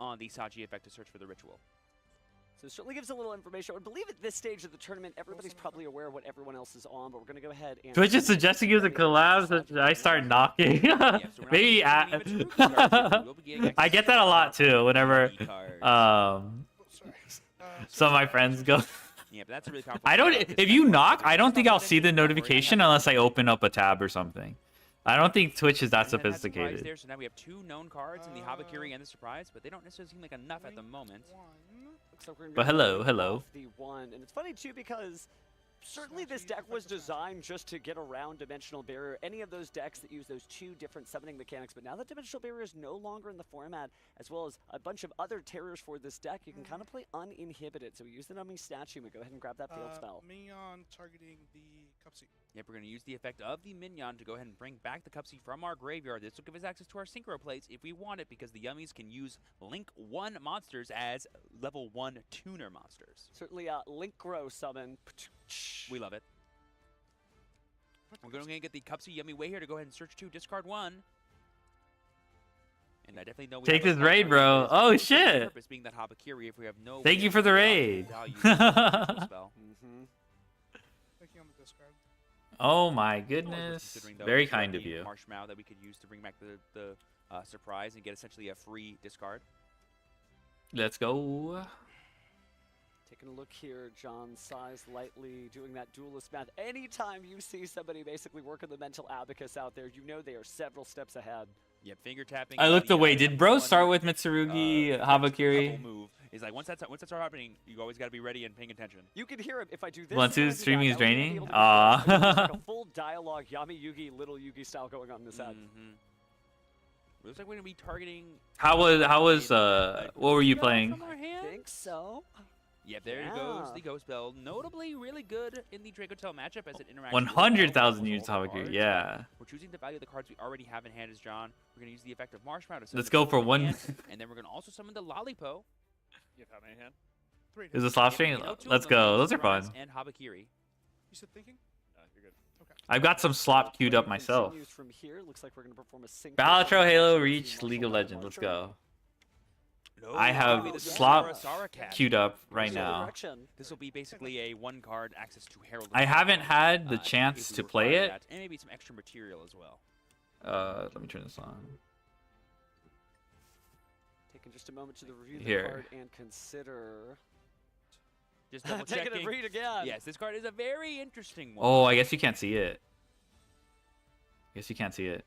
on the Saji effect to search for the Ritual. So it certainly gives a little information. I would believe at this stage of the tournament, everybody's probably aware of what everyone else is on, but we're going to go ahead and... Twitch is suggesting you the collabs that I start knocking. Maybe I get that a lot too whenever some of my friends go. Yeah, but that's a really powerful. I don't. If you knock, I don't think I'll see the notification unless I open up a tab or something. I don't think Twitch is that sophisticated. There, so now we have 2 known cards in the Habakiri and the Surprise, but they don't necessarily seem like enough at the moment. So we're gonna But go hello, off hello. The 1, and it's funny too because certainly this deck was designed just to get around Dimensional Barrier. Any of those decks that use those 2 different summoning mechanics, but now that Dimensional Barrier is no longer in the format, as well as a bunch of other terrors for this deck, you can kind of play uninhibited. So we use the Numbing Statue, and we go ahead and grab that field spell. Minion targeting the Cupsy. Yep, we're going to use the effect of the Minion to go ahead and bring back the Cupsy from our graveyard. This will give us access to our Synchro plates if we want it, because the Yummies can use Link 1 monsters as level 1 tuner monsters. Certainly Link Grow summon. We love it. We're going to get the Cupsy Yummy way here to go ahead and search 2, discard 1. And I definitely know we Take have this raid, bro. Oh shit! Purpose being that Habakiri if we have no. Thank you for the raid. Thinking on the discard. Oh my goodness! Very kind of you. Marshmallow that we could use to bring back the surprise and get essentially a free discard. Let's go. Taking a look here, John sighs lightly, doing that duelist math. Anytime you see somebody basically working the mental abacus out there, you know they are several steps ahead. Yep, finger tapping. I looked away. Did bro start with Mitsurugi Habakiri? Move is like once that starts happening, you always got to be ready and paying attention. You can hear him if I do this. 1-2 streaming is draining. Like Ah. a full dialogue, Yami Yugi, Little Yugi style going on in this ad. Looks like we're gonna be targeting. How was what were you playing? I think so. Yep, there goes the Ghost Bell. Notably really good in the Dracotel matchup as it interacts. 100,000 units Habakiri, yeah. We're choosing to value the cards we already have in hand as John. We're going to use the effect of Marshmallow to Let's go for one. And then we're going to also summon the Lollipo. You have how many in hand? 3. Is this slot string? Let's go. Those are fun. And Habakiri. You said thinking? You're good. Okay. I've got some slop queued up myself. From here, looks like we're going to perform a sync. Balatro, Halo, Reach, League of Legends. Let's go. I have slop queued up right now. This will be basically a 1-card access to Herald. I haven't had the chance to play it. And maybe some extra material as well. Let me turn this on. Taking just a moment to review the Here. card and consider. Just double Taking checking. a read again. Yes, this card is a very interesting one. Oh, I guess you can't see it. Guess you can't see it.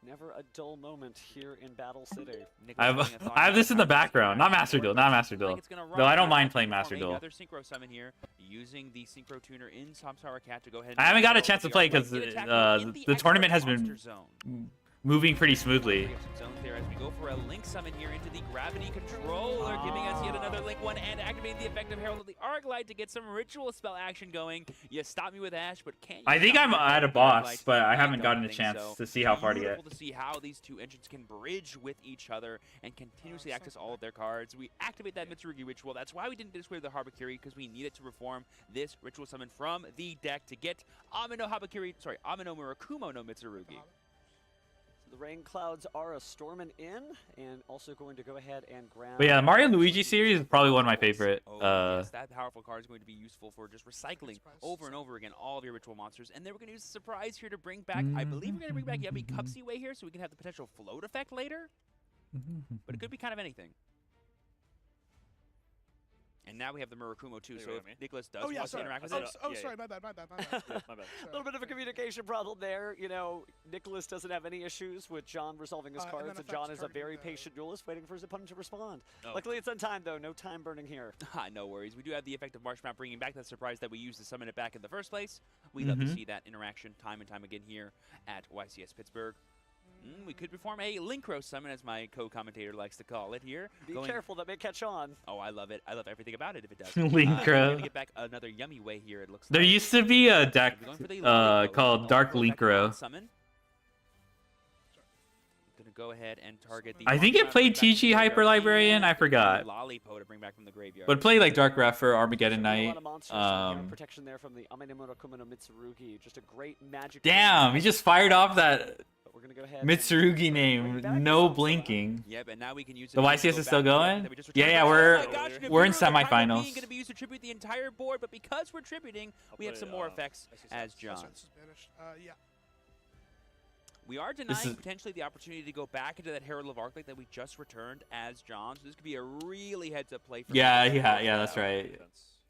Never a dull moment here in Battle City. I have this in the background. Not Master Duel. Not Master Duel. Though I don't mind playing Master Duel. Another synchro summon here, using the synchro tuner in Samsara Cat to go ahead. I haven't got a chance to play because the tournament has been moving pretty smoothly. Zones there as we go for a Link summon here into the Gravity Controller, giving us yet another Link one and activating the effect of Herald of the Arclight to get some ritual spell action going. You stop me with Ash, but can't you? I think I'm at a boss, but I haven't gotten a chance to see how far to get. Beautiful to see how these two engines can bridge with each other and continuously access all of their cards. We activate that Mitsurugi Ritual. That's why we didn't display the Habakiri, because we needed to perform this ritual summon from the deck to get Amino Habakiri, sorry, Amino Murakumo no Mitsurugi. The rain clouds are a storming in, and also going to go ahead and grab. But yeah, the Mario and Luigi series is probably one of my favorite. Yes, that powerful card is going to be useful for just recycling over and over again all of your ritual monsters. And then we're going to use a surprise here to bring back, I believe we're going to bring back Yummy Cupsy way here so we can have the potential float effect later. But it could be kind of anything. And now we have the Murakumo too, so if Nicholas does want to interact with it. Sorry, my bad. A little bit of a communication problem there. You know, Nicholas doesn't have any issues with John resolving his cards, and John is a very patient duelist waiting for his opponent to respond. Luckily, it's on time, though. No time burning here. No worries. We do have the effect of Marsh Map bringing back that surprise that we used to summon it back in the first place. We love to see that interaction time and time again here at YCS Pittsburgh. We could perform a Linkro summon, as my co-commentator likes to call it here. Be careful, that may catch on. Oh, I love it. I love everything about it if it does. Linkro. We're going to get back another Yummy way here, it looks There like. used to be a deck called Dark Linkro. Summon. Gonna go ahead and target the I think it played TG Hyper Librarian. I forgot. Lollipo to bring back from the graveyard. But play like Dark Ref for Armageddon Night. Protection there from the Amenemoto Kumino Mitsurugi. Just a great magic. Damn, he just fired off that we're gonna go ahead Mitsurugi name, no blinking. Yep, and now we can use the YCS is still going? Yeah, we're in semifinals. Going to be used to tribute the entire board, but because we're tributing, we have some more effects as John. We are denying potentially the opportunity to go back into that Herald of Arclight that we just returned as John. So this could be a really heads-up play for yeah, that's right.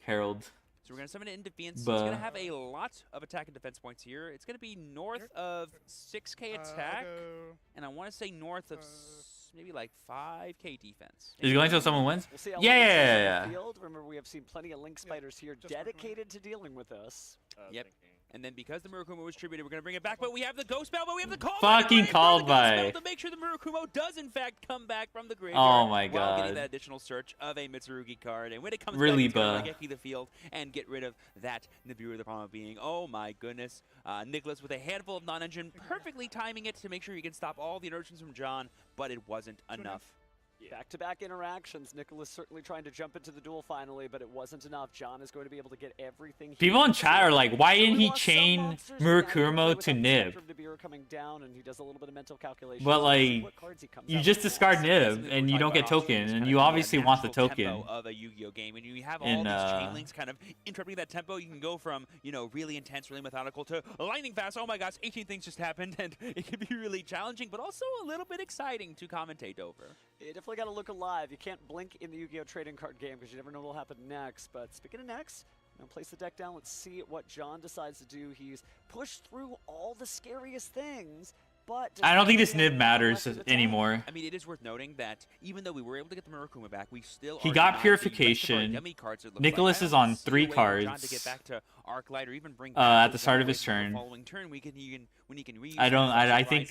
Herald. So we're going to summon it in defense. It's going to have a lot of attack and defense points here. It's going to be north of 6k attack, and I want to say north of maybe like 5k defense. Is it going until someone wins? We'll see how yeah. Field. Remember, we have seen plenty of Link Spiders here dedicated to dealing with us. Yep. And then because the Murakumo was tributed, we're going to bring it back. But we have the Ghost Bell, but we have the Call Fucking called by. To make sure the Murakumo does, in fact, come back from the graveyard. Oh my god. While getting that additional search of a Mitsurugi card. And when it comes really back, it's going to the field and get rid of that Nibiru, the problem being, oh my goodness. Nicholas with a handful of non-engine, perfectly timing it to make sure he can stop all the inertions from John, but it wasn't enough. Back-to-back interactions. Nicholas certainly trying to jump into the duel finally, but it wasn't enough. John is going to be able to get everything. People in chat are like, why didn't he chain Murakumo to Nib? But like, you just discard Nib and you don't get token, and you obviously want the token. Of a Yu-Gi-Oh game, and you have all these chain links kind of interrupting that tempo. You can go from really intense, really methodical to lightning fast. Oh my gosh, 18 things just happened, and it can be really challenging, but also a little bit exciting to commentate over. You definitely got to look alive. You can't blink in the Yu-Gi-Oh! Trading card game because you never know what will happen next. But speaking of next, place the deck down. Let's see what John decides to do. He's pushed through all the scariest things, but I don't think this Nib matters anymore. I mean, it is worth noting that even though we were able to get the Murakuma back, we still he got Purification. Nicholas is on 3 cards. To get back to Arclight or even bring at the start of his turn. The following turn, when he can reuse I think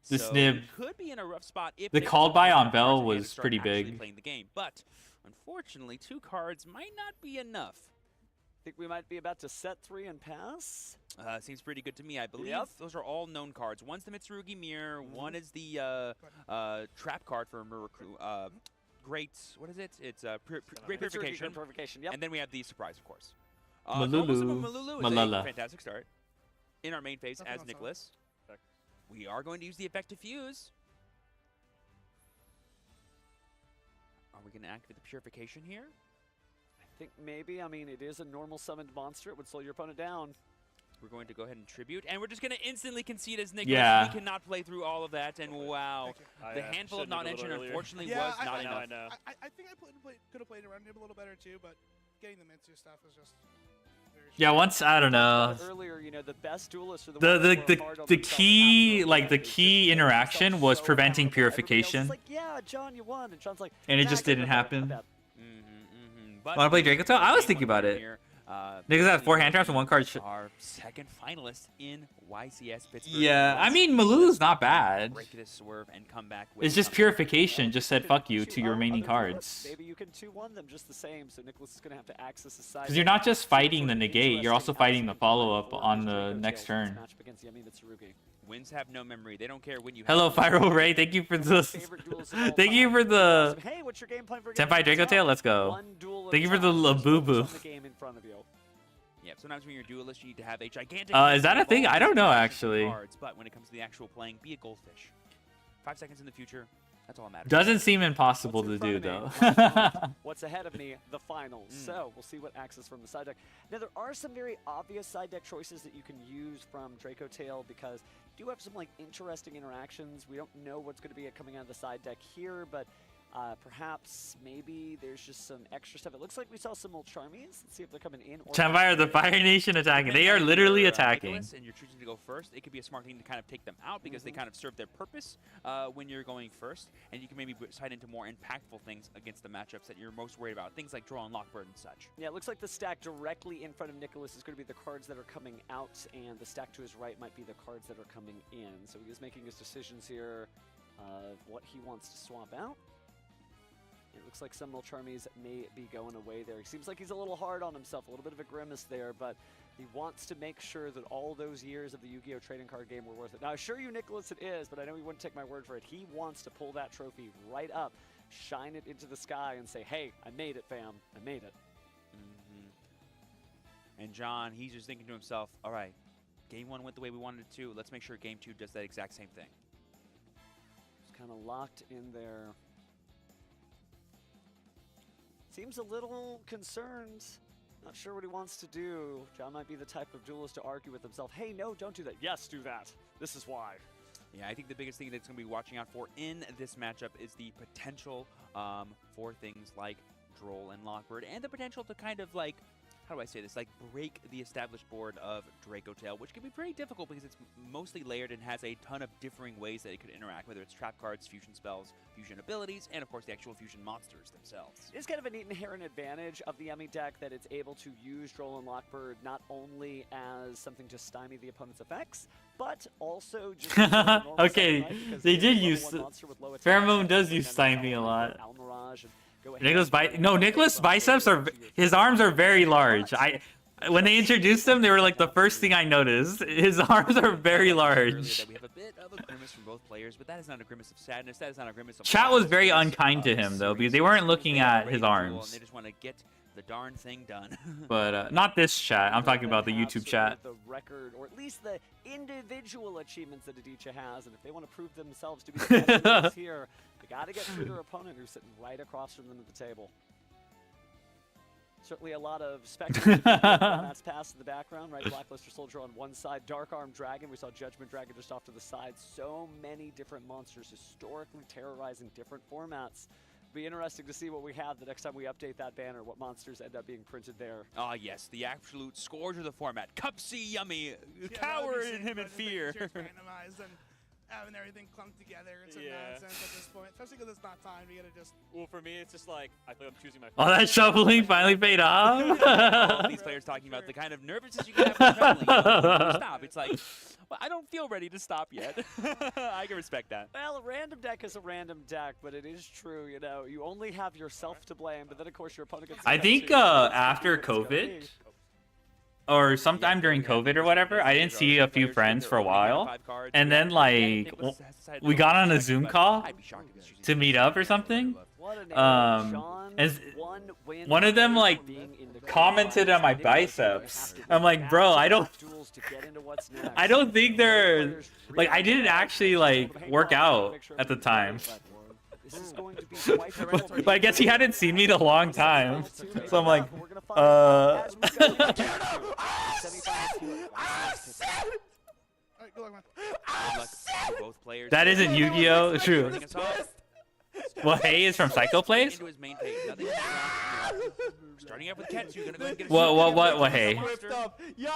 this so Nib could be in a rough spot if the called by on Bell was pretty big. Playing the game, but unfortunately, 2 cards might not be enough. Think we might be about to set 3 and pass. Seems pretty good to me. I believe those are all known cards. One's the Mitsurugi Mirror. One is the trap card for Muraku. Great. What is it? It's Great Purification. Yep. And then we have the surprise, of course. Malulu. Malala is a fantastic start in our main phase as Nicholas. We are going to use the effect to fuse. Are we going to activate the Purification here? I think maybe. I mean, it is a normal summoned monster. It would slow your opponent down. We're going to go ahead and tribute, and we're just going to instantly concede as Nicholas. Yeah. We cannot play through all of that, and wow. The handful of non-engine unfortunately was not enough. I think I could have played around him a little better too, but getting the Mitsu stuff is just... Yeah, once I don't know. Earlier, the best duelists are the key the key interaction was preventing Purification. Like, yeah, John, you won, and John's like, and it just didn't happen. Want to play Draco Tail? I was thinking about it. Niggas have 4 hand traps and 1 card. Our second finalist in YCS Pittsburgh. Yeah, I mean Malulu's not bad. Break this swerve and come back with it's just Purification. Just said fuck you to your remaining cards. Maybe you can 2-1 them just the same. So Nicholas is gonna have to access his side. Because you're not just fighting the negate, you're also fighting the follow up on the next turn. Wins have no memory. They don't care when you. Hello, Pyro Ray. Thank you for this. Thank you for the. Hey, what's your game plan for Senpai Draco Tail? Let's go. Thank you for the Labubu. Yeah, sometimes when you're a duelist, you need to have a gigantic. Is that a thing? I don't know, actually. Cards, but when it comes to the actual playing, be a goldfish. 5 seconds in the future, that's all that matters. Doesn't seem impossible to do, though. What's ahead of me? The finals. So we'll see what access from the side deck. Now, there are some very obvious side deck choices that you can use from Draco Tail because you do have some like interesting interactions. We don't know what's going to be coming out of the side deck here, but perhaps maybe there's just some extra stuff. It looks like we saw some old Charmies. Let's see if they're coming in. Champire, the Fire Nation attacking. They are literally attacking. And you're choosing to go first. It could be a smart thing to kind of take them out because they kind of serve their purpose when you're going first, and you can maybe side into more impactful things against the matchups that you're most worried about. Things like draw and Lockbird and such. Yeah, it looks like the stack directly in front of Nicholas is going to be the cards that are coming out, and the stack to his right might be the cards that are coming in. So he is making his decisions here of what he wants to swap out. It looks like some Charmies may be going away there. He seems like he's a little hard on himself, a little bit of a grimace there, but he wants to make sure that all those years of the Yu-Gi-Oh! Trading card game were worth it. Now, I assure you, Nicholas, it is, but I know he wouldn't take my word for it. He wants to pull that trophy right up, shine it into the sky, and say, hey, I made it, fam. I made it. And John, he's just thinking to himself, all right, game 1 went the way we wanted it to. Let's make sure game 2 does that exact same thing. Just kind of locked in there. Seems a little concerned. Not sure what he wants to do. John might be the type of duelist to argue with himself. Hey, no, don't do that. Yes, do that. This is why. Yeah, I think the biggest thing that's going to be watching out for in this matchup is the potential for things like Droll and Lockbird, and the potential to kind of like, how do I say this, like break the established board of Draco Tail, which can be pretty difficult because it's mostly layered and has a ton of differing ways that it could interact, whether it's trap cards, fusion spells, fusion abilities, and of course the actual fusion monsters themselves. It's kind of a neat inherent advantage of the Emmy deck that it's able to use Droll and Lockbird not only as something to stymie the opponent's effects, but also just okay, they did use Pheromone does use stymie a lot. Nicholas biceps are his arms are very large. When they introduced him, they were like the first thing I noticed. His arms are very large. We have a bit of a grimace from both players, but that is not a grimace of sadness. That is not a grimace of Chat was very unkind to him though because they weren't looking at his arms. They just want to get the darn thing done. But not this chat. I'm talking about the YouTube chat. The record, or at least the individual achievements that Aditya has, and if they want to prove themselves to be the best here, they got to get through their opponent who's sitting right across from them at the table. Certainly a lot of spectacle that's passed in the background, right? Blackluster Soldier on one side, Dark Arm Dragon. We saw Judgment Dragon just off to the side. So many different monsters historically terrorizing different formats. Be interesting to see what we have the next time we update that banner, what monsters end up being printed there. Ah, yes, the absolute scourge of the format. Cupsy Yummy, cower in him in fear. Randomized and having everything clumped together. It's a nonsense at this point, especially because it's not time. You gotta just. Well, for me, it's just like I feel I'm choosing my. Oh, that shuffling finally paid off. All these players talking about the kind of nervousness you can have when shuffling. Stop. It's like, well, I don't feel ready to stop yet. I can respect that. Well, a random deck is a random deck, but it is true, you know, you only have yourself to blame, but then of course your opponent gets. I think after COVID, or sometime during COVID or whatever, I didn't see a few friends for a while, and then like we got on a Zoom call to meet up or something. And one of them like commented on my biceps. I'm like, bro, I don't think they're like I didn't actually like work out at the time. But I guess he hadn't seen me in a long time, so I'm like, That isn't Yu-Gi-Oh! True. Well, Hey is from Psycho Plays? Starting out with Ketsu, gonna go and get What, Hey? Yo!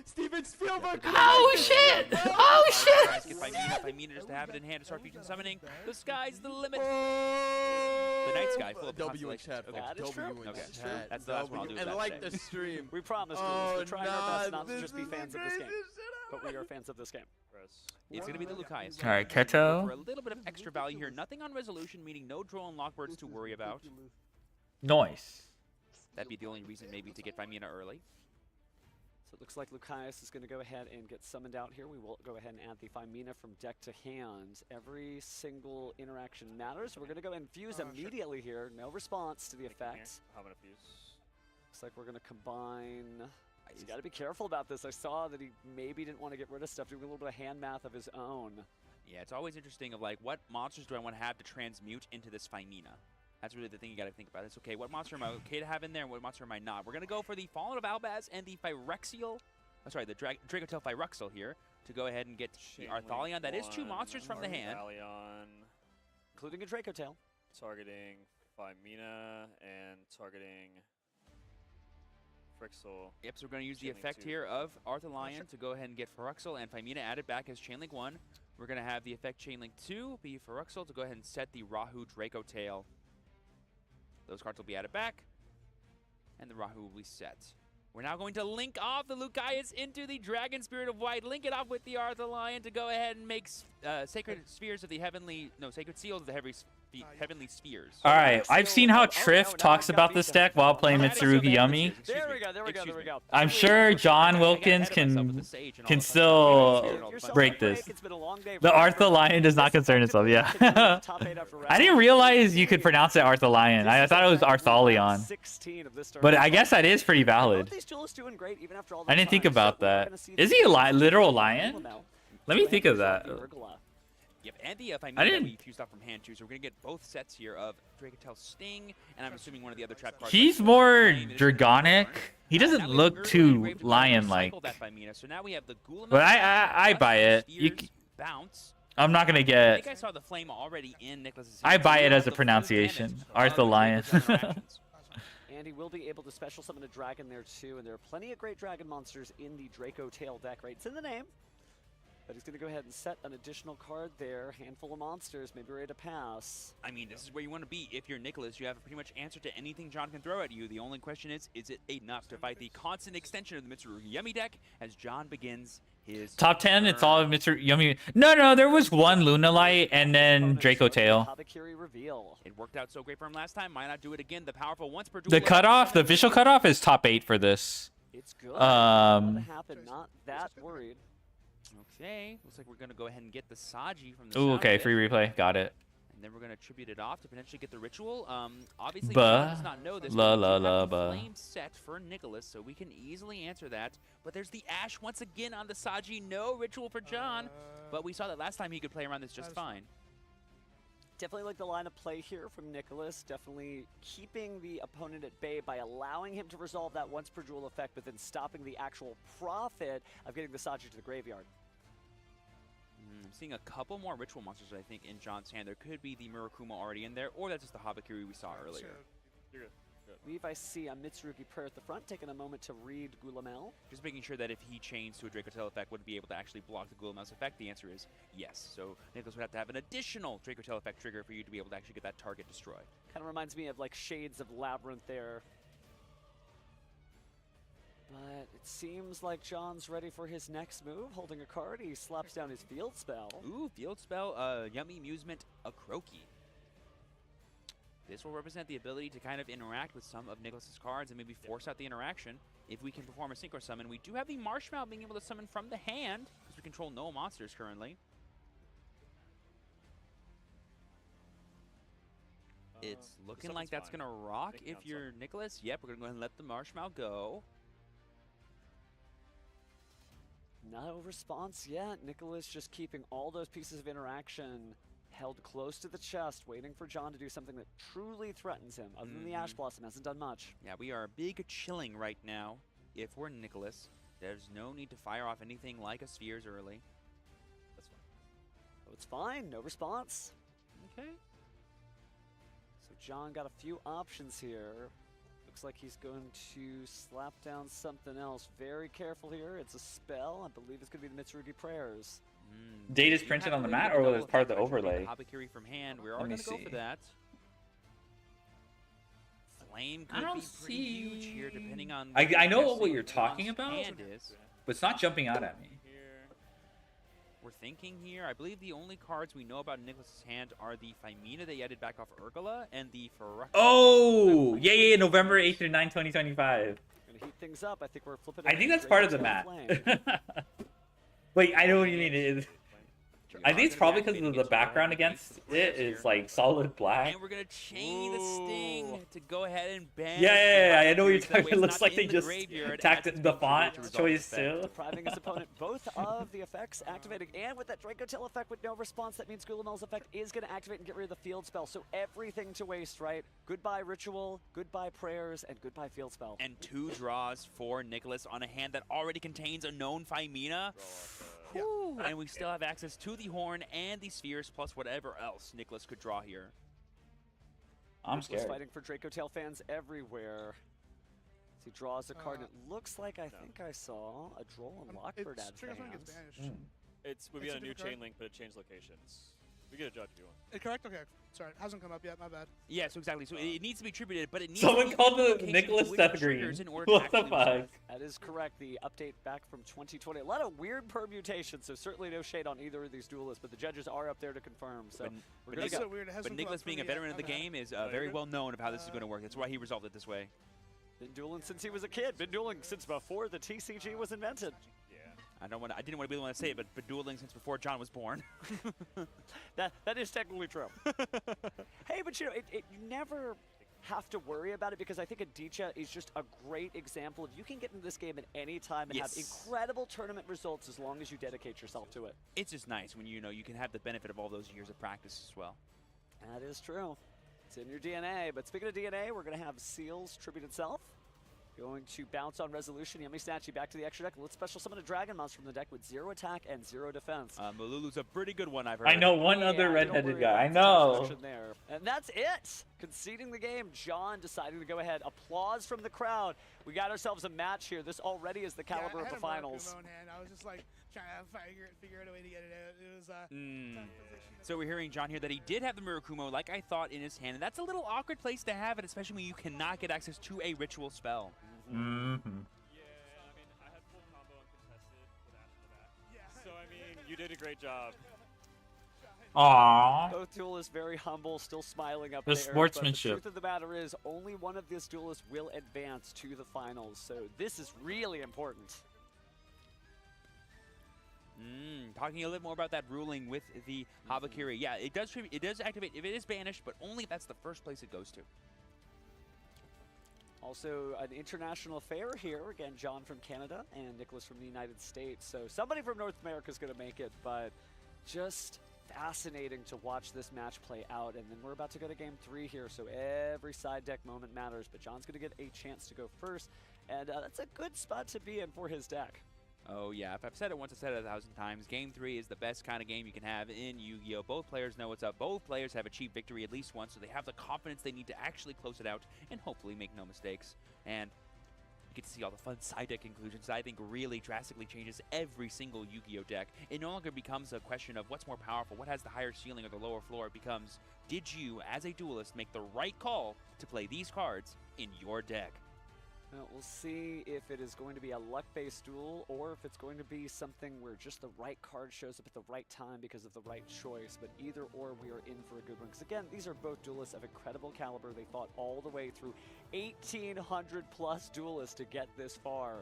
Steven Spielberg! Oh, shit! Oh, shit! If I mean it just to have it in hand to start fusion summoning, the sky's the limit. The night sky full of constellations. Okay. That is true. Okay. That's the last one I'll do. And like the stream. We promise we're trying our best not to just be fans of this game, but we are fans of this game. It's going to be the Lucaeus. All right, Keto. For a little bit of extra value here. Nothing on resolution, meaning no Droll and Lockbirds to worry about. Nice. That'd be the only reason maybe to get Fimina early. So it looks like Lucaeus is going to go ahead and get summoned out here. We will go ahead and add the Fimina from deck to hand. Every single interaction matters. So we're going to go and fuse immediately here. No response to the effects. How about a fuse? Looks like we're going to combine. He's got to be careful about this. I saw that he maybe didn't want to get rid of stuff, doing a little bit of hand math of his own. Yeah, it's always interesting of like, what monsters do I want to have to transmute into this Phymina? That's really the thing you got to think about. It's okay, what monster am I okay to have in there and what monster am I not? We're going to go for the Fallen of Albaz and the Phyrexial, the Dracotail Phyruxel here to go ahead and get the Arthalion. That is 2 monsters from the hand. Including a Dracotail. Targeting Phymina and targeting Frixel. Yep, so we're going to use the effect here of Arthalion to go ahead and get Phyruxel and Phymina added back as Chainlink 1. We're going to have the effect Chainlink 2 be Phyruxel to go ahead and set the Rahu Dracotail. Those cards will be added back, and the Rahu will be set. We're now going to link off the Lucaeus into the Dragon Spirit of White, link it off with the Arthalion to go ahead and make Sacred Spheres of the Sacred Seals of the Heavenly Spheres. All right, I've seen how Triff talks about this deck while playing Mitsurugi Yummy. There we go. I'm sure John Wilkins can still break this. The Arthalion does not concern itself, yeah. I didn't realize you could pronounce it Arthalion. I thought it was Arthalion. But I guess that is pretty valid. I didn't think about that. Is he a literal lion? Let me think of that. Yep, and the Phymina that we fused off from hand too, so we're going to get both sets here of Dracotail Sting, and I'm assuming one of the other trap cards. He's more dragonic. He doesn't look too lion-like. So now we have the but I buy it. Bounce. I'm not going to get... I think I saw the flame already in Nicholas's I buy it as a pronunciation. Arthalion. And he will be able to special summon a dragon there too, and there are plenty of great dragon monsters in the Dracotail deck, right? It's in the name. But he's going to go ahead and set an additional card there. Handful of monsters, maybe ready to pass. I mean, this is where you want to be. If you're Nicholas, you have pretty much answer to anything John can throw at you. The only question is it enough to fight the constant extension of the Mitsurugi Yummy deck as John begins his... Top 10, it's all Mitsurugi Yummy. No, there was one Lunalight and then Dracotail. It worked out so great for him last time. Might not do it again. The powerful once per duel. The cutoff, the official cutoff is top 8 for this. It's good. Not that worried. Okay, looks like we're going to go ahead and get the Saji from the Ooh, okay, free replay. Got it. And then we're going to tribute it off to potentially get the ritual. Obviously, John does not know this. Flame set for Nicholas, so we can easily answer that. But there's the Ash once again on the Saji. No ritual for John. But we saw that last time he could play around this just fine. Definitely like the line of play here from Nicholas. Definitely keeping the opponent at bay by allowing him to resolve that once per duel effect, but then stopping the actual profit of getting the Saji to the graveyard. I'm seeing a couple more ritual monsters, I think, in John's hand. There could be the Murakuma already in there, or that's just the Habakiri we saw earlier. You're good. Leave, I see a Mitsurugi Prayer at the front, taking a moment to read Gulamel. Just making sure that if he chains to a Dracotail effect, would be able to actually block the Gulamel's effect. The answer is yes. So Nicholas would have to have an additional Dracotail effect trigger for you to be able to actually get that target destroyed. Kind of reminds me of like Shades of Labyrinth there. But it seems like John's ready for his next move. Holding a card, he slaps down his Field Spell. Ooh, Field Spell, Yummy Amusement, Akroki. This will represent the ability to kind of interact with some of Nicholas's cards and maybe force out the interaction. If we can perform a Synchro Summon, we do have the Marshmallow being able to summon from the hand, because we control no monsters currently. It's looking like that's going to rock if you're Nicholas. Yep, we're going to go ahead and let the Marshmallow go. No response yet. Nicholas just keeping all those pieces of interaction held close to the chest, waiting for John to do something that truly threatens him. Other than the Ash Blossom, hasn't done much. Yeah, we are big chilling right now. If we're Nicholas, there's no need to fire off anything like a Spheres early. That's fine. Oh, it's fine. No response. Okay. So John got a few options here. Looks like he's going to slap down something else. Very careful here. It's a spell. I believe it's going to be the Mitsurugi Prayers. Date is printed on the mat, or was it part of the overlay? Habakiri from hand. We're all going to go for that. Flame could be pretty huge here, depending on. I know what you're talking about, but it's not jumping out at me. We're thinking here. I believe the only cards we know about Nicholas's hand are the Phymina that he added back off Urgala and the Phyruxel. Oh, yeah, November 8th through 9th, 2025. Gonna heat things up. I think we're flipping. I think that's part of the map. Wait, I know what you mean. I think it's probably because of the background against it is like solid black. And we're gonna chain the Sting to go ahead and ban. Yeah, I know what you're talking. It looks like they just tacked the font choice too. Depriving his opponent both of the effects activating, and with that Draco Tail effect with no response, that means Gulamel's effect is going to activate and get rid of the field spell. So everything to waste, right? Goodbye Ritual, goodbye Prayers, and goodbye field spell. And 2 draws for Nicholas on a hand that already contains a known Fimina. Whew. And we still have access to the Horn and the Spheres, plus whatever else Nicholas could draw here. I'm scared. Fighting for Draco Tail fans everywhere. As he draws a card, and it looks like I think I saw a Droll and Lockbird ad fans. It would be on a new chain link, but it changed locations. We get a judge if you want. Correct? Okay. Sorry, it hasn't come up yet. My bad. Yeah, so exactly. So it needs to be attributed, but it needs Someone to be called the location Nicholas with Death triggers Green. in order to What the actually fuck? resolve. That is correct. The update back from 2020. A lot of weird permutations, so certainly no shade on either of these duelists, but the judges are up there to confirm. So we're going to go. So weird. It hasn't But come Nicholas up being for a me veteran yet. of the My bad. game is very well known of how this is going to work. That's why he resolved it this way. Been dueling since he was a kid. Been dueling since before the TCG was invented. I didn't want to be the one to say it, but dueling since before John was born. That is technically true. Hey, but you know, you never have to worry about it because I think Adichia is just a great example of you can get into this game at any time and have incredible tournament results as long as you dedicate yourself to it. It's just nice when you can have the benefit of all those years of practice as well. That is true. It's in your DNA. But speaking of DNA, we're going to have Seals Tribute itself. Going to bounce on Resolution. Yummy Snatchy back to the extra deck. Let's special summon a Dragon Monster from the deck with 0 attack and 0 defense. Malulu's a pretty good one, I've heard. I know one other redheaded guy. I know. There. And that's it. Conceding the game. John deciding to go ahead. Applause from the crowd. We got ourselves a match here. This already is the caliber of the finals. I was just like trying to figure out a way to get it out. It was tough position. So we're hearing John here that he did have the Murakumo, like I thought, in his hand. And that's a little awkward place to have it, especially when you cannot get access to a ritual spell. Yeah, I mean, I had full combo uncontested with after that. Yeah. So, I mean, you did a great job. Aww. Both duelists very humble, still smiling up The there. sportsmanship. But the truth of the matter is, only one of these duelists will advance to the finals. So this is really important. Talking a little more about that ruling with the Habakiri. Yeah, it does activate if it is banished, but only if that's the first place it goes to. Also, an international affair here. Again, John from Canada and Nicholas from the United States. So somebody from North America is going to make it, but just fascinating to watch this match play out. And then we're about to go to game 3 here, so every side deck moment matters. But John's going to get a chance to go first, and that's a good spot to be in for his deck. Oh yeah, if I've said it once, I've said it 1,000 times. Game 3 is the best kind of game you can have in Yu-Gi-Oh! Both players know what's up. Both players have achieved victory at least once, so they have the confidence they need to actually close it out and hopefully make no mistakes. And you get to see all the fun side deck inclusions that I think really drastically changes every single Yu-Gi-Oh! Deck. It no longer becomes a question of what's more powerful, what has the higher ceiling or the lower floor. It becomes, did you, as a duelist, make the right call to play these cards in your deck? Well, we'll see if it is going to be a luck-based duel or if it's going to be something where just the right card shows up at the right time because of the right choice. But either or, we are in for a good one. Because again, these are both duelists of incredible caliber. They fought all the way through 1,800 plus duelists to get this far.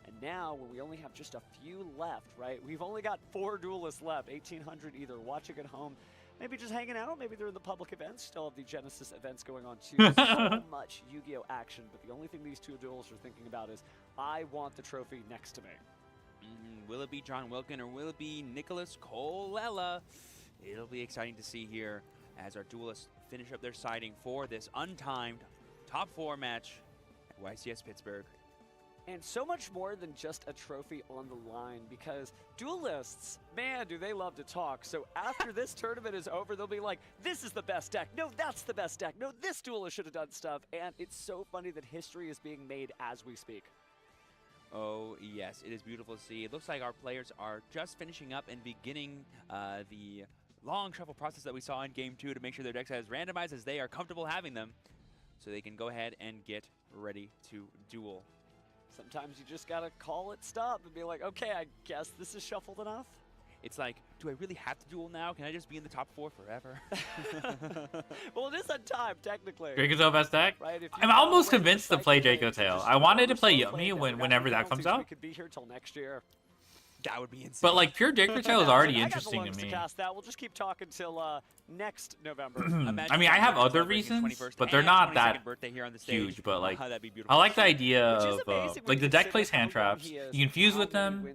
And now, when we only have just a few left, right? We've only got 4 duelists left. 1,800 either watching at home, maybe just hanging out, maybe they're in the public events. Still have the Genesis events going on too. So much Yu-Gi-Oh! Action, but the only thing these two duelists are thinking about is, I want the trophy next to me. Will it be John Wilkin or will it be Nicholas Colella? It'll be exciting to see here as our duelists finish up their siding for this untimed top 4 match at YCS Pittsburgh. And so much more than just a trophy on the line, because duelists, man, do they love to talk. So after this tournament is over, they'll be like, this is the best deck. No, that's the best deck. No, this duelist should have done stuff. And it's so funny that history is being made as we speak. Oh, yes, it is beautiful to see. It looks like our players are just finishing up and beginning the long shuffle process that we saw in Game 2 to make sure their decks are as randomized as they are comfortable having them, so they can go ahead and get ready to duel. Sometimes you just gotta call it stop and be like, okay, I guess this is shuffled enough. It's like, do I really have to duel now? Can I just be in the top 4 forever? Well, it is on time, technically. Draco Tail best deck? Right, I'm almost convinced to play Draco Tail. I wanted to play Yummy whenever that comes out. We could be here till next year. That would be insane. But like pure Draco Tail is already I got the interesting lungs to me. cast that. We'll just keep talking till next November. I mean, I have other reasons, but they're not that huge. But like, I like the idea of like the deck plays hand traps. You can fuse with them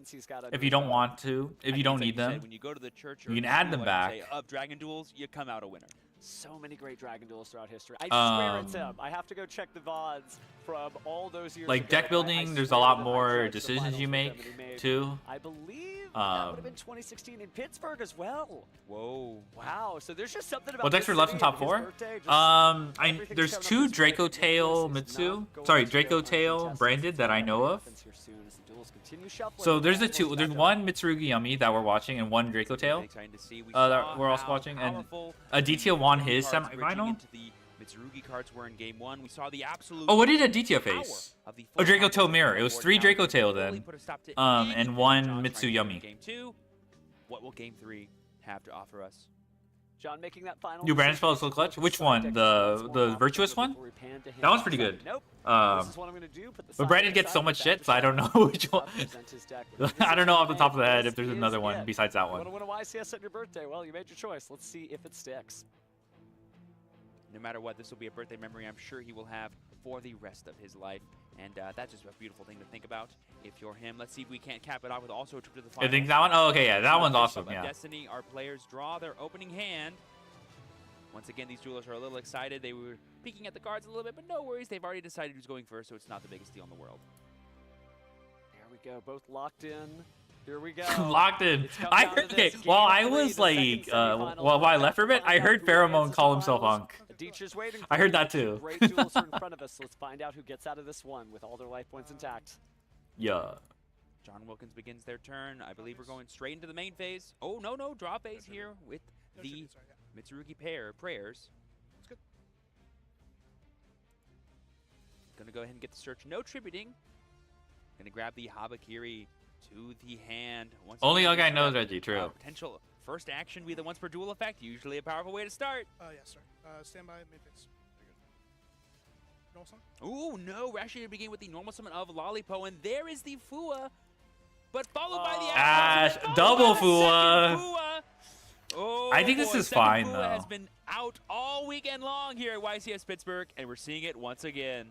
if you don't want to, if you don't need them. When you go to the church, You can add them back. Of Dragon Duels, you come out a winner. So many great Dragon Duels throughout history. I swear it's him. I have to go check the VODs from all those years Like ago. deck building, there's a lot more decisions you make too. I believe that would have been 2016 in Pittsburgh as well. Whoa. Wow. So there's just something about What decks this are left in city top and his 4? birthday, just everything's There's showing up 2 in Draco Pittsburgh. Tail This is Mitsu. not going Sorry, to Draco go Tail uncontested. branded that I know of. Happens here soon as the duels continue shuffling. So there's the Almost 2. There's back up. one Mitsurugi Yummy that we're watching and one Draco Tail that we're also watching, and Aditya won his semifinal. Mitsurugi cards were in game 1. We saw the absolute. Oh, what did Aditya face? A Draco Tail Mirror. It was 3 Draco Tail then, and 1 Mitsu Yummy. Game 2. What will game 3 have to offer us? John making that final. New Brandon spell is so clutch. Which one? The virtuous one? That one's pretty good. Nope. This is what I'm gonna do. Put the But Brandon gets so much shit, so I don't know which one. I don't know off the top of the head if there's another one besides that one. Want to win a YCS on your birthday? Well, you made your choice. Let's see if it sticks. No matter what, this will be a birthday memory I'm sure he will have for the rest of his life. And that's just a beautiful thing to think about if you're him. Let's see if we can't cap it off with also a trip to the final. I think that one? Oh, okay, yeah, that one's awesome, yeah. Destiny, our players draw their opening hand. Once again, these duelers are a little excited. They were peeking at the cards a little bit, but no worries. They've already decided who's going first, so it's not the biggest deal in the world. There we go, both locked in. Here we go. Locked in. I heard, okay, while I was like, while I left for a bit, I heard Pheromone call himself Unk. I heard that too. Great duels are in front of us. Let's find out who gets out of this one with all their life points intact. Yeah. John Wilkins begins their turn. I believe we're going straight into the main phase. Oh, no, draw phase here with the Mitsurugi prayers. That's good. Gonna go ahead and get the search. No tributing. Gonna grab the Habakiri to the hand. Once Only again, a guy knows Reggie, true. Potential first action be the once per duel effect. Usually a powerful way to start. Yeah, sorry. Stand by mid phase. Very good. Ooh, no. We're actually going to begin with the normal summon of Lollipo, and there is the Fua. But followed by the Ash, double Fua. Oh, I think this is fine, Fua though. has been out all weekend long here at YCS Pittsburgh, and we're seeing it once again.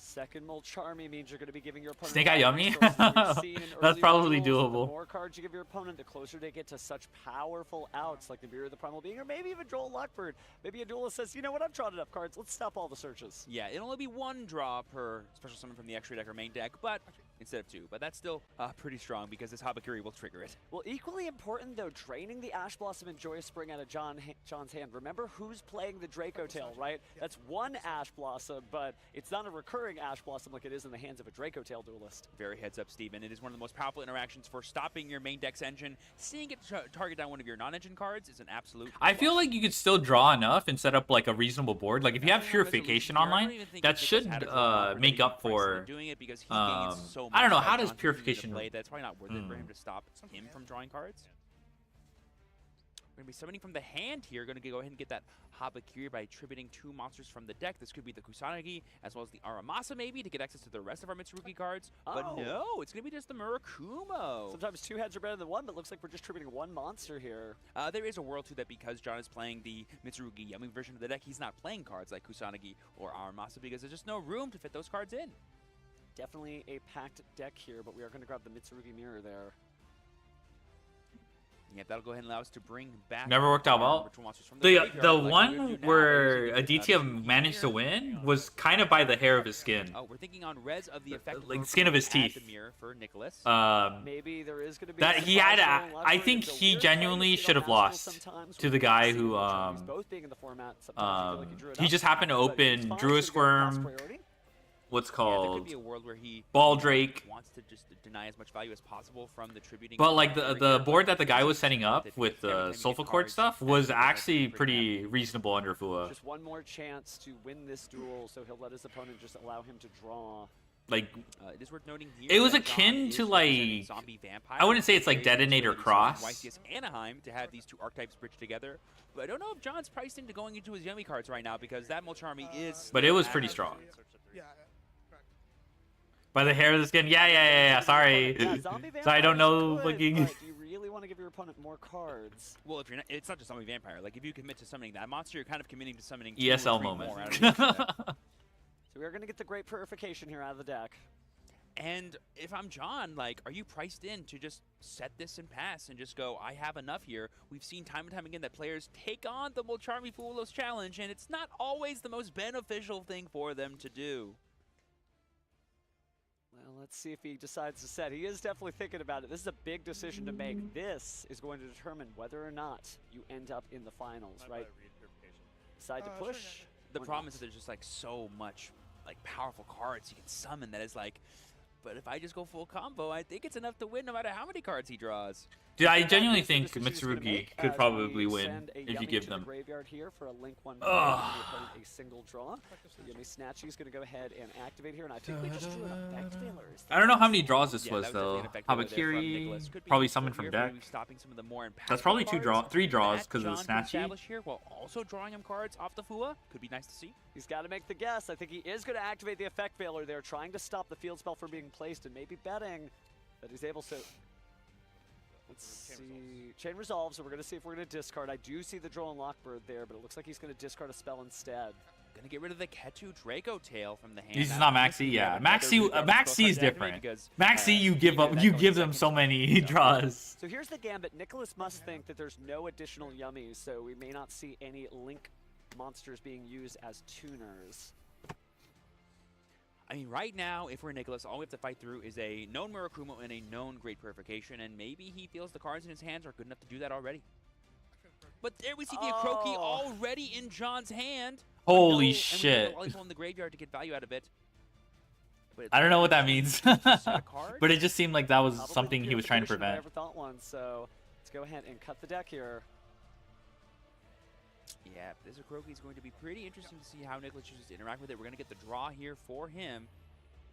Second Mold Charmy means you're going to be giving your opponent Snake Eye Yummy? That's early probably duels. doable. The more cards you give your opponent, the closer they get to such powerful outs like the Mirror of the Primal Being, or maybe even Joel Lockbird. Maybe a duelist says, you know what, I've drawn enough cards. Let's stop all the searches. Yeah, it'll only be 1 draw per special summon from the extra deck or main deck, but instead of 2. But that's still pretty strong because this Habakiri will trigger it. Well, equally important, though, draining the Ash Blossom and Joyous Spring out of John's hand. Remember who's playing the Draco Tail, right? That's 1 Ash Blossom, but it's not a recurring Ash Blossom like it is in the hands of a Draco Tail duelist. Very heads up, Steven. It is one of the most powerful interactions for stopping your main deck's engine. Seeing it target down one of your non-engine cards is an absolute I feel like you could still draw enough and set up like a reasonable board. Like if you have Purification online, that should make up for. I don't know, how does Purification play? That's probably not worth it for him to stop him from drawing cards. We're going to be summoning from the hand here. Going to go ahead and get that Habakiri by attributing 2 monsters from the deck. This could be the Kusanagi as well as the Aramasa maybe to get access to the rest of our Mitsurugi cards. But no, it's going to be just the Murakumo. Sometimes 2 heads are better than 1, but looks like we're just tributing 1 monster here. There is a world too that because John is playing the Mitsurugi Yummy version of the deck, he's not playing cards like Kusanagi or Aramasa because there's just no room to fit those cards in. Definitely a packed deck here, but we are going to grab the Mitsurugi Mirror there. Yeah, that'll go ahead and allow us to bring back. Never worked out well. The one where Aditya managed to win was kind of by the hair of his skin. Oh, we're thinking on res of the effect, like skin of his teeth. The mirror for Nicholas. Maybe there is going to be that he had. I think he genuinely should have lost to the guy who. He just happened to open Druid Squirm. What's called? Yeah, there could be a world where he Baldrake. Wants to just deny as much value as possible from the tributing. But like the board that the guy was setting up with the Sulfur Court stuff was actually pretty reasonable under Fua. Just 1 more chance to win this duel, so he'll let his opponent just allow him to draw. Like it is worth noting here it was akin to like I wouldn't say it's like Detonator Cross. YCS Anaheim to have these 2 archetypes bridged together. But I don't know if John's priced into going into his Yummy cards right now because that Molcharmi is. But it was pretty strong. Yeah. By the hair of the skin. Yeah. Sorry. Zombie So I don't know. Vampire is good, but do you really want to give your opponent more cards? Well, if you're not, it's not just Zombie Vampire. Like, if you commit to summoning that monster, you're kind of committing to summoning ESL 2 or 3 moment. more out of the deck. So we're going to get the Great Purification here out of the deck. And if I'm John, like, are you priced in to just set this and pass and just go, I have enough here? We've seen time and time again that players take on the Molcharmi Fulos challenge, and it's not always the most beneficial thing for them to do. Well, let's see if he decides to set. He is definitely thinking about it. This is a big decision to make. This is going to determine whether or not you end up in the finals, right? Decide to push. Sure. The problem is that there's just like so much like powerful cards you can summon that is like, but if I just go full combo, I think it's enough to win no matter how many cards he draws. Dude, I genuinely think Mitsurugi could probably win if you give them. Graveyard here for a link one. A single draw. So Yummy Snatchy is going to go ahead and activate here, and I think we just drew an effect failure. I don't know how many draws this was though. Habakiri probably summoned from deck. That's probably 3 draws because of the Snatchy. Here while also drawing him cards off the Fua could be nice to see. He's got to make the guess. I think he is going to activate the effect failure there, trying to stop the field spell from being placed and maybe betting that he's able to. Let's see. Chain resolves, so we're going to see if we're going to discard. I do see the Droll and Lockbird there, but it looks like he's going to discard a spell instead. Going to get rid of the Ketu Draco tail from the hand. He's not Maxi, yeah. Maxi is different. Maxi, you give them so many draws. So here's the gambit. Nicholas must think that there's no additional yummies, so we may not see any Link monsters being used as tuners. I mean, right now, if we're Nicholas, all we have to fight through is a known Murakumo and a known Great Purification, and maybe he feels the cards in his hands are good enough to do that already. But there we see the Akroki already in John's hand. Holy shit. While he's in the graveyard to get value out of it. I don't know what that means. But it just seemed like that was something he was trying to prevent. I never thought one, so let's go ahead and cut the deck here. Yeah, this Akroki is going to be pretty interesting to see how Nicholas chooses to interact with it. We're going to get the draw here for him.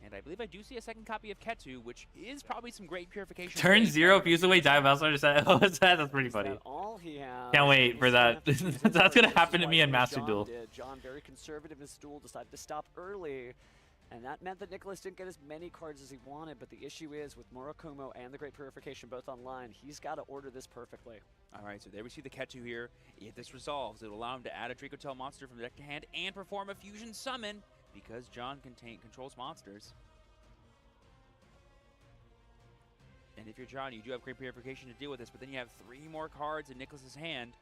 And I believe I do see a second copy of Ketu, which is probably some great purification. Turn 0, fuse away, dive outside. That's pretty funny. Can't wait for that. That's going to happen to me in Master Duel. John, very conservative in his duel, decided to stop early. And that meant that Nicholas didn't get as many cards as he wanted, but the issue is with Murakumo and the Great Purification both online, he's got to order this perfectly. All right, so there we see the Ketu here. If this resolves, it'll allow him to add a Dracotail monster from the deck to hand and perform a fusion summon because John controls monsters. And if you're John, you do have Great Purification to deal with this, but then you have 3 more cards in Nicholas's hand.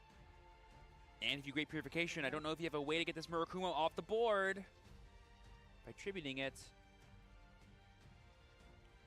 And if you Great Purification, I don't know if you have a way to get this Murakumo off the board by tributing it.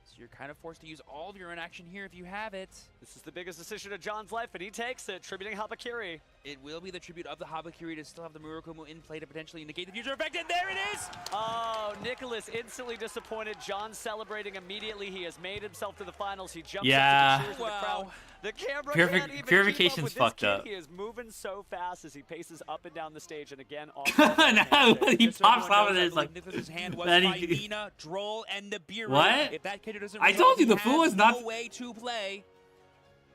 So you're kind of forced to use all of your own action here if you have it. This is the biggest decision of John's life, and he takes it, tributing Habakiri. It will be the tribute of the Habakiri to still have the Murakumo in play to potentially negate the future effect, and there it is! Oh, Nicholas instantly disappointed. John celebrating immediately. He has made himself to the finals. He jumps up to the cheers of the crowd. The camera can't even Purification's keep up with fucked up. He is moving so fast as he paces up and down the stage, and again, off now he pops out and it's like, Nicholas's hand was Fivina, Droll, and the Nibiru. What? If that kid doesn't I told you the fool is not. no way to play.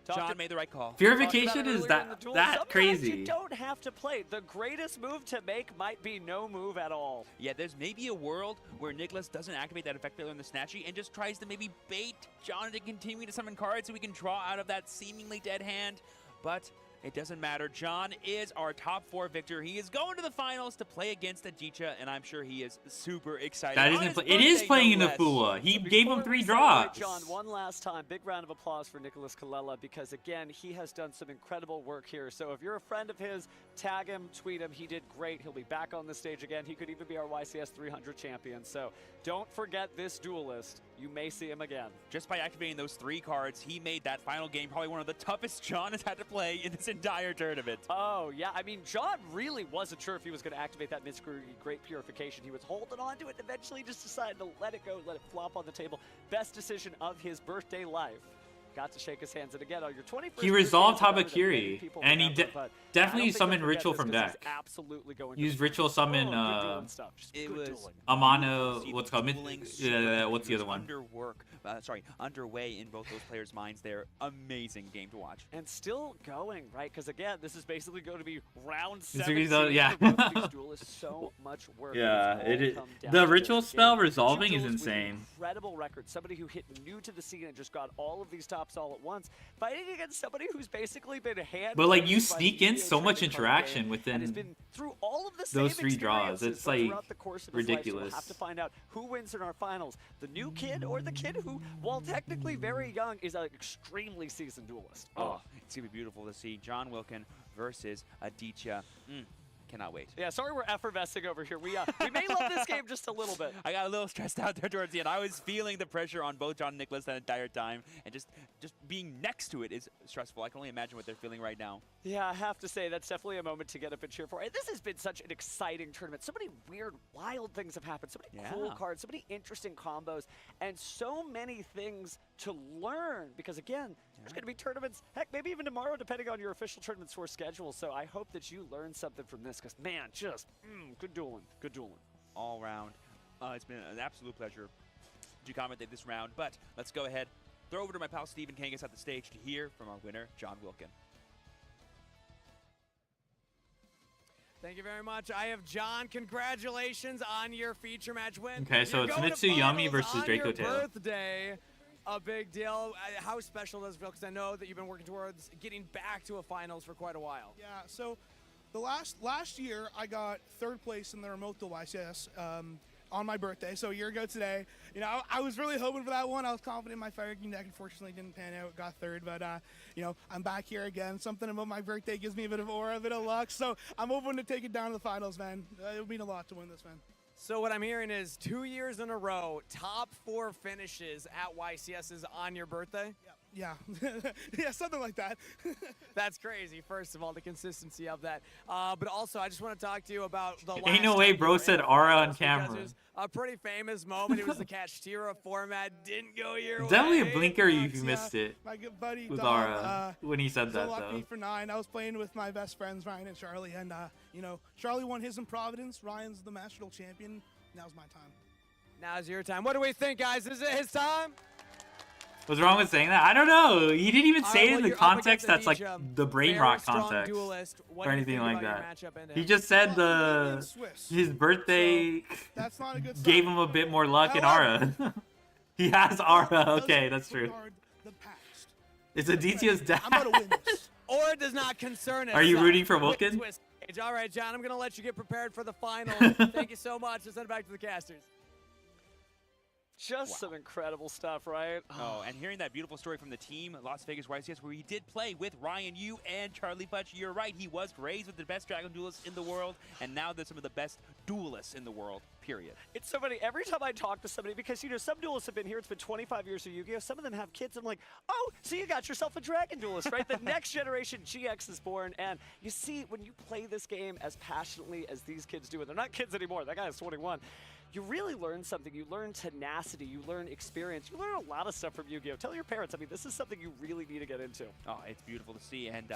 John made the right call. Purification is that crazy. You don't have to play. The greatest move to make might be no move at all. Yeah, there's maybe a world where Nicholas doesn't activate that effect failure in the Snatchy and just tries to maybe bait John to continue to summon cards so we can draw out of that seemingly dead hand. But it doesn't matter. John is our top 4 victor. He is going to the finals to play against Adichie, and I'm sure he is super excited. It is playing in the Fua. He gave him 3 draws. John, one last time, big round of applause for Nicholas Kalela because, again, he has done some incredible work here. So if you're a friend of his, tag him, tweet him. He did great. He'll be back on the stage again. He could even be our YCS 300 champion. So don't forget this duelist. You may see him again. Just by activating those 3 cards, he made that final game probably one of the toughest John has had to play in this entire tournament. Oh, yeah. I mean, John really wasn't sure if he was going to activate that Mitsurugi Great Purification. He was holding on to it and eventually just decided to let it go, let it flop on the table. Best decision of his birthday life. got to shake his hands. And again, on your 21st He resolved birthday, it's better than Habakiri, many people and he remember, but I definitely don't think summoned they'll forget Ritual this from 'cause he's deck. Absolutely going Used to Ritual summon good dueling stuff. Just It good was dueling. Amano, what's called dueling what's the other one? Underway in both those players' minds. They're amazing game to watch. And still going, right? Because again, this is basically going to be round It's 17 really- yeah. for both of these duelists. So much work. Yeah, It's all it is. come down The to Ritual this. spell Again, resolving two is duelists with insane. Incredible record. Somebody who hit new to the scene and just got all of these tops all at once, fighting against somebody who's basically been hand. But like you sneak in so much interaction within through all of the those same 3 draws. experiences It's like throughout the course of his life. So ridiculous. we'll have to find out who wins in our finals: the new kid or the kid who, while technically very young, is an extremely seasoned duelist. Oh, it's gonna be beautiful to see John Wilkin versus Aditya. Cannot wait. Yeah, sorry we're effervescing over here. We may love this game just a little bit. I got a little stressed out there towards the end. I was feeling the pressure on both John and Nicholas that entire time, and just being next to it is stressful. I can only imagine what they're feeling right now. Yeah, I have to say, that's definitely a moment to get up and cheer for. And this has been such an exciting tournament. So many weird, wild things have happened. So many cool cards, so many interesting combos, and so many things to learn. Because again, there's going to be tournaments, heck, maybe even tomorrow, depending on your official Tournament Source schedule. So I hope that you learn something from this, because man, just good dueling, good dueling. All round. It's been an absolute pleasure to commentate this round, but let's go ahead, throw over to my pal Stephen Kangas at the stage to hear from our winner, John Wilkin. Thank you very much. I have John. Congratulations on your feature match win. Okay, so You're it's going to Mitsuyami finals versus on Draco your Tail. birthday. A big deal. How special does it feel? Because I know that you've been working towards getting back to a finals for quite a while. Yeah, so the last year I got 3rd place in the remote duel YCS on my birthday, so a year ago today. You know, I was really hoping for that one. I was confident in my Fire King deck. Unfortunately, didn't pan out. Got 3rd, but you know, I'm back here again. Something about my birthday gives me a bit of aura, a bit of luck. So I'm hoping to take it down to the finals, man. It would mean a lot to win this, man. So what I'm hearing is 2 years in a row, top 4 finishes at YCS's on your birthday? Yeah, yeah, something like that. That's crazy, first of all, the consistency of that. But also, I just want to talk to you about the Ain't no way bro said Aura on camera. A pretty famous moment. It was the Kashtira format. Didn't go your way. Definitely a blinker if you missed it. My good buddy with Dom, Aura when he said that, locked though. me for 9. I was playing with my best friends, Ryan and Charlie, and you know, Charlie won his in Providence. Ryan's the Master Duel champion. Now's my time. Now's your time. What do we think, guys? Is it his time? What's wrong with saying that? I don't know. He didn't even say it well, in the you're up context against that's like Aditya, the brain very rock strong context duelist. What or do you anything think like about that. your matchup and He just said his birthday That's not a good sign. gave him a bit more luck in Aura. He has Aura. Okay, that's true. It's Aditya's dad. Or does not concern us. Are you rooting for Wilkin? All right, John, I'm going to let you get prepared for the final. Thank you so much. Let's send it back to the casters. Just some incredible stuff, right? Oh, and hearing that beautiful story from the team, Las Vegas YCS, where he did play with Ryan Yu and Charlie Butch. You're right, he was raised with the best Dragon duelists in the world, and now they're some of the best duelists in the world, period. It's so funny. Every time I talk to somebody, because, you know, some duelists have been here, it's been 25 years of Yu-Gi-Oh! Some of them have kids. I'm like, oh, so you got yourself a Dragon duelist, right? The next generation GX is born, and you see, when you play this game as passionately as these kids do, and they're not kids anymore, that guy is 21, you really learn something. You learn tenacity, you learn experience, you learn a lot of stuff from Yu-Gi-Oh! Tell your parents, I mean, this is something you really need to get into. Oh, it's beautiful to see, and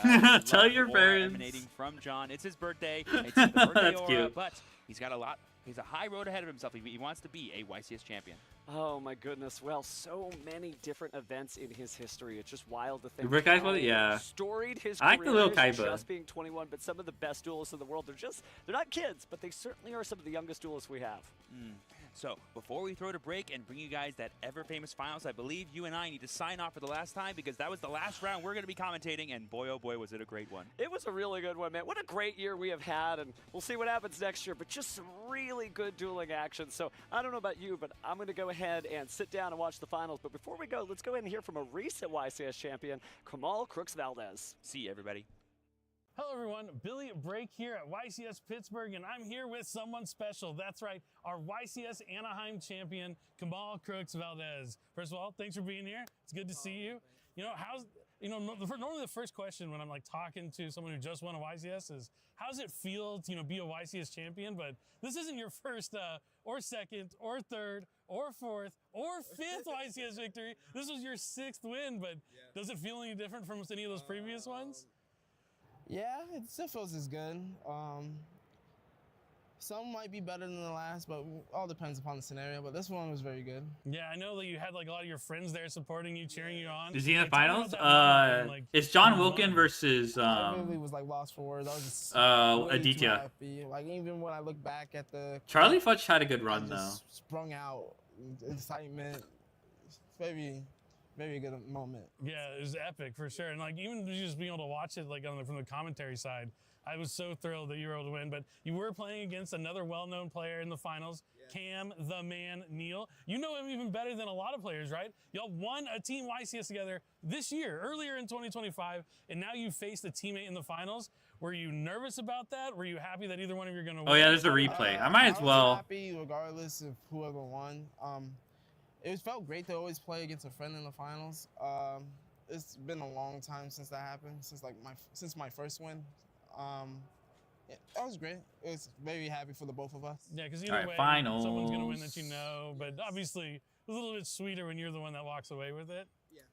tell your parents. Emanating from John. It's his birthday. It's the birthday That's aura, cute. but he's got a lot. He's a high road ahead of himself. He wants to be a YCS champion. Oh my goodness! Well, so many different events in his history. It's just wild to think. Rick Kaiba, how yeah. Storied his I like the little career is, Kaiba. just being 21, but some of the best duelists in the world. They're not kids, but they certainly are some of the youngest duelists we have. So, before we throw to break and bring you guys that ever-famous finals, I believe you and I need to sign off for the last time because that was the last round we're going to be commentating, and boy, oh boy, was it a great one. It was a really good one, man. What a great year we have had, and we'll see what happens next year, but just some really good dueling action. So, I don't know about you, but I'm going to go ahead and sit down and watch the finals. But before we go, let's go ahead and hear from a recent YCS champion, Kamal Crooks Valdez. See you, everybody. Hello everyone, Billy Brake here at YCS Pittsburgh, and I'm here with someone special. That's right, our YCS Anaheim champion, Kamal Crooks Valdez. First of all, thanks for being here. It's good to see you. You know, you know, normally the first question when I'm like talking to someone who just won a YCS is, how does it feel to, you know, be a YCS champion? But this isn't your first or second or third or fourth or fifth YCS victory. This was your 6th win, but does it feel any different from any of those previous ones? Yeah, it still feels as good. Some might be better than the last, but all depends upon the scenario. But this one was very good. Yeah, I know that you had like a lot of your friends there supporting you, cheering you on. Is he in the Like, tell me finals? about that moment when, like, It's John you Wilkin won. versus I really was like lost for words. I was just way too Aditya. happy. Like even when I look back at the Charlie Futch had a good I run though. just sprung out, excitement. Very, very good moment. Yeah, it was epic for sure. And like even just being able to watch it like from the commentary side, I was so thrilled that you were able to win. But you were playing against another well-known player in the finals, Cam the Man Neal. You know him even better than a lot of players, right? Y'all won a team YCS together this year, earlier in 2025, and now you faced a teammate in the finals. Were you nervous about that? Were you happy that either one of you are going to win? Oh yeah, there's a replay. I might as well. I was happy regardless of whoever won. It felt great to always play against a friend in the finals. It's been a long time since that happened, since my first win. Yeah, that was great. It was very happy for the both of us. Yeah, because either All right, way, finals. someone's going to win that you know. But obviously, it's a little bit sweeter when you're the one that walks away with it. Yes.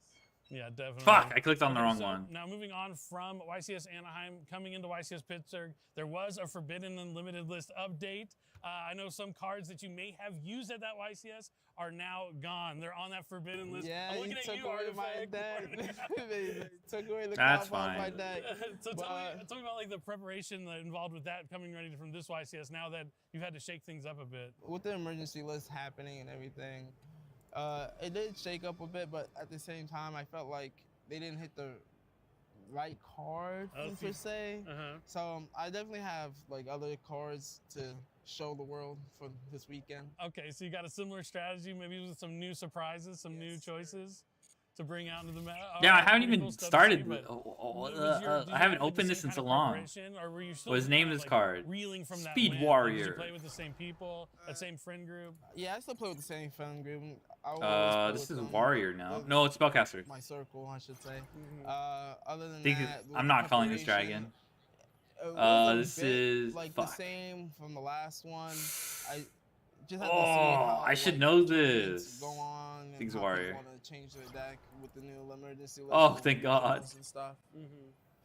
Yeah, definitely. Fuck, I clicked on the Okay, wrong so one. Now moving on from YCS Anaheim, coming into YCS Pittsburgh, there was a Forbidden and Limited List update. I know some cards that you may have used at that YCS are now gone. They're on that Forbidden List. Yeah, I'm looking at took you, away my Artifact. deck. They took away the That's combo off my fine. deck. So tell me about like the preparation involved with that coming ready from this YCS now that you've had to shake things up a bit. With the emergency list happening and everything, it did shake up a bit, but at the same time, I felt like they didn't hit the right card per se. So I definitely have like other cards to show the world for this weekend. Okay, so you got a similar strategy, maybe with some new surprises, some new choices to bring out into the match. Yeah, I haven't even started. I haven't opened this in so long. Was named this card? Reeling from Speed that win? Warrior. Did you play with the same people, that same friend group? Yeah, I still play with the same friend group. I always play This with is them. Warrior now. No, it's Spellcaster. My circle, I should say. Other than Think that, I'm not calling this dragon. This is like fuck. the same from the last one. I just had to see Oh, how, I should like, know things this. Go on and Things how Warrior. people want to change their deck with the new emergency list Oh, and thank God. and stuff.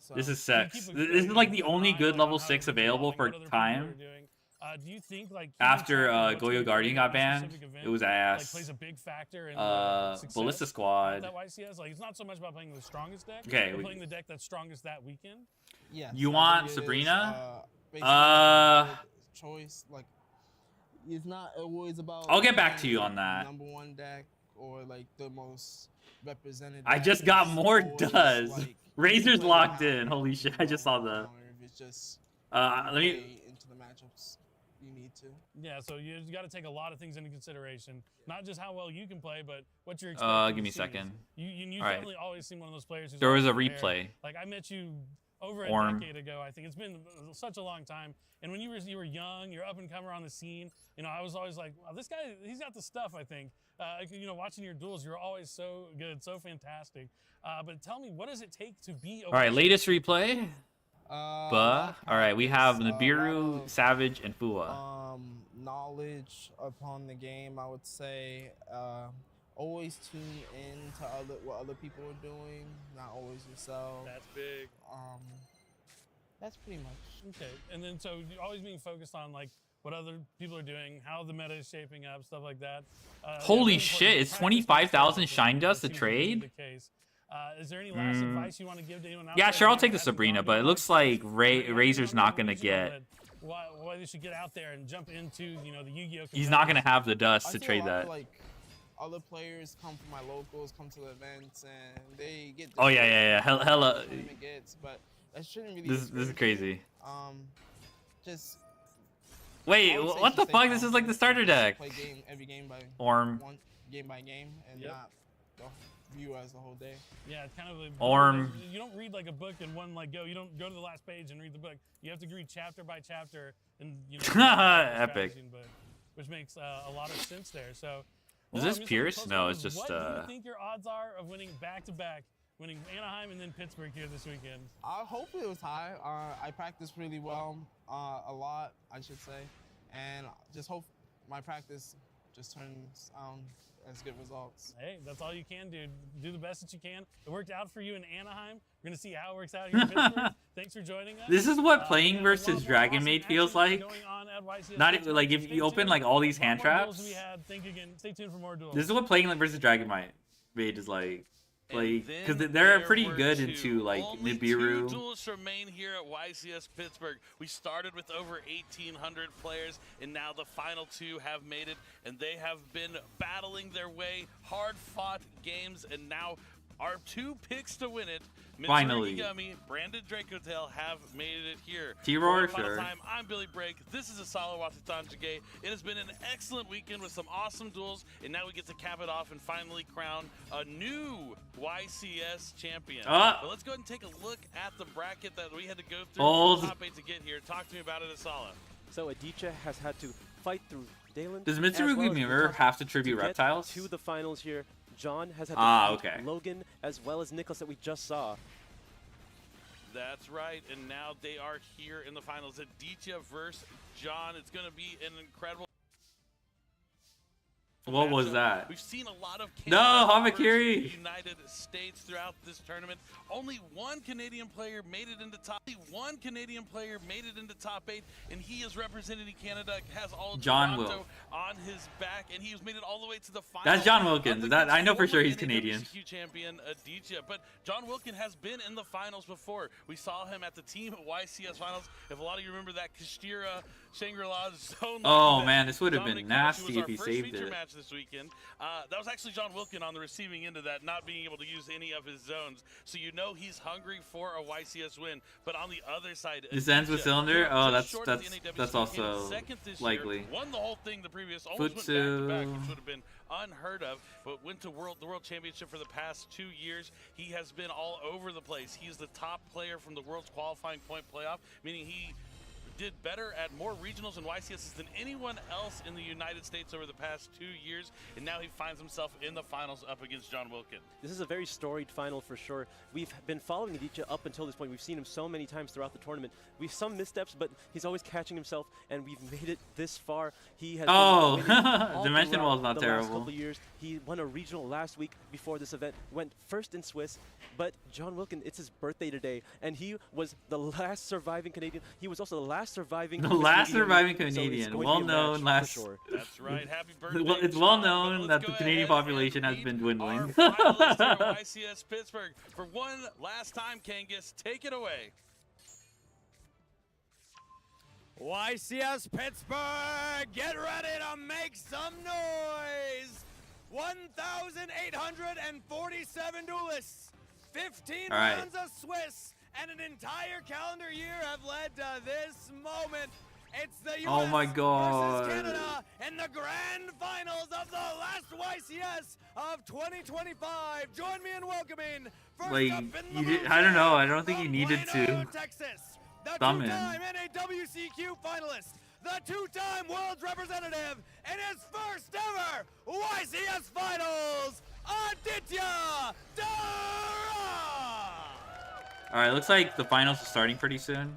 So, This is sex. This is like the only good level 6 available for time. Do you think like After Goyo Guardian got banned, it was ass. plays a big factor in Ballista Squad. That YCS, like it's not so much about playing the strongest deck, Okay, but playing the deck that's strongest that weekend. Yeah. You I want think it is, Sabrina? basically a good choice. Like it's not always about. I'll get back to playing you on that. Number one deck or like the most representative. I just got more does. Razor's locked in. Holy shit! I just saw the. It's just Let me. play into the matchups you need to. Yeah, so you got to take a lot of things into consideration, not just how well you can play, but what you're. Give me a second. You All right. definitely always seem one of those players who's. There was a always prepared. replay. Like I met you over a Orm. decade ago. I think it's been such a long time. And when you were young, you're up and comer on the scene. You know, I was always like, wow, this guy, he's got the stuff. I think. You know, watching your duels, you're always so good, so fantastic. But tell me, what does it take to be? All right, latest replay. All right, we have Nibiru, Savage, and Fua. Knowledge upon the game, I would say. Always tune in to what other people are doing, not always yourself. That's big. That's pretty much. Okay, and then so you're always being focused on like what other people are doing, how the meta is shaping up, stuff like that. Holy shit! It's 25,000 Shine Dust to trade. Is there any last advice you want to give to anyone out Yeah, there sure. I'll who take the hasn't Sabrina, gone but to it looks like Razor's not gonna you know, get. why they should get out there and jump into the Yu-Gi-Oh. He's not gonna have the dust I to see a trade lot of, that. like, other players come from my locals, come to the events, and they get. Oh yeah. Hella. But that shouldn't really. This is crazy. Just. Wait, I would say what the just fuck? stay This is calm, like the starter deck. Play every game by Orm. game by game, and not view as the whole day. Yeah, it's kind of a, Orm. You don't read like a book in one like go. You don't go to the last page and read the book. You have to read chapter by chapter, and you know. Epic. Which makes a lot of sense there. So. Is Orm, this just like Pierce? close No, one, it's just. What do you think your odds are of winning back-to-back winning Anaheim and then Pittsburgh here this weekend? Hopefully it was high. I practiced really well, a lot, I should say, and just hope my practice just turns as good results. Hey, that's all you can do. Do the best that you can. It worked out for you in Anaheim. We're gonna see how it works out here in Pittsburgh. Thanks for joining us. This is what playing versus Dragon Maid feels like. Not even, like if you open like all these hand traps. Think again. Stay tuned for more duels. This is what playing versus Dragon Maid is like. Because they're pretty good into like Nibiru. Two duels remain here at YCS Pittsburgh. We started with over 1,800 players, and now the final two have made it, and they have been battling their way, hard-fought games, and now our two picks to win it, Finally. Yummy, Brandon Dracotail have made it here. T-Roar, For the final sure. time, I'm Billy Brake. This is Asala Watatanjige. It has been an excellent weekend with some awesome duels, and now we get to cap it off and finally crown a new YCS champion. But let's go ahead and take a look at the bracket that we had to go through Old. from the top 8 to get here. Talk to me about it, Asala. So Aditya has had to fight through Dalen. Does as well Mitsurugi as Mirror Mikasa have to tribute get reptiles? to the finals here. John has had to Ah, fight okay. Logan as well as Nicholas that we just saw. That's right, and now they are here in the finals. Aditya versus John. It's going to be an incredible. What was that? We've seen a lot of No, Canada Hamakiri! versus United States throughout this tournament. Only one Canadian player made it into top. Only one Canadian player made it into top 8, and he is representing Canada. Has all of John Toronto Will. on his back, and he's made it all the way to the final. That's John Wilkins. That I know for sure he's Former Canadian. NAWCQ champion Aditya, but John Wilkin has been in the finals before. We saw him at the team YCS finals. If a lot of you remember that Kastira Shangri-La zone. Oh that man, this would have been Dominic nasty was if he our first saved feature it. match this weekend. That was actually John Wilkin on the receiving end of that, not being able to use any of his zones. So you know he's hungry for a YCS win. But on the other side, This ends with Aditya, Cylinder? Oh, just short of the NAWCQ, that's came also second this likely. Year, won the whole thing the previous, almost went back to back, which would have been unheard of, but went to the World Championship for the past 2 years. He has been all over the place. He's the top player from the World's qualifying point playoff, meaning he did better at more regionals and YCSs than anyone else in the United States over the past 2 years, and now he finds himself in the finals up against John Wilkin. This is a very storied final for sure. We've been following Aditya up until this point. We've seen him so many times throughout the tournament. We've some missteps, but he's always catching himself, and we've made it this far. He has Oh, been all Dimension throughout Wall's not the terrible. last couple years. He won a regional last week before this event, went first in Swiss, but John Wilkin, it's his birthday today, and he was the last surviving Canadian. He was also the last surviving Last surviving so it's Canadian, going to well be a known match last. for sure. That's right. Happy birthday, Well, it's John. well But known let's that the go Canadian ahead population has been dwindling. Our finalists here at YCS Pittsburgh. For one last time, Kangas, take it away. YCS Pittsburgh, get ready to make some noise! 1,847 duelists, 15 All right. rounds of Swiss, and an entire calendar year have led to this moment. It's the US Oh my God. versus Canada in the grand finals of the last YCS of 2025. Join me in welcoming first Like, up in the you did, blue I don't know. I team don't think you from needed Plano, to. Texas, the Summon. two-time NAWCQ finalist, the two-time world's representative, in his first ever YCS finals, Aditya Dara! All right, looks like the finals are starting pretty soon.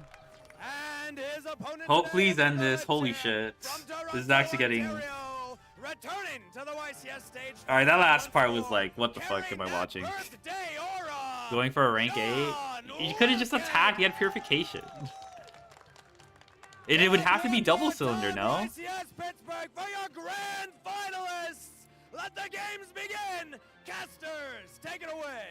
And his opponent Hope today please from end the this. Holy champ shit. from This is Toronto, actually getting. Ontario, returning to the YCS stage. All right, that last part was like, what the fuck am I watching? Going for a rank 8? You could have just attacked. You had purification. And it would have to be double cylinder, no? YCS Pittsburgh for your grand finalists. Let the games begin. Casters, take it away.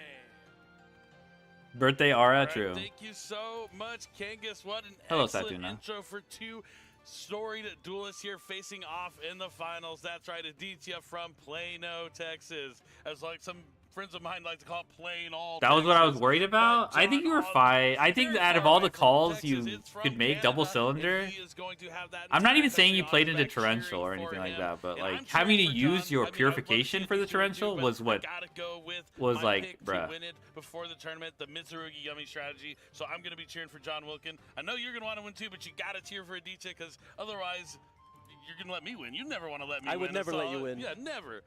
Birthday aura, All right, true. Thank you so much, Kangas. What an Hello, excellent Satuna. intro for two storied duelists here facing off in the finals. That's right, Aditya from Plano, Texas. As like some friends of mine like to call it plain all. That was what I was Texas. worried about. I think you were fine. I think out of all the calls you could make double cylinder, I'm not even saying you played into torrential or anything like that, but like having to use your purification for the torrential was what was like, bruh. Win it before the tournament, the Mitsurugi Yummy strategy. So I'm going to be cheering for John Wilkin. I know you're going to want to win too, but you got to cheer for Aditya because otherwise you're going to let me win. You never want to let me win. I would never let you win. Yeah, never.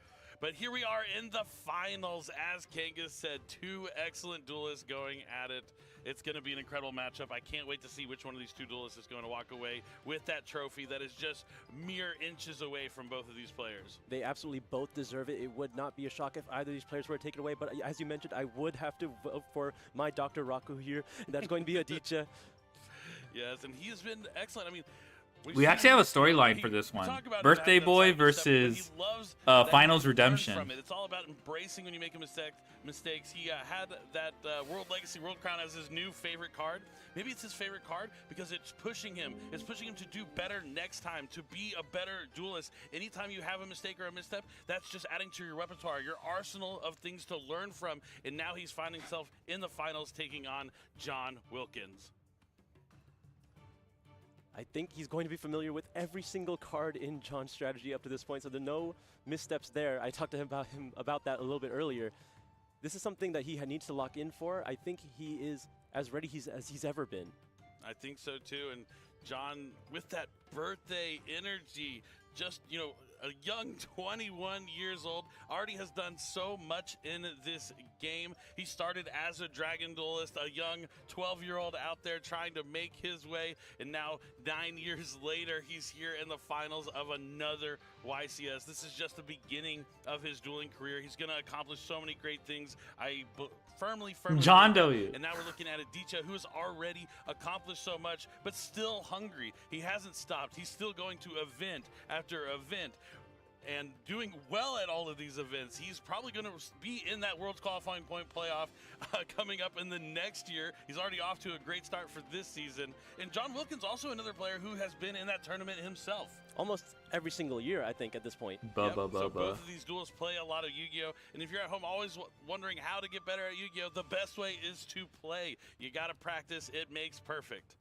But here we are in the finals. As Kangas said, 2 excellent duelists going at it. It's going to be an incredible matchup. I can't wait to see which one of these 2 duelists is going to walk away with that trophy that is just mere inches away from both of these players. They absolutely both deserve it. It would not be a shock if either of these players were taken away, but as you mentioned, I would have to vote for my Dr. Raku here. That's going to be Aditya. Yes, and he has been excellent. I mean, we actually have a storyline for this one. Birthday Boy versus Finals Redemption. It's all about embracing when you make a mistakes. He had that World Legacy World Crown as his new favorite card. Maybe it's his favorite card because it's pushing him. It's pushing him to do better next time, to be a better duelist. Anytime you have a mistake or a misstep, that's just adding to your repertoire, your arsenal of things to learn from. And now he's finding himself in the finals taking on John Wilkins. I think he's going to be familiar with every single card in John's strategy up to this point, so there are no missteps there. I talked to him about that a little bit earlier. This is something that he needs to lock in for. I think he is as ready as he's ever been. I think so too, and John, with that birthday energy, just, you know, a young 21 years old, already has done so much in this game. He started as a Dragon Duelist, a young 12-year-old out there trying to make his way, and now 9 years later, he's here in the finals of another YCS. This is just the beginning of his dueling career. He's going to accomplish so many great things. I firmly John believe. W. And now we're looking at Aditya, who has already accomplished so much, but still hungry. He hasn't stopped. He's still going to event after event and doing well at all of these events. He's probably going to be in that World's Qualifying Point playoff coming up in the next year. He's already off to a great start for this season. And John Wilkins, also another player who has been in that tournament himself. Almost every single year, I think, at this point. So both of these duels play a lot of Yu-Gi-Oh! And if you're at home always wondering how to get better at Yu-Gi-Oh!, the best way is to play. You got to practice. It makes perfect.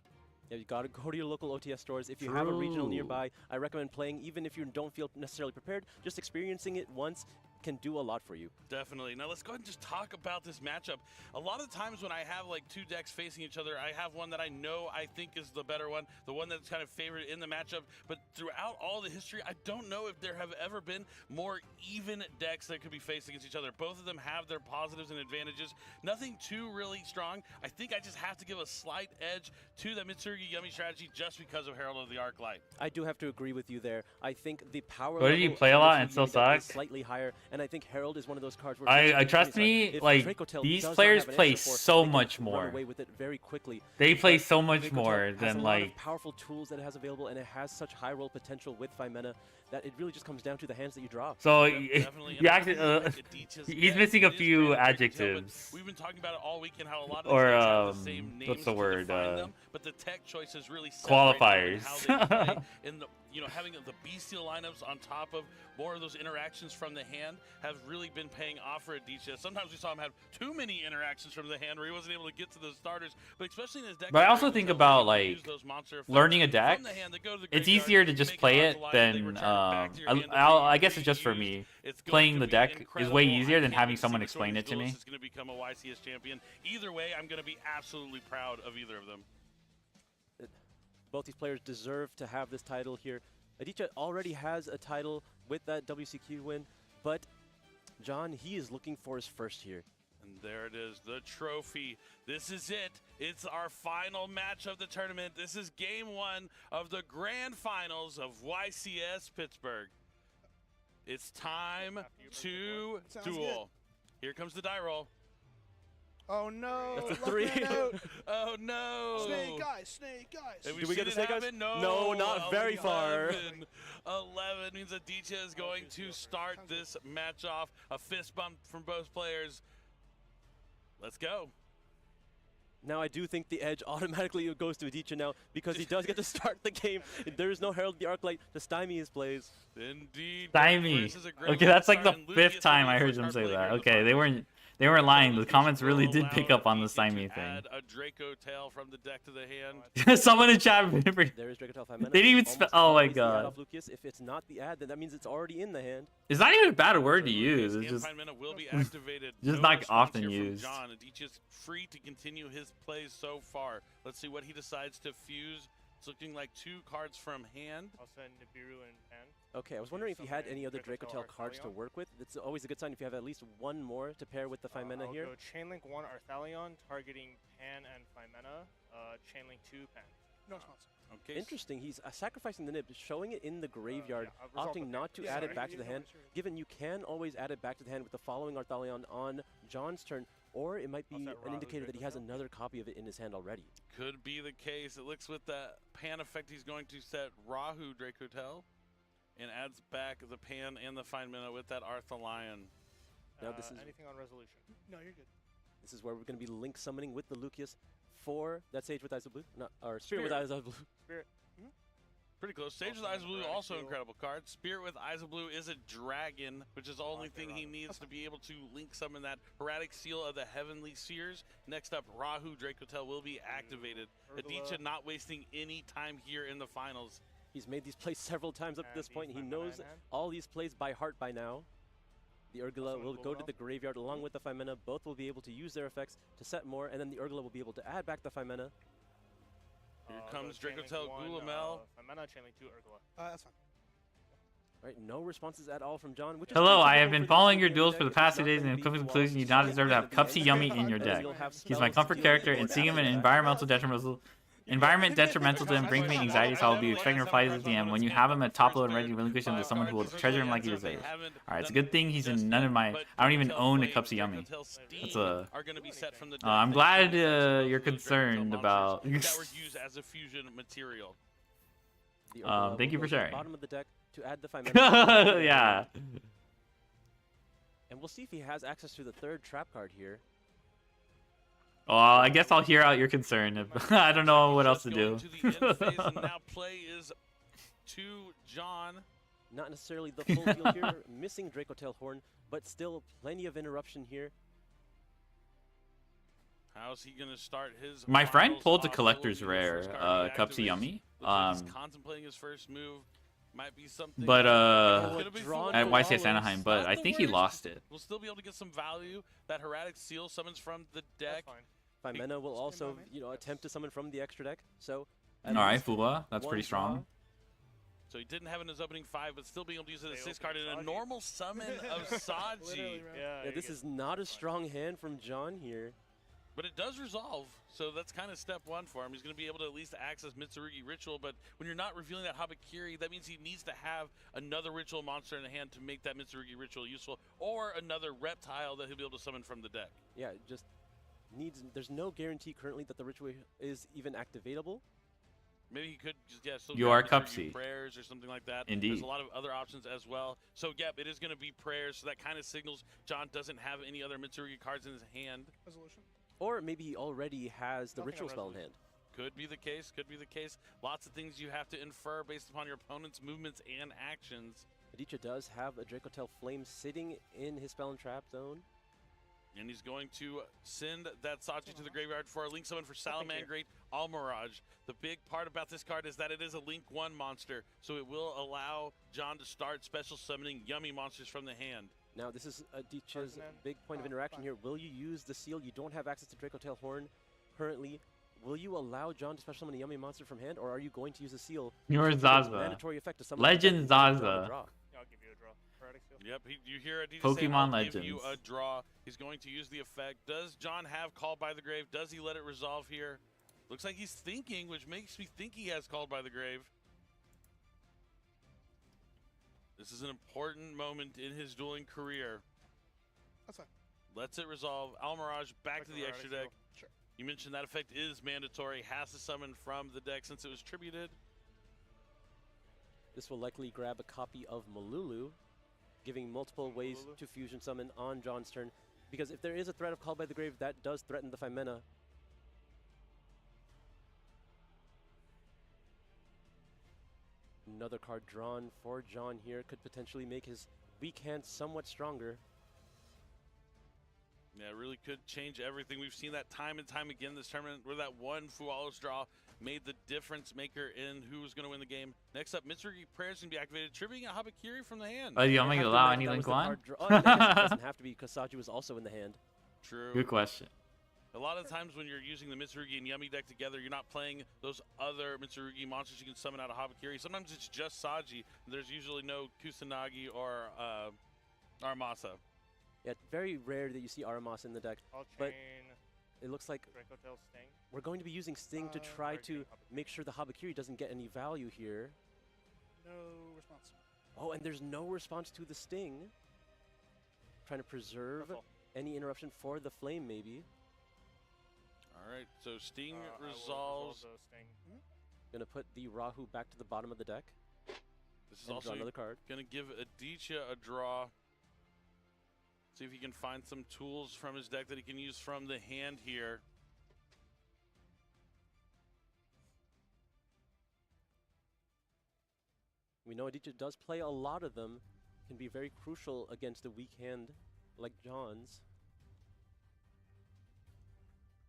Yeah, you gotta go to your local OTS stores. If you have a regional nearby, I recommend playing, even if you don't feel necessarily prepared. Just experiencing it once can do a lot for you. Definitely. Now let's go ahead and just talk about this matchup. A lot of times when I have like 2 decks facing each other, I have one that I know I think is the better one, the one that's kind of favored in the matchup. But throughout all the history, I don't know if there have ever been more even decks that could be faced against each other. Both of them have their positives and advantages. Nothing too really strong. I think I just have to give a slight edge to the Mitsurugi Yummy strategy just because of Herald of the Arclight. I do have to agree with you there. I think the power What, did you play a lot and still suck? is slightly higher, and I think Herald is one of those cards where I trust me, like, these players play so much more. Away with it very quickly. They play so much more has than a lot like of powerful tools that it has available, and it has such high roll potential with Fimena that it really just comes down to the hands that you draw. So you actually he's missing a few adjectives. We've been talking about it all weekend how a lot of or these have the same names what's the word? them, but the tech choices really Qualifiers. How they play in the, you know, having the bestial lineups on top of more of those interactions from the hand have really been paying off for Aditya. Sometimes we saw him have too many interactions from the hand where he wasn't able to get to those starters, but especially in his deck. But I also think about like learning a deck. It's easier to just play it than I guess it's just for me. Playing the deck is way easier than having someone explain it to me. Is going to become a YCS champion. Either way, I'm going to be absolutely proud of either of them. Both these players deserve to have this title here. Aditya already has a title with that WCQ win, but John, he is looking for his first here. And there it is, the trophy. This is it. It's our final match of the tournament. This is game 1 of the grand finals of YCS Pittsburgh. It's time to duel. Here comes the die roll. Oh no! That's a 3. Oh no! Snake eyes. Do we get the snake eyes? No, not very far. 11 means Aditya is going to start this match off. A fist bump from both players. Let's go. Now I do think the edge automatically goes to Aditya now because he does get to start the game. There is no Herald of the Arclight to stymie his plays. Indeed. Stymie. Okay, that's like the 5th time I heard them say that. Okay, they weren't lying. The comments really did pick up on the stymie thing. Add a Draco Tail from the deck to the hand. Someone in chat. There is Draco Tail Fimena. They didn't even spell. Oh my god. If it's not the ad, then that means it's already in the hand. It's not even a bad word to use. It's just will be activated. just not often used. John, Aditya's free to continue his plays so far. Let's see what he decides to fuse. It's looking like 2 cards from hand. I'll send Nibiru and hand. Okay, I was wondering if you had any other Dracotel cards to work with. It's always a good sign if you have at least one more to pair with the Phimena here. I'll go Chainlink 1 Arthalion, targeting Pan and Phimena. Chainlink 2 Pan. No response. Okay. Interesting. He's sacrificing the nib, showing it in the graveyard, opting not to add it back to the hand. Given you can always add it back to the hand with the following Arthalion on John's turn, or it might be an indicator that he has another copy of it in his hand already. Could be the case. It looks with the Pan effect, he's going to set Rahu Dracotel and adds back the Pan and the Phimena with that Arthalion. Now this is anything on resolution? No, you're good. This is where we're going to be link summoning with the Lucius for that Sage with Eyes of Blue, or Spirit with Eyes of Blue. Spirit. Pretty close. Sage with Eyes of Blue, also incredible card. Spirit with Eyes of Blue is a dragon, which is the only thing he needs to be able to link summon that Heraldic Seal of the Heavenly Seers. Next up, Rahu Dracotel will be activated. Adichia not wasting any time here in the finals. He's made these plays several times up to this point. He knows all these plays by heart by now. The Urgula will go to the graveyard along with the Phimena. Both will be able to use their effects to set more, and then the Urgula will be able to add back the Phimena. Here comes Dracotel Gulamel. Phimena, Chainlink 2 Urgula. That's fine. All right, no responses at all from John. Which is Hello, good. I have been following your duels for the past 2 days and have come to the conclusion you do not deserve to have Cupsy Yummy in your deck. He's my comfort character, and seeing him in environment detrimental to him brings me anxiety, so I'll be expecting replies at the end. When you have him at top load and ready to relinquish him to someone who will treasure him like he deserves. Alright, it's a good thing he's in none of my... I don't even own a Cupsy Yummy. That's a... I'm glad you're concerned about... that were used as a fusion material. Thank you for sharing. Bottom of the deck to add the Phimena. Yeah. And we'll see if he has access to the third trap card here. Well, I guess I'll hear out your concern. I don't know what else to do. Now play is to John. Not necessarily the full field here, missing Dracotel Horn, but still plenty of interruption here. How's he gonna start his? My friend pulled a collector's rare, Cupsy Yummy. He's contemplating his first move. Might be something. But at YCS Anaheim, but I think he lost it. We'll still be able to get some value. That Heraldic Seal summons from the deck. Phimena will also, attempt to summon from the extra deck. So. All right, Fula, that's pretty strong. So he didn't have it in his opening 5, but still being able to use it as a 6 card in a normal summon of Saji. Yeah, this is not a strong hand from John here. But it does resolve, so that's kind of step 1 for him. He's going to be able to at least access Mitsurugi Ritual, but when you're not revealing that Habakiri, that means he needs to have another Ritual monster in the hand to make that Mitsurugi Ritual useful, or another Reptile that he'll be able to summon from the deck. Yeah, just needs. There's no guarantee currently that the Ritual is even activatable. Maybe he could just still You are grab Cupsy. Prayers or something like that. Indeed. There's a lot of other options as well. So, yeah, it is going to be prayers, so that kind of signals John doesn't have any other Mitsurugi cards in his hand. Resolution. Or maybe he already has the Ritual spell in hand. Could be the case, could be the case. Lots of things you have to infer based upon your opponent's movements and actions. Adichia does have a Dracotel Flame sitting in his spell and trap zone. And he's going to send that Saji to the graveyard for a link summon for Salamangreat Almirage. The big part about this card is that it is a Link 1 monster, so it will allow John to start special summoning yummy monsters from the hand. Now, this is Adichia's big point of interaction here. Will you use the seal? You don't have access to Dracotel Horn currently. Will you allow John to special summon a yummy monster from hand, or are you going to use the seal? You're Zaza. Mandatory effect to summon Legend Zaza. I'll give you a draw. Yep, you hear Adichia Pokemon say, I'll Legends. give you a draw. He's going to use the effect. Does John have Called by the Grave? Does he let it resolve here? Looks like he's thinking, which makes me think he has Called by the Grave. This is an important moment in his dueling career. That's fine. Lets it resolve. Almirage back to the extra deck. Sure. You mentioned that effect is mandatory. Has to summon from the deck since it was tributed. This will likely grab a copy of Malulu, giving multiple ways to fusion summon on John's turn. Because if there is a threat of Call by the Grave, that does threaten the Phimena. Another card drawn for John here could potentially make his weak hand somewhat stronger. Yeah, it really could change everything. We've seen that time and time again in this tournament where that one Fualos draw made the difference maker in who was going to win the game. Next up, Mitsurugi Prayers can be activated, tributing a Habakiri from the hand. Oh, you don't allow any Link 1? It doesn't have to be because Saji was also in the hand. True. Good question. A lot of times when you're using the Mitsurugi and Yummy deck together, you're not playing those other Mitsurugi monsters you can summon out of Habakiri. Sometimes it's just Saji. There's usually no Kusanagi or Aramasa. Yeah, very rare that you see Aramasa in the deck. But it looks like Dracotail Sting. we're going to be using Sting to try to make sure the Habakiri doesn't get any value here. No response. Oh, and there's no response to the Sting. Trying to preserve any interruption for the Flame, maybe. All right, so Sting resolves. Gonna put the Rahu back to the bottom of the deck. This is and also draw another card. Gonna give Aditya a draw. See if he can find some tools from his deck that he can use from the hand here. We know Aditya does play a lot of them. Can be very crucial against a weak hand like John's.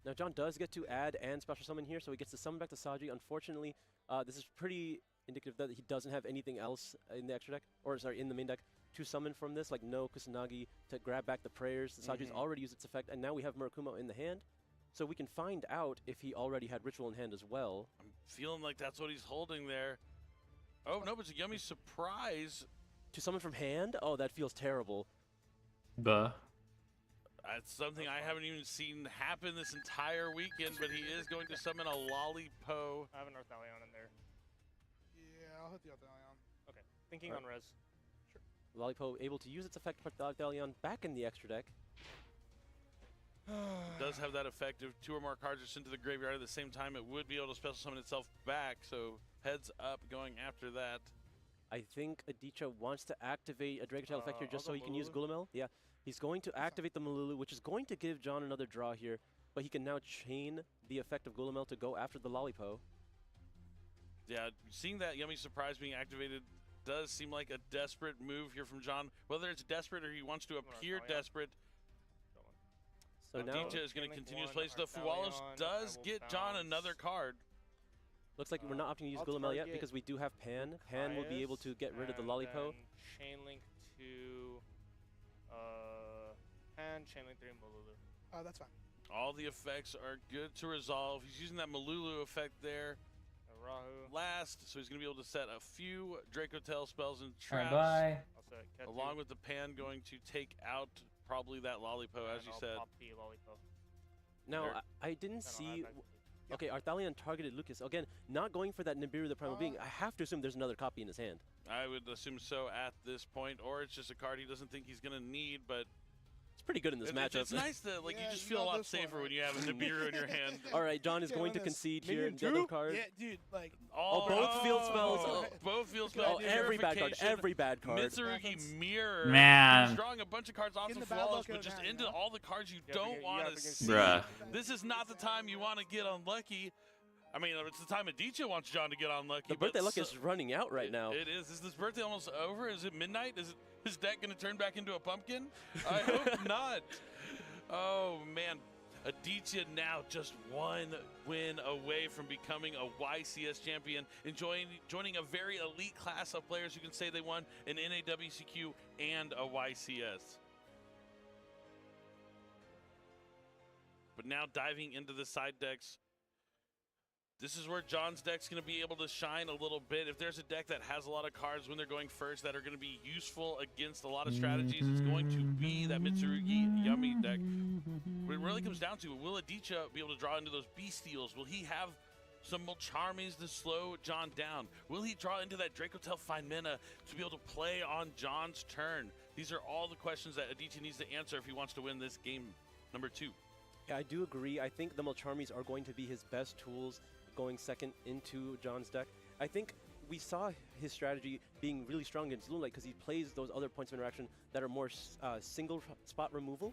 Now John does get to add and special summon here, so he gets to summon back to Saji. Unfortunately, this is pretty indicative that he doesn't have anything else in the extra deck, or sorry, in the main deck to summon from this, like no Kusanagi to grab back the prayers. The Saji's already used its effect, and now we have Murakumo in the hand. So we can find out if he already had Ritual in hand as well. I'm feeling like that's what he's holding there. Oh, no, but it's a Yummy surprise. To summon from hand? Oh, that feels terrible. Buh. That's something I haven't even seen happen this entire weekend, but he is going to summon a Lollipo. I have an Arthalion in there. Yeah, I'll hit the Arthalion. Okay. Thinking on res. Sure. Lollipo able to use its effect, put Arthalion back in the extra deck. Does have that effect. If 2 or more cards are sent to the graveyard at the same time, it would be able to special summon itself back, so heads up going after that. I think Aditya wants to activate a Dracotail effect here just so he can use Gulamel. Yeah, he's going to activate the Malulu, which is going to give John another draw here, but he can now chain the effect of Gulamel to go after the Lollipo. Yeah, seeing that Yummy Surprise being activated does seem like a desperate move here from John. Whether it's desperate or he wants to appear desperate, so Aditya is going to continue his plays. The Fualos does get John another card. Looks like we're not opting to use Gulamel yet because we do have Pan. Pan will be able to get rid of the Lollipo. Chain link to Pan, chain link 3 Malulu. That's fine. All the effects are good to resolve. He's using that Malulu effect there. Rahu. Last, so he's going to be able to set a few Dracotail spells and traps. Bye. Along with the Pan going to take out probably that Lollipo, as you said. Pop the Lollipo. Now, I didn't see... Okay, Arthalion targeted Lucas. Again, not going for that Nibiru the Primal Being. I have to assume there's another copy in his hand. I would assume so at this point, or it's just a card he doesn't think he's going to need, but... It's pretty good in this matchup. It's nice that you just feel a lot safer when you have a Nibiru in your hand. All right, John is going to concede here. Dead card. Yeah, dude, like... both field spells. Both field spells. Every bad card. Every bad card. Mitsurugi Mirror. Man. He's drawing a bunch of cards off the flawless, but just into all the cards you don't want to see. Bruh. This is not the time you want to get unlucky. I mean, it's the time Aditya wants John to get unlucky. The birthday luck is running out right now. It is. Is this birthday almost over? Is it midnight? Is his deck going to turn back into a pumpkin? I hope not. Oh, man. Aditya now just one win away from becoming a YCS champion and joining a very elite class of players who can say they won an NAWCQ and a YCS. But now diving into the side decks, this is where John's deck's going to be able to shine a little bit. If there's a deck that has a lot of cards when they're going first that are going to be useful against a lot of strategies, it's going to be that Mitsurugi Yummy deck. What it really comes down to, will Aditya be able to draw into those B-Steals? Will he have some Mulcharmies to slow John down? Will he draw into that Dracotail Feynmena to be able to play on John's turn? These are all the questions that Aditya needs to answer if he wants to win this game number 2. Yeah, I do agree. I think the Mulcharmies are going to be his best tools going second into John's deck. I think we saw his strategy being really strong against Moonlight because he plays those other points of interaction that are more single spot removal.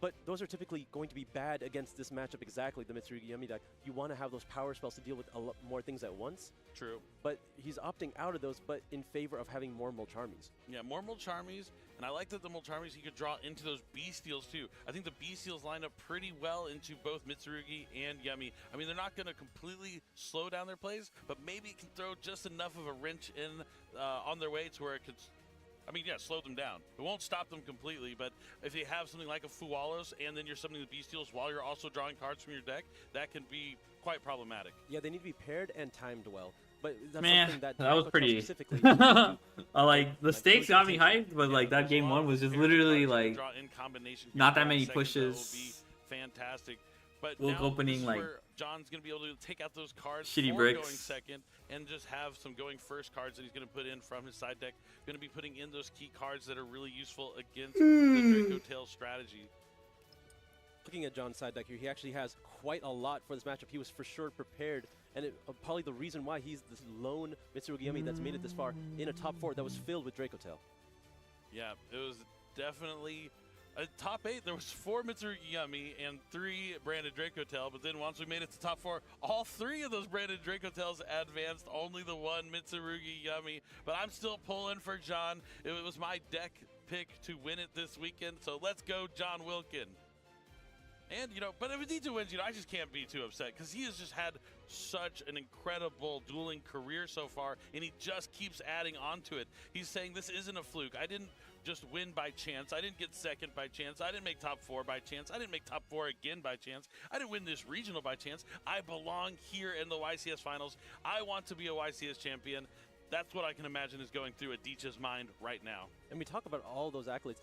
But those are typically going to be bad against this matchup exactly, the Mitsurugi Yummy deck. You want to have those power spells to deal with a lot more things at once. True. But he's opting out of those, but in favor of having more Mulcharmies. Yeah, more Mulcharmies, and I like that the Mulcharmies he could draw into those B-Steals too. I think the B-Steals line up pretty well into both Mitsurugi and Yummy. I mean, they're not going to completely slow down their plays, but maybe it can throw just enough of a wrench in on their way to where it could I mean, yeah, slow them down. It won't stop them completely, but if you have something like a Fualos and then you're summoning the Bestials while you're also drawing cards from your deck, that can be quite problematic. Yeah, they need to be paired and timed well. But that's Man, something that that was Draco pretty. specifically Like the stakes got me hyped, but like that game one was just literally like draw in combination not that for many seconds, that will pushes. be fantastic. But Wilk now opening, this is like, where John's going to be able to take out those cards shitty for bricks. going second and just have some going first cards that he's going to put in from his side deck. Going to be putting in those key cards that are really useful against the Draco Tail strategy. Looking at John's side deck here, he actually has quite a lot for this matchup. He was for sure prepared, and probably the reason why he's this lone Mitsurugi Yumi that's made it this far in a top 4 that was filled with Draco Tail. Yeah, it was definitely a top 8. There was 4 Mitsurugi Yumi and 3 branded Draco Tail, but then once we made it to top 4, all 3 of those branded Draco Tails advanced, only the 1 Mitsurugi Yumi. But I'm still pulling for John. It was my deck pick to win it this weekend, so let's go John Wilkin. And, you know, but if Aditya wins, you know, I just can't be too upset because he has just had such an incredible dueling career so far, and he just keeps adding on to it. He's saying this isn't a fluke. I didn't just win by chance. I didn't get second by chance. I didn't make top 4 by chance. I didn't make top 4 again by chance. I didn't win this regional by chance. I belong here in the YCS finals. I want to be a YCS champion. That's what I can imagine is going through Aditya's mind right now. And we talk about all those accolades.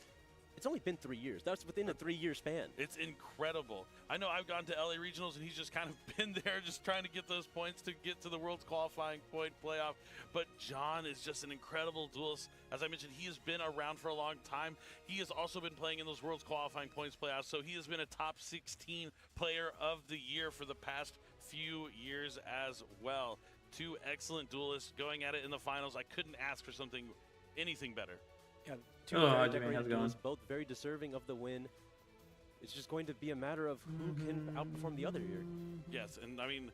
It's only been 3 years. That's within a 3-year span. It's incredible. I know I've gone to LA Regionals and he's just kind of been there just trying to get those points to get to the World's qualifying point playoff. But John is just an incredible duelist. As I mentioned, he has been around for a long time. He has also been playing in those World's qualifying points playoffs, so he has been a top 16 player of the year for the past few years as well. 2 excellent duelists going at it in the finals. I couldn't ask for anything better. Yeah, 2 very decorated duelists, both very deserving of the win. It's just going to be a matter of who can outperform the other here. Yes, and I mean,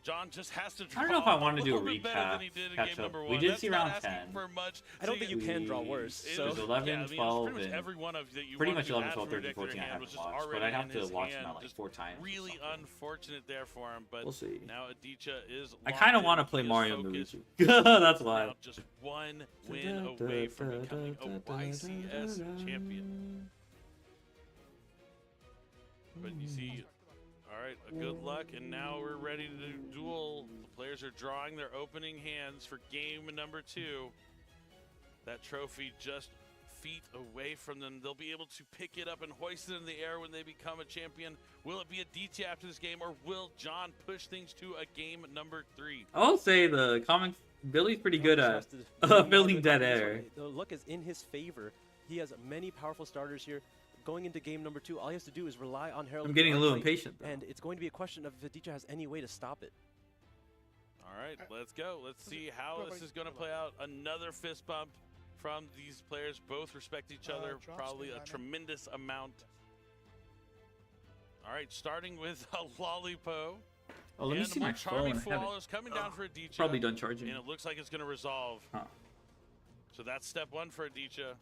John just has to draw. I don't know if I want to do a little bit better recap. than he did in Catch game up. number 1. We did That's see not round asking 10. for much. I don't think you can draw worse. It was 11, yeah, I mean, 12, pretty much and every one of that you pretty wanted much to 11, have 12, from your 13, deck to 14 your I hand was haven't just watched, but already I'd have in to his watch hand. them at like Just 4 times. really unfortunate there for him, but We'll see. now Aditya is I kind of want to play Mario and Luigi. That's why. now just 1 win away from becoming a YCS champion. But you see, all right, a good luck, and now we're ready to duel. The players are drawing their opening hands for game number 2. That trophy just feet away from them. They'll be able to pick it up and hoist it in the air when they become a champion. Will it be Aditya after this game, or will John push things to a game number 3? I'll say the comics. Billy's pretty good at building dead air. The luck is in his favor. He has many powerful starters here. Going into game number 2, all he has to do is rely on Herald. I'm getting a little impatient, though. And it's going to be a question of if Aditya has any way to stop it. All right, let's go. Let's see how this is going to play out. Another fist bump from these players. Both respect each other, probably a tremendous amount. All right, starting with a Lollipo. Oh, let me see my phone. Fualos coming down for Aditya. Probably done charging. And it looks like it's going to resolve. Huh. So that's step 1 for Aditya.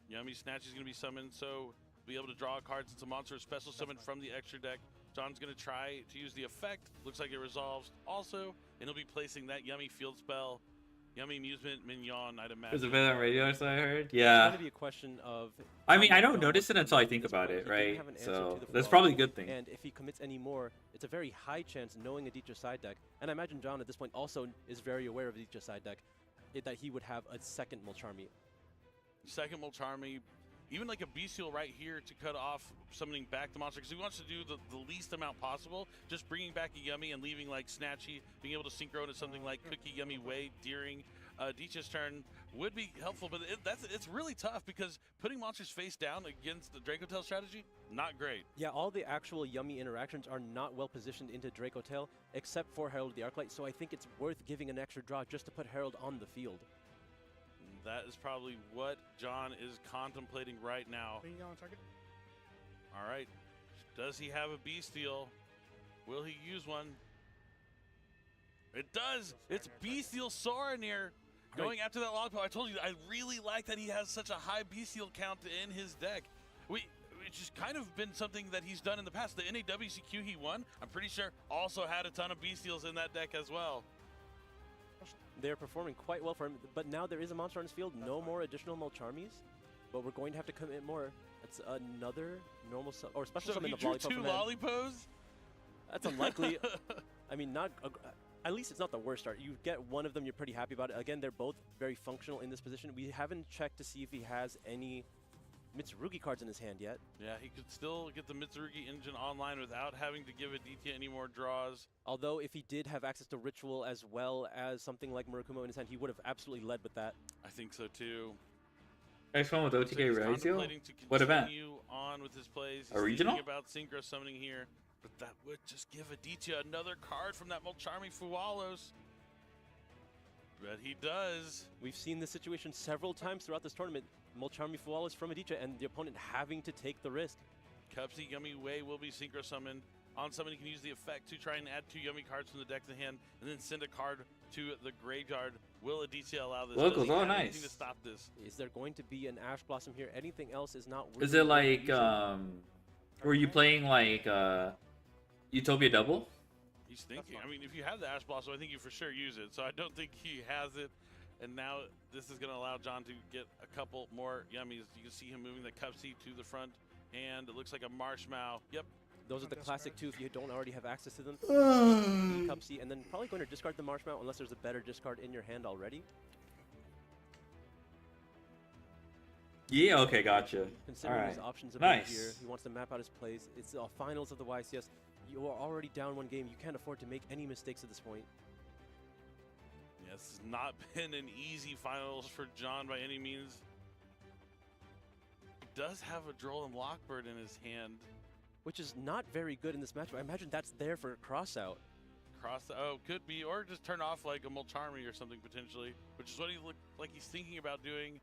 Yummy Snatch is going to be summoned, so be able to draw a card since a monster is special summoned from the extra deck. John's going to try to use the effect. Looks like it resolves also, and he'll be placing that Yummy field spell. Yummy Amusement Mignon, I'd imagine. Is it been on radio, so I heard? It's Yeah. going to be a question of... I mean, I don't notice it until I think about it, right? So that's probably a good thing. And if he commits any more, it's a very high chance knowing Aditya's side deck. And I imagine John at this point also is very aware of Aditya's side deck, that he would have a second Mulcharmy. Second Mulcharmy, even like a Bestial right here to cut off summoning back the monster, because he wants to do the least amount possible, just bringing back a Yummy and leaving like Snatchy, being able to synchro into something like Cookie Yummy Way during Aditya's turn would be helpful, but it's really tough because putting monsters face down against the Draco Tail strategy, not great. Yeah, all the actual Yummy interactions are not well positioned into Draco Tail, except for Herald the Arclight, so I think it's worth giving an extra draw just to put Herald on the field. That is probably what John is contemplating right now. All right. Does he have a Bestial? Will he use one? It does. It's Bestial Soranir going after that Lollipo. I told you, I really like that he has such a high Bestial count in his deck. It's just kind of been something that he's done in the past. The NAWCQ he won, I'm pretty sure, also had a ton of Bestials in that deck as well. they're performing quite well for him. But now there is a monster on his field. No more additional Molcharmies, but we're going to have to commit more. That's another normal or special summon of Lollipop. So he drew 2 Lollipos? That's unlikely. I mean, not. At least it's not the worst start. You get one of them, you're pretty happy about it. Again, they're both very functional in this position. We haven't checked to see if he has any Mitsurugi cards in his hand yet. Yeah, he could still get the Mitsurugi engine online without having to give Aditya any more draws. Although if he did have access to Ritual as well as something like Murakumo in his hand, he would have absolutely led with that. I think so too. Next one with OTK Razio? What event? On with his plays. A regional? Thinking about synchro summoning here, but that would just give Aditya another card from that Molcharmi Fualos. But he does. We've seen this situation several times throughout this tournament. Molcharmi Fualos from Aditya and the opponent having to take the risk. Cupsy Yummy Way will be synchro summoned. On summon, he can use the effect to try and add 2 Yummy cards from the deck to hand, and then send a card to the graveyard. Will Aditya allow this? Locals, oh nice. To stop this? Is there going to be an Ash Blossom here? Anything else is not. Is it like were you playing like Utopia Double? He's thinking. I mean, if you have the Ash Blossom, I think you for sure use it. So I don't think he has it. And now this is going to allow John to get a couple more Yummies. You can see him moving the Cupsy to the front, and it looks like a Marshmallow. Yep. Those are the classic 2 if you don't already have access to them. Cupsy, and then probably going to discard the Marshmallow unless there's a better discard in your hand already. Yeah, okay, gotcha. Considering his options a bit here, he wants to map out his plays. It's the finals of the YCS. You are already down 1 game. You can't afford to make any mistakes at this point. Yeah, this has not been an easy finals for John by any means. He does have a Droll and Lockbird in his hand. Which is not very good in this matchup. I imagine that's there for a cross-out. Oh, could be. Or just turn off like a Molcharmi or something potentially, which is what he looked like he's thinking about doing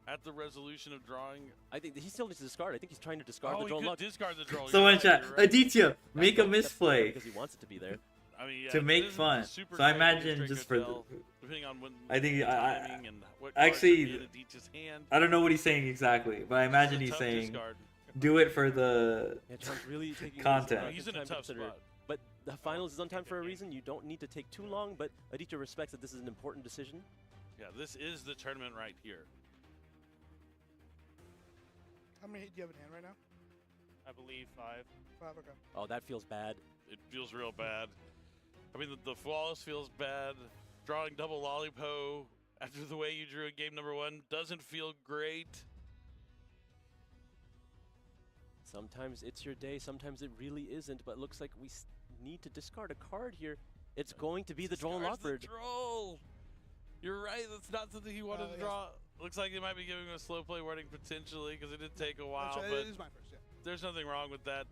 at the resolution of drawing. I think he still needs to discard. I think he's trying to discard the Droll. Droll. Oh, he could discard the Droll. Someone in chat, right. Aditya, make a misplay. Because he wants it to be there. I mean, yeah, to make fun. So I imagine just for the. Depending on when I think timing and what actually, hand. I don't know what he's saying exactly, but I imagine he's saying, do it for the really content. He's in a tough spot. But the finals is on time for a reason. You don't need to take too long, but Aditya respects that this is an important decision. Yeah, this is the tournament right here. How many do you have in hand right now? I believe 5. 5, okay. Oh, that feels bad. It feels real bad. I mean, the flawless feels bad. Drawing double Lollipo after the way you drew in game number 1 doesn't feel great. Sometimes it's your day, sometimes it really isn't, but it looks like we need to discard a card here. It's going to be the Droll and Lockbird. Droll! You're right, that's not something he wanted to draw. Looks like they might be giving him a slow play warning potentially, because it did take a while, but it is my first, yeah. There's nothing wrong with that.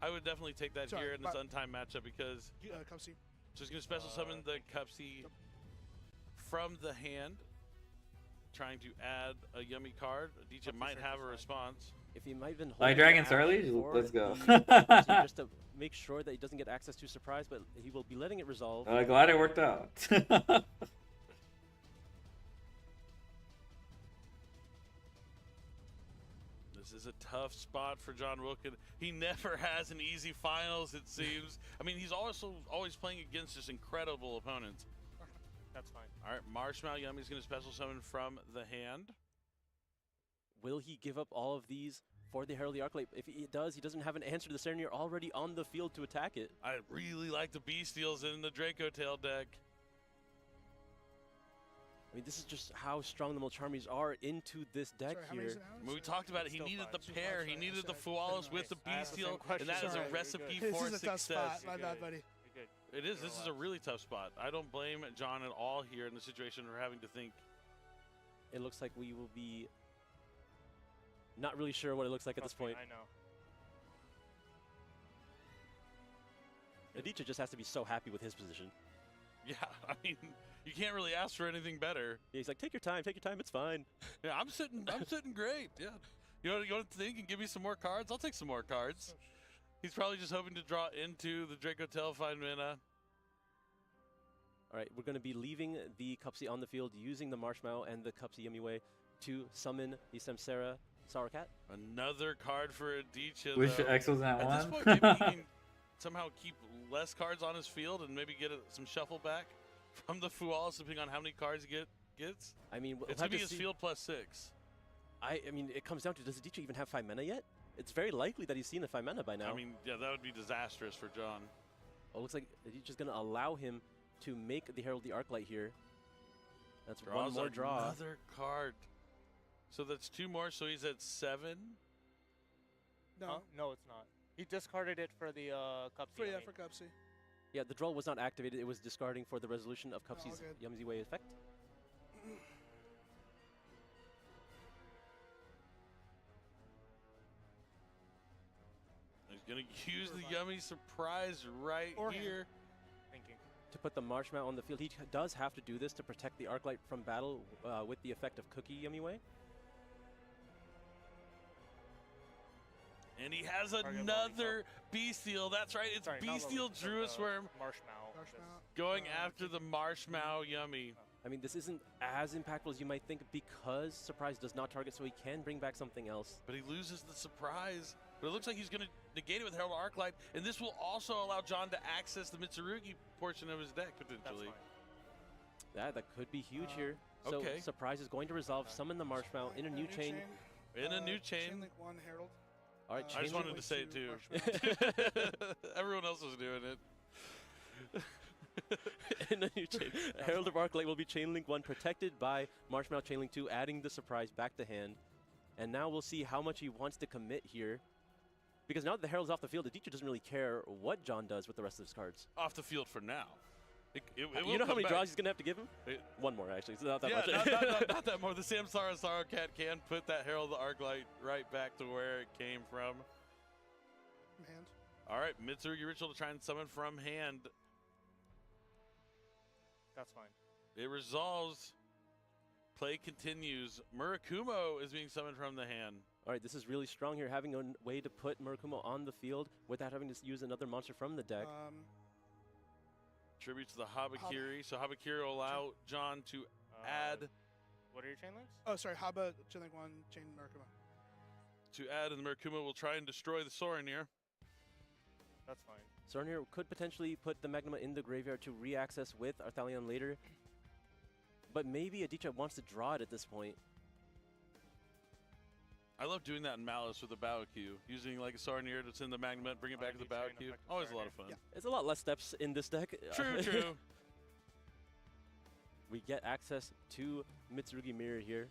I would definitely take that here in this untimed matchup because Cupsy. Just going to special summon the Cupsy from the hand, trying to add a Yummy card. Aditya might have a response. If he might have been like Dragons early, let's go. Just to make sure that he doesn't get access to surprise, but he will be letting it resolve. Glad it worked out. This is a tough spot for John Wilkin. He never has an easy finals, it seems. I mean, he's also always playing against just incredible opponents. That's fine. All right, Marshmallow Yummy's going to special summon from the hand. Will he give up all of these for the Herald of the Arclight? If he does, he doesn't have an answer to the Serenir already on the field to attack it. I really like the Bestials in the Draco Tail deck. I mean, this is just how strong the Molcharmies are into this deck here. When we talked about it, he needed the pair. He needed the Fualos with the Bestial, and that is a recipe for success. This is a tough spot. My bad, buddy. It is. This is a really tough spot. I don't blame John at all here in the situation we're having to think. It looks like we will be not really sure what it looks like at this point. I know. Aditya just has to be so happy with his position. Yeah, I mean, you can't really ask for anything better. Yeah, he's like, take your time, it's fine. Yeah, I'm sitting great. Yeah, you want to think and give me some more cards? I'll take some more cards. He's probably just hoping to draw into the Draco Tail 5 mana. All right, we're going to be leaving the Cupsy on the field, using the Marshmallow and the Cupsy Yummy Way to summon the Samsara Sour Cat. Another card for Aditya. Wish X was that one. At this point, maybe he can somehow keep less cards on his field and maybe get some shuffle back. from the Fual, depending on how many cards he gets. I mean, we'll it's have gonna be to his see. field +6. I mean, it comes down to, does Adichie even have 5 mana yet? It's very likely that he's seen the 5 mana by now. I mean, yeah, that would be disastrous for John. Oh, it looks like Adichie's going to allow him to make the Herald the Arclight here. That's Draws one more draw. Another card. So that's 2 more, so he's at 7. No. No, it's not. He discarded it for the Cupsy. Yeah, for Cupsy. Yeah, the draw was not activated. It was discarding for the resolution of Cupsy's good. Yumzy Way effect. He's going to use the Yummy Surprise right here. Thinking. To put the Marshmallow on the field, he does have to do this to protect the Arclight from battle with the effect of Cookie Yummy Way. And he has another Bestial. That's right, it's Bestial Druid Worm. Marshmallow. Going after the Marshmallow Yummy. I mean, this isn't as impactful as you might think because Surprise does not target, so he can bring back something else. But he loses the Surprise. But it looks like he's going to negate it with Herald Arclight, and this will also allow John to access the Mitsurugi portion of his deck, potentially. That could be huge here. So Okay. Surprise is going to resolve, summon the Marshmallow in a new chain. In a new chain. Chain Link 1 Herald. All right, I just Chain wanted Link to say it too. Everyone else was doing it. In a new chain. Herald of Arclight will be Chain Link 1 protected by Marshmallow Chain Link 2, adding the Surprise back to hand. And now we'll see how much he wants to commit here. Because now that the Herald's off the field, Adichie doesn't really care what John does with the rest of his cards. Off the field for now. You know how many draws he's going to have to give him? One more, actually. It's not that much. Not that more. The Samsara Sorrow Cat can put that Herald of Arclight right back to where it came from. Hand. All right, Mitsurugi Ritual to try and summon from hand. That's fine. It resolves. Play continues. Murakumo is being summoned from the hand. All right, this is really strong here, having a way to put Murakumo on the field without having to use another monster from the deck. Tribute to the Habakiri. So Habakiri will allow John to add. What are your chain links? Oh, sorry. Haba, Chain Link 1, Chain Markuma. To add, and the Murakumo will try and destroy the Sorinir. That's fine. Sorinir could potentially put the Magnuma in the graveyard to re-access with Arthalion later. But maybe Adichie wants to draw it at this point. I love doing that in Malice with the Battle Queue. Using like a Sorinir that's in the Magnet, bring it back to the Battle Queue. Always a lot of fun. Yeah. It's a lot less steps in this deck. True. We get access to Mitsurugi Mirror here.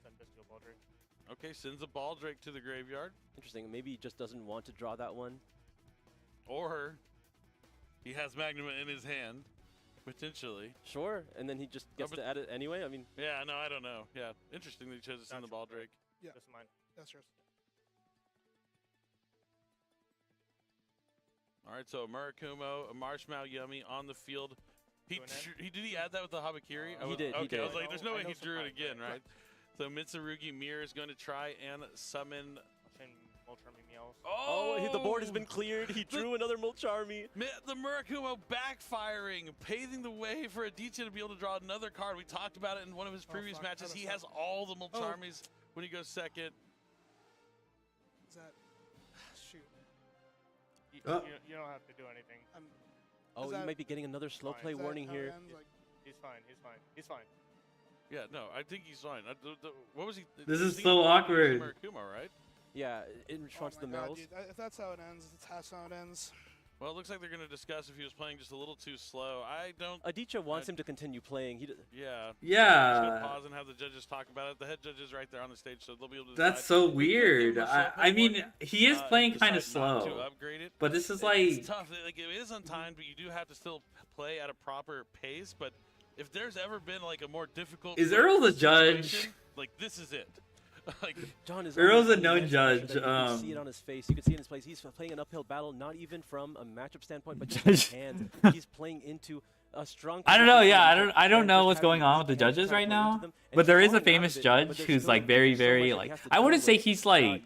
Send Bestial Baldrick. Okay, sends a Baldrake to the graveyard. Interesting. Maybe he just doesn't want to draw that one. Or he has Magnuma in his hand, potentially. Sure, and then he just gets to add it anyway. I mean, yeah, no, I don't know. Yeah, interesting that he chose to send the Baldrake. Yeah. This is mine. That's yours. All right, so a Murakumo, a Marshmallow Yummy on the field. Did he add that with the Habakiri? He did. Okay, He I was did. like, there's no way he drew it again, right? So Mitsurugi Mirror is going to try and summon. Oh, the board has been cleared. He drew another Mulcharmy. The Murakumo backfiring, paving the way for Adichie to be able to draw another card. We talked about it in one of his previous matches. He has all the Mulcharmies when he goes second. Is that... Shoot. You don't have to do anything. Oh, you might be getting another slow play warning here. He's fine. He's fine. He's fine. Yeah, no, I think he's fine. What was he? This is so awkward. Murakumo, right? Yeah, in response to the Mel's. Dude, if that's how it ends, that's how it ends. Well, it looks like they're going to discuss if he was playing just a little too slow. I don't... Adichie wants him to continue playing. Yeah. Yeah. I'm just going to pause and have the judges talk about it. The head judge is right there on the stage, so they'll be able to That's decide. so weird. I mean, he is playing kind of decide not slow. to upgrade it. But this is It's like... tough. Like, it is untimed, but you do have to still play at a proper pace. But if there's ever been like a more difficult... Is Earl the judge? situation, like, this is it. Like, John is Earl's a almost known in judge. You can see it on his face. You can see it in his place. He's playing an uphill battle, not even from a matchup standpoint, but just his hands. He's playing into a strong. I don't know. Yeah, I don't know what's going on with the judges right now. But there is a famous judge who's like very like, I wouldn't say he's like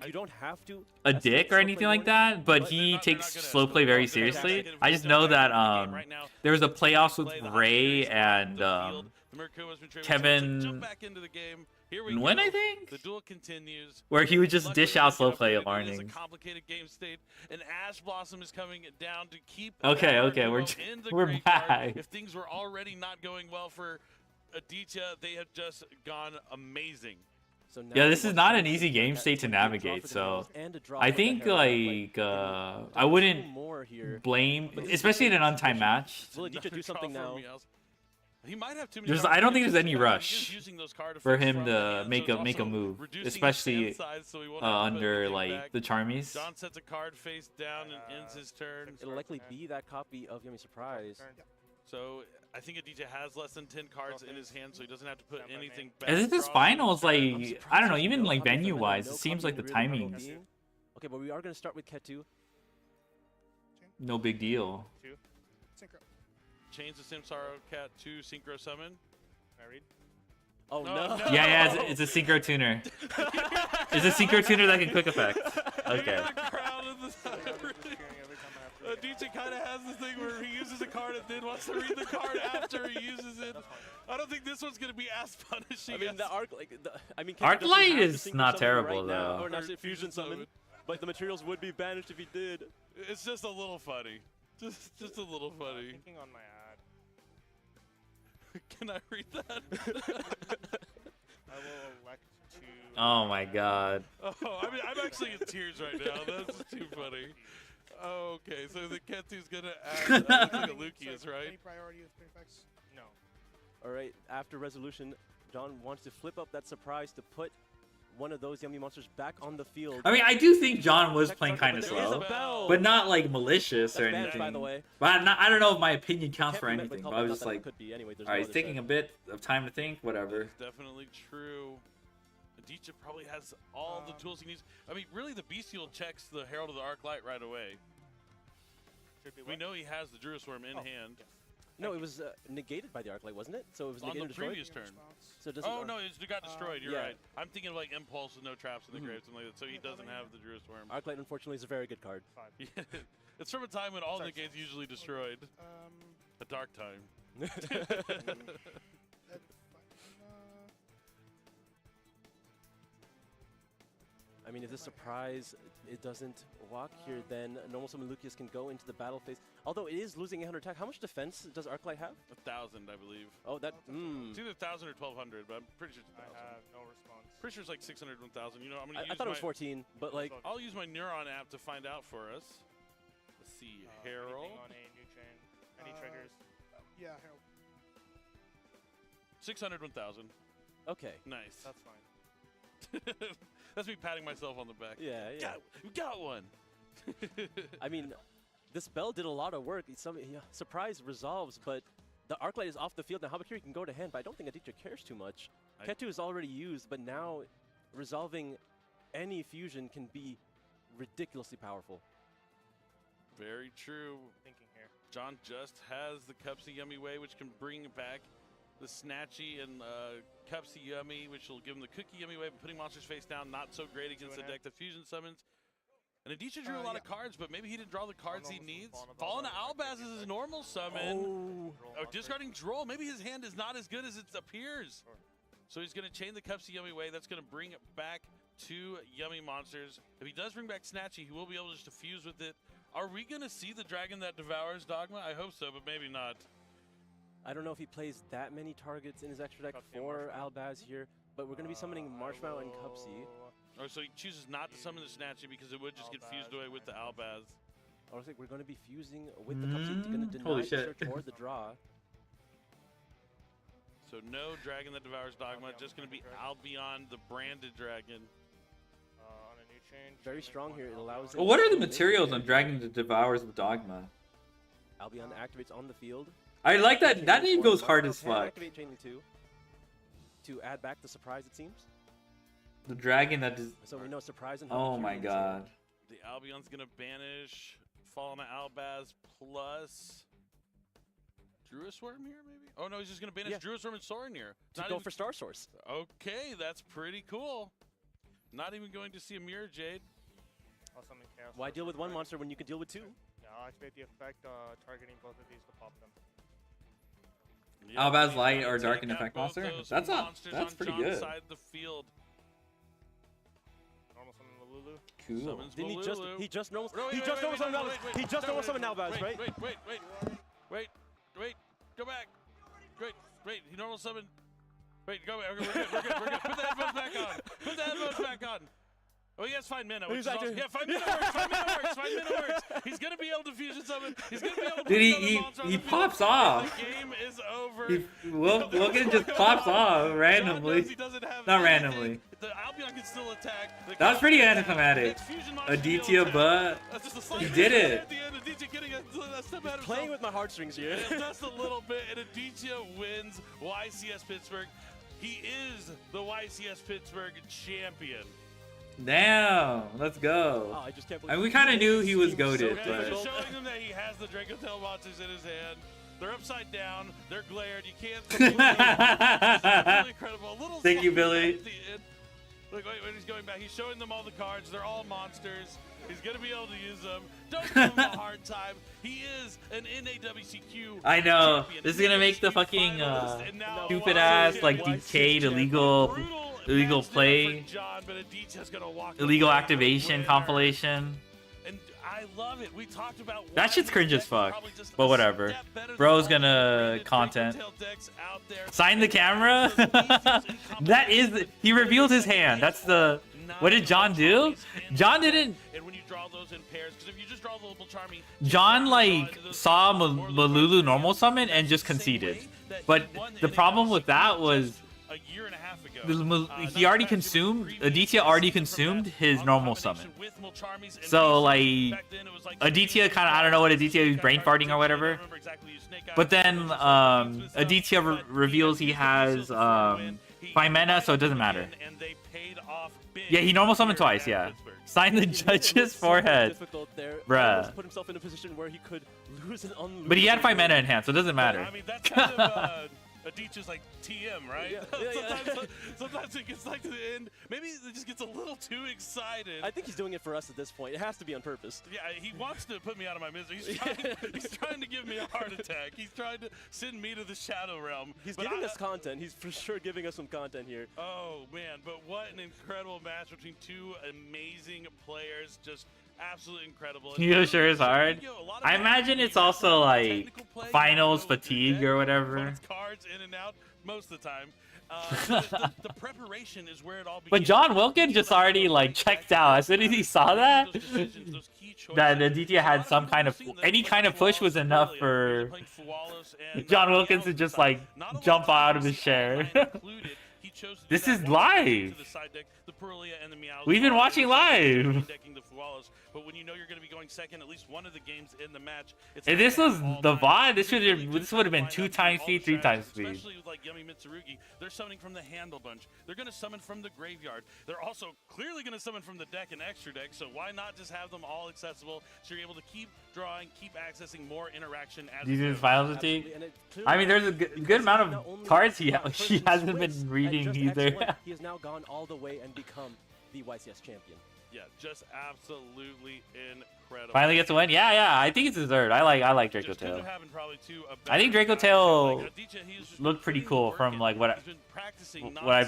a dick or anything like that, but he takes slow play very seriously. I just know that there was a playoffs with Ray and Kevin. Here we And go. when, I think? The duel continues. Where he would just Luckily, dish out we slow get play upgraded. It is a warnings. complicated game state, and Ash Blossom is coming down to keep. Okay, our okay, duo we're in the we're graveyard. back. If things were already not going well for Aditya, they have just gone amazing. So now Yeah, he this is wants not to an easy get game that state to 20 draw for navigate, the so Heralds and a draw I for the think Herald. I wouldn't more here. blame, But this is especially in a an untimed match. Will Aditya do something now? He might have too many. There's, cards. I don't think He there's is any using rush those card for effects him from the to hand, make so a it's make a also move, reducing his especially hand size, so he won't have to put under anything like back. the Charmies. John sets a card face down and ends his turn. It'll likely be that copy of Yummy Surprise. So I think Aditya has less than 10 cards in his hand, so he doesn't have to put anything back. As if this finals, like I don't know, even like venue wise, it seems like the timing, Okay, but we are going to start with Ketu. no big deal. Synchro. Change the Simsaro Cat to Synchro Summon. Can I read? Oh no! Yeah, it's a synchro tuner. It's a synchro tuner that can quick effect. Okay. Aditya kind of has this thing where he uses a card and then wants to read the card after he uses it. I don't think this one's going to be as punishing. I mean, as the arc, like, Ketu Arc doesn't Light have to is synchro not summon terrible, right now, though. or not fusion summon, but the materials would be banished if he did. It's just a little funny. Just a little funny. Thinking on my ad. Can I read that? I will elect to. Oh my god. Oh, I mean, I'm actually in tears right now. That's too funny. Oh, okay, so the Ketu's gonna add looks like a Lucius, right? Any priority with prefects? No. All right, after resolution, John wants to flip up that surprise to put one of those Yummy monsters back on the field. I mean, I do think John was playing kind of There is a slow, bell. but not like malicious or That's banished, anything. by the way. But I don't know if my opinion counts Can't for be met with anything. help, But I was not just that it like, could be anyway, there's all no right, other taking set. a bit of time to think, whatever. Definitely true. Aditya probably has all the tools he needs. I mean, really, the Bestial checks the Herald of the Arc Light right away. We know he has the Druisworm in hand. No, it was negated by the Arc Light, wasn't it? So it was On negated the and destroyed? previous turn. So it doesn't Oh, no, it got destroyed. You're yeah. right. I'm thinking of like Impulse with no traps in the grave, something like that. So he doesn't have the Druisworm. Arc Light, unfortunately, is a very good card. Yeah, it's from a time when all negates usually destroyed. A dark time. I mean, if this surprise it doesn't walk here, then normal summon Lucius can go into the battle phase. Although it is losing 800 attack, how much defense does Arclight have? 1,000, I believe. Oh, that. It's either 1,000 or 1,200, but I'm pretty sure it's 1,000. I have no response. Pretty sure it's like 600, 1,000. You know, I'm gonna use I thought it was my- 14, but like. I'll use my Neuron app to find out for us. Let's see, Herald. Anything on a new chain? Any triggers? Yeah, Herald. 600, 1,000. Okay. Nice. That's fine. That's me patting myself on the back. Yeah, yeah. We got one. I mean, this spell did a lot of work. Surprise resolves, but the Arclight is off the field. Now Habakiri can go to hand, but I don't think Aditya cares too much. Ketu is already used, but now resolving any fusion can be ridiculously powerful. Very true. Thinking here. John just has the Cupsy Yummy Way, which can bring back the Snatchy and Cupsy Yummy, which will give him the Cookie Yummy Way, but putting monsters face down, not so great against the deck that fusion summons. And Aditya drew a lot of cards, but maybe he didn't draw the cards he needs. Fallen to Albaz is his normal summon. Oh, discarding Droll. Maybe his hand is not as good as it appears. So he's going to chain the Cupsy Yummy Way. That's going to bring back 2 Yummy monsters. If he does bring back Snatchy, he will be able just to fuse with it. Are we going to see the Dragon that devours Dogma? I hope so, but maybe not. I don't know if he plays that many targets in his extra deck for Albaz here, but we're going to be summoning Marshmallow and Cupsy. Oh, so he chooses not to summon the Snatchy because it would just get fused away with the Albaz. I was like, we're going to be fusing with the Cupsy, going to deny Holy the shit. search or the draw. So no Dragon that devours Dogma, just going to be Albion, the branded dragon. On a new chain. Very strong here. It allows. Well, what are the materials on Dragon that devours the Dogma? Albion activates on the field. I like that. That name goes hard as Can fuck. activate Chain Link 2 to add back the surprise, it seems. The dragon that does. So we know surprise and Oh my god. The Albion's going to banish Fallen Albaz plus Druisworm here, maybe? Oh no, he's just going to banish Druisworm and Sorin here. To go for Star Source. Okay, that's pretty cool. Not even going to see a Mirror Jade. I'll summon Chaos. Why deal with one monster when you can deal with 2? Yeah, I'll activate the effect targeting both of these to pop them. Albaz Light or Dark and Take out Effect both Monster? those That's not. monsters That's on pretty John's good. side of the field. Cool. Didn't he just Malulu. he just knows Wait, he wait, just wait, knows wait, something now, wait, wait, he just no, knows something now, Baz, wait, right? Wait, go back. Wait, he normal summon. Wait, go back. We're good. Put the headphones back on. Put the headphones back on. Oh, he has Find Mana. Which is awesome. Yeah, Find Mana works. Find Mana works. He's gonna be able to fusion summon. He's gonna be able to put Dude, another monster on he the field. pops off. The game is over. Wilkin just pops off randomly. He doesn't have Not anything. randomly. The Albion can still attack. The That was pretty Albion anticlimactic. fusion monster Aditya, can but That's just a slight he hit did it. at the end. Aditya getting a step out of Playing with my heartstrings here. just a little bit, and Aditya wins YCS Pittsburgh. He is the YCS Pittsburgh champion. Damn, let's go. Oh, I just can't believe And we kind of knew he was goated, He's but showing them that he has the Draco Tail monsters in his hand. They're upside down. They're glared. You can't. It's really incredible. A little Thank you, something Billy. at the end. Look, wait, when he's going back, he's showing them all the cards. They're all monsters. He's gonna be able to use them. Don't give him a hard time. He is an NAWCQ. I know champion. this is gonna make the fucking stupid ass like decayed illegal play, John, but Aditya's gonna walk illegal away activation winner. compilation. And I love it. We talked about That shit's cringe as fuck, but whatever. Bro's gonna content. Sign the camera. That is, he revealed his hand. That's the. What did John do? John didn't. And when you draw those in pairs, because if you just draw the little Charmy, John like saw Malulu normal summon and just conceded. But the problem with that was a year and a half ago, he already consumed. Aditya already consumed his normal summon. So like Aditya kind of, I don't know what Aditya was brain farting or whatever. But then Aditya reveals he has Find Mana, so it doesn't matter. Yeah, he normal summoned twice. Yeah, sign the judge's forehead, bruh. Put himself in a position where he could lose and unlose. But he had Find Mana in hand, so it doesn't matter. I mean, that's kind of Aditya's like TM, right? Sometimes it gets like to the end. Maybe it just gets a little too excited. I think he's doing it for us at this point. It has to be on purpose. Yeah, he wants to put me out of my misery. He's trying to give me a heart attack. He's trying to send me to the Shadow Realm. He's giving us content. He's for sure giving us some content here. Oh, man. But what an incredible match between two amazing players. Just absolutely incredible. You sure is hard. I imagine it's also like finals fatigue or whatever. Cards in and out most of the time. The preparation is where it all begins. But John Wilkin just already like checked out as soon as he saw that. That Aditya had some kind of any kind of push was enough for John Wilkins to just like jump out of his chair. This is live. We've been watching live. But when you know you're going to be going second, at least one of the games in the match. If this was the VOD, this would have been 2 times speed, 3 times speed. Especially with like Yummy Mitsurugi, they're summoning from the Handle Bunch. They're going to summon from the graveyard. They're also clearly going to summon from the deck and extra deck. So why not just have them all accessible so you're able to keep drawing, keep accessing more interaction as These is finals fatigue. I mean, there's a good amount of cards he hasn't been reading either. He has now gone all the way and become the YCS champion. Yeah, just absolutely incredible. Finally gets a win. Yeah. I think it's deserved. I like Draco Tail. I think Draco Tail looked pretty cool from like what I've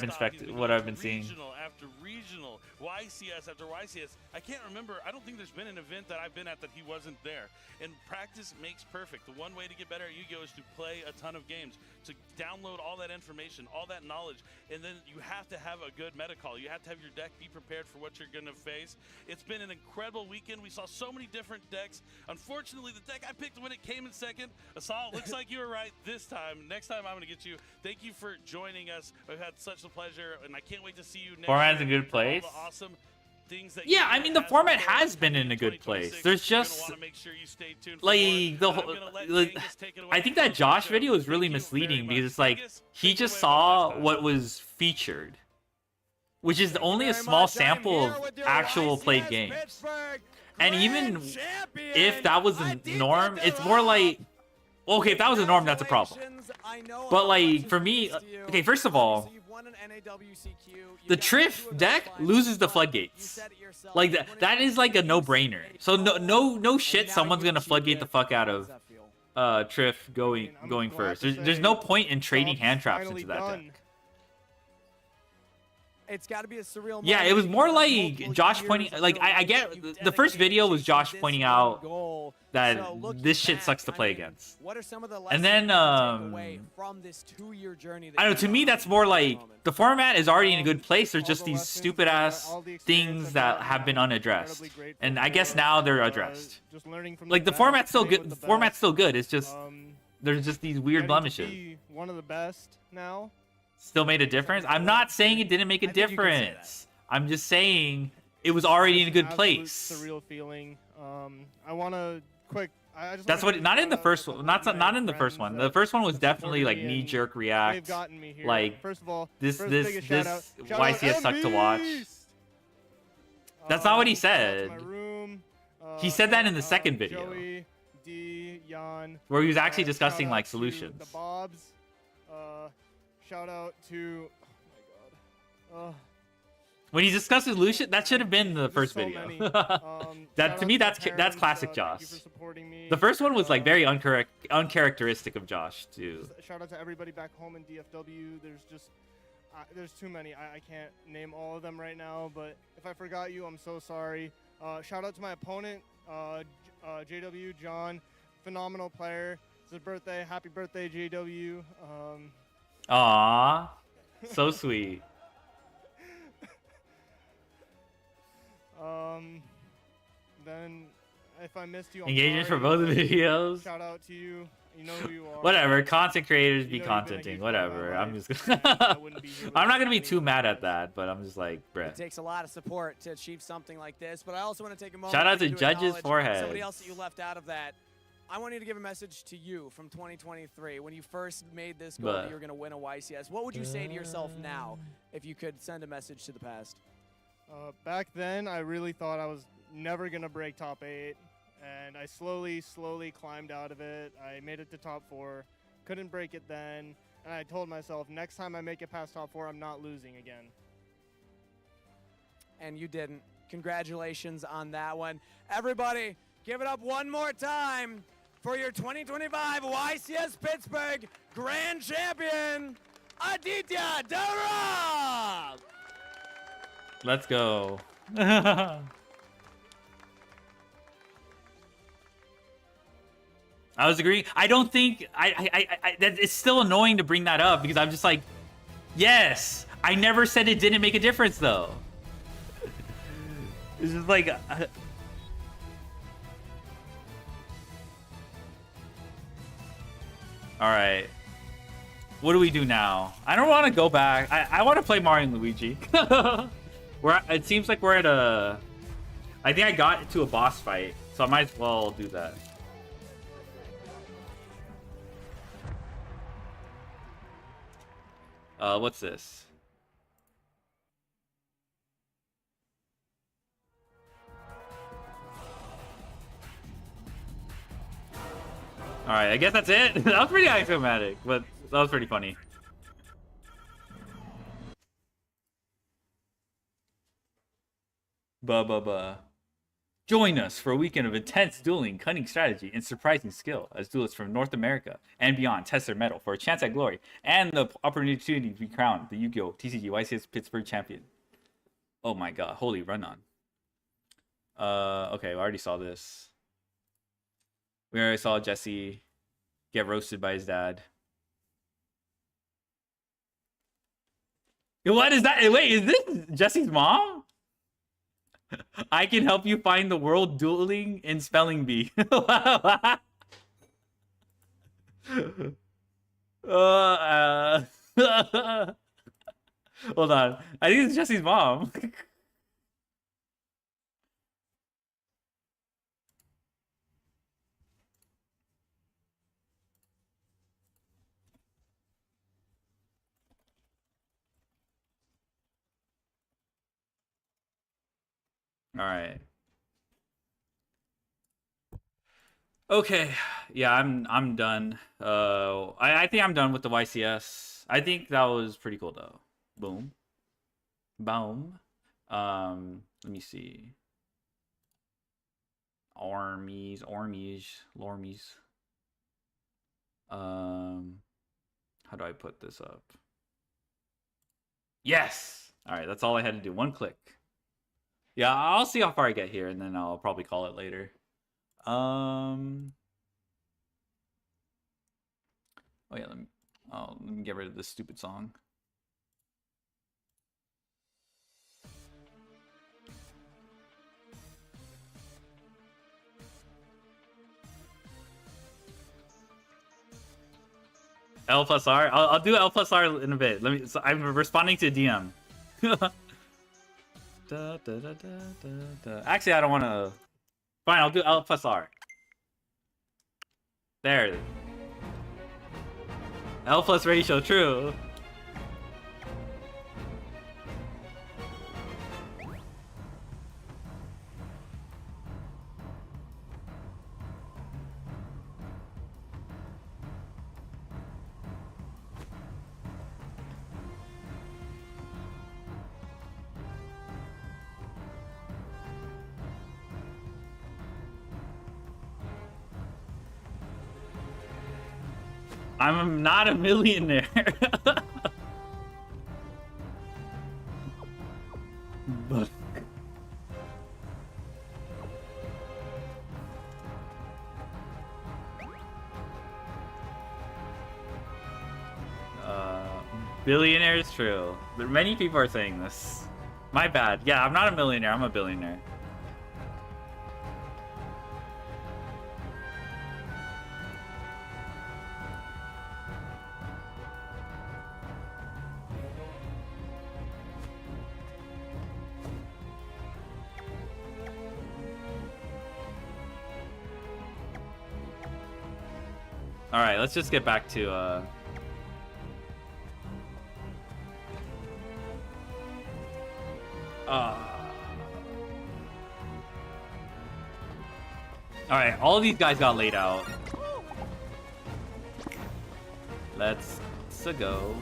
been seeing. Regional after regional, YCS after YCS. I can't remember. I don't think there's been an event that I've been at that he wasn't there. And practice makes perfect. The one way to get better at Yu-Gi-Oh is to play a ton of games, to download all that information, all that knowledge, and then you have to have a good meta call. You have to have your deck be prepared for what you're going to face. It's been an incredible weekend. We saw so many different decks. Unfortunately, the deck I picked when it came in second, Asal, looks like you were right this time. Next time I'm going to get you. Thank you for joining us. We've had such a pleasure, and I can't wait to see you next Format's in a good place. Awesome things that yeah, I mean the format has been in a good place. There's just like the whole. I think that Josh video is really misleading because it's like he just saw what was featured, which is only a small sample of actual played games. And even if that was the norm, it's more like, okay, if that was the norm, that's a problem. But like for me, okay, first of all, the Triff deck loses the floodgates. Like that is like a no-brainer. So no shit, someone's gonna floodgate the fuck out of Triff going first. There's no point in trading hand traps into that deck. It's got to be a surreal moment. Yeah, it was more like Multiple Josh years pointing. of Like really I get you the first video was dedicated Josh to this pointing one out goal. that So looking this shit back, sucks to I play mean, against. What are some of the And lessons then you can take away from this 2-year journey? That I don't know. To me, that's more like the format is already in a good place. There's just these stupid ass things that have been unaddressed, and I guess now they're addressed. Just learning from Like the format's still good. The format's still good. It's just there's just these weird blemishes. One of the best now. Still made a difference. I'm not saying it didn't make a difference. I'm just saying it was already in a good place. Surreal feeling. I want to quick. That's what. Not in the first one. Not in the first one. The first one was definitely like knee jerk react. Like first of all, this YCS sucked to watch. That's not what he said. He said that in the second video, Joey, D, Jan, where he was actually discussing like solutions. The Bobs. Shout out to. Oh my god. When he discussed solution, that should have been the first video. That to me, that's classic Josh. The first one was like very uncharacteristic of Josh too. Shout out to everybody back home in DFW. There's too many. I can't name all of them right now, but if I forgot you, I'm so sorry. Shout out to my opponent, JW John, phenomenal player. It's his birthday. Happy birthday, JW. Aww, so sweet. Then if I missed you, Engagement for both the videos. Shout out to you. You know who you are. Whatever, content creators be contenting. Whatever. I'm just gonna I'm not gonna be too mad at that, but I'm just like, bruh. It takes a lot of support to achieve something like this, but I also want to take a moment. Shout out to Judge's acknowledge forehead. Somebody else that you left out of that. I want you to give a message to you from 2023 when you first made this goal that you were going to win a YCS. What would you say to yourself now if you could send a message to the past? Back then, I really thought I was never going to break top 8, and I slowly climbed out of it. I made it to top 4, couldn't break it then, and I told myself, next time I make it past top 4, I'm not losing again. And you didn't. Congratulations on that one. Everybody, give it up one more time for your 2025 YCS Pittsburgh Grand Champion, Aditya Darab! Let's go. I was agreeing. I don't think that it's still annoying to bring that up because I'm just like, yes, I never said it didn't make a difference though. It's just like. All right. What do we do now? I don't want to go back. I want to play Mario and Luigi. It seems like we're at a... I think I got to a boss fight, so I might as well do that. What's this? Alright, I guess that's it. That was pretty axiomatic, but that was pretty funny. Join us for a weekend of intense dueling, cunning strategy, and surprising skill as duelists from North America and beyond test their mettle for a chance at glory and the opportunity to be crowned the Yu-Gi-Oh! TCG YCS Pittsburgh champion. Oh my god, holy run-on. Okay, we already saw this. We already saw Jesse get roasted by his dad. What is that? Wait, is this Jesse's mom? I can help you find the world dueling in spelling bee. Hold on. I think it's Jesse's mom. All right. Okay. Yeah, I'm done. I think I'm done with the YCS. I think that was pretty cool though. Boom. Boom. Let me see. Armies. How do I put this up? Yes! Alright, that's all I had to do. One click. Yeah, I'll see how far I get here, and then I'll probably call it later. Oh yeah, let me get rid of this stupid song. L plus R? I'll do L plus R in a bit. Let me. So I'm responding to DM. Actually, I don't want to. Fine, I'll do L plus R. There. L plus ratio, true. I'm not a millionaire. But billionaire is true, but many people are saying this. My bad. Yeah, I'm not a millionaire. I'm a billionaire. Alright, let's just get back to, Alright, all of these guys got laid out. Let's go.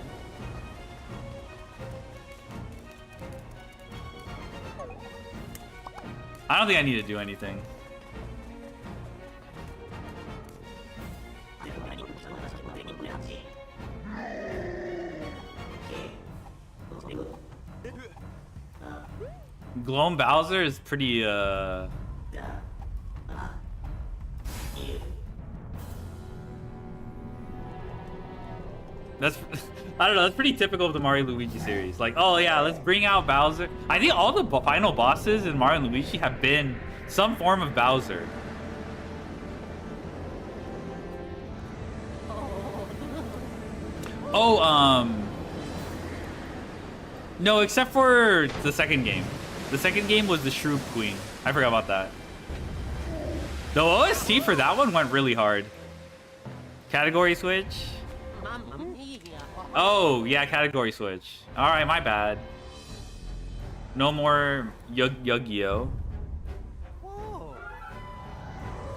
I don't think I need to do anything. Gloam Bowser is pretty, That's, I don't know, that's pretty typical of the Mario Luigi series. Like, oh yeah, let's bring out Bowser. I think all the final bosses in Mario and Luigi have been some form of Bowser. Oh, no, except for the second game. The second game was the Shroom Queen. I forgot about that. The OST for that one went really hard. Category switch. Oh, yeah, category switch. Alright, my bad. No more Yu-Gi-Oh!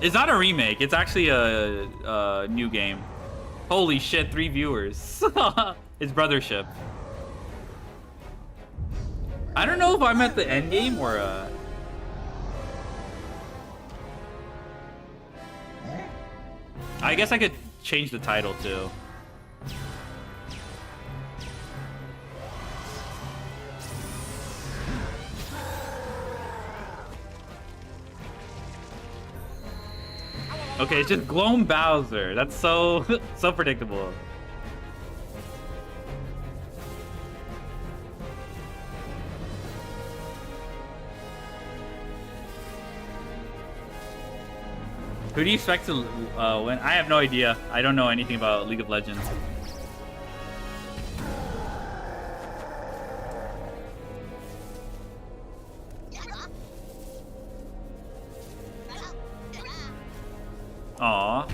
It's not a remake. It's actually a new game. Holy shit, 3 viewers. It's Brothership. I don't know if I'm at the end game or I guess I could change the title too. Okay, it's just Gloam Bowser. That's so so predictable. Who do you expect to win? I have no idea. I don't know anything about League of Legends. Aww.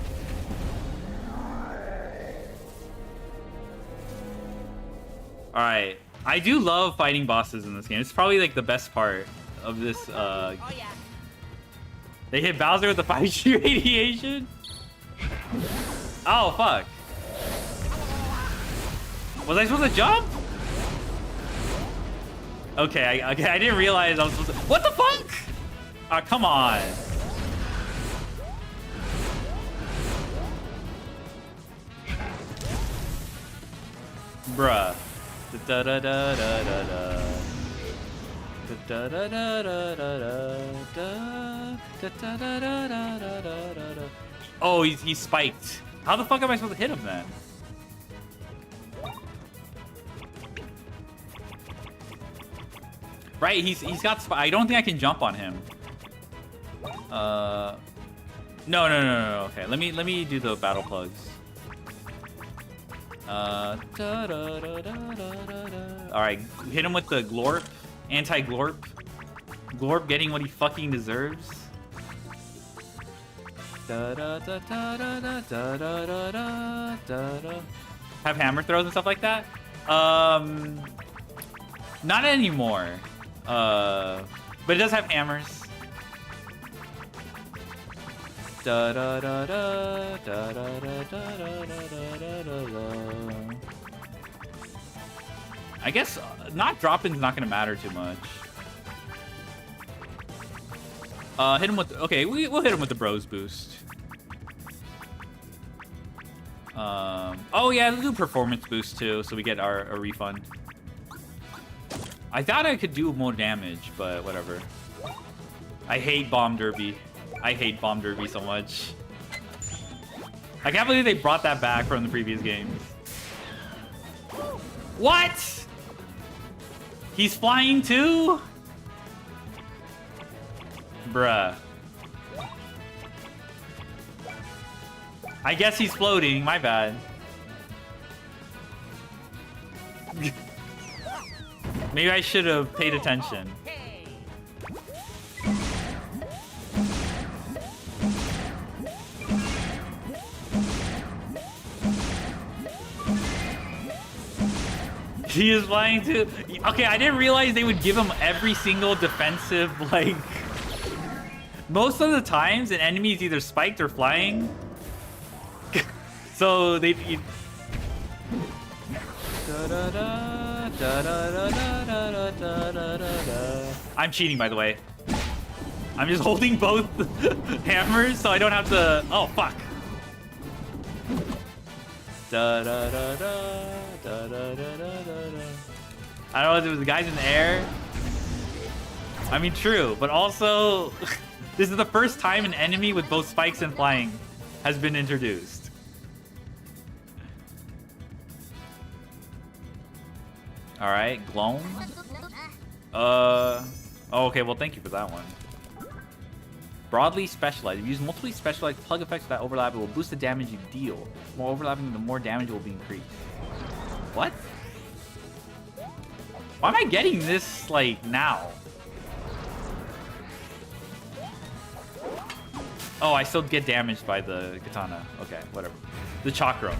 Alright. I do love fighting bosses in this game. It's probably like the best part of this Oh yeah. They hit Bowser with the 5G radiation? Oh, fuck. Was I supposed to jump? Okay, I didn't realize I was supposed to... What the fuck? Ah, come on. Bruh. Da da da da da da. Da da da da da da da da da da. Oh, he's spiked. How the fuck am I supposed to hit him then? Right, he's got I don't think I can jump on him. No. Okay, let me do the battle plugs. All right, hit him with the glorp, anti-glorp. Glorp getting what he fucking deserves. Have hammer throws and stuff like that. Not anymore. But it does have hammers. I guess not dropping's not gonna matter too much. Hit him with okay. We'll hit him with the bros boost. Oh yeah, we'll do performance boost too, so we get our refund. I thought I could do more damage, but whatever. I hate bomb derby. I hate bomb derby so much. I can't believe they brought that back from the previous games. What? He's flying too? Bruh. I guess he's floating, my bad. Maybe I should have paid attention. He is flying too. Okay, I didn't realize they would give him every single defensive, like... Most of the times, an enemy is either spiked or flying. So they... I'm cheating, by the way. I'm just holding both hammers so I don't have to... Oh, fuck. I don't know if it was the guys in the air. I mean, true, but also... This is the first time an enemy with both spikes and flying has been introduced. Alright, Gloam. Oh, okay, well, thank you for that one. Broadly specialized. If you use multiply specialized plug effects that overlap, it will boost the damage you deal. The more overlapping, the more damage will be increased. What? Why am I getting this, like, now? Oh, I still get damaged by the katana. Okay, whatever. The chakra.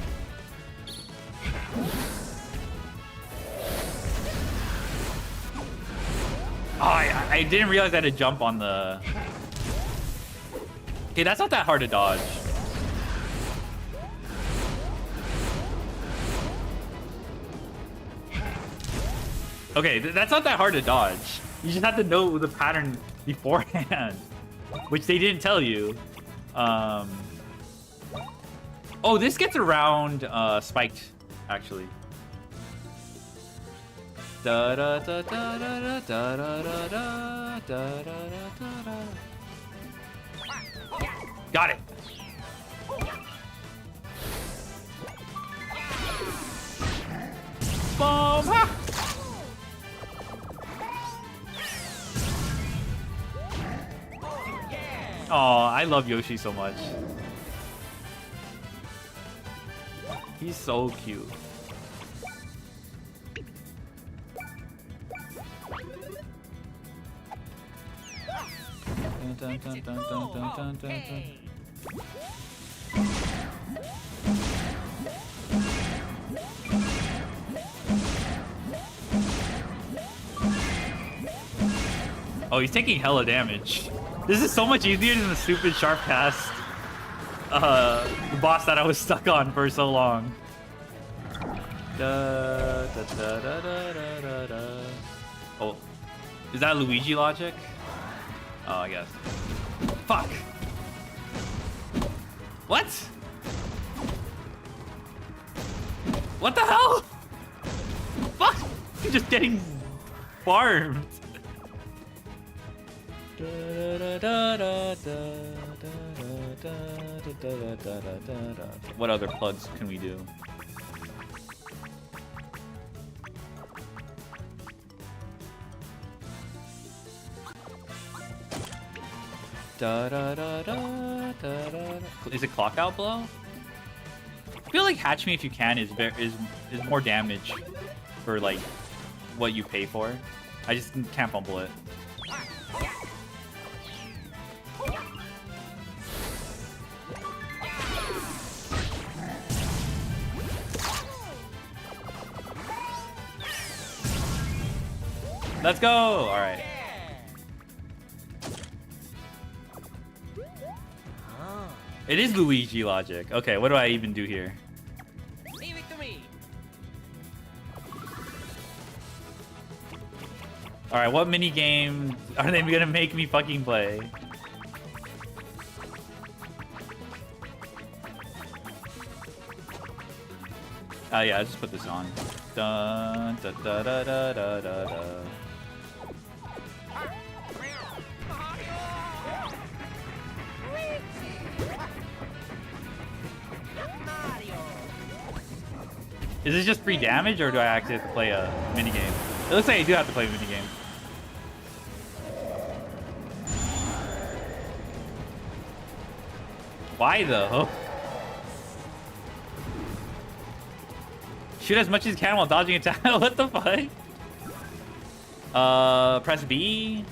Oh, I didn't realize I had to jump on the... Okay, that's not that hard to dodge. Okay, that's not that hard to dodge. You just have to know the pattern beforehand, which they didn't tell you. Oh, this gets around spiked, actually. Da da da da da da da da da da da. Got it. Boom! Ha! Oh, I love Yoshi so much. He's so cute. Dun, dun, dun, dun, dun, dun, dun, dun. Oh, he's taking hella damage. This is so much easier than the stupid sharp cast boss that I was stuck on for so long. Da, da, da, da, da, da, da. Oh, is that Luigi logic? Oh, I guess. Fuck. What? What the hell? fuck? I'm just getting farmed. What other plugs can we do? Is it clock out blow? I feel like Hatch Me If You Can is more damage for like what you pay for. I just can't fumble it. Let's go! Alright. It is Luigi logic. Okay, what do I even do here? Leave it to me. Alright, what mini game are they gonna make me fucking play? Yeah, I'll just put this on. Dun, da, da, da, da, da, da, da. Is this just free damage, or do I actually have to play a minigame? It looks like I do have to play a minigame. Why though? Shoot as much as you can while dodging attack. What the fuck? Press B.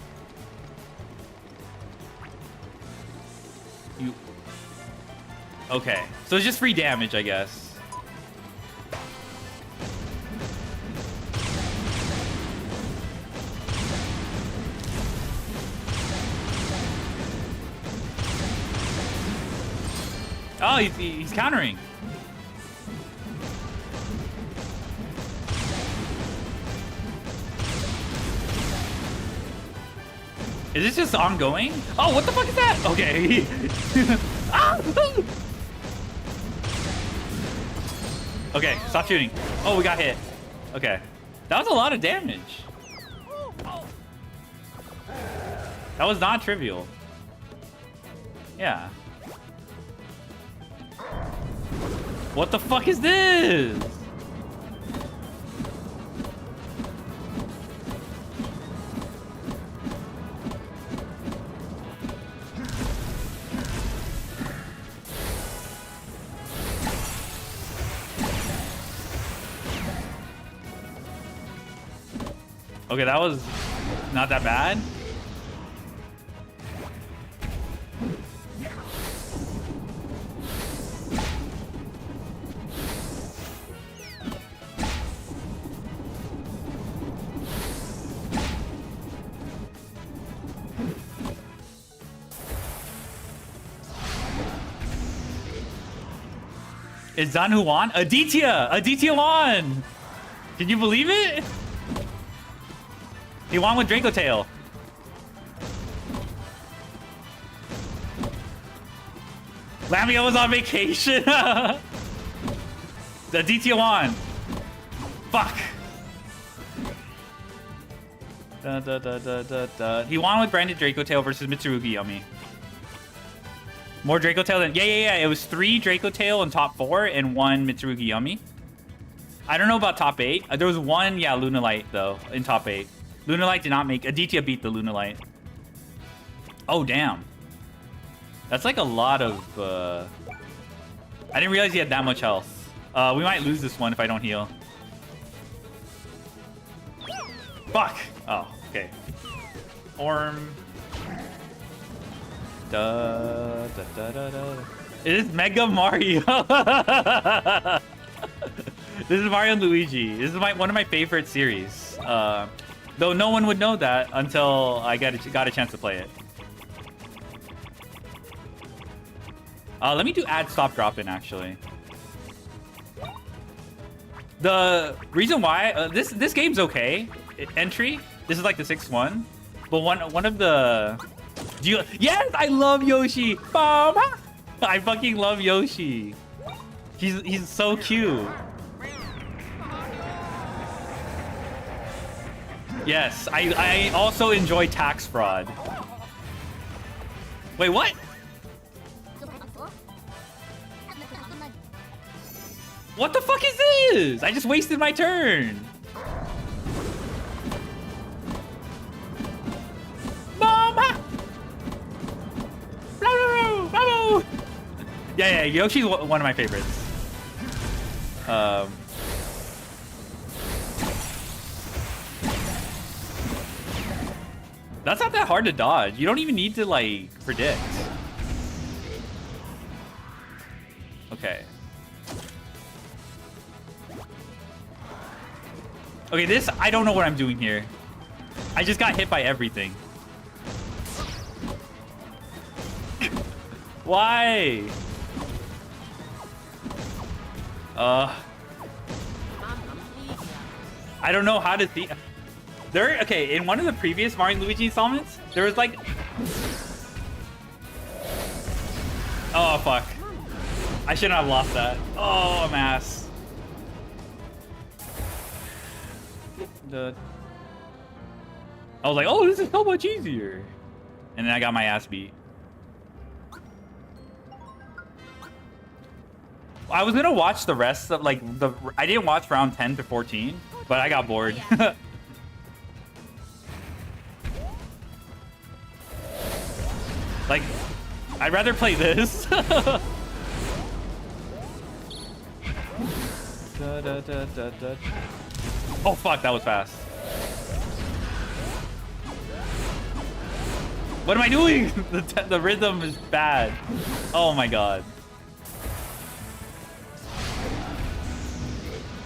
You. Okay, so it's just free damage, I guess. Oh, he's countering. Is this just ongoing? Oh, what the fuck is that? Okay. Ah! Okay, stop shooting. Oh, we got hit. Okay. That was a lot of damage. That was not trivial. Yeah. What the fuck is this? Okay, that was not that bad. Is Zan who won? Aditya! Aditya won! Can you believe it? He won with Draco Tail. Lamio was on vacation. The Aditya won. Fuck. Da, da, da, da, da, da. He won with branded Draco Tail versus Mitsurugi Yummy. More Draco Tail than... Yeah. It was 3 Draco Tail in top 4 and 1 Mitsurugi Yummy. I don't know about top 8. There was 1, yeah, Lunalight, though, in top 8. Lunalight did not make... Aditya beat the Lunalight. Oh, damn. That's like a lot of... I didn't realize he had that much health. We might lose this one if I don't heal. Fuck! Oh, okay. Orm... Da, da, da, da, da. It is Mega Mario. This is Mario and Luigi. This is one of my favorite series. Though no one would know that until I got a chance to play it. Let me do add stop drop in actually. The reason why this game's okay. Entry. This is like the 6th one, but one of the. Yes, I love Yoshi. Mama! I fucking love Yoshi. He's so cute. Yes, I also enjoy tax fraud. Wait, what? What the fuck is this? I just wasted my turn. Mama! Bravo! Yeah, Yoshi's one of my favorites. That's not that hard to dodge. You don't even need to, like, predict. Okay. Okay, this, I don't know what I'm doing here. I just got hit by everything. Why? I don't know how to see. There, okay, in one of the previous Mario and Luigi installments, there was like... Oh, fuck. I shouldn't have lost that. Oh, I'm ass. I was like, oh, this is so much easier. And then I got my ass beat. I was gonna watch the rest of, like, I didn't watch round 10 to 14, but I got bored. Like, I'd rather play this. Oh, fuck, that was fast. What am I doing? The rhythm is bad. Oh my god.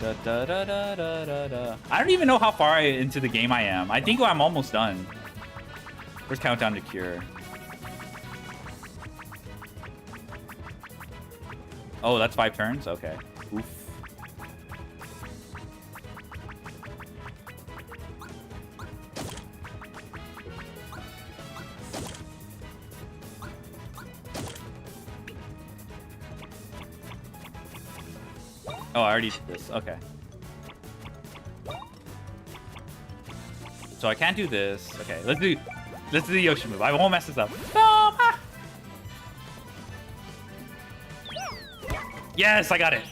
I don't even know how far into the game I am. I think I'm almost done. Where's Countdown to Cure? Oh, that's 5 turns? Okay. Oof. Oh, I already did this. Okay. So I can't do this. Okay, let's do the Yoshi move. I won't mess this up. Yes, I got it.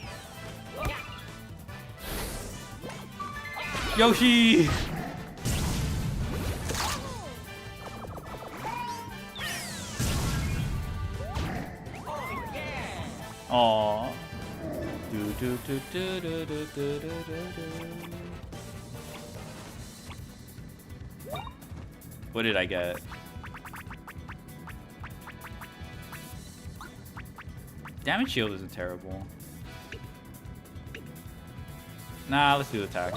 Yoshi! Aww. What did I get? Damage shield isn't terrible. Nah, let's do attack.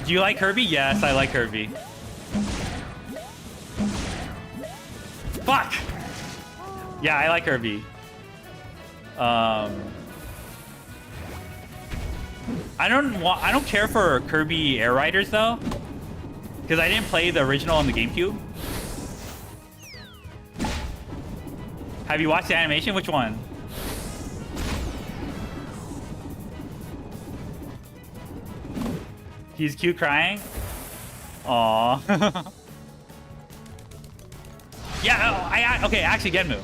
Do you like Kirby? Yes, I like Kirby. Fuck! Yeah, I like Kirby. I don't care for Kirby Air Riders though, because I didn't play the original on the GameCube. Have you watched the animation? Which one? He's cute crying? Aww. Yeah, okay, actually, Genmu.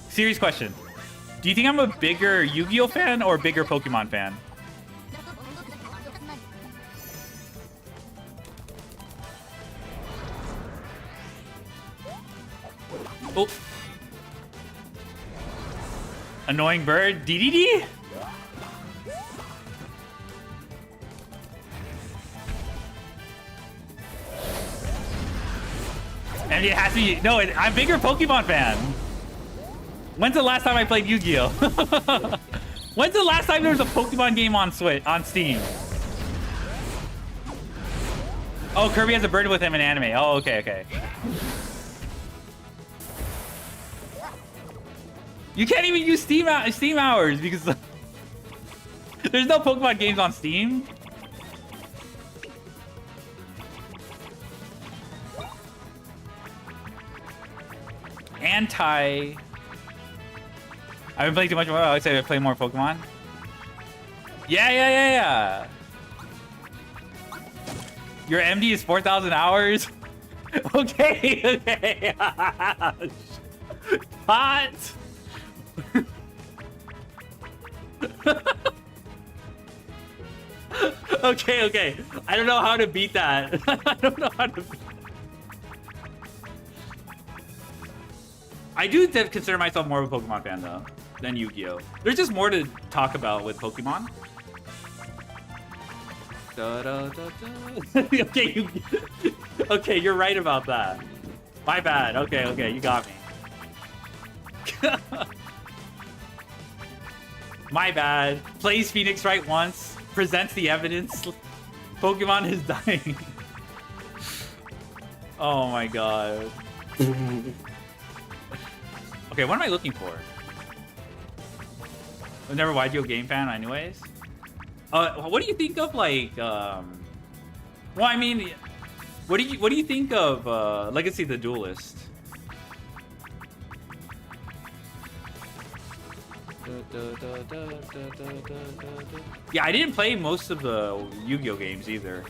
Serious question. Do you think I'm a bigger Yu-Gi-Oh fan or a bigger Pokemon fan? Oh. Annoying bird. DDD? And it has to be... No, I'm a bigger Pokemon fan. When's the last time I played Yu-Gi-Oh? When's the last time there was a Pokemon game on Steam? Oh, Kirby has a bird with him in anime. Oh, okay. You can't even use Steam hours because there's no Pokemon games on Steam. Anti. I've been playing too much more. I would say I play more Pokemon. Yeah. Your MD is 4,000 hours. Okay. Hot. Okay. I don't know how to beat that. I don't know how to. I do consider myself more of a Pokemon fan though than Yu-Gi-Oh. There's just more to talk about with Pokemon. Okay, you're right about that. My bad. Okay, you got me. My bad. Plays Phoenix right once. Presents the evidence. Pokemon is dying. Oh my god. Okay, what am I looking for? I've never YGO game fan anyways. What do you think of like well, I mean, what do you think of Legacy the Duelist? Yeah, I didn't play most of the Yu-Gi-Oh games either.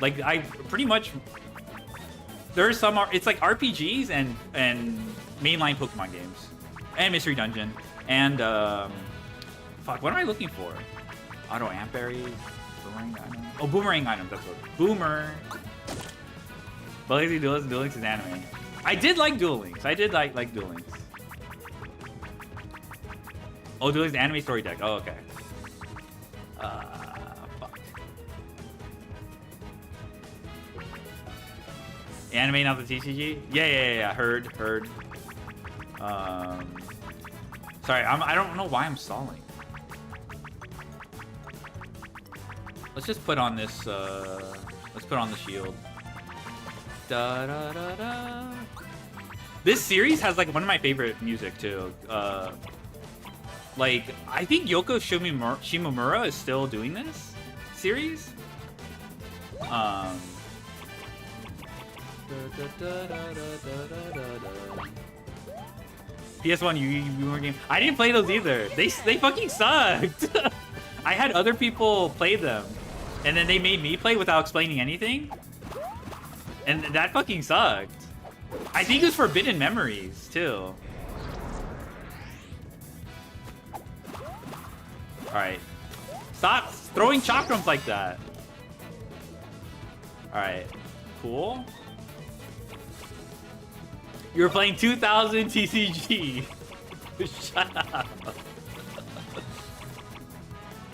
Like I pretty much there's some it's like RPGs and mainline Pokemon games and Mystery Dungeon and fuck, what am I looking for? Auto Amp Berry, Boomerang Item. Oh, Boomerang Item, that's what. Boomer. But Legacy Duel Links is anime. I did like Duel Links. I did like Duel Links. Oh, Duel Links anime story deck. Oh, okay. Fuck. Anime, not the TCG? Yeah. Heard. Sorry, I don't know why I'm stalling. Let's just put on this, let's put on the shield. This series has like one of my favorite music too. Like, I think Yoko Shimomura is still doing this series. PS1 Yu-Gi-Oh game. I didn't play those either. They fucking sucked. I had other people play them, and then they made me play without explaining anything, and that fucking sucked. I think it was Forbidden Memories too. All right, stop throwing chakrams like that. All right, cool. You were playing 2000 TCG. Shut up.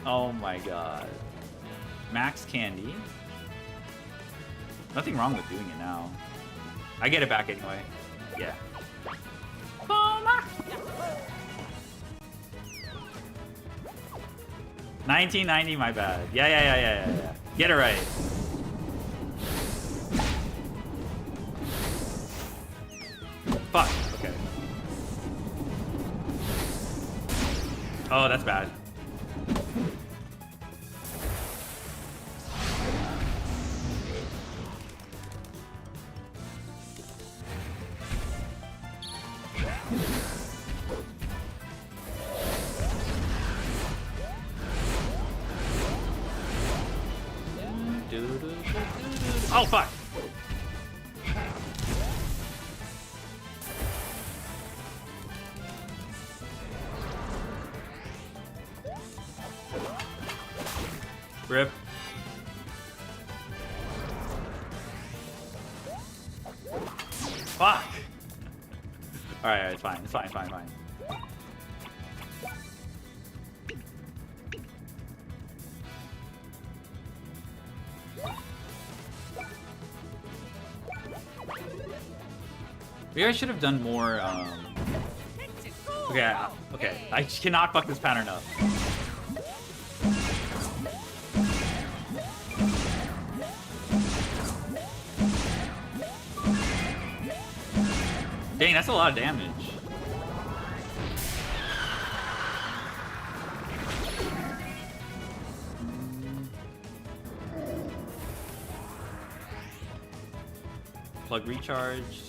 Oh my god. Max Candy. Nothing wrong with doing it now. I get it back anyway. Yeah. 1990, my bad. Yeah. Get it right. Fuck. Okay. Oh, that's bad. Oh, fuck. Rip. Fuck. Alright, it's fine. It's fine. Maybe I should have done more, Okay. I cannot fuck this pattern up. Dang, that's a lot of damage. Plug recharged.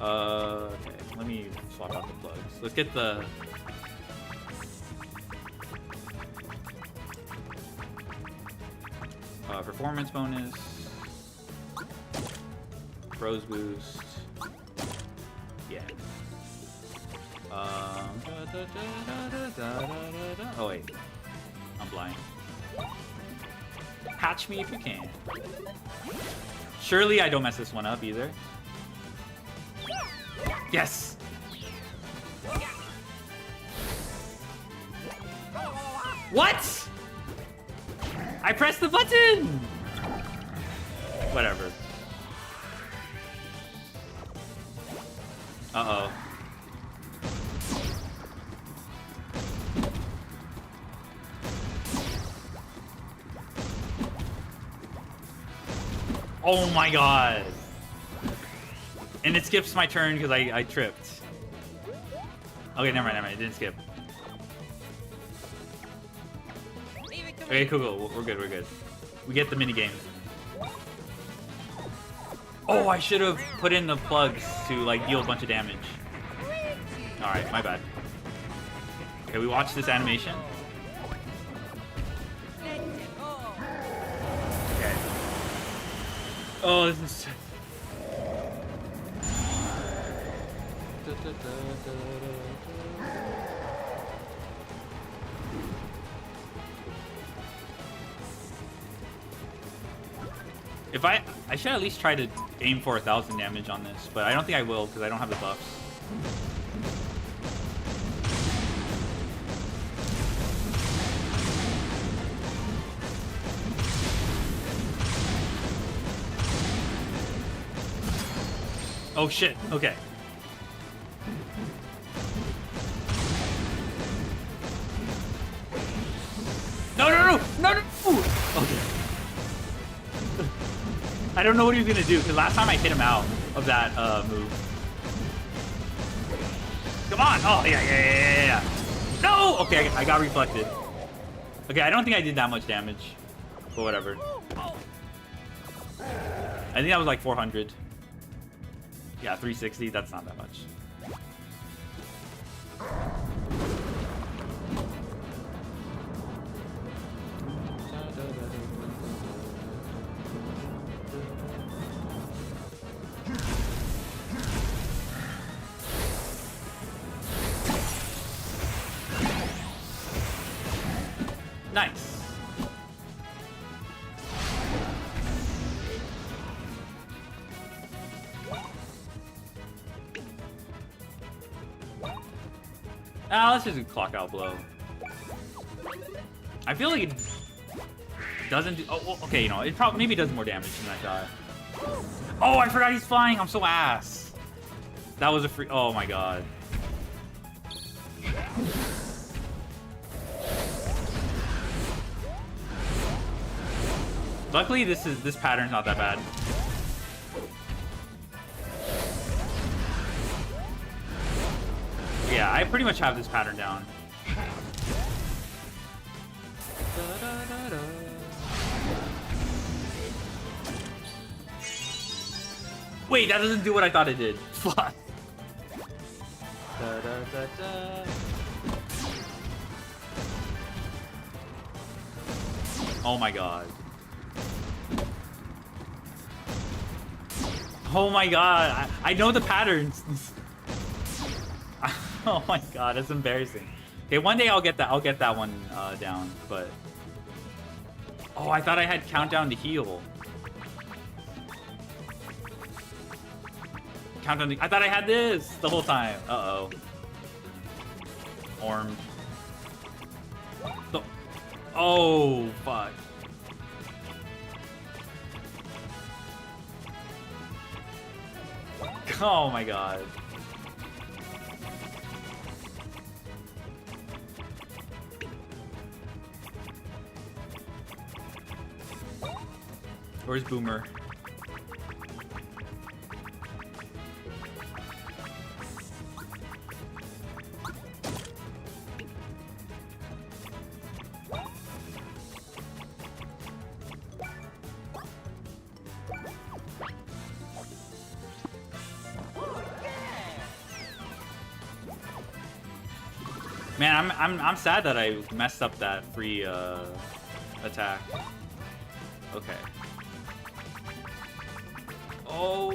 Okay, let me swap out the plugs. Let's get the... performance bonus. Pros boost. Yeah. Oh wait. I'm blind. Catch me if you can. Surely I don't mess this one up either. Yes! What? I pressed the button! Whatever. Uh-oh. Oh my god. And it skips my turn because I tripped. Okay, never mind. It didn't skip. Okay, cool. We're good. We get the minigame. Oh, I should have put in the plugs to like deal a bunch of damage. Alright, my bad. Okay, we watch this animation. Okay. Oh, this is... If I should at least try to aim for 1,000 damage on this, but I don't think I will because I don't have the buffs. Oh shit, okay. No! Okay. I don't know what he was gonna do, because last time I hit him out of that move. Come on! Oh, yeah. No! Okay, I got reflected. Okay, I don't think I did that much damage, but whatever. I think that was like 400. Yeah, 360, that's not that much. Nice. Let's just do clock out blow. I feel like it doesn't do... Oh, okay, you know, it probably maybe does more damage than I thought. Oh, I forgot he's flying. I'm so ass. That was a free... Oh my god. Luckily, this pattern's not that bad. Yeah, I pretty much have this pattern down. Wait, that doesn't do what I thought it did. Fuck. Oh my god. Oh my god, I know the patterns. Oh my god, that's embarrassing. Okay, one day I'll get that one down, but... Oh, I thought I had countdown to heal. Countdown to... I thought I had this the whole time. Uh-oh. Orm. Oh, fuck. Oh my god. Where's Boomer? Man, I'm sad that I messed up that free attack. Okay. Oh.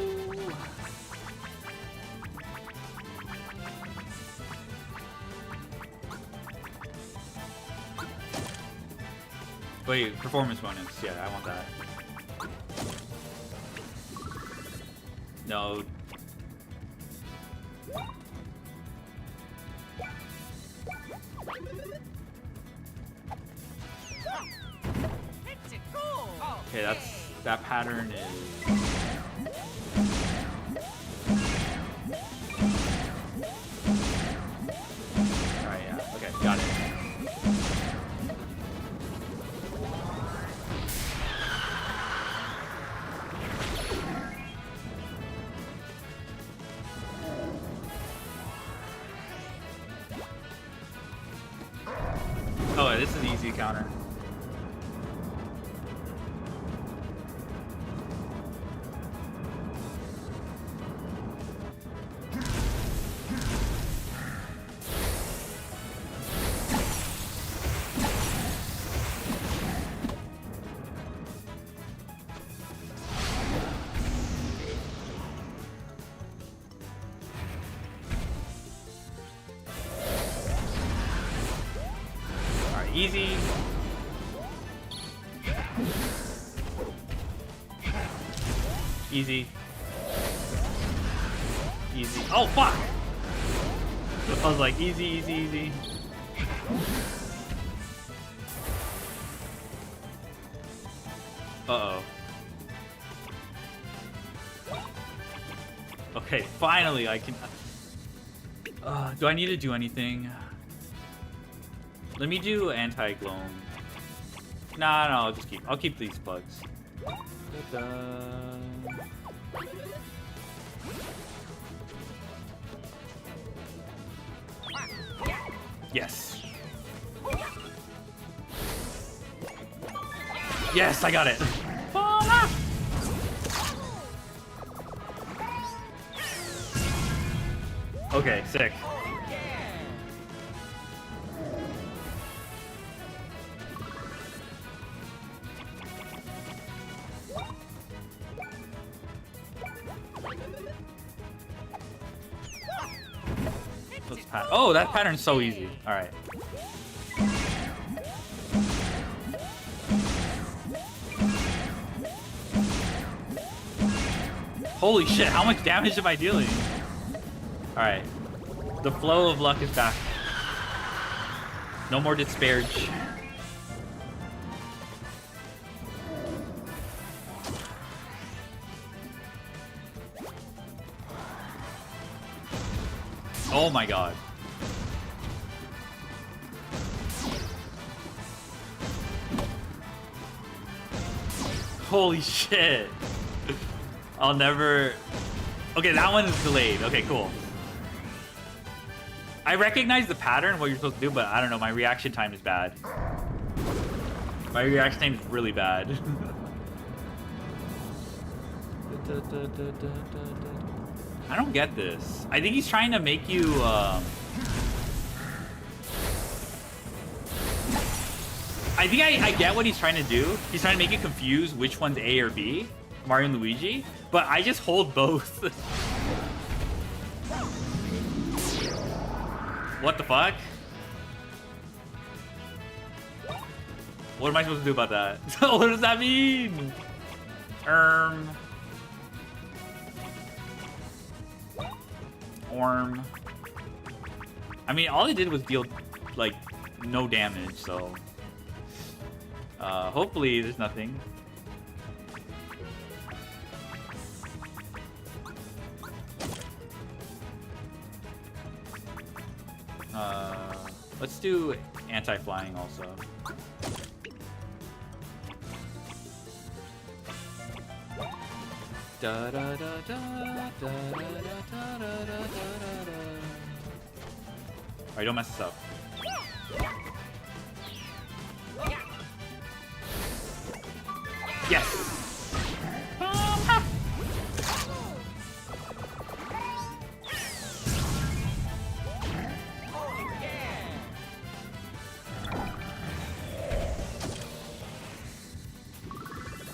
Wait, performance bonus. Yeah, I want that. No. Okay, that pattern is. Alright, yeah. Okay, got it. Oh, this is an easy counter. Easy. Easy. Easy. Oh, fuck! I was like, easy, easy, easy. Uh-oh. Okay, finally I can... do I need to do anything? Let me do anti-gloam. Nah, no, I'll keep these plugs. Yes. Yes, I got it. Okay, sick. Oh, that pattern's so easy. All right. Holy shit, how much damage am I dealing? All right. The flow of luck is back. No more disparage. Oh my god. Holy shit. I'll never... Okay, that one is delayed. Okay, cool. I recognize the pattern, what you're supposed to do, but I don't know, my reaction time is bad. My reaction time is really bad. I don't get this. I think he's trying to make you, I think I get what he's trying to do. He's trying to make you confuse which one's A or B, Mario and Luigi, but I just hold both. What the fuck? What am I supposed to do about that? What does that mean? Orm. I mean, all he did was deal, like, no damage, so... hopefully there's nothing. Let's do anti-flying also. Da da da da da da da da da. Alright, don't mess this up. Yes!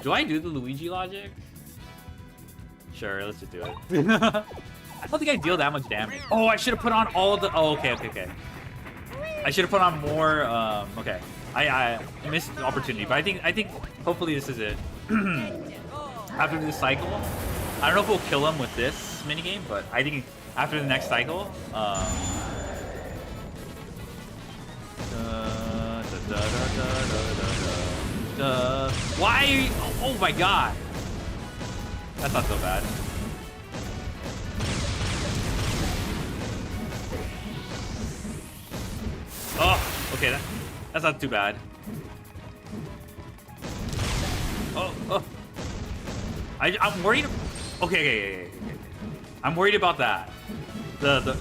Do I do the Luigi logic? Sure, let's just do it. I don't think I deal that much damage. Oh, I should have put on all the... Oh, okay. I should have put on more... Okay. I missed the opportunity, but I think hopefully this is it. After this cycle, I don't know if we'll kill him with this minigame, but I think after the next cycle, why? Oh my god, that's not so bad. Oh, okay, that's not too bad. Oh. I'm worried. Okay. I'm worried about that. The.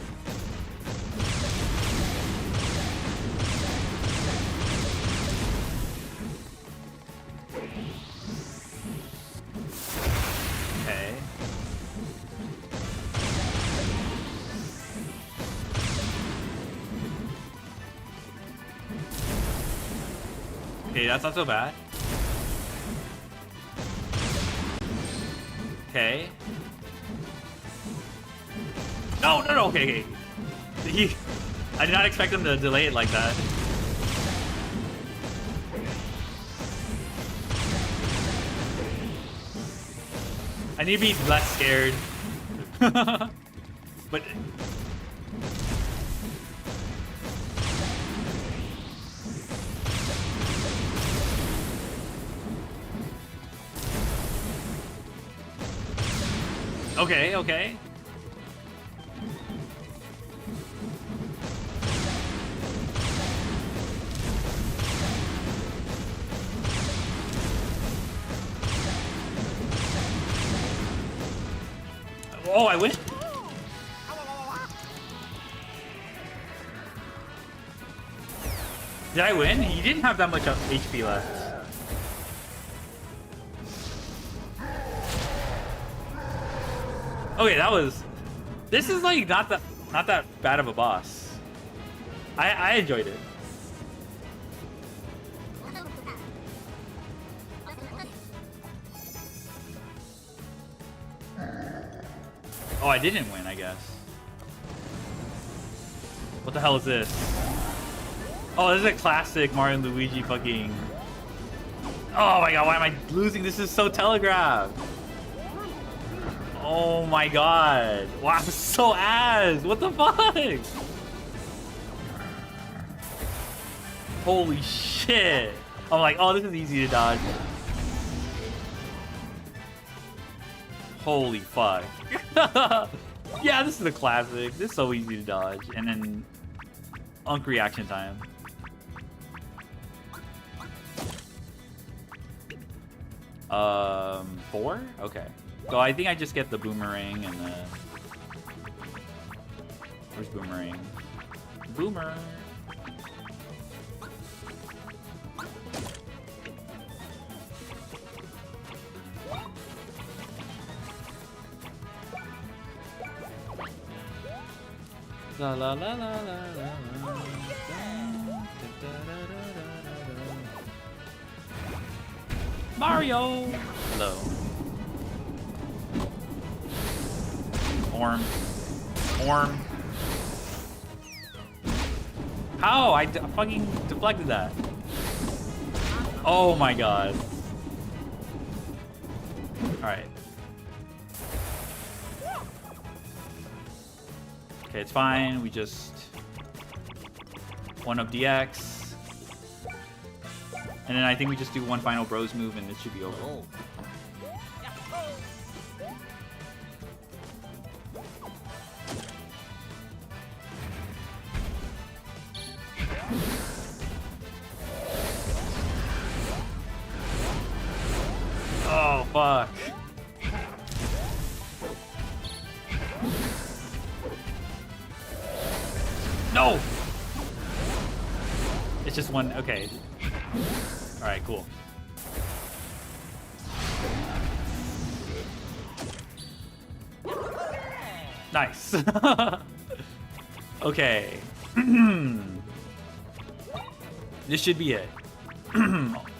Okay. Okay, that's not so bad. Okay. No, okay. I did not expect him to delay it like that. I need to be less scared. But... Okay. Oh, I win? Did I win? He didn't have that much HP left. Okay, this is like not that bad of a boss. I enjoyed it. Oh, I didn't win, I guess. What the hell is this? Oh, this is a classic Mario and Luigi fucking... Oh my god, why am I losing? This is so telegraphed. Oh my god. Wow, I'm so ass. What the fuck? Holy shit. I'm like, oh, this is easy to dodge. Holy fuck. Yeah, this is a classic. This is so easy to dodge. And then Unk reaction time. Four? Okay. So I think I just get the boomerang and the... Where's boomerang? Boomer! La la la la la la. Mario! Hello. Orm. How? I fucking deflected that. Oh my god. Alright. Okay, it's fine. We just... 1-up DX. And then I think we just do one final bros move and it should be over. Oh. Oh, fuck. No! It's just one. Okay. Alright, cool. Nice. Okay. This should be it.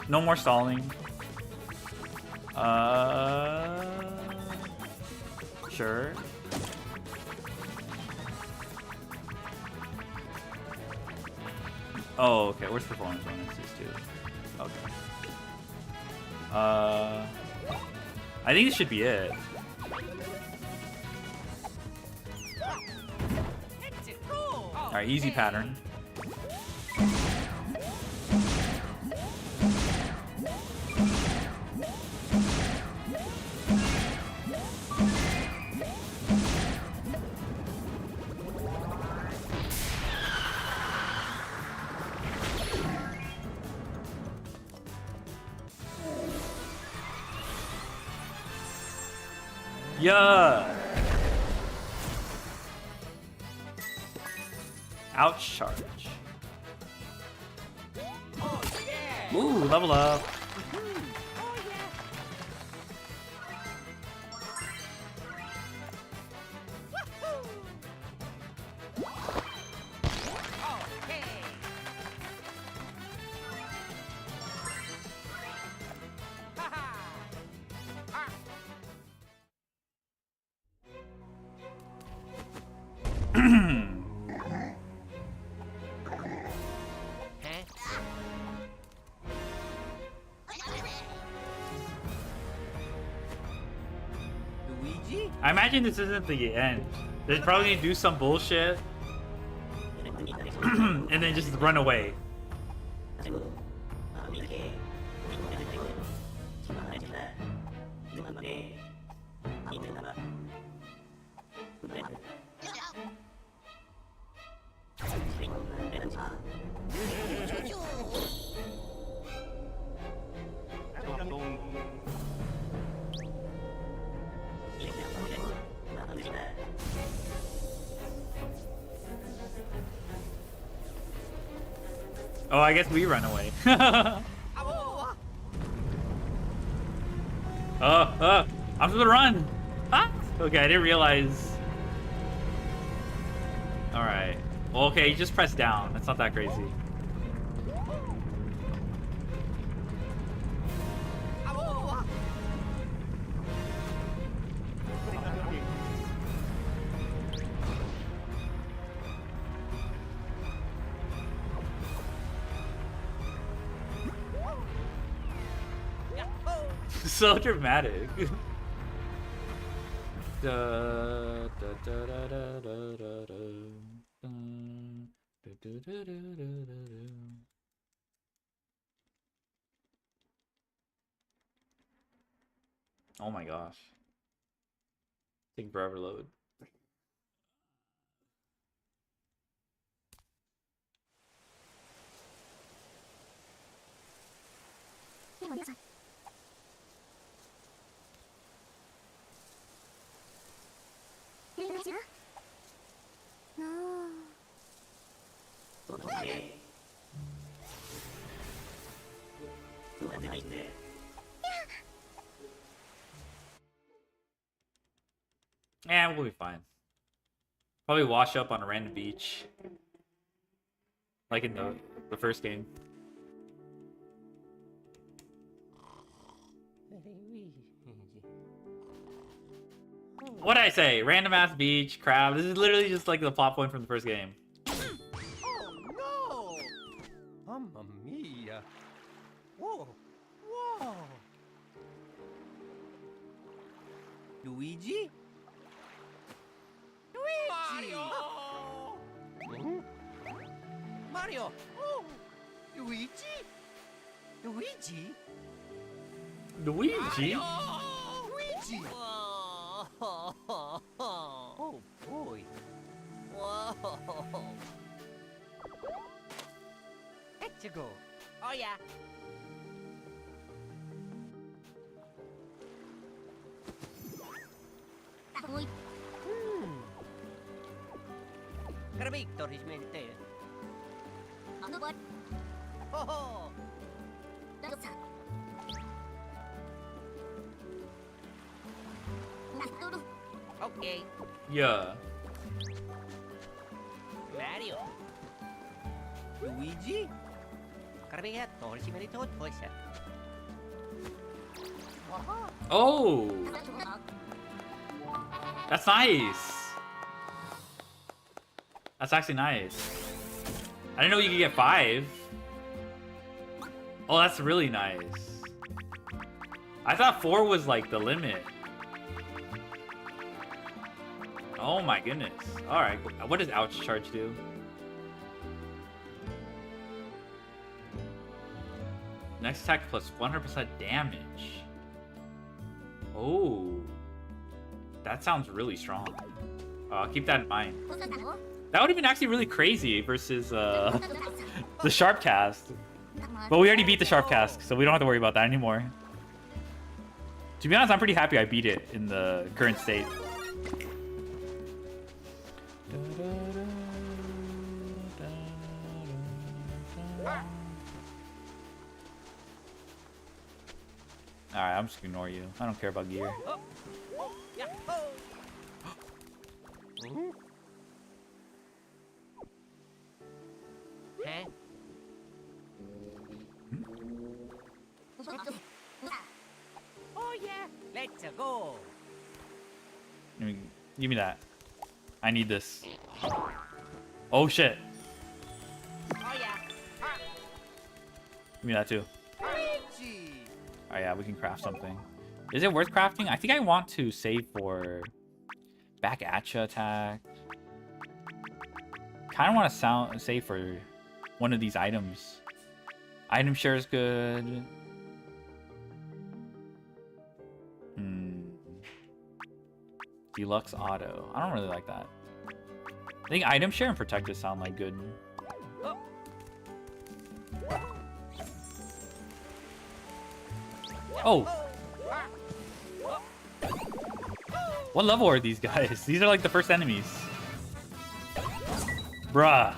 No more stalling. Sure. Oh, okay. Where's performance bonuses too? Okay. I think this should be it. All right, easy pattern. Yeah. Ouch charge. Ooh, level up. I imagine this isn't the end. They're probably gonna do some bullshit and then just run away. Oh, I guess we run away. I'm supposed to run. Ah! Okay, I didn't realize. All right. Well, okay, you just press down. That's not that crazy. So dramatic. Oh my gosh. Take forever load. Yeah, we'll be fine. Probably wash up on a random beach. Like in the first game. What did I say? Random ass beach, crab. This is literally just like the plot point from the first game. Oh no! Mamma mia! Whoa! Whoa! Luigi? Luigi! Mario! Mario! Oh! Luigi? Luigi? Luigi? Luigi! Oh boy! Whoa! Let's go! Oh yeah! Carabito rismente. Oh! Okay. Yeah. Mario. Luigi? Carabito rismente. Oh! That's nice! That's actually nice. I didn't know you could get 5. Oh, that's really nice. I thought 4 was like the limit. Oh my goodness. Alright, what does ouch charge do? Next attack plus 100% damage. Oh. That sounds really strong. I'll keep that in mind. That would have been actually really crazy versus the sharp cast. But we already beat the sharp cast, so we don't have to worry about that anymore. To be honest, I'm pretty happy I beat it in the current state. Alright, I'm just gonna ignore you. I don't care about gear. Oh yeah, let's go. Give me that. I need this. Oh shit. Oh yeah. Give me that too. Oh yeah, we can craft something. Is it worth crafting? I think I want to save for back at ya attack. Kind of want to save for one of these items. Item share is good. Deluxe auto. I don't really like that. I think item share and protective sound like good. Oh! What level are these guys? These are like the first enemies. Bruh.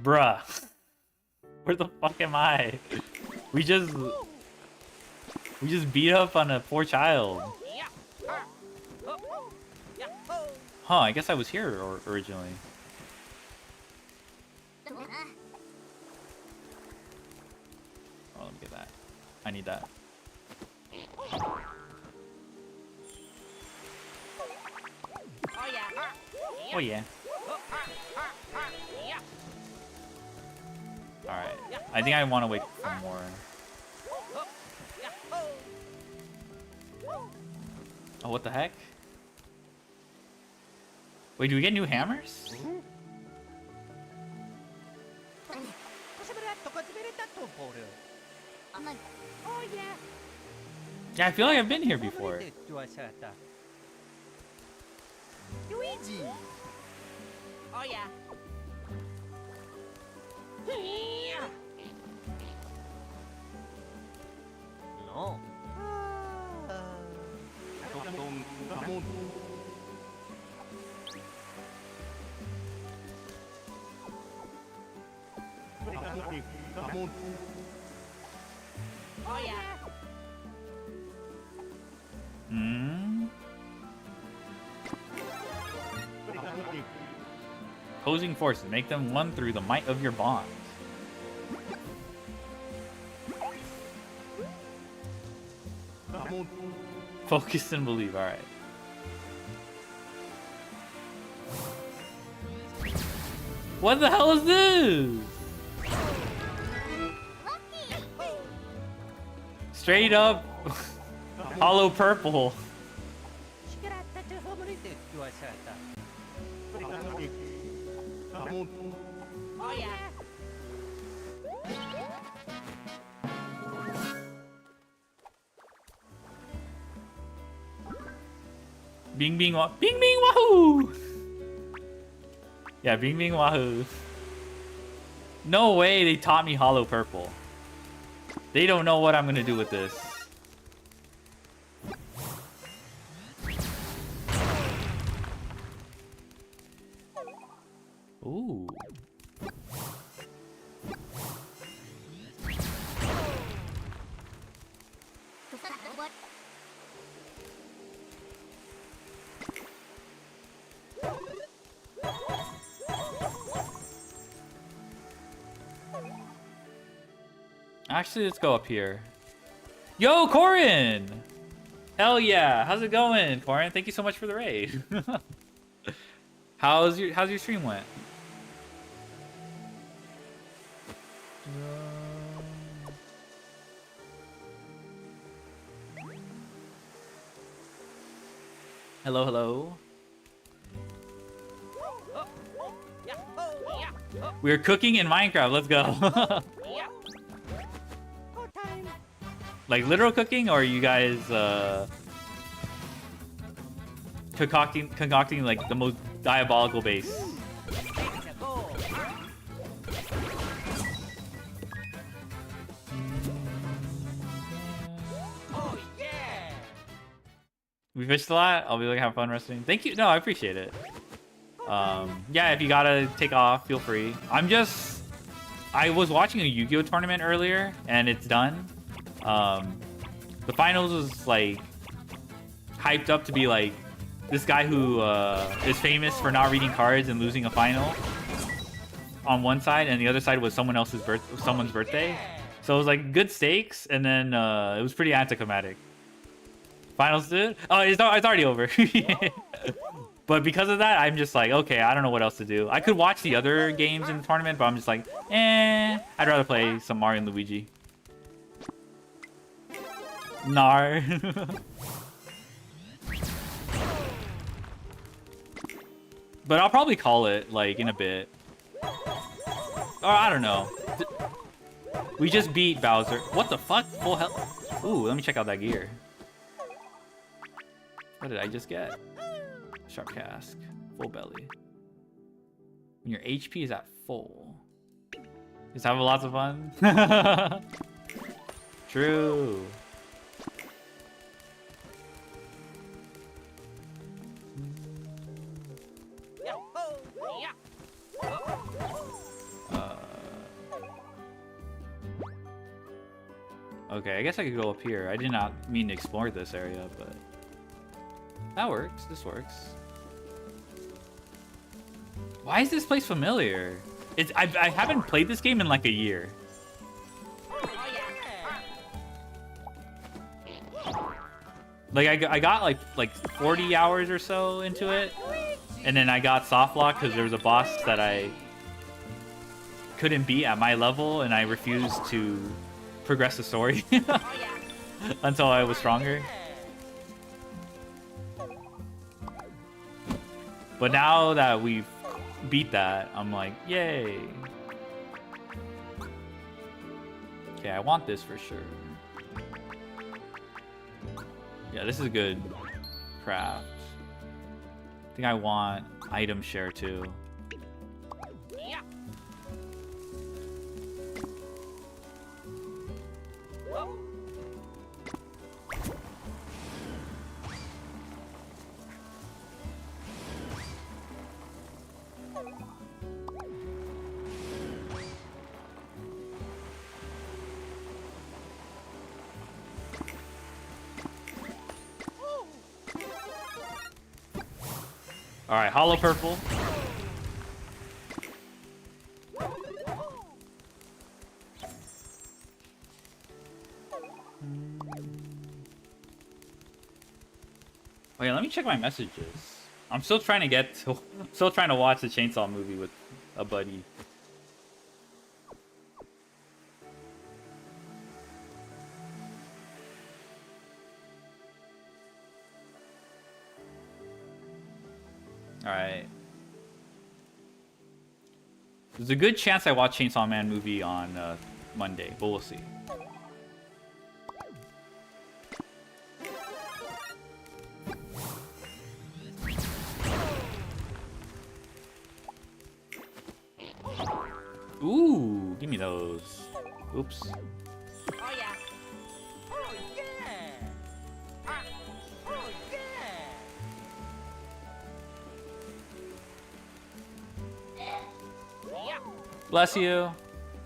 Bruh. Where the fuck am I? We just beat up on a poor child. Huh, I guess I was here originally. Oh, let me get that. I need that. Oh yeah. Alright. I think I want to wait for more. Oh, what the heck? Wait, do we get new hammers? Oh yeah. Yeah, I feel like I've been here before. Luigi. Oh yeah. No. Oh yeah. Opposing forces, make them one through the might of your bond. Focus and believe, alright. What the hell is this? Straight up hollow purple. Oh yeah. Bing bing wahoo! Yeah, bing bing wahoo. No way they taught me hollow purple. They don't know what I'm gonna do with this. Ooh. Actually, let's go up here. Yo, Corin! Hell yeah! How's it going, Corin? Thank you so much for the raid. How's your stream went? Hello, hello. We're cooking in Minecraft. Let's go. Like literal cooking, or are you guys concocting like the most diabolical base? We fished a lot. I'll be like have fun resting. Thank you. No, I appreciate it. Yeah, if you gotta take off, feel free. I was watching a Yu-Gi-Oh tournament earlier, and it's done. The finals was like hyped up to be like this guy who is famous for not reading cards and losing a final on one side, and the other side was someone's birthday. So it was like good stakes, and then it was pretty anticlimactic. Finals, dude. Oh, it's already over. But because of that, I'm just like, okay, I don't know what else to do. I could watch the other games in the tournament, but I'm just like, I'd rather play some Mario and Luigi. Nar. But I'll probably call it like in a bit. Or I don't know. We just beat Bowser. What the fuck? Full health. Ooh, let me check out that gear. What did I just get? Sharp cask. Full belly. When your HP is at full. Just having lots of fun. True. Okay, I guess I could go up here. I did not mean to explore this area, but that works. This works. Why is this place familiar? I haven't played this game in like a year. Like I got like 40 hours or so into it, and then I got soft lock because there was a boss that I couldn't beat at my level, and I refused to progress the story until I was stronger. But now that we've beat that, I'm like, yay. Okay, I want this for sure. Yeah, this is a good craft. I think I want item share too. All right, hollow purple. Oh yeah, let me check my messages. I'm still trying to watch the Chainsaw movie with a buddy. Alright. There's a good chance I watch Chainsaw Man movie on Monday, but we'll see. Ooh, give me those. Oops. Oh yeah. Oh yeah. Oh yeah. Bless you.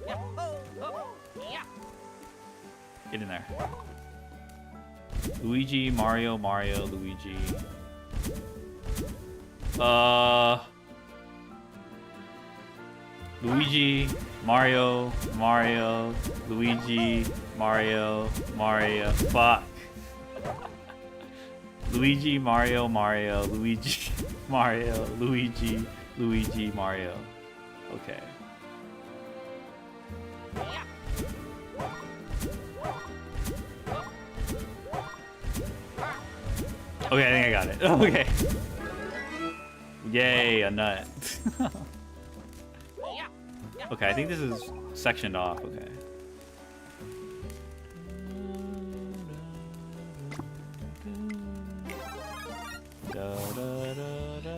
Yeah. Yeah. Get in there. Luigi, Mario, Luigi. Luigi. Mario, Mario, Luigi, Mario, Mario. Fuck. Luigi, Mario, Mario, Luigi, Mario, Luigi, Luigi, Mario. Okay. Okay, I think I got it. Okay. Yay, a nut. Okay, I think this is sectioned off. Okay. Da, da, da, da.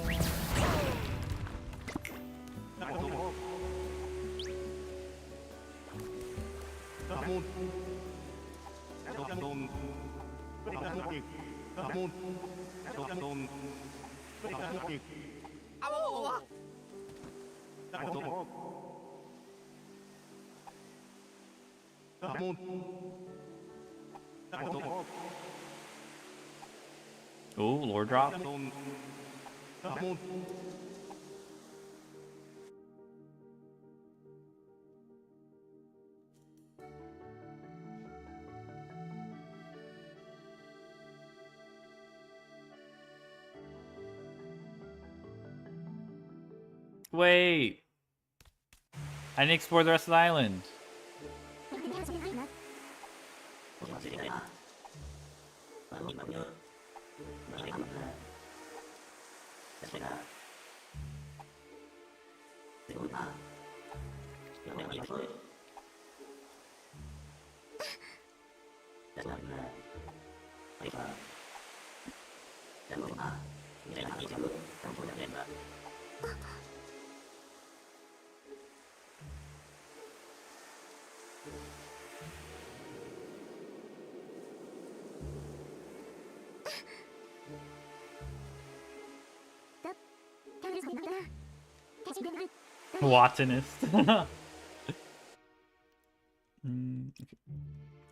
Oh, lore drop. Wait. I didn't explore the rest of the island. Watsonist.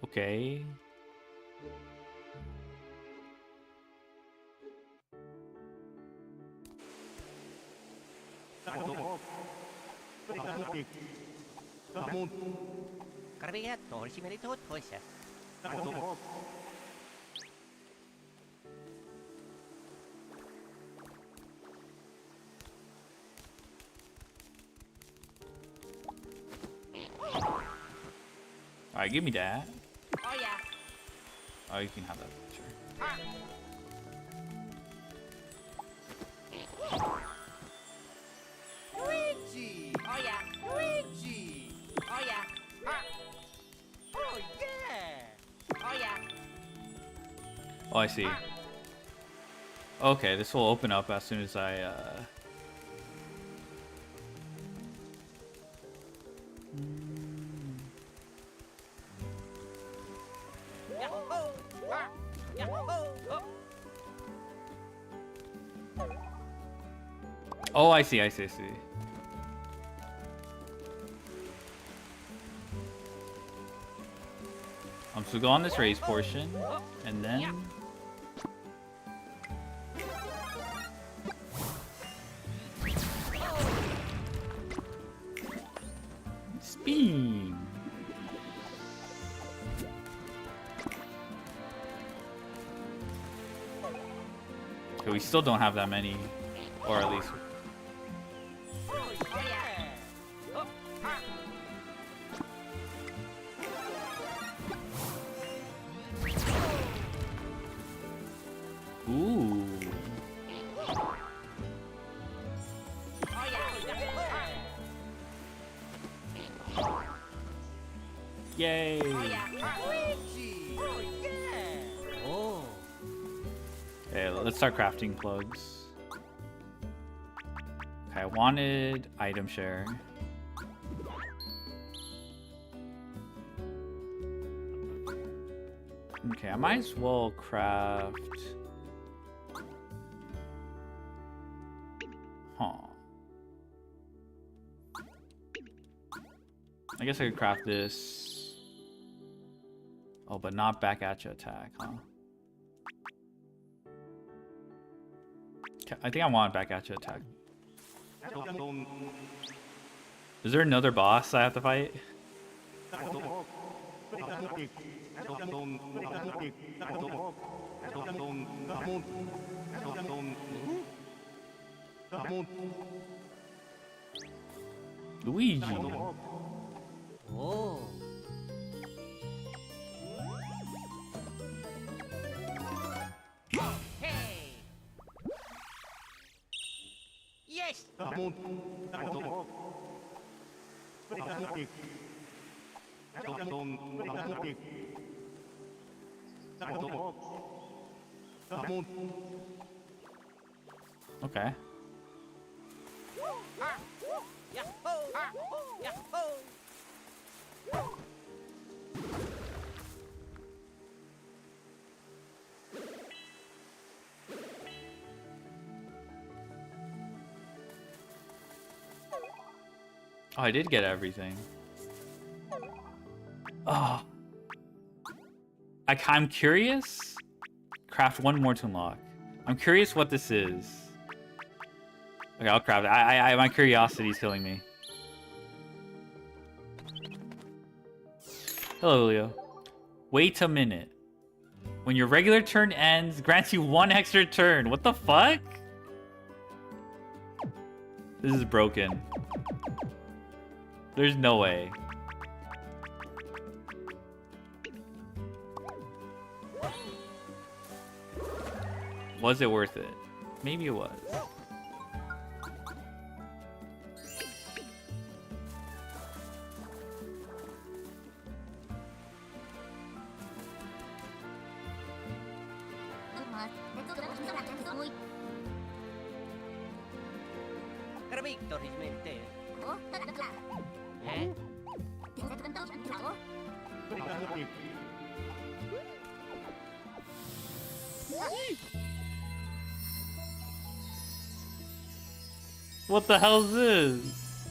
Okay. Alright, give me that. Oh yeah. Oh, you can have that. Sure. Luigi! Oh yeah. Luigi! Oh yeah. Oh yeah! Oh yeah. Oh, I see. Okay, this will open up as soon as I, Oh, I see, I see, I see. So go on this race portion, and then... Spin! Okay, we still don't have that many, or at least... Ooh. Yay. Okay, let's start crafting plugs. Okay, I wanted item share. Okay, I might as well craft... Huh. I guess I could craft this. Oh, but not back at you attack, huh? I think I want back at you attack. Is there another boss I have to fight? Luigi. Oh. Hey. Yes. Okay. Oh, I did get everything. Oh. I'm curious. Craft one more to unlock. I'm curious what this is. Okay, I'll craft it. My curiosity is killing me. Hello, Leo. Wait a minute. When your regular turn ends, grants you one extra turn. What the fuck? This is broken. There's no way. Was it worth it? Maybe it was. What the hell is this?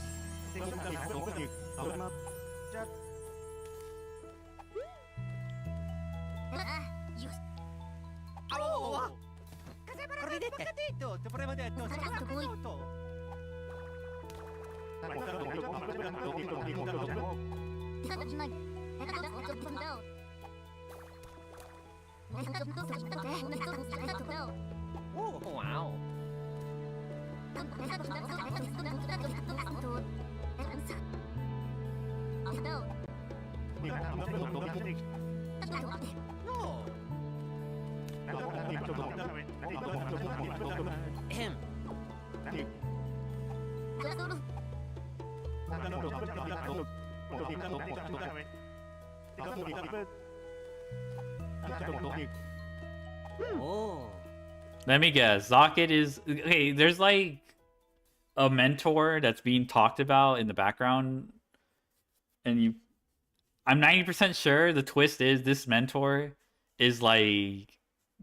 Oh, wow. Ahem. Oh. Let me guess. Zocket is... Okay, there's like a mentor that's being talked about in the background. And you... I'm 90% sure the twist is this mentor is like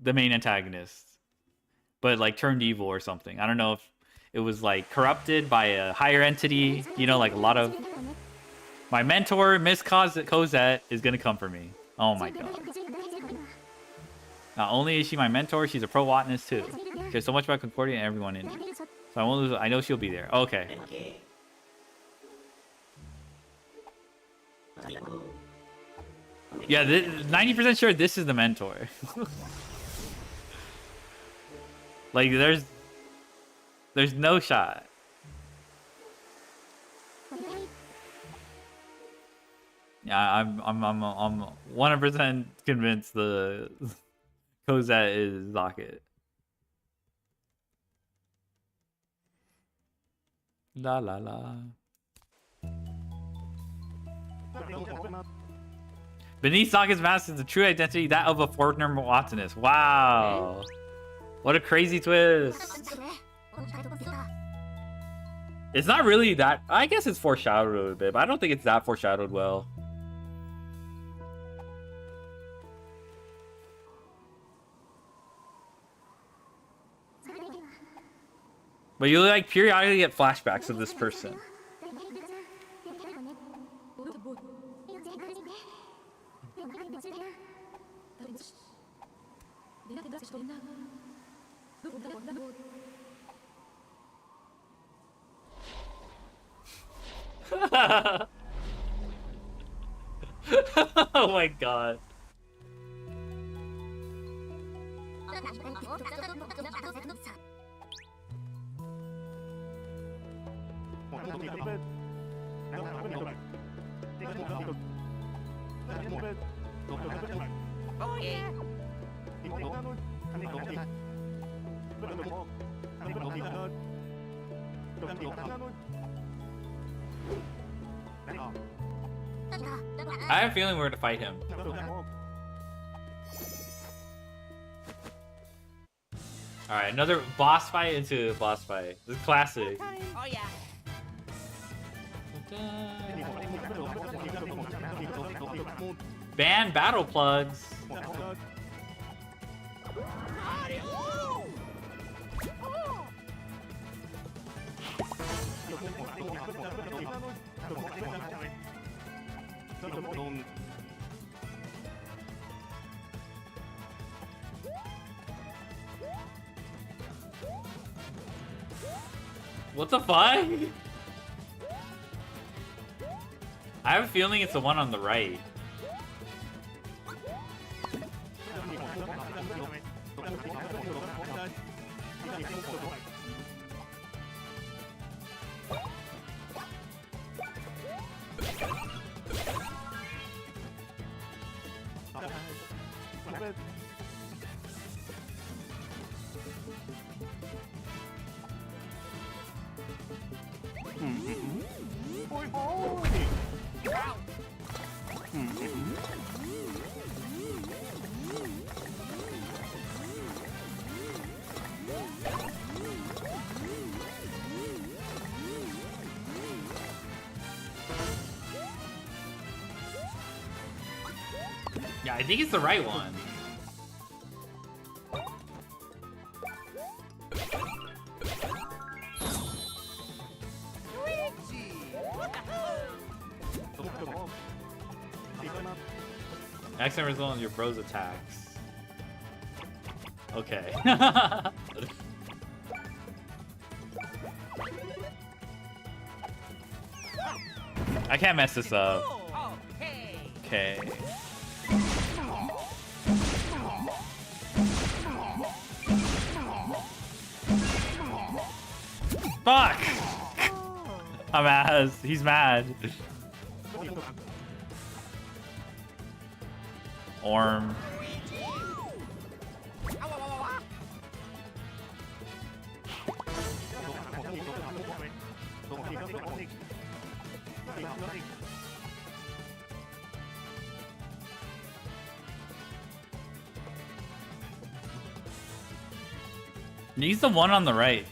the main antagonist. But like turned evil or something. I don't know if it was like corrupted by a higher entity. You know, like a lot of... My mentor, Miss Cosette, is going to come for me. Oh my god. Not only is she my mentor, she's a pro botanist too. She cares so much about Concordia and everyone in it. So I won't lose. I know she'll be there. Okay. Yeah, 90% sure this is the mentor. Like there's no shot. Yeah, I'm 100% convinced the Cosette is Zocket. La la la. Beneath Zocket's mask is the true identity, that of a foreigner botanist. Wow. What a crazy twist. It's not really that... I guess it's foreshadowed a bit, but I don't think it's that foreshadowed well. But you like periodically get flashbacks of this person. Oh my god. Oh yeah. I have a feeling we're gonna fight him. Alright, another boss fight into boss fight. This is classic. Oh yeah. Ban battle plugs. What the fuck? I have a feeling it's the one on the right. Yeah, I think it's the right one. Accident result on your bro's attacks. Okay. I can't mess this up. Okay. Fuck! I'm ass. He's mad. Orm. He's the one on the right.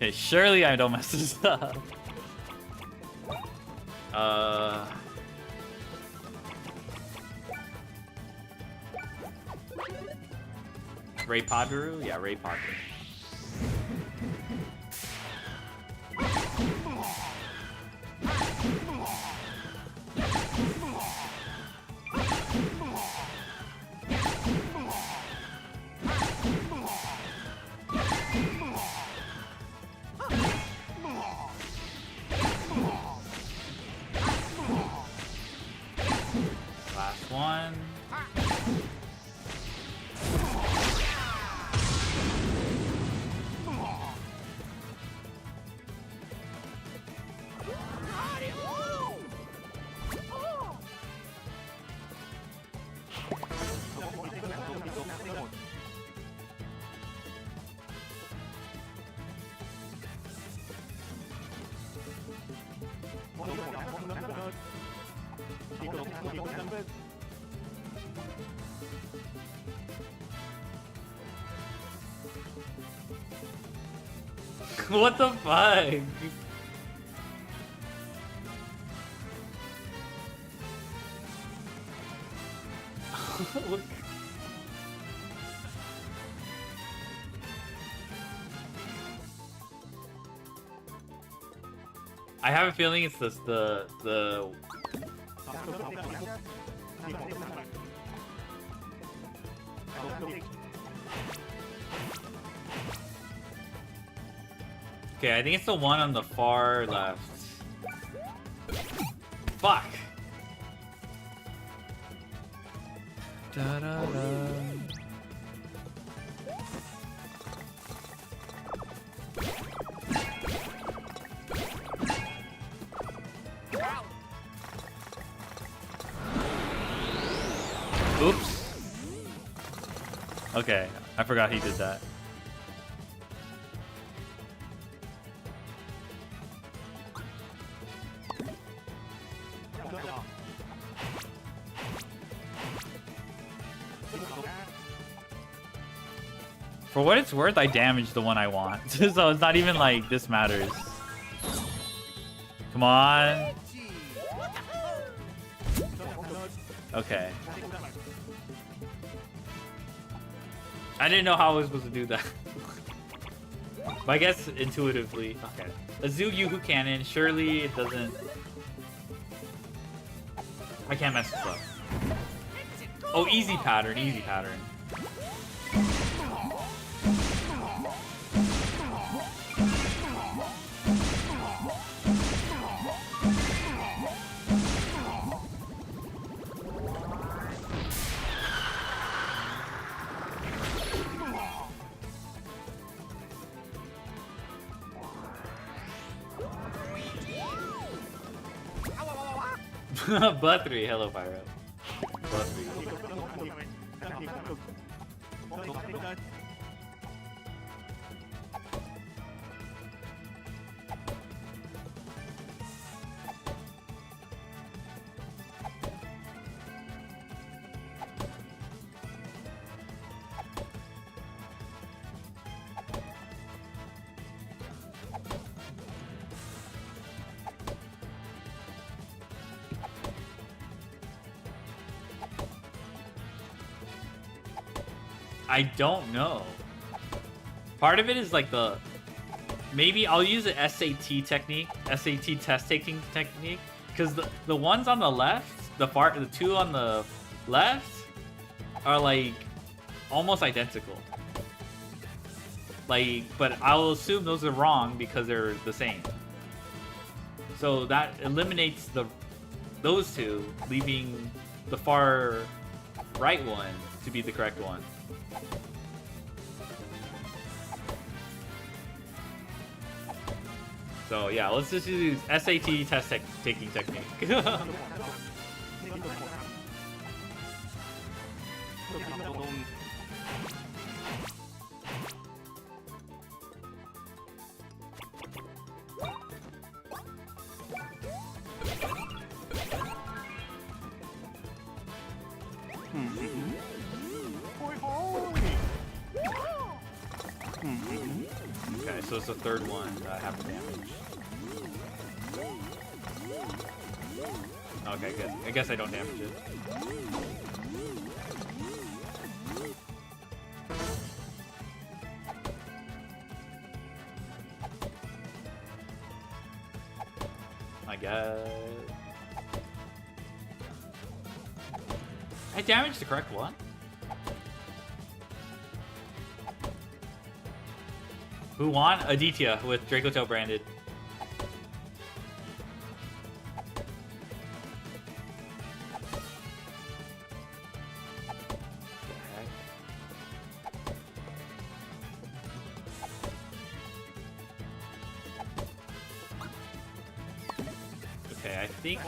Okay, surely I don't mess this up. Ray Padru? Yeah, Ray Padru. Last one. What the fuck? Look. I have a feeling it's this the Okay, I think it's the one on the far left. Fuck. Da, da, da. Oops. Okay, I forgot he did that. For what it's worth, I damaged the one I want. So it's not even like this matters. Come on. Okay. I didn't know how I was supposed to do that. But I guess intuitively. Okay. Let's do YUH cannon. Surely it doesn't. I can't mess this up. Oh, easy pattern, easy pattern. Butt 3, hello Pyro. Butt 3. I don't know. Part of it is like the... Maybe I'll use an SAT technique, SAT test taking technique, because the ones on the left, the two on the left are like almost identical. Like, but I'll assume those are wrong because they're the same. So that eliminates those two, leaving the far right one to be the correct one. So yeah, let's just use SAT test taking technique. Okay, so it's the third one that I have to damage. Okay, good. I guess I don't damage it. I guess. I damaged the correct one? Who won? Aditya with Draco Tail branded. Okay, I think...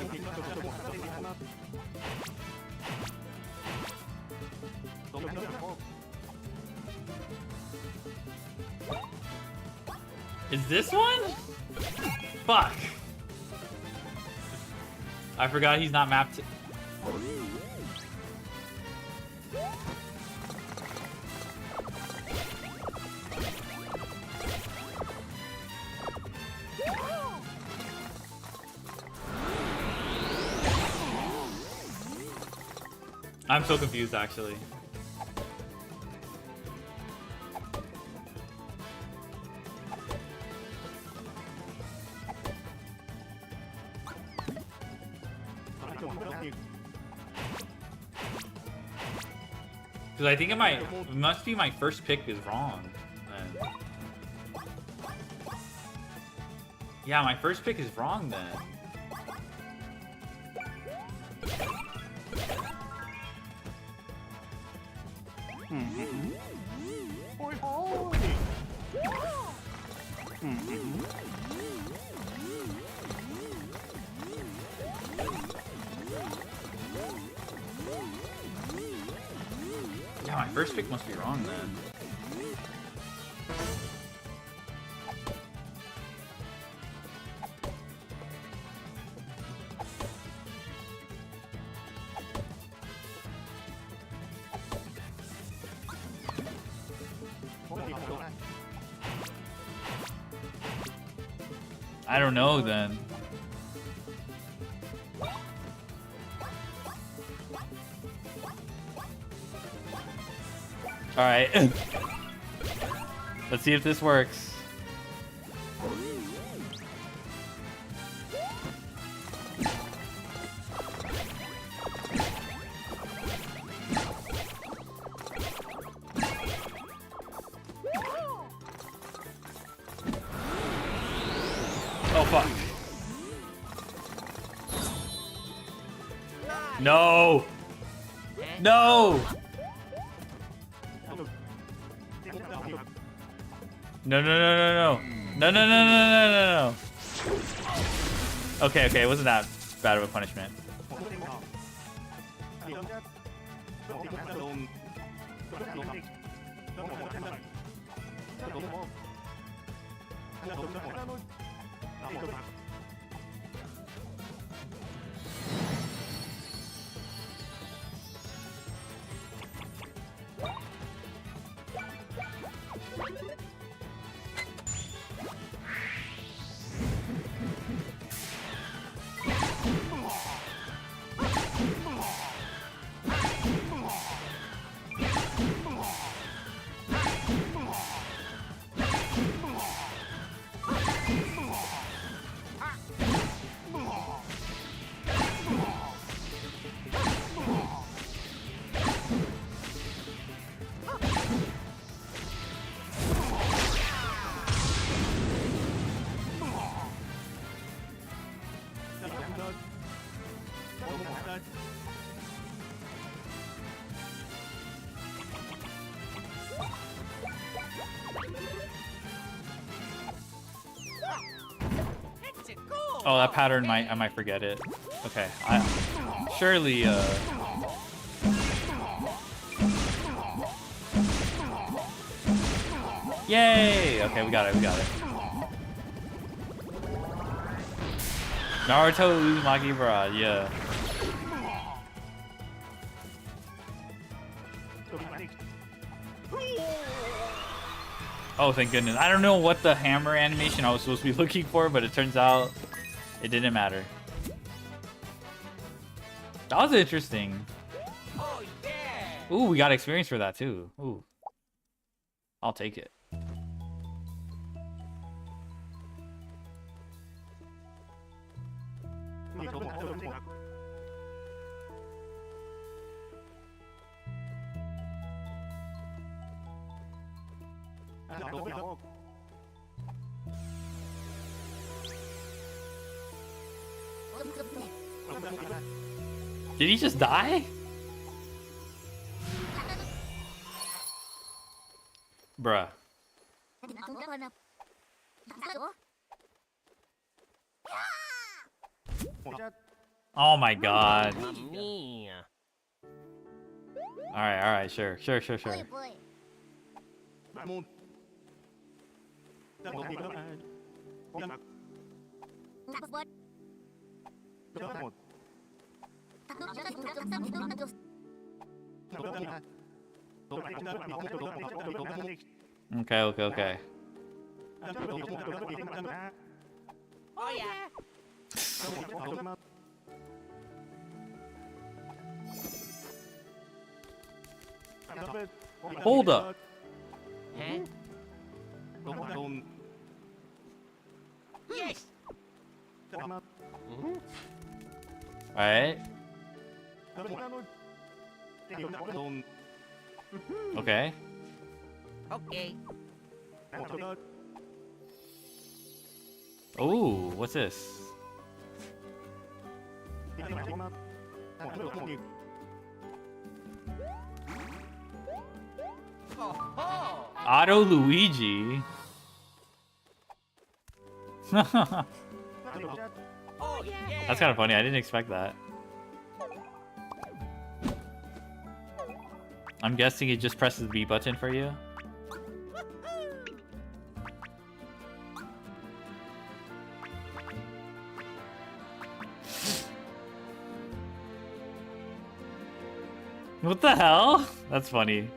Is this one? Fuck. I forgot he's not mapped. I'm so confused actually. Because I think it must be my first pick is wrong. Then. Yeah, my first pick is wrong then. Yeah, my first pick must be wrong then. I don't know then. All right. Let's see if this works. Oh fuck. No. No. No, no, no, no, no. No, no, no, no, no, no, no. Okay, okay, it wasn't that bad of a punishment. Oh, that pattern I might forget it. Okay, surely Yay! Okay, we got it, we got it. Naruto Uzumaki Barrage, yeah. Oh, thank goodness. I don't know what the hammer animation I was supposed to be looking for, but it turns out it didn't matter. That was interesting. Oh, yeah. Ooh, we got experience for that too. Ooh. I'll take it. Did he just die? Bruh. Oh my god. Alright, sure. Okay. Oh, yeah. Hold up. Yes. Alright. Okay. Okay. Oh, what's this? Auto Luigi. That's kind of funny. I didn't expect that. I'm guessing he just presses the B button for you. What the hell? That's funny.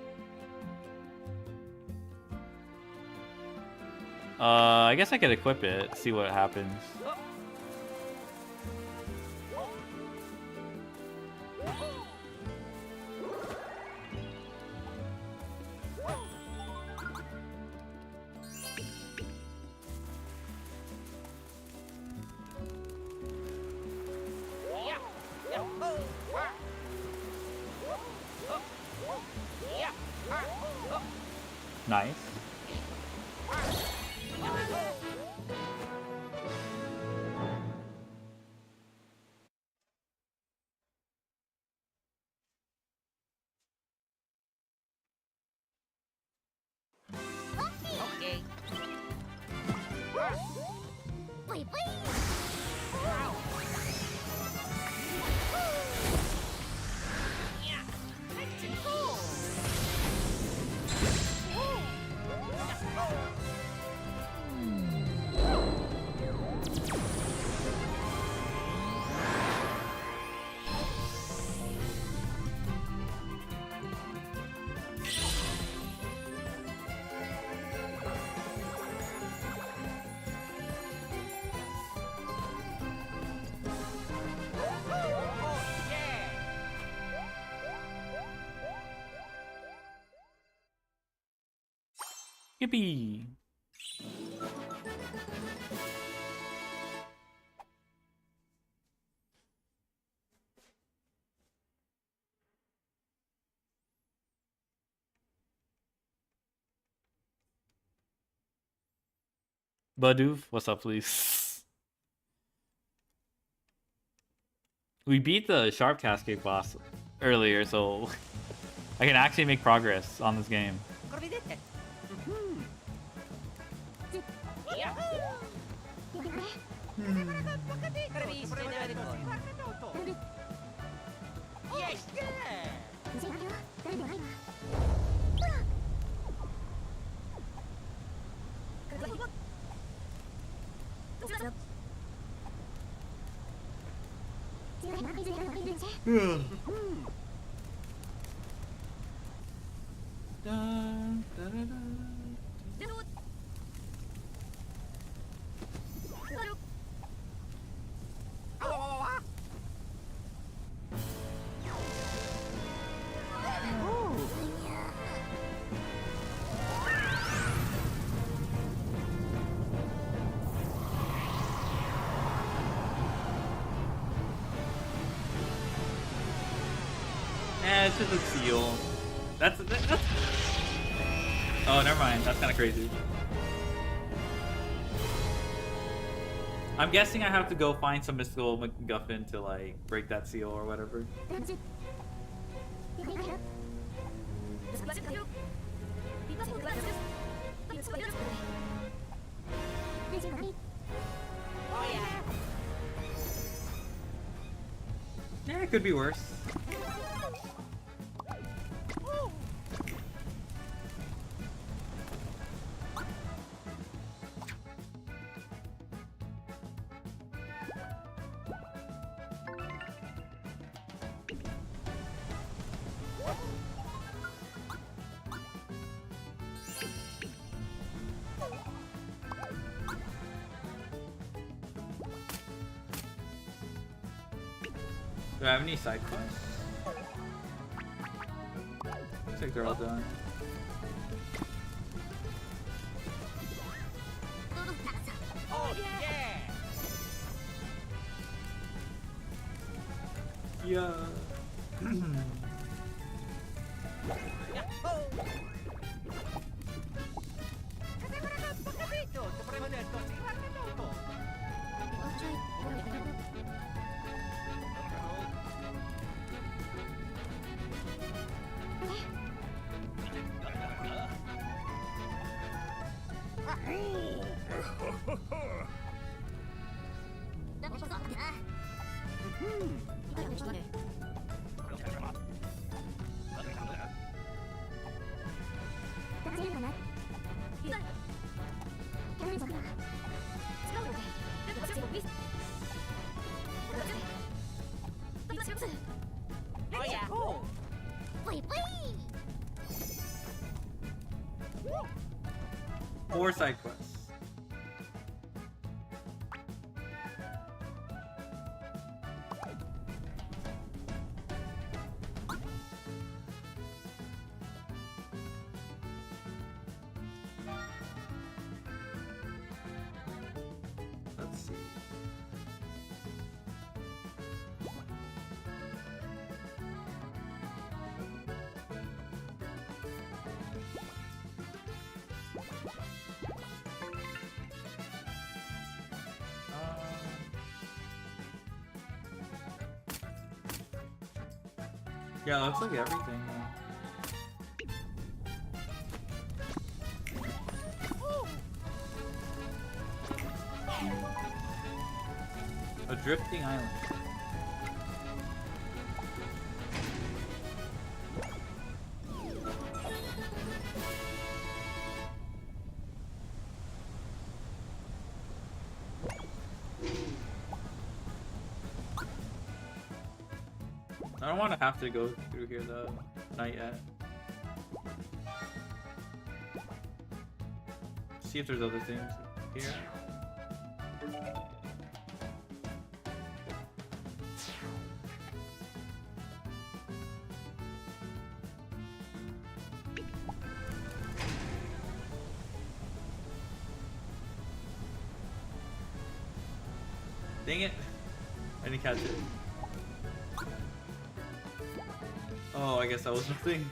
I guess I could equip it, see what happens. Nice. Okay. Wait, wait. Yeah, that's cool. Yippee! Badoof, what's up, please? We beat the Sharp Cascade boss earlier, so I can actually make progress on this game. Yes. Eh, it's just a seal. That's... Oh, never mind. That's kind of crazy. I'm guessing I have to go find some mystical MacGuffin to, like, break that seal or whatever. Yeah, it could be worse. Do I have any side quests? Looks like they're all done. Oh yeah! Yeah. Oh yeah! Wait, wait! 4 side quests. Let's see. Yeah, it looks like everything. A drifting island. I don't want to have to go through here though. Not yet. See if there's other things here. Dang it. I didn't catch it. Oh, I guess that was nothing.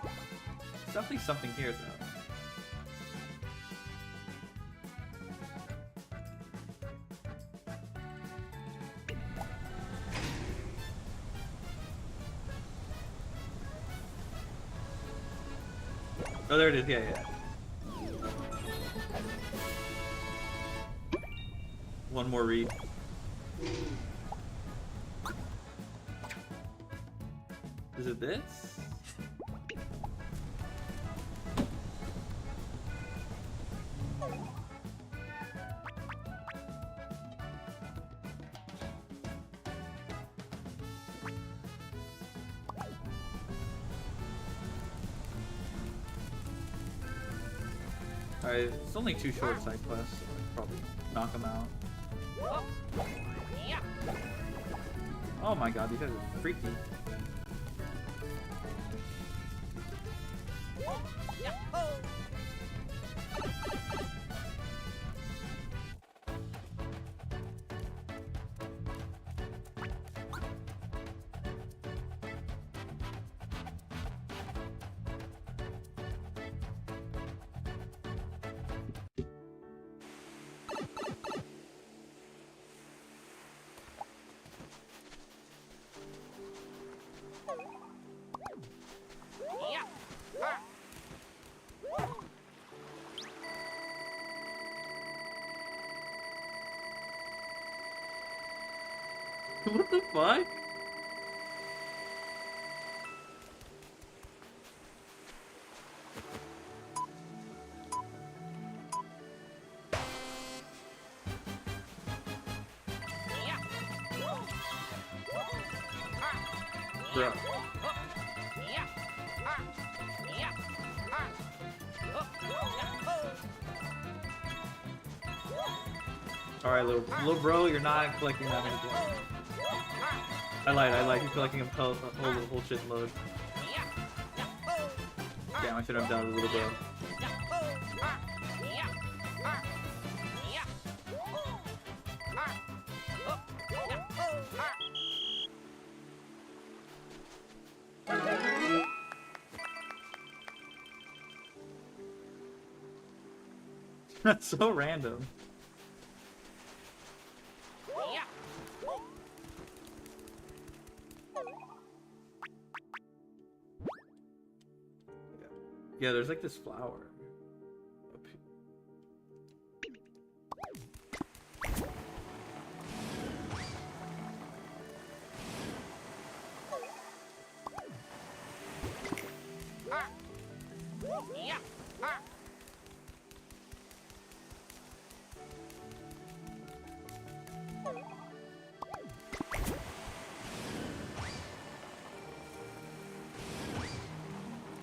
There's definitely something here, though. Oh, there it is. Yeah, yeah. One more read. Is it this? Alright, it's only 2 short side quests, so I can probably knock them out. Oh my god, these guys are freaky. What the fuck? Bruh. Alright, little bro, you're not collecting that many points. I lied, he's collecting a whole shitload. Damn, I should have done a little bit. That's so random. Yeah, there's like this flower.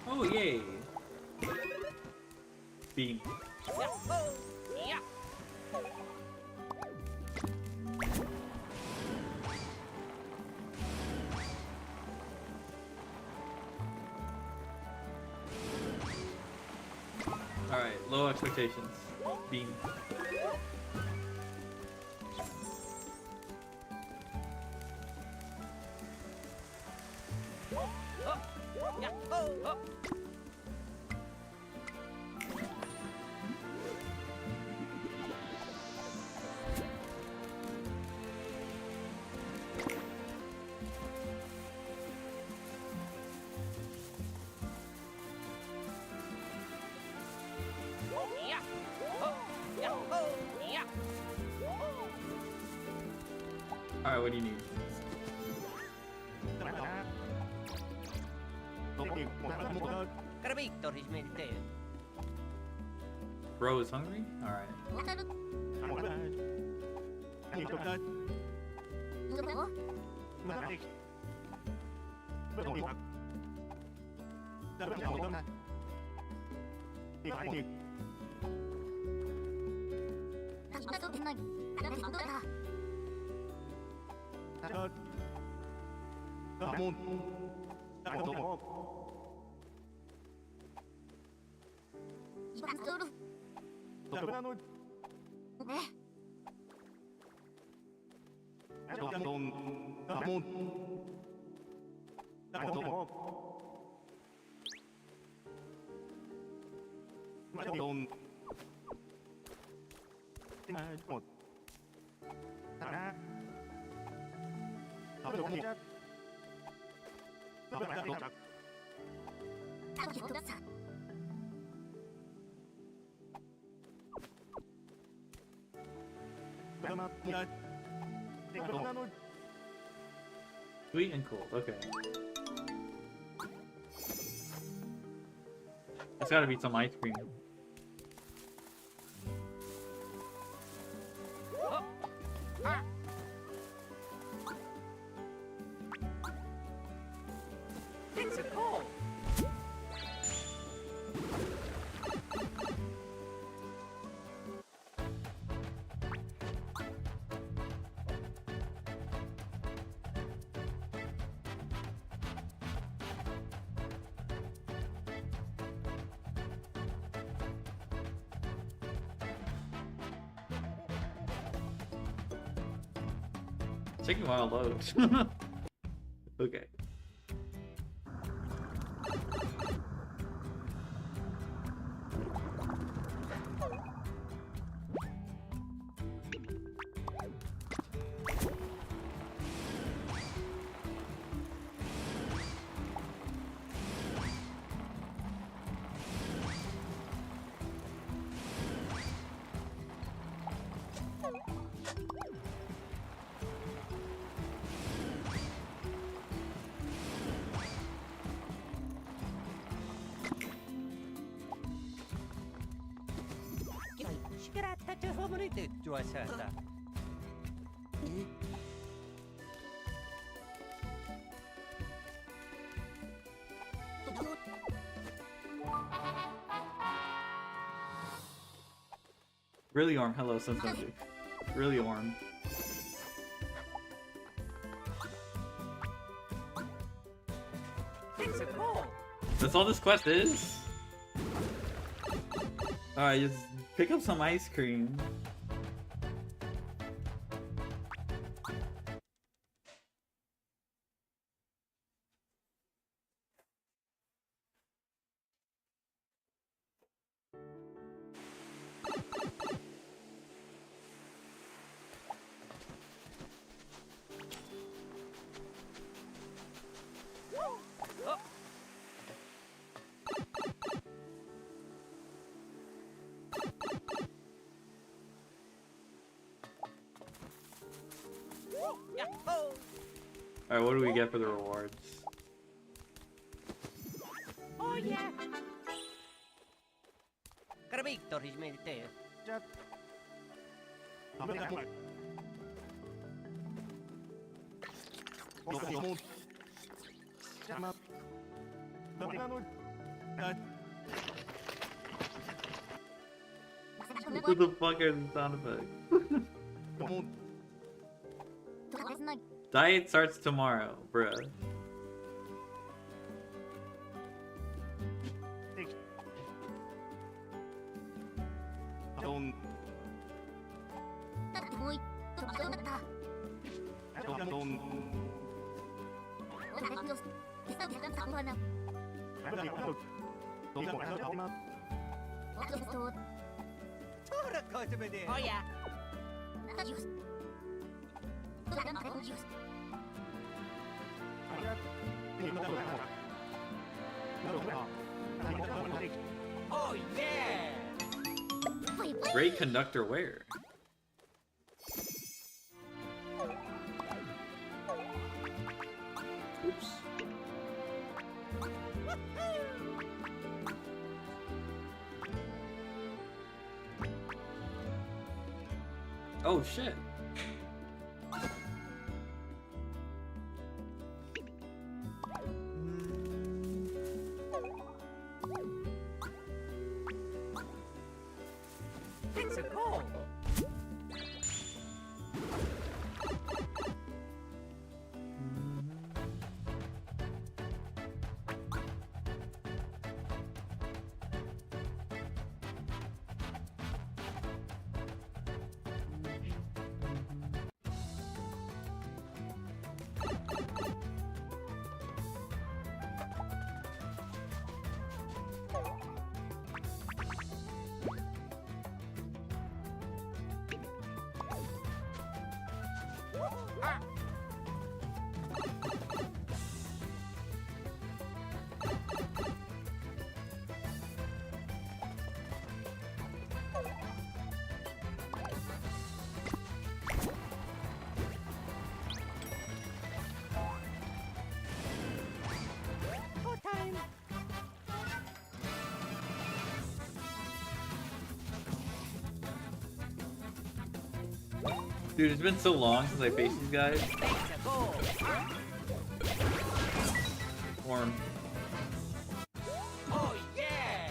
Oh, yay! Beam. Alright, low expectations. Beam. Alright, what do you need? Bro is hungry? Alright. Sweet and cool, okay. There's gotta be some ice cream. Taking a while to load. Okay. Really Orm, hello Sunsenju. Really Orm. That's all this quest is? Alright, just pick up some ice cream. Alright, what do we get for the rewards? Oh yeah. Carabito, rismente. What the fuck are the sound effects? Diet starts tomorrow, bruh. Oh yeah. Oh yeah. Great conductor wear. Oops. Oh shit. It's a goal. Dude, it's been so long since I faced these guys. Warm. Oh yeah.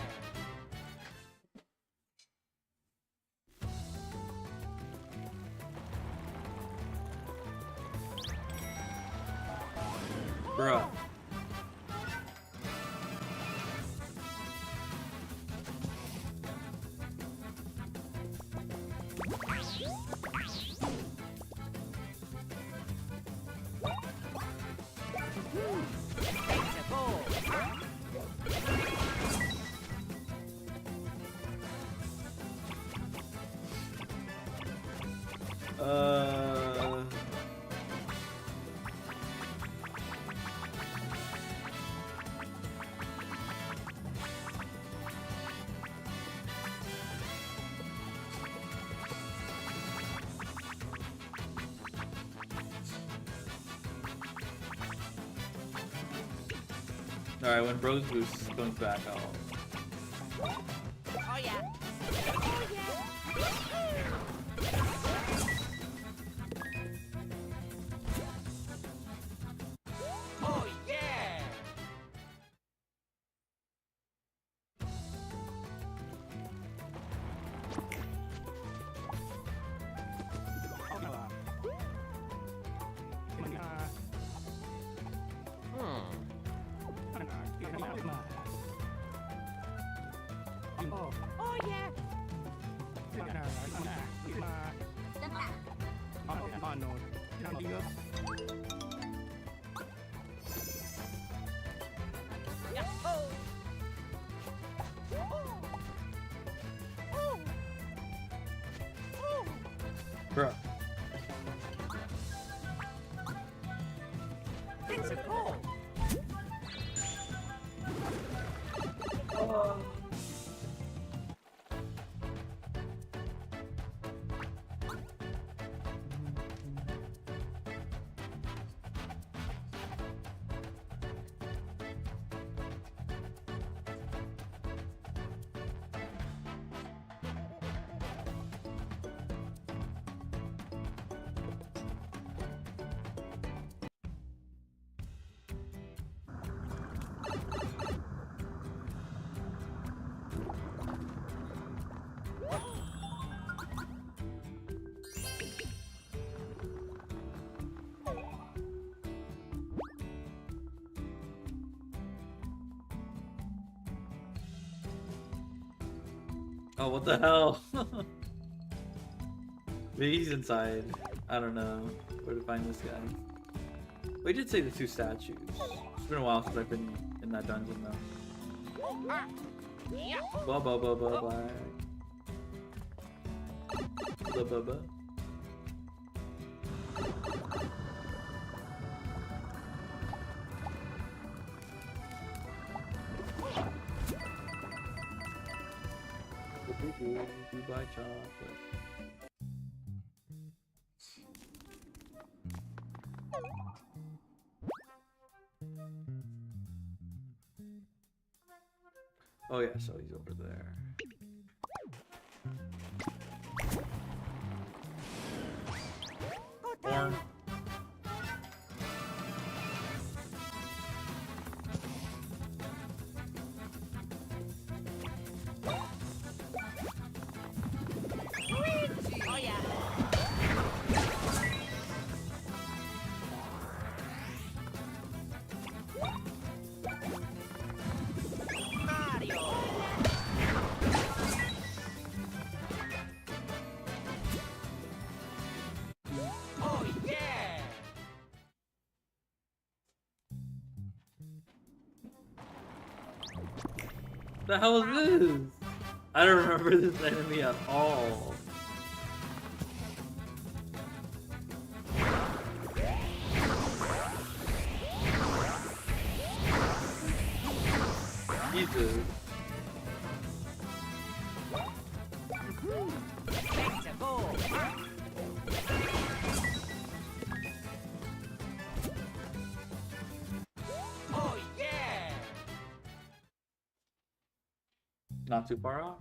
Bruh. Alright, when Bros Boost comes back, I'll... Oh yeah. Oh yeah. Oh yeah. Oh no. Bro. It's a goal. Oh, what the hell? Maybe he's inside. I don't know where to find this guy. We did say the 2 statues. It's been a while since I've been in that dungeon though. Blah blah blah blah blah. Blah blah blah. Dubai chocolate. Oh yeah, so he's over there. Warm. Oh yeah. Mario. Oh yeah. The hell is this? I don't remember this enemy at all. Jesus. It's a goal. Oh yeah. Not too far off.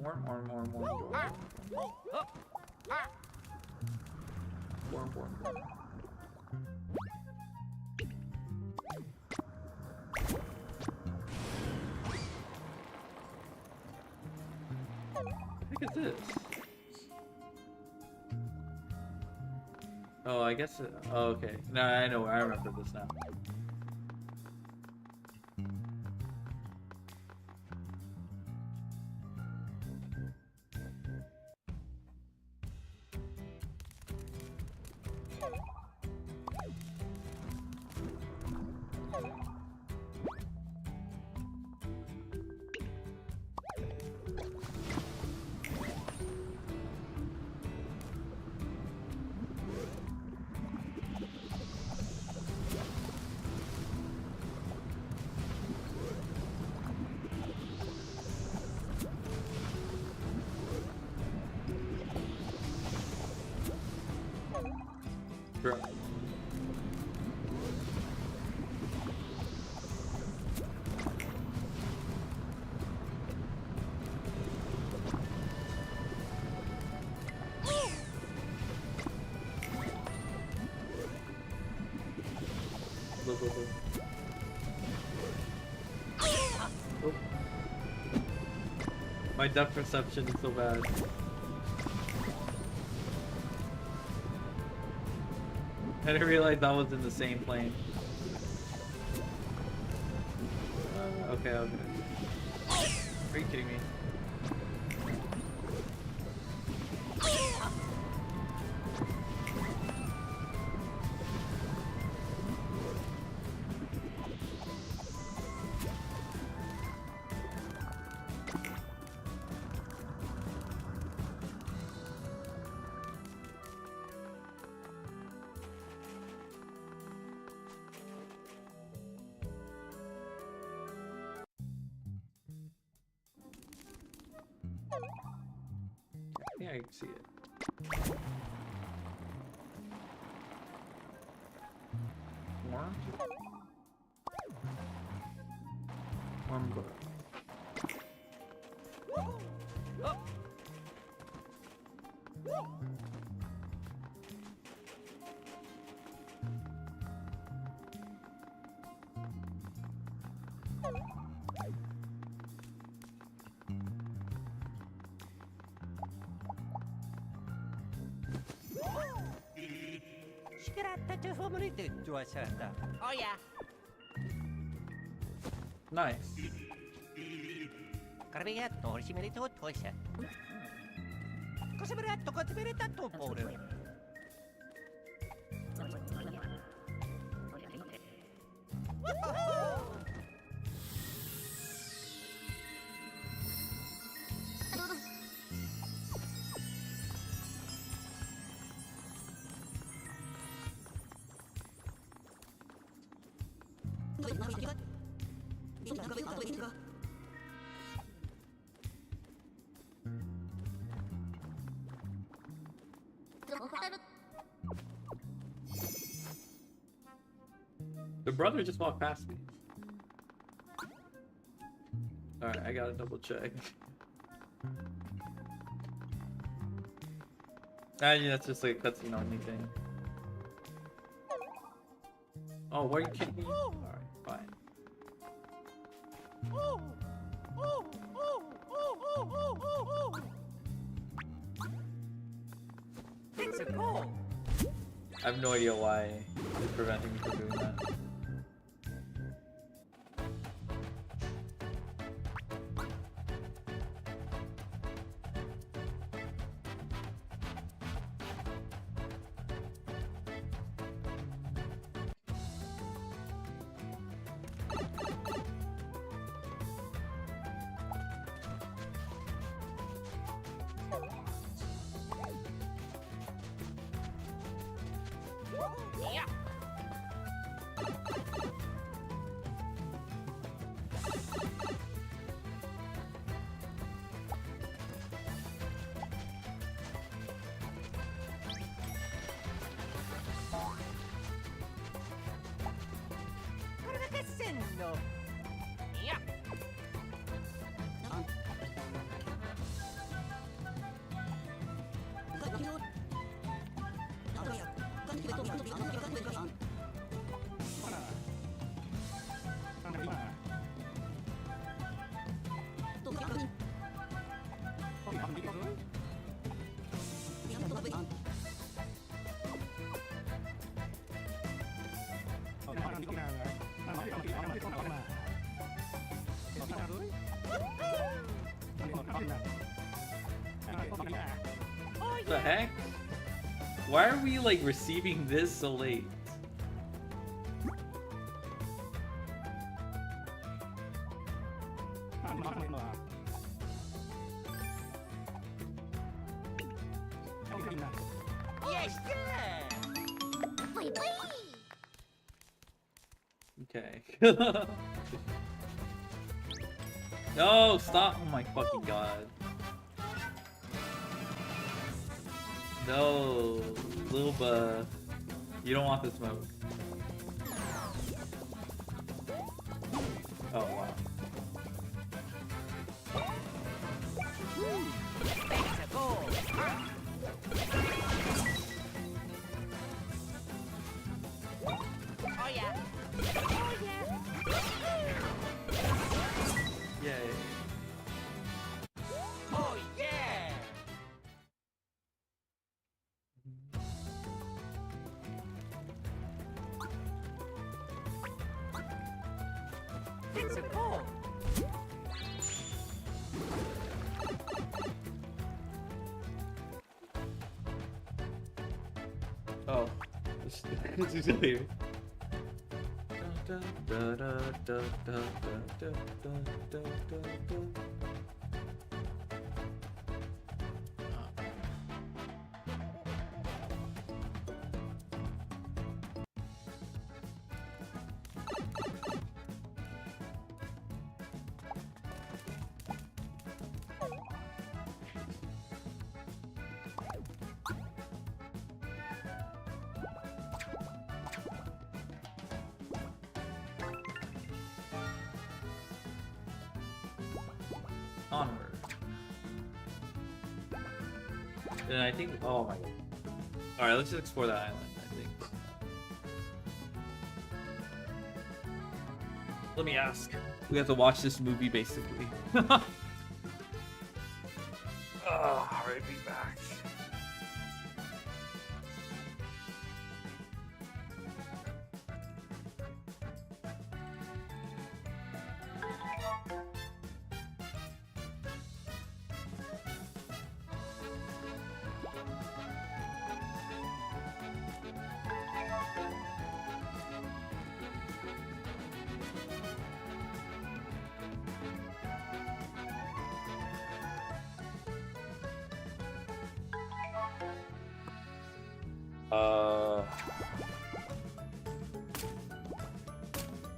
More. Look at this. Oh, I guess. Oh, okay. No, I know. I remember this now. Bro. Oh. My depth perception is so bad. I didn't realize that was in the same plane. Okay, okay. Are you kidding me? Yeah, I can see it. One book. Oh yeah. Nice. Carbigliato, riceverete ottoisa. Cosa beretto, cosa beretta tu pure? The brother just walked past me. Alright, I gotta double check. Yeah, that's just like a cutscene only thing. Oh, why are you kidding me? Alright, fine. It's a goal. I have no idea why it's preventing me from doing that. Yeah. Senno. Yeah. The heck? Why are we like receiving this so late? Yes, yeah. Okay. No, stop! Oh my fucking god. No, Luba, you don't want the smoke. Oh wow. It's a goal. Oh yeah. Oh yeah. Yay. Oh yeah. It's a goal. See you later. Onward. And I think, oh my god. Alright, let's just explore that island, I think. Let me ask. We have to watch this movie, basically. Alright, be back.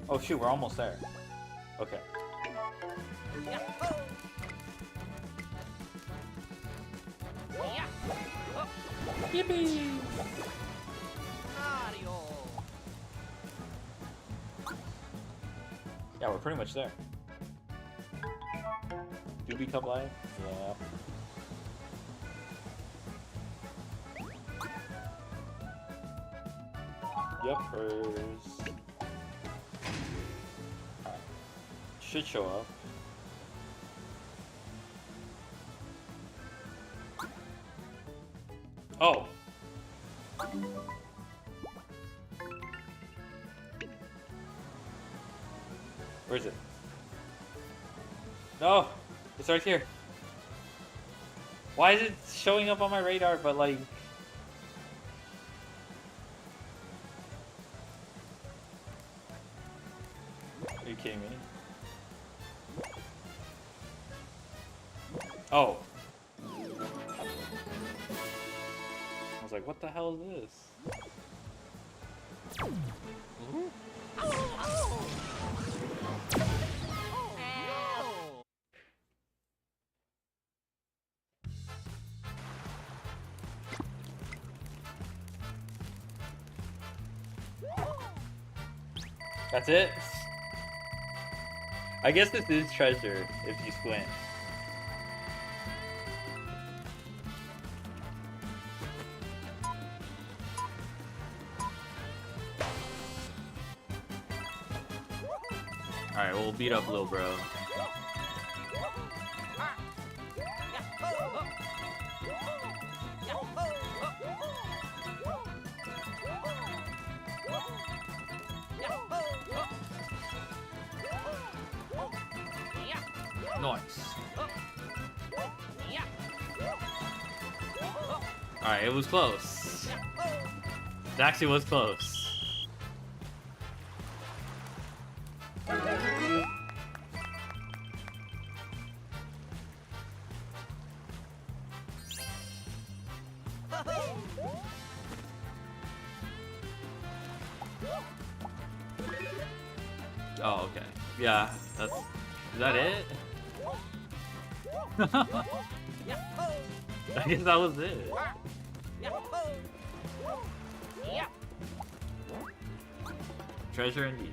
Oh shoot, we're almost there. Okay. Yippee! Yeah, we're pretty much there. Do we come live? Yeah. Yuppers. Alright. Should show up. Oh! Where is it? No! It's right here. Why is it showing up on my radar, but like... Are you kidding me? Oh! I was like, what the hell is this? That's it? I guess this is treasure if you squint. Alright, we'll beat up Lil Bro. Nice. Alright, it was close. It actually was close. Oh, okay. Yeah, that's... Is that it? I guess that was it. Treasure indeed.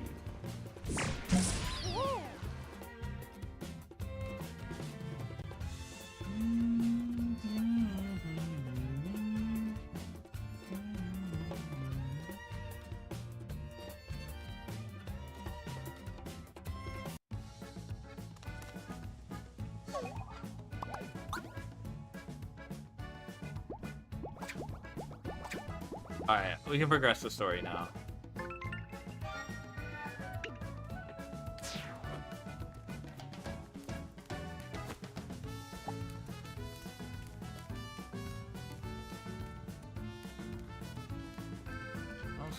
Alright, we can progress the story now.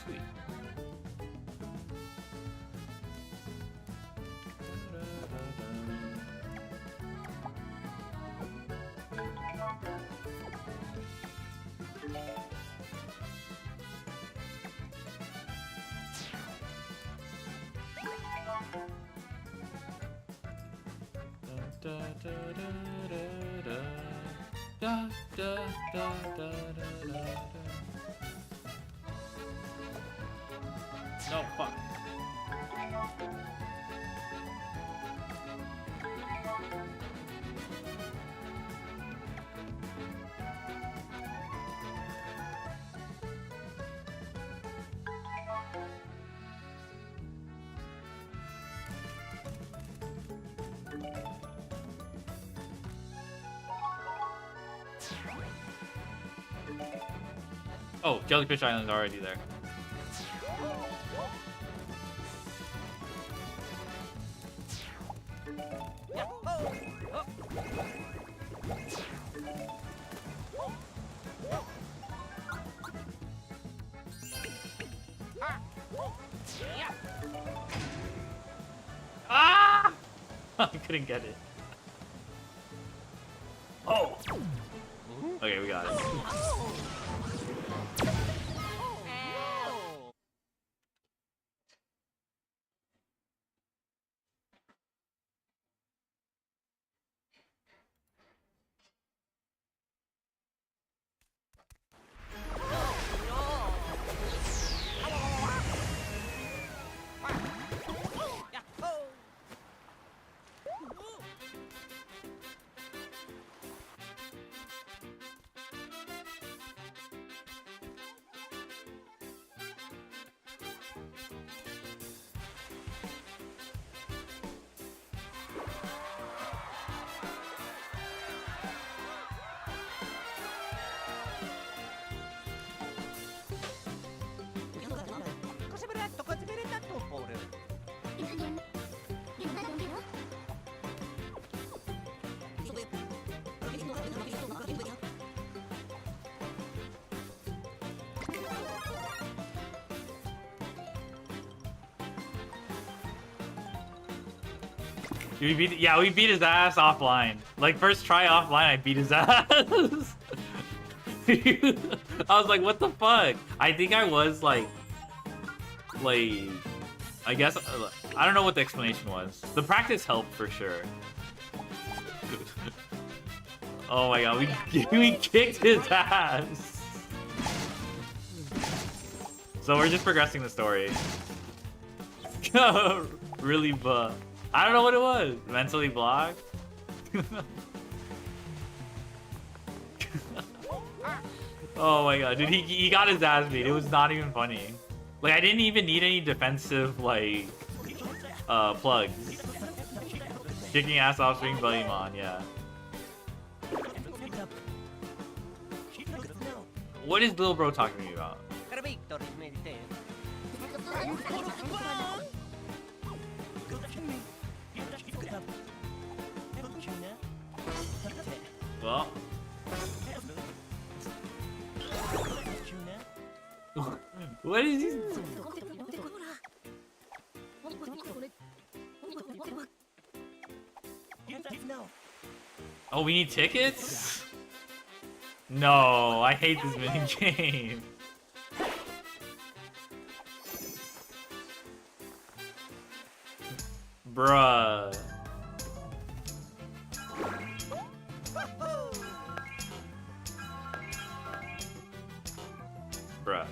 Sweet. No, fuck. Oh, Jellyfish Island's already there. Ah! I couldn't get it. Oh! Okay, we got it. We beat, yeah, we beat his ass offline. Like, first try offline, I beat his ass. I was like, what the fuck? I think I was like, I guess, I don't know what the explanation was. The practice helped for sure. Oh my god, we kicked his ass. So we're just progressing the story. Really, I don't know what it was. Mentally blocked? Oh my god, dude, he got his ass beat. It was not even funny. Like, I didn't even need any defensive, like, plugs. Kicking ass off swing Bullymon, yeah. What is little bro talking to me about? Well, what is he? Oh, we need tickets? No, I hate this mini game. Bruh. Bruh.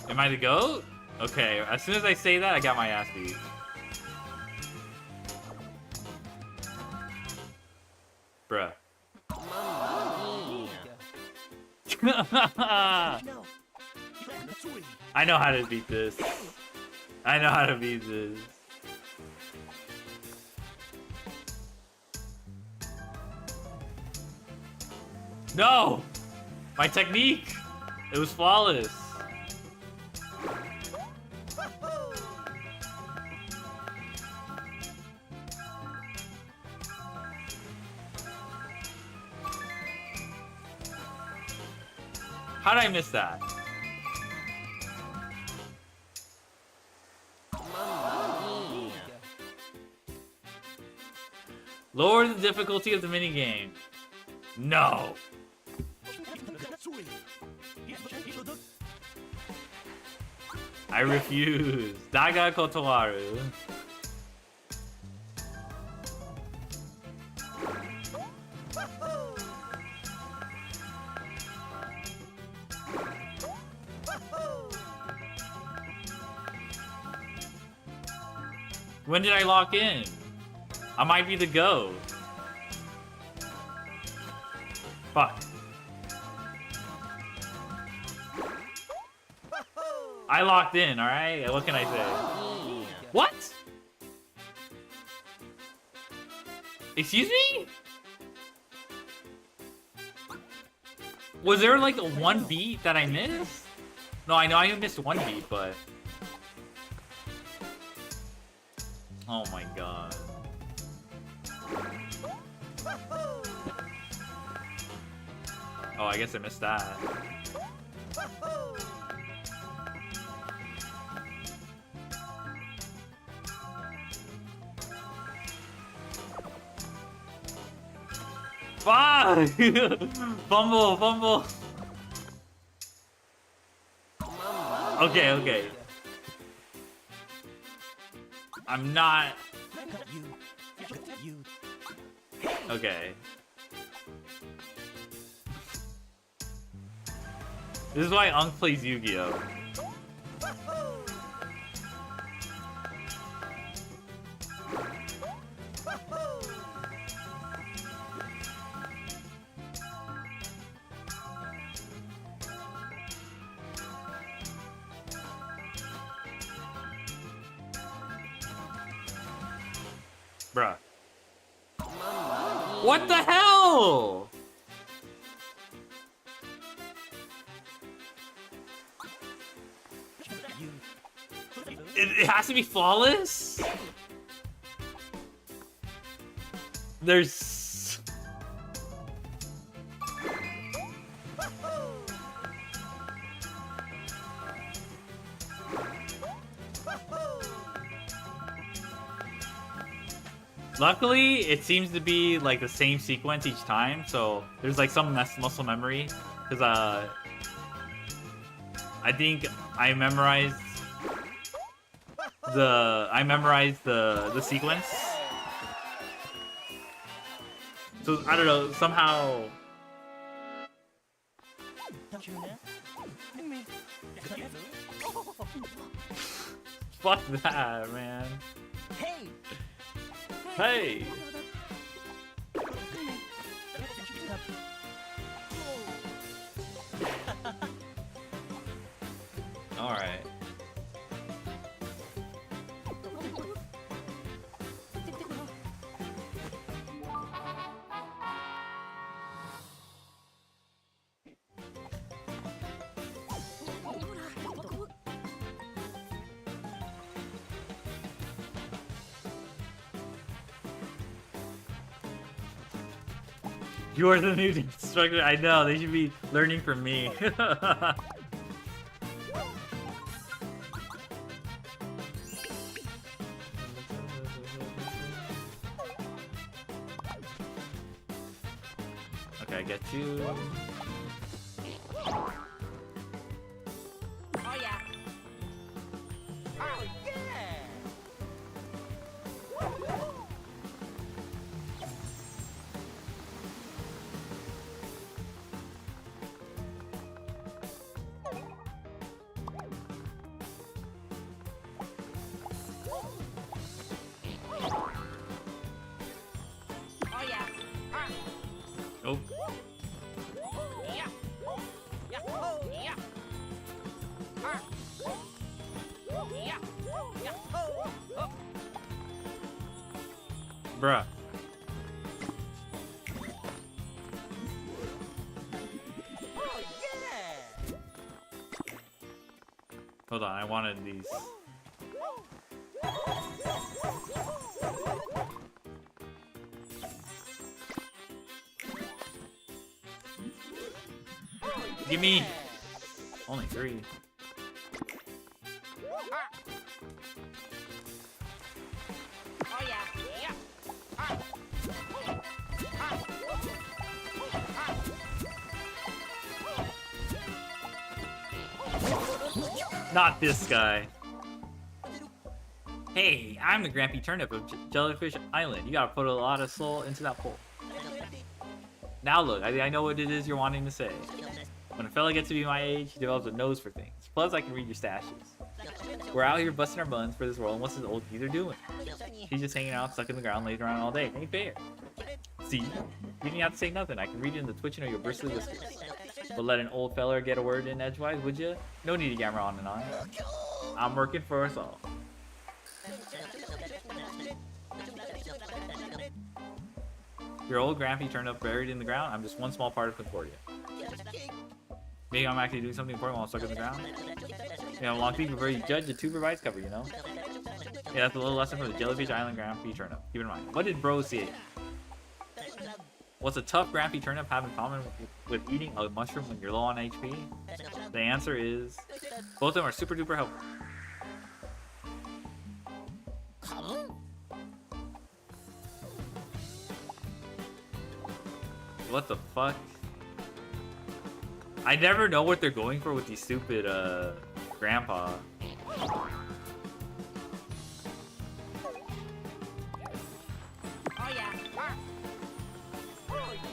Am I the GOAT? Okay, as soon as I say that, I got my ass beat. Bruh. I know how to beat this. I know how to beat this. No! My technique! It was flawless. How did I miss that? Lower the difficulty of the minigame. No. I refuse. Daga kotowaru. When did I lock in? I might be the go. Fuck. I locked in, alright? What can I say? What? Excuse me? Was there like a one beat that I missed? No, I know I missed one beat, but... Oh my god. Oh, I guess I missed that. Fuck! Fumble, fumble. Okay, okay. I'm not... Okay. This is why Unk plays Yu-Gi-Oh! Bruh. What the hell? It has to be flawless? There's... Luckily, it seems to be like the same sequence each time, so there's like some muscle memory. Because I think I memorized the sequence. So I don't know, somehow. Fuck that, man. Hey. Hey. All right. You are the new instructor. I know, they should be learning from me. Okay, I get you. Oh yeah. Oh yeah. Oh. Yeah. Yeah. Oh yeah. Yeah. Yeah. Oh. Bruh. Oh yeah. Hold on, I wanted these. Give me. Only 3. Oh yeah. Not this guy. Hey, I'm the Grampy Turnip of Jellyfish Island. You gotta put a lot of soul into that pole. Now look, I know what it is you're wanting to say. When a fella gets to be my age, he develops a nose for things. Plus, I can read your stashes. We're out here busting our buns for this world, and what's this old geezer doing? He's just hanging out, stuck in the ground, laid around all day. Ain't fair. See, you didn't have to say nothing. I can read it in the twitching of your bristly whiskers. But let an old feller get a word in edgewise, would you? No need to yammer on and on. I'm working for us all. Your old Grampy turned up buried in the ground. I'm just one small part of Concordia. Maybe I'm actually doing something important while I'm stuck in the ground. Yeah, I'm a long feet before you judge. The two provides cover, you know? Yeah, that's a little lesson from the Jellyfish Island Grampy turnip. Keep in mind. What did bro say? What's a tough Grampy turnip have in common with eating a mushroom when you're low on HP? The answer is both of them are super duper helpful. What the fuck? I never know what they're going for with these stupid grandpa. Oh yeah. Oh yeah.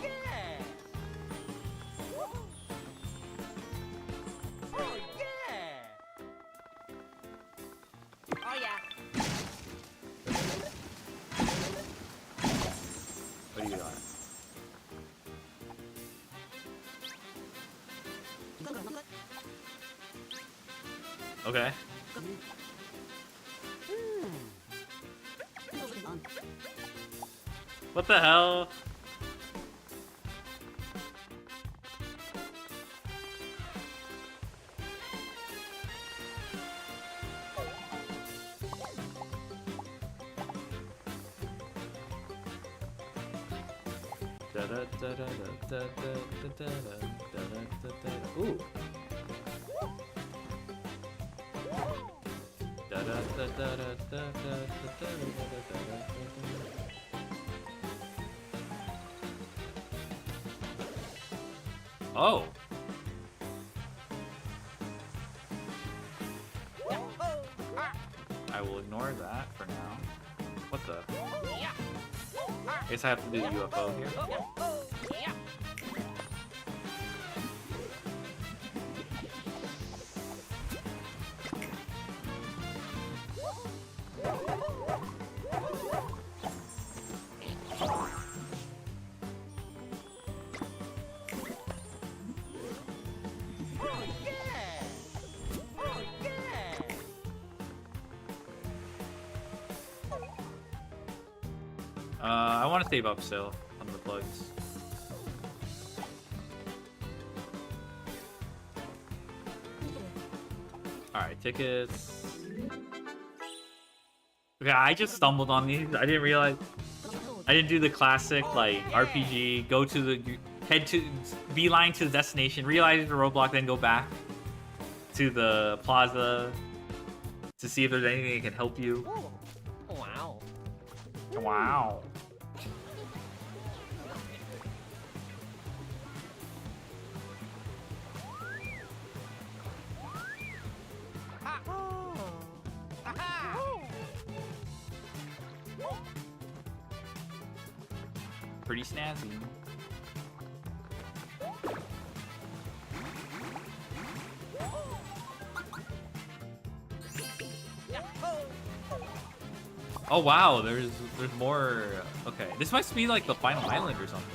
Oh yeah. Oh yeah. What do you got? Okay. What the hell? Ooh. Oh. I will ignore that for now. What the? I guess I have to do the UFO here. I want to save up still on the plugs. Alright, tickets. Okay, I just stumbled on these. I didn't realize. I didn't do the classic, like, RPG, go to the. Head to. Beeline to the destination, realize the roadblock, then go back to the plaza to see if there's anything that can help you. Wow. Wow. Pretty snazzy. Oh wow, there's more. Okay, this must be like the final island or something.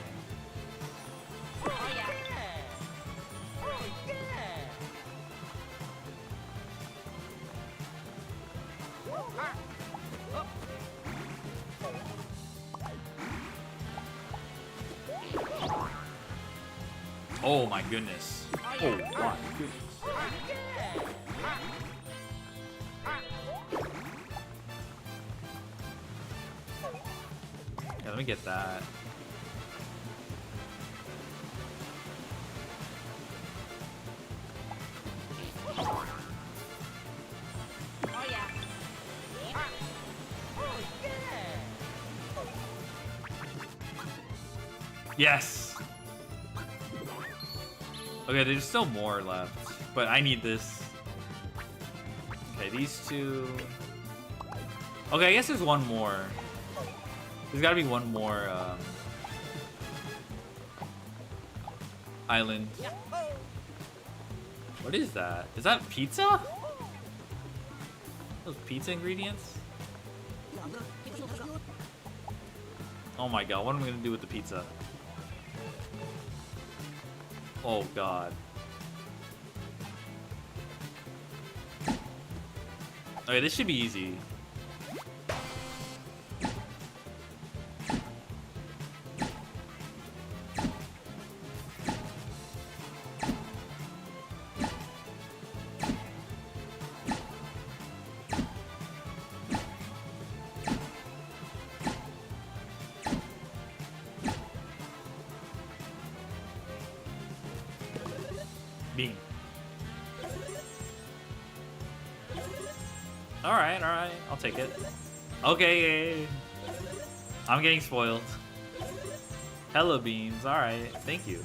Oh my goodness. Oh my goodness. Yeah, let me get that. Yes. Okay, there's still more left, but I need this. Okay, these two. Okay, I guess there's one more. There's gotta be one more island. What is that? Is that pizza? Those pizza ingredients? Oh my god, what am I gonna do with the pizza? Oh god. Okay, this should be easy. Bing. Alright, I'll take it. Okay, I'm getting spoiled. Hello beans, alright, thank you.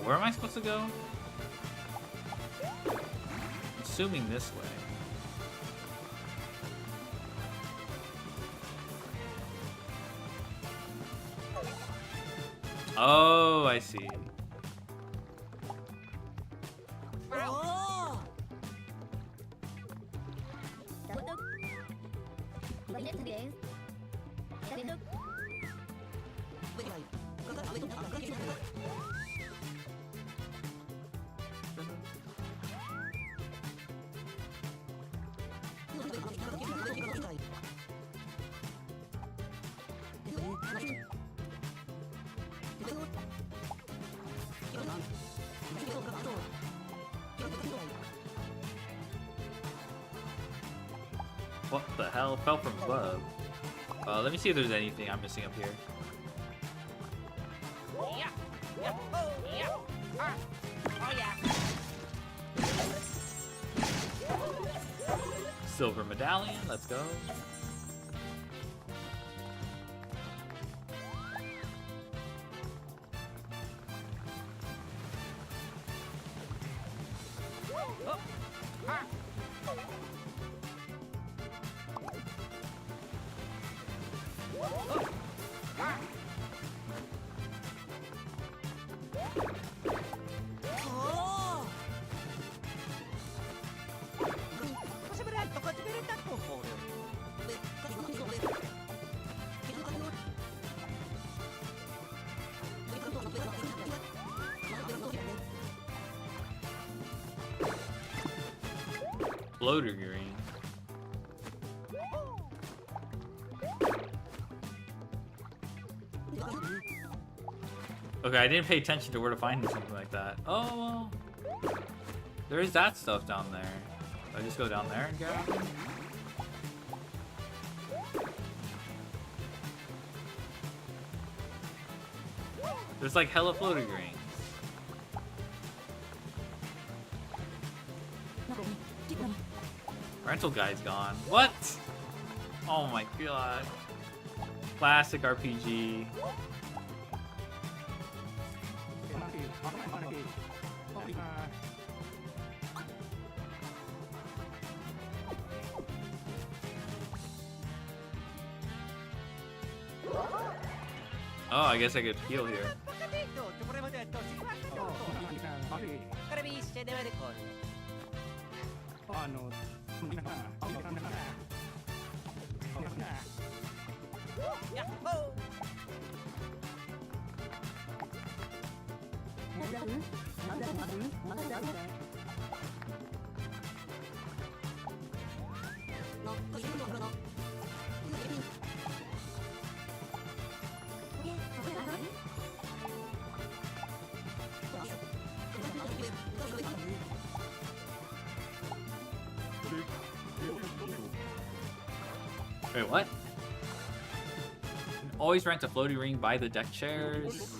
Where am I supposed to go? Assuming this way. Oh, I see. What the hell? Fell from above. Let me see if there's anything I'm missing up here. Silver medallion, let's go. Floater green. Okay, I didn't pay attention to where to find something like that. Oh, well. There is that stuff down there. Do I just go down there and grab it? There's like hella floater greens. Rental guy's gone. What? Oh my god. Classic RPG. Oh, I guess I could heal here. Wait, what? Always rent a floating ring by the deck chairs.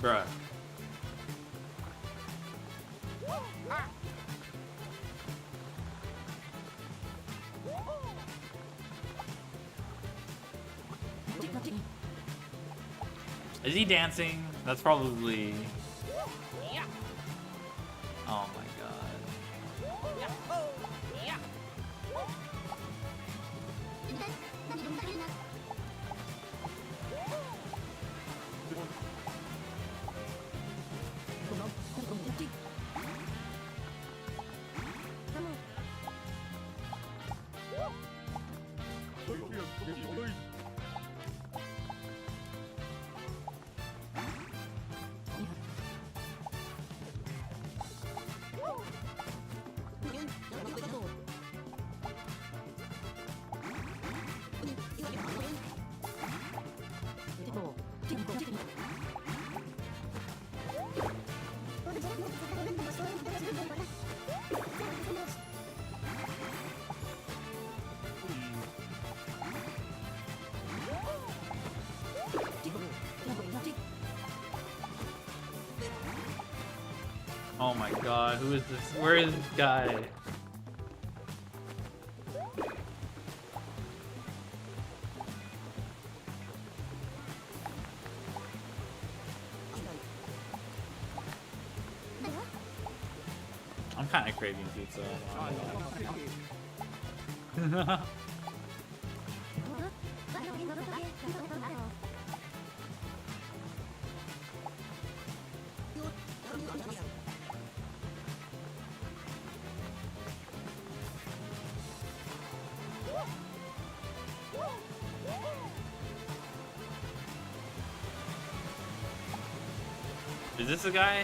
Bruh. Is he dancing? That's probably... Oh my god. Oh my god, who is this? Where is this guy? I'm kind of craving pizza. Is this the guy?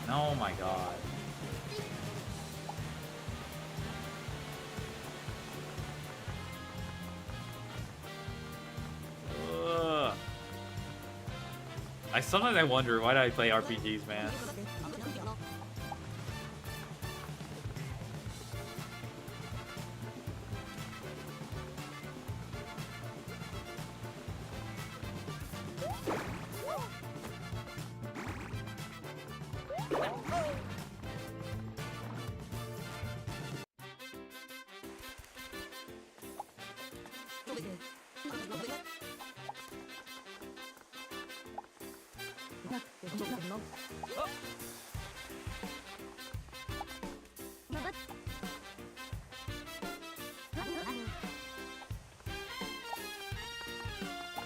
Oh my god. Ugh. Sometimes I wonder, why do I play RPGs, man?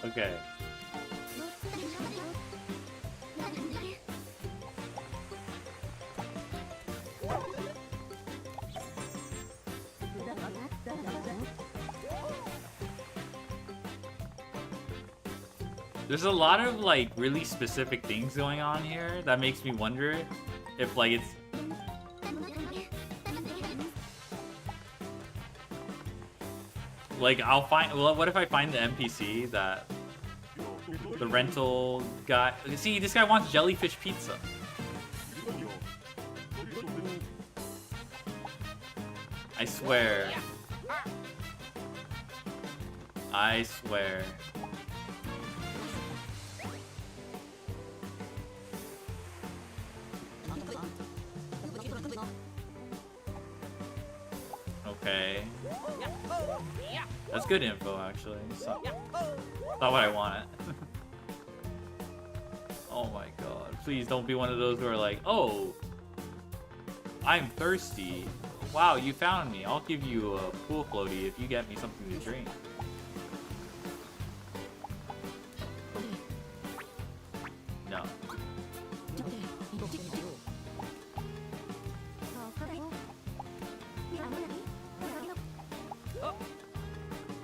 Okay. There's a lot of like really specific things going on here that makes me wonder if like it's like I'll find, well, what if I find the NPC that the rental guy, see, this guy wants jellyfish pizza. I swear. I swear. Okay. That's good info, actually. It's not what I wanted. Oh my god. Please don't be one of those who are like, oh, I'm thirsty. Wow, you found me. I'll give you a pool floaty if you get me something to drink. No.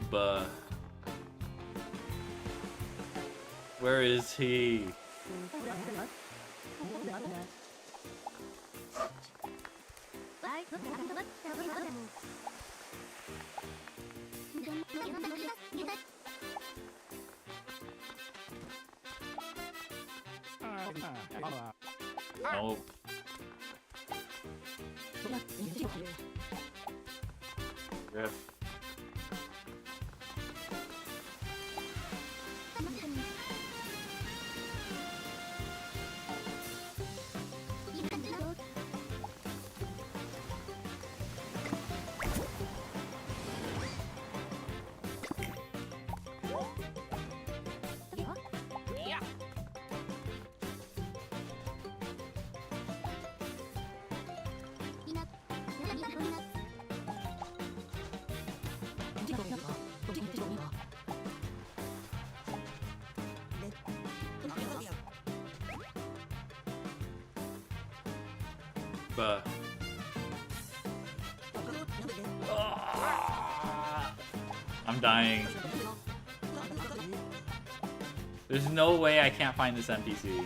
But where is he? Nope. Rip. But I'm dying. There's no way I can't find this NPC.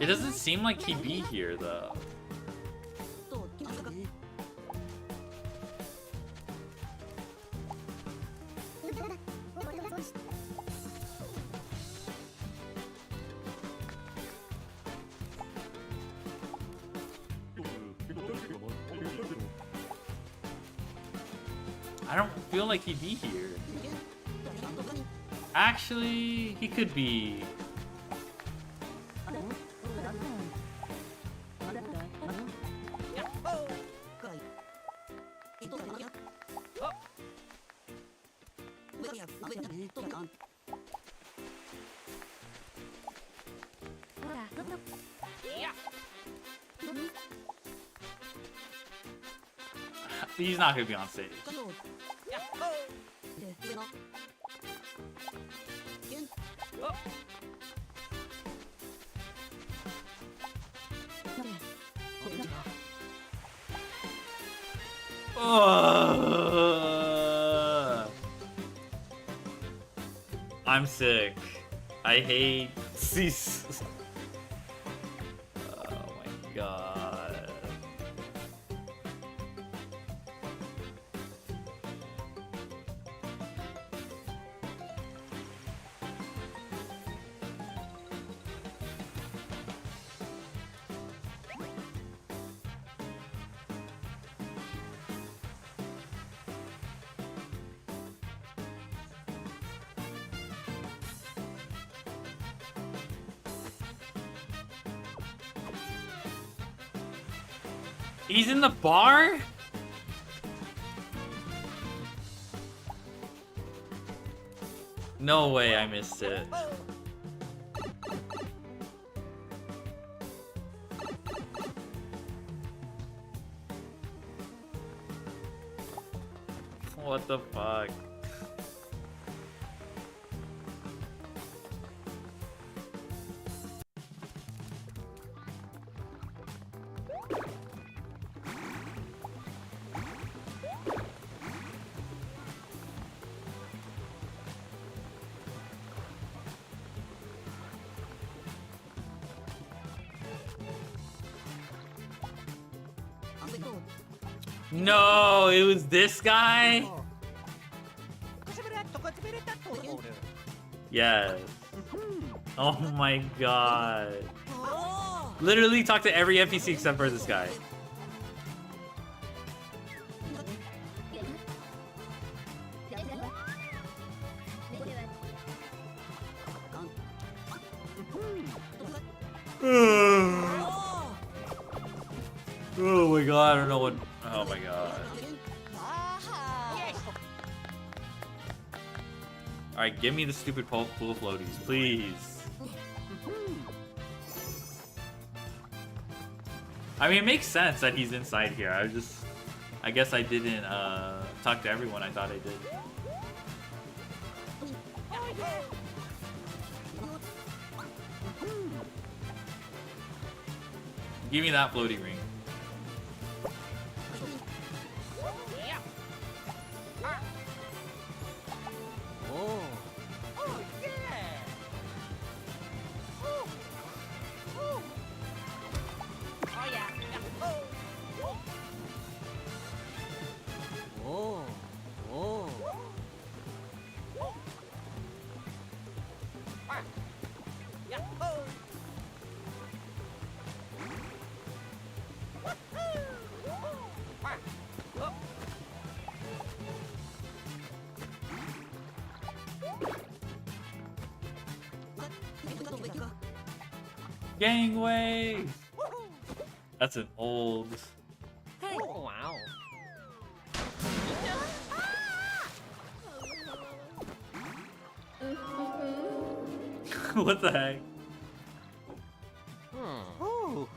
It doesn't seem like he'd be here though. I don't feel like he'd be here. Actually, he could be. He's not gonna be on stage. I'm sick. I hate cease. Oh my god. He's in the bar? No way I missed it. What the fuck? No, it was this guy? Yes. Oh my god. Literally talk to every NPC except for this guy. Oh my god, I don't know what. Oh my god. Alright, give me the stupid pool floaties, please. I mean, it makes sense that he's inside here. I guess I didn't talk to everyone I thought I did. Give me that floaty ring. Gangway! That's an old... Oh, wow. What the heck? Ooh.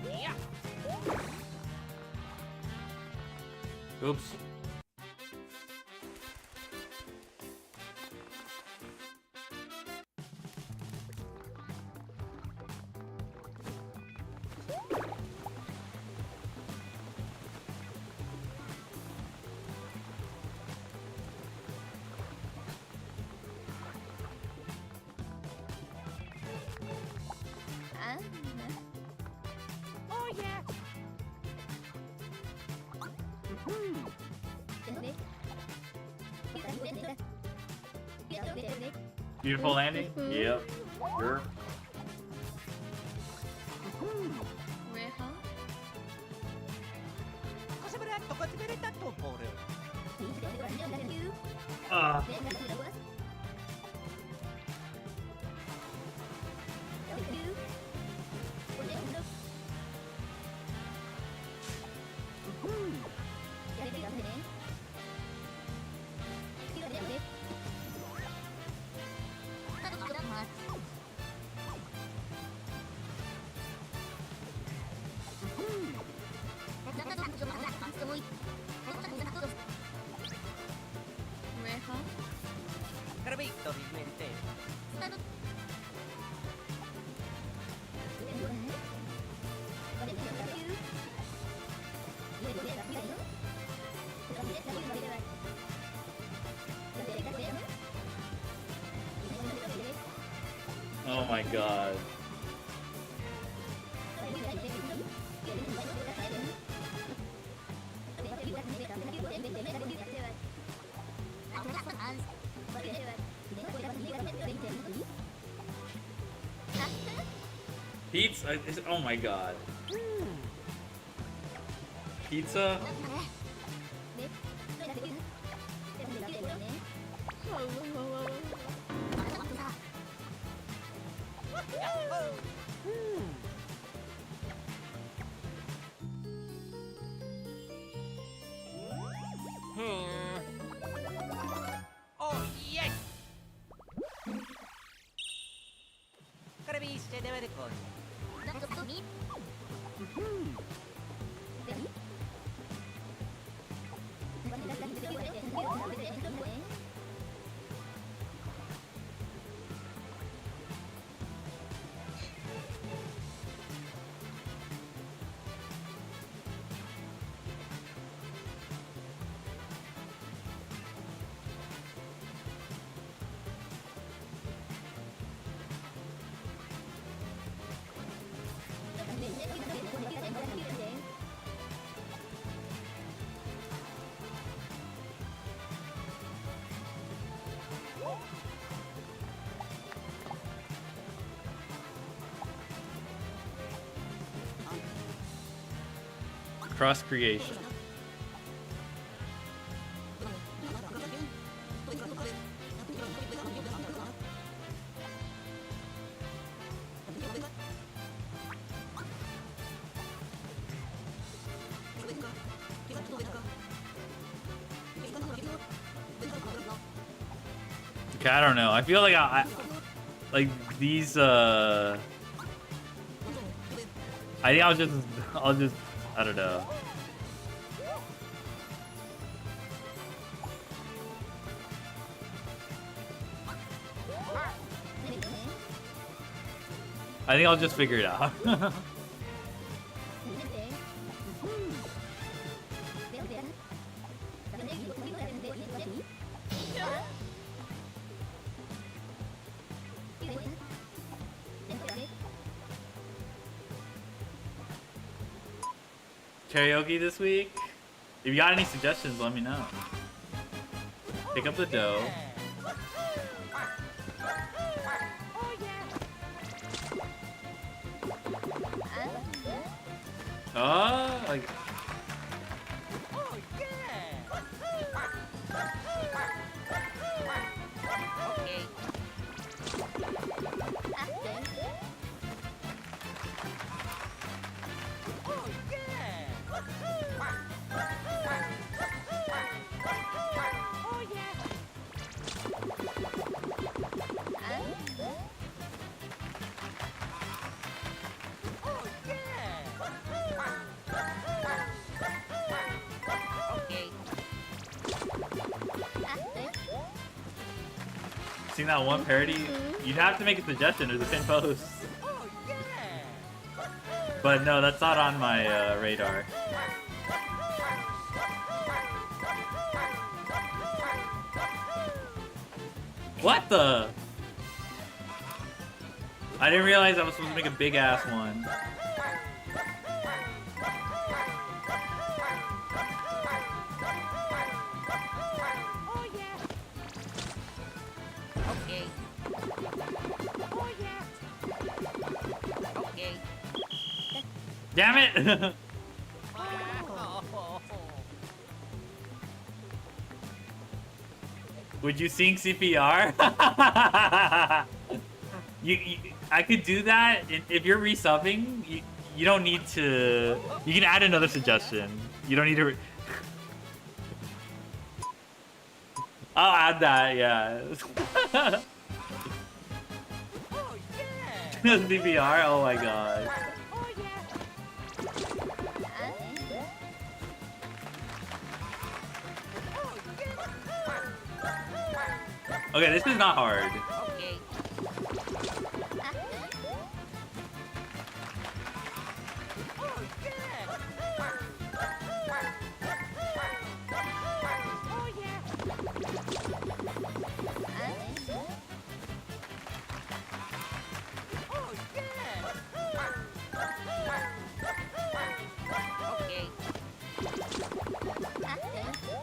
Yeah. Oops. Oh, yeah. Beautiful landing? Yep. Sure. Capito, divertente. Oh my god. Pizza? Oh my god. Pizza? Oh, yes! Caraviste deve ricorrere. Cross creation. Okay, I don't know. I feel like I like these I think I'll just I don't know. I think I'll just figure it out. Karaoke this week? If you got any suggestions, let me know. Pick up the dough. Like. Oh, yeah! Seen that one parody? You'd have to make a suggestion. There's a pin post. But no, that's not on my radar. What the? I didn't realize I was supposed to make a big ass one. Okay. Oh yeah. Okay. Damn it! Would you sing CPR? I could do that. If you're resubbing, you don't need to. You can add another suggestion. You don't need to. I'll add that. Yeah. CPR. Oh my god. Okay, this is not hard. Okay.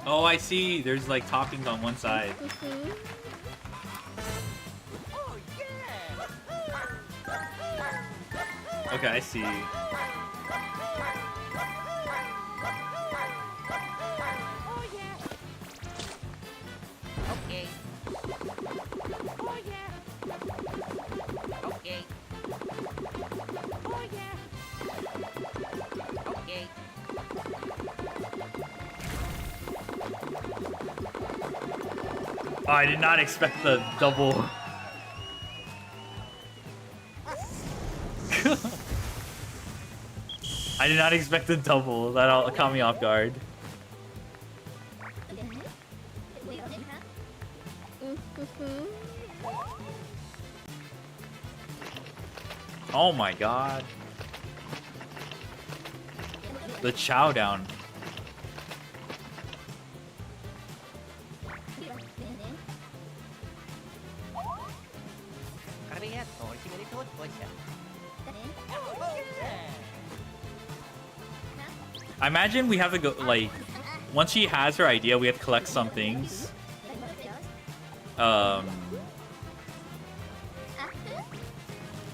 Oh, I see. There's like toppings on one side. Okay, I see. Okay. Oh yeah. Okay. Oh yeah. Okay. Oh, I did not expect the double. I did not expect the double. That all caught me off guard. Oh my god. The chow down. I imagine we have to go, like, once she has her idea, we have to collect some things.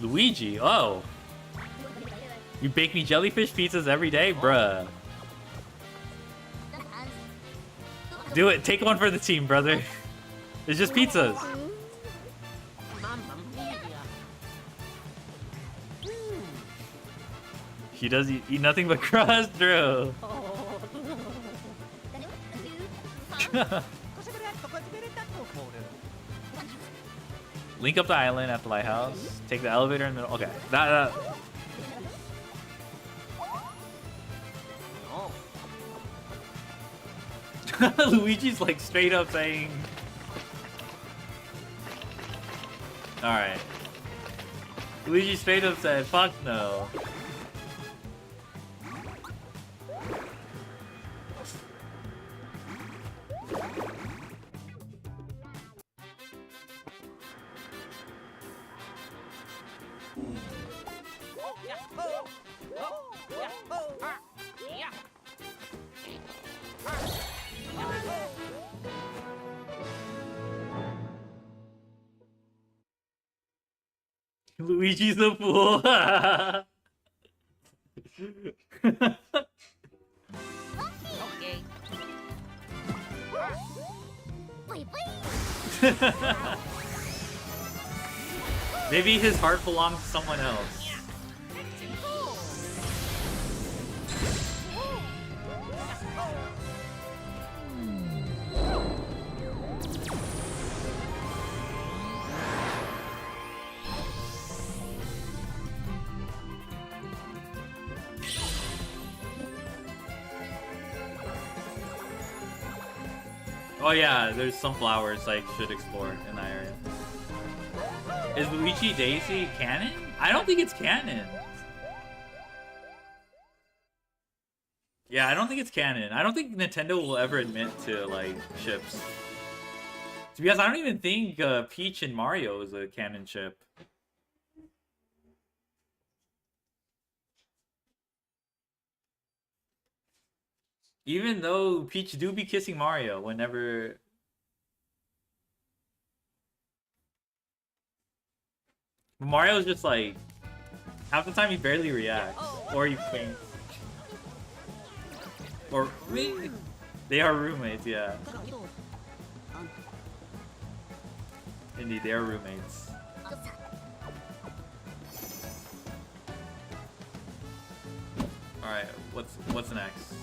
Luigi, oh. You bake me jellyfish pizzas every day? Bruh. Do it. Take one for the team, brother. It's just pizzas. He does eat nothing but crust, Drew. Link up the island at the lighthouse. Take the elevator in the middle. Okay. That. Luigi's like straight up saying. Alright. Luigi straight up said, fuck no. Luigi's a fool. Okay. Maybe his heart belongs to someone else. Oh yeah, there's some flowers I should explore in that area. Is Luigi Daisy canon? I don't think it's canon. Yeah, I don't think it's canon. I don't think Nintendo will ever admit to like ships. To be honest, I don't even think Peach and Mario is a canon ship. Even though Peach do be kissing Mario whenever. Mario's just like, half the time he barely reacts, or he faints. Or maybe they are roommates, yeah. Indeed, they are roommates. All right, what's next?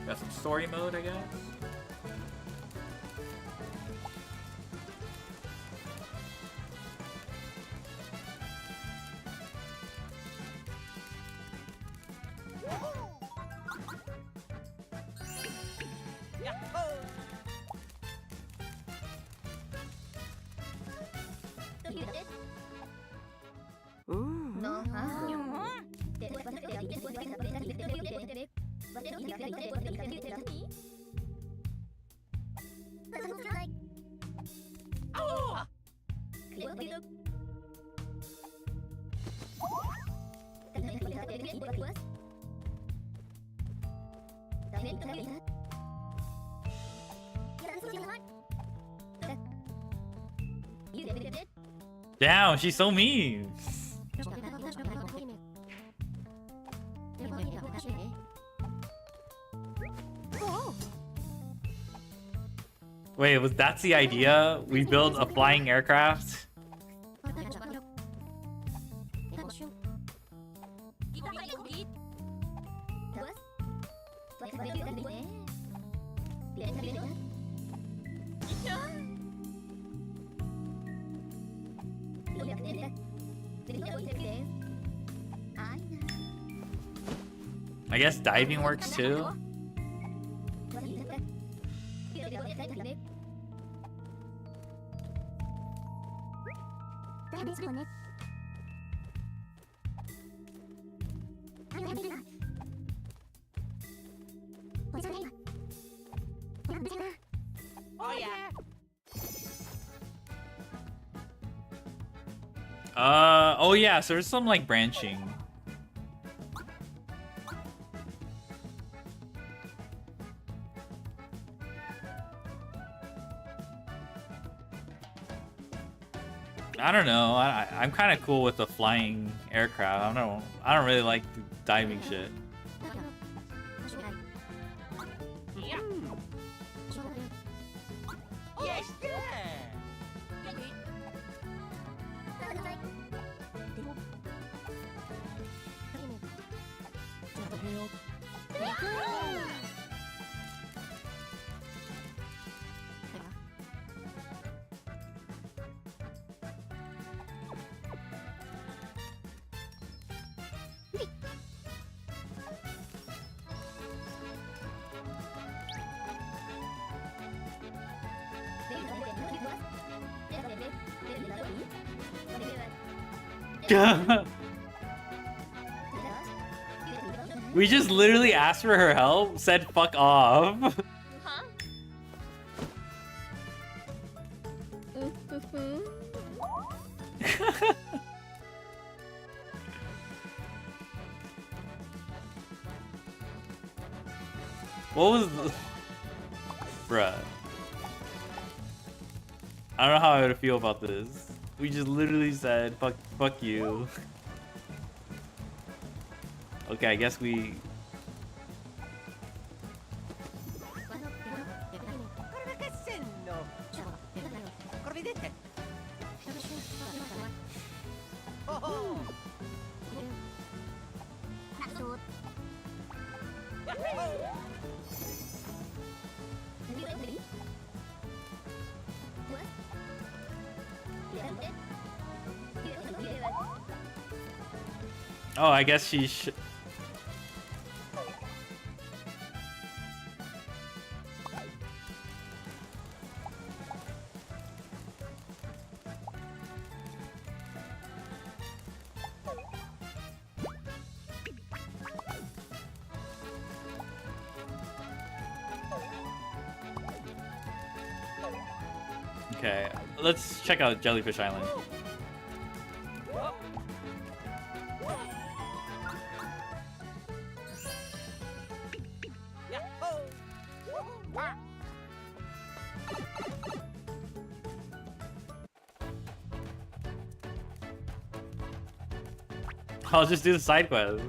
Got some story mode, I guess. Damn, she's so mean. Wait, that's the idea? We build a flying aircraft? I guess diving works too. Oh yeah, so there's some like branching. I don't know. I'm kind of cool with the flying aircraft. I don't really like the diving shit. We just literally asked for her help, said fuck off. What was the... Bruh. I don't know how I would feel about this. We just literally said, fuck you. Okay, I guess we... Oh, I guess she Okay, let's check out Jellyfish Island. I'll just do the side quest.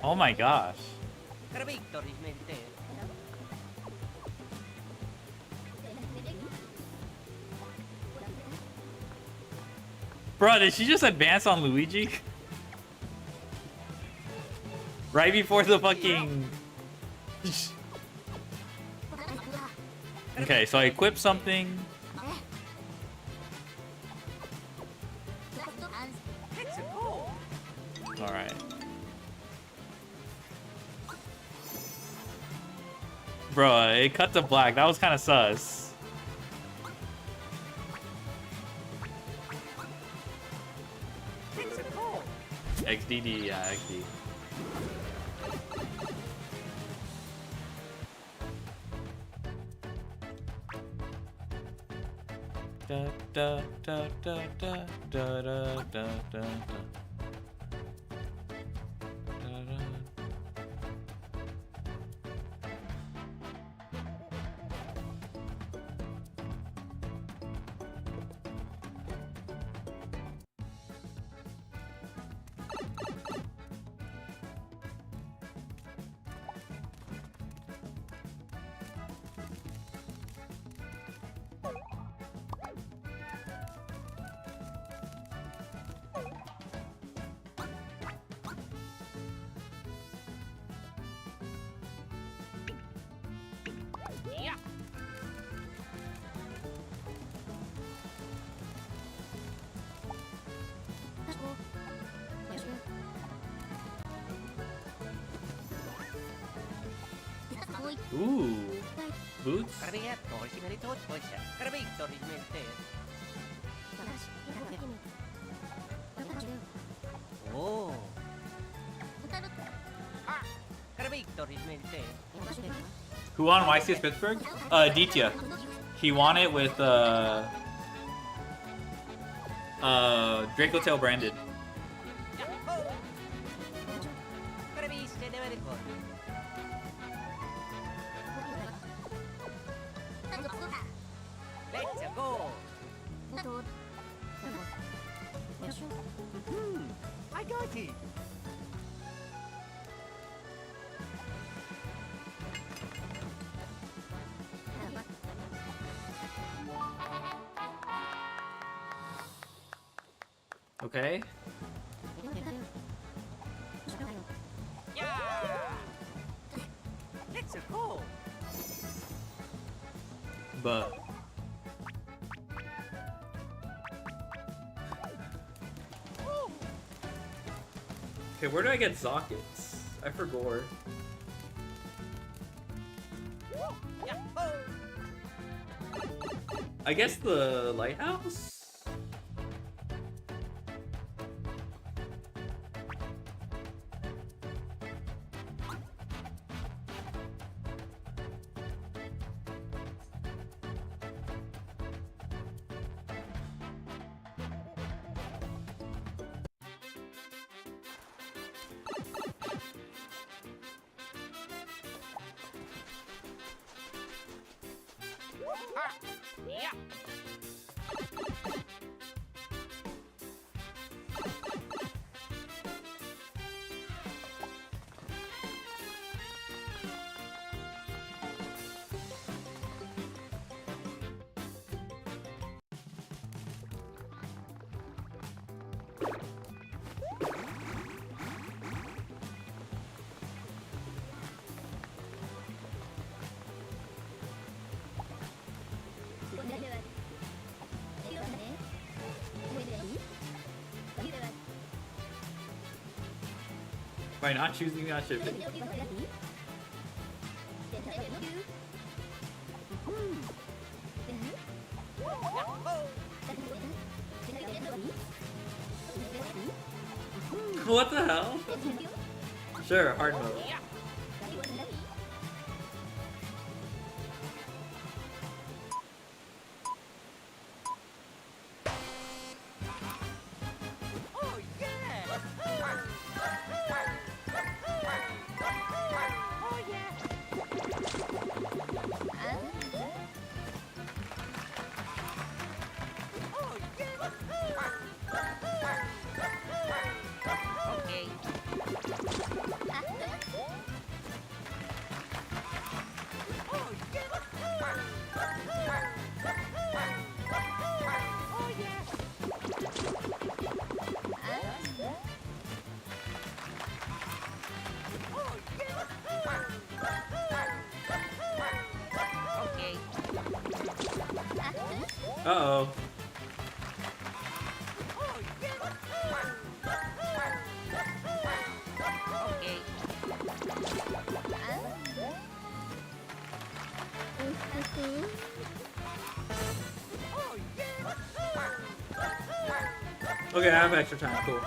Oh my gosh. Bro, did she just advance on Luigi? Right before the fucking... Okay, so I equip something. Alright. Bro, it cut to black. That was kind of sus. XDD, yeah, XD. Da da da da da da da da da. Ooh, boots. Who won YCS Pittsburgh? Ditya. He won it with Draco Tail branded. Let's go. I got it. Okay. Let's go. But okay, where do I get sockets? I forgot. I guess the lighthouse? Yeah. By not choosing that ship. What the hell? Sure, hard mode. Uh-oh. Okay, I have extra time, cool.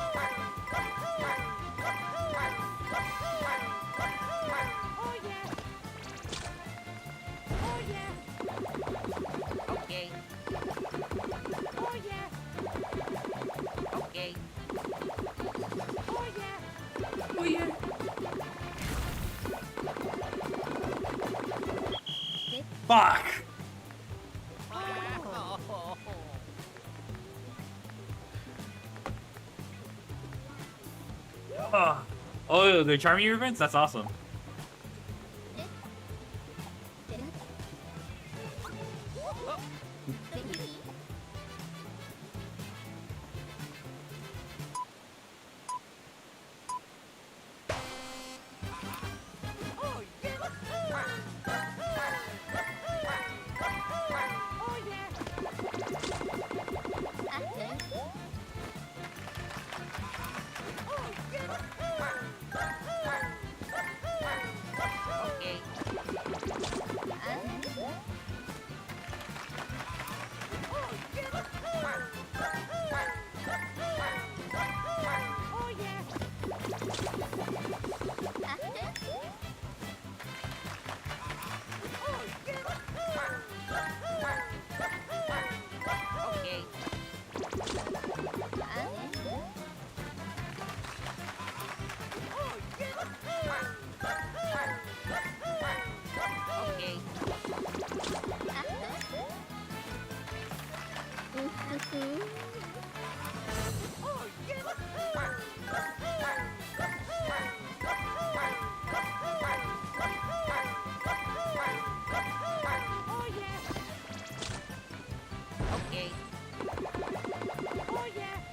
Fuck! Oh, they're charming events? That's awesome. Okay. Oh yeah. Okay. Oh yeah.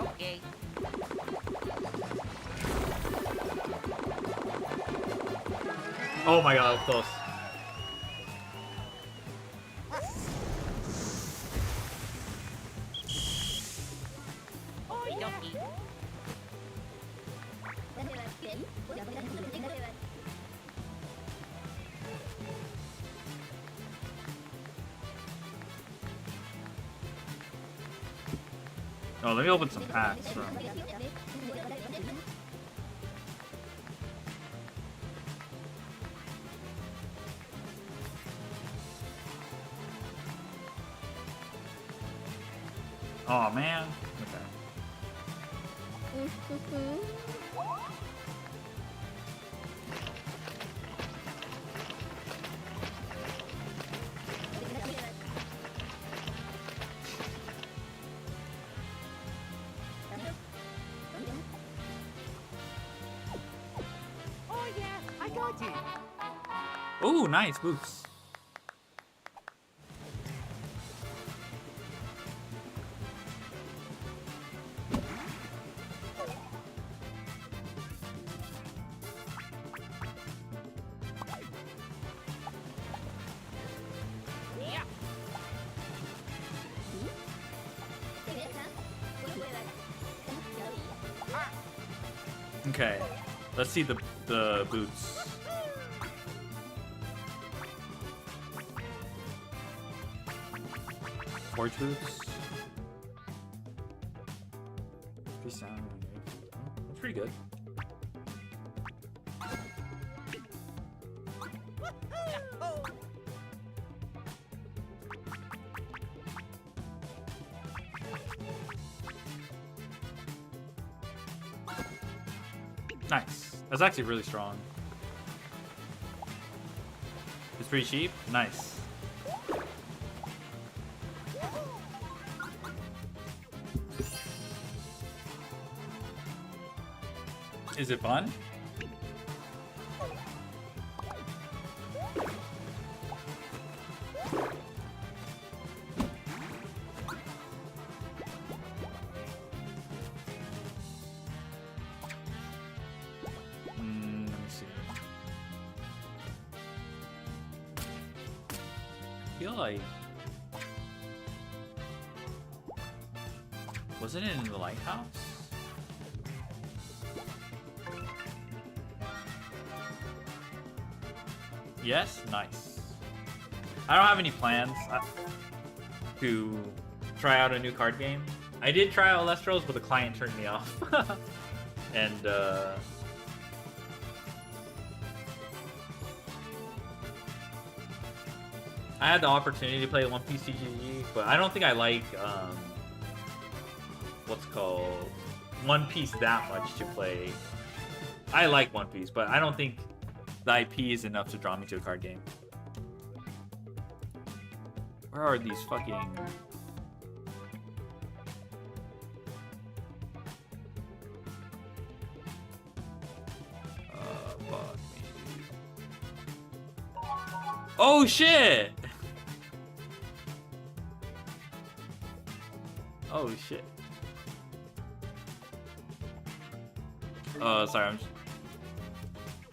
Okay. Oh my god, close. Oh, let me open some packs. Bro. Oh man. Okay. Oh yeah, I got you. Oh, nice boots. Yeah. Okay. Let's see the boots. Forge boots. Pretty sound. That's pretty good. Nice. That's actually really strong. It's pretty cheap. Nice. Is it fun? Let me see. I feel like... Wasn't it in the lighthouse? Yes? Nice. I don't have any plans to try out a new card game. I did try out Lestros, but the client turned me off. And, I had the opportunity to play One Piece CGG, but I don't think I like, what's called, One Piece that much to play. I like One Piece, but I don't think the IP is enough to draw me to a card game. Where are these fucking... fuck me. Oh shit! Oh shit. Sorry, I'm just...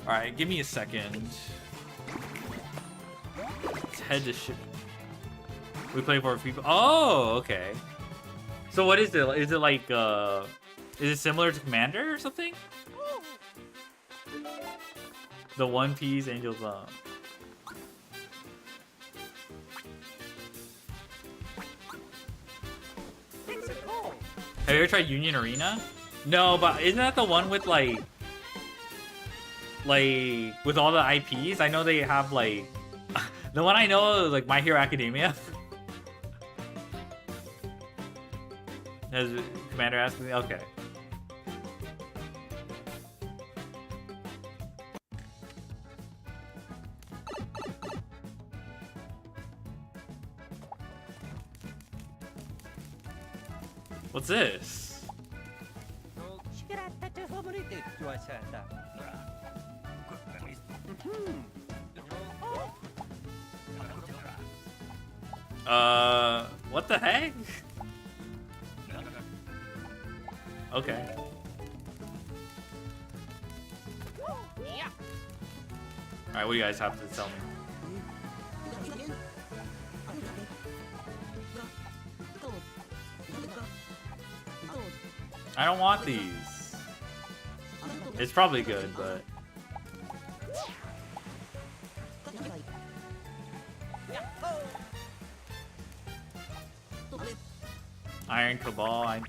Alright, give me a second. Let's head to ship. We play for people. Oh, okay. So what is it? Is it like, is it similar to Commander or something? The One Piece Angels, Have you ever tried Union Arena? No, but isn't that the one with like with all the IPs? I know they have like the one I know is like My Hero Academia. Has Commander asked me? Okay. What's this? What the heck? Okay. Alright, what do you guys have to tell me? I don't want these. It's probably good, but... Iron Cabal,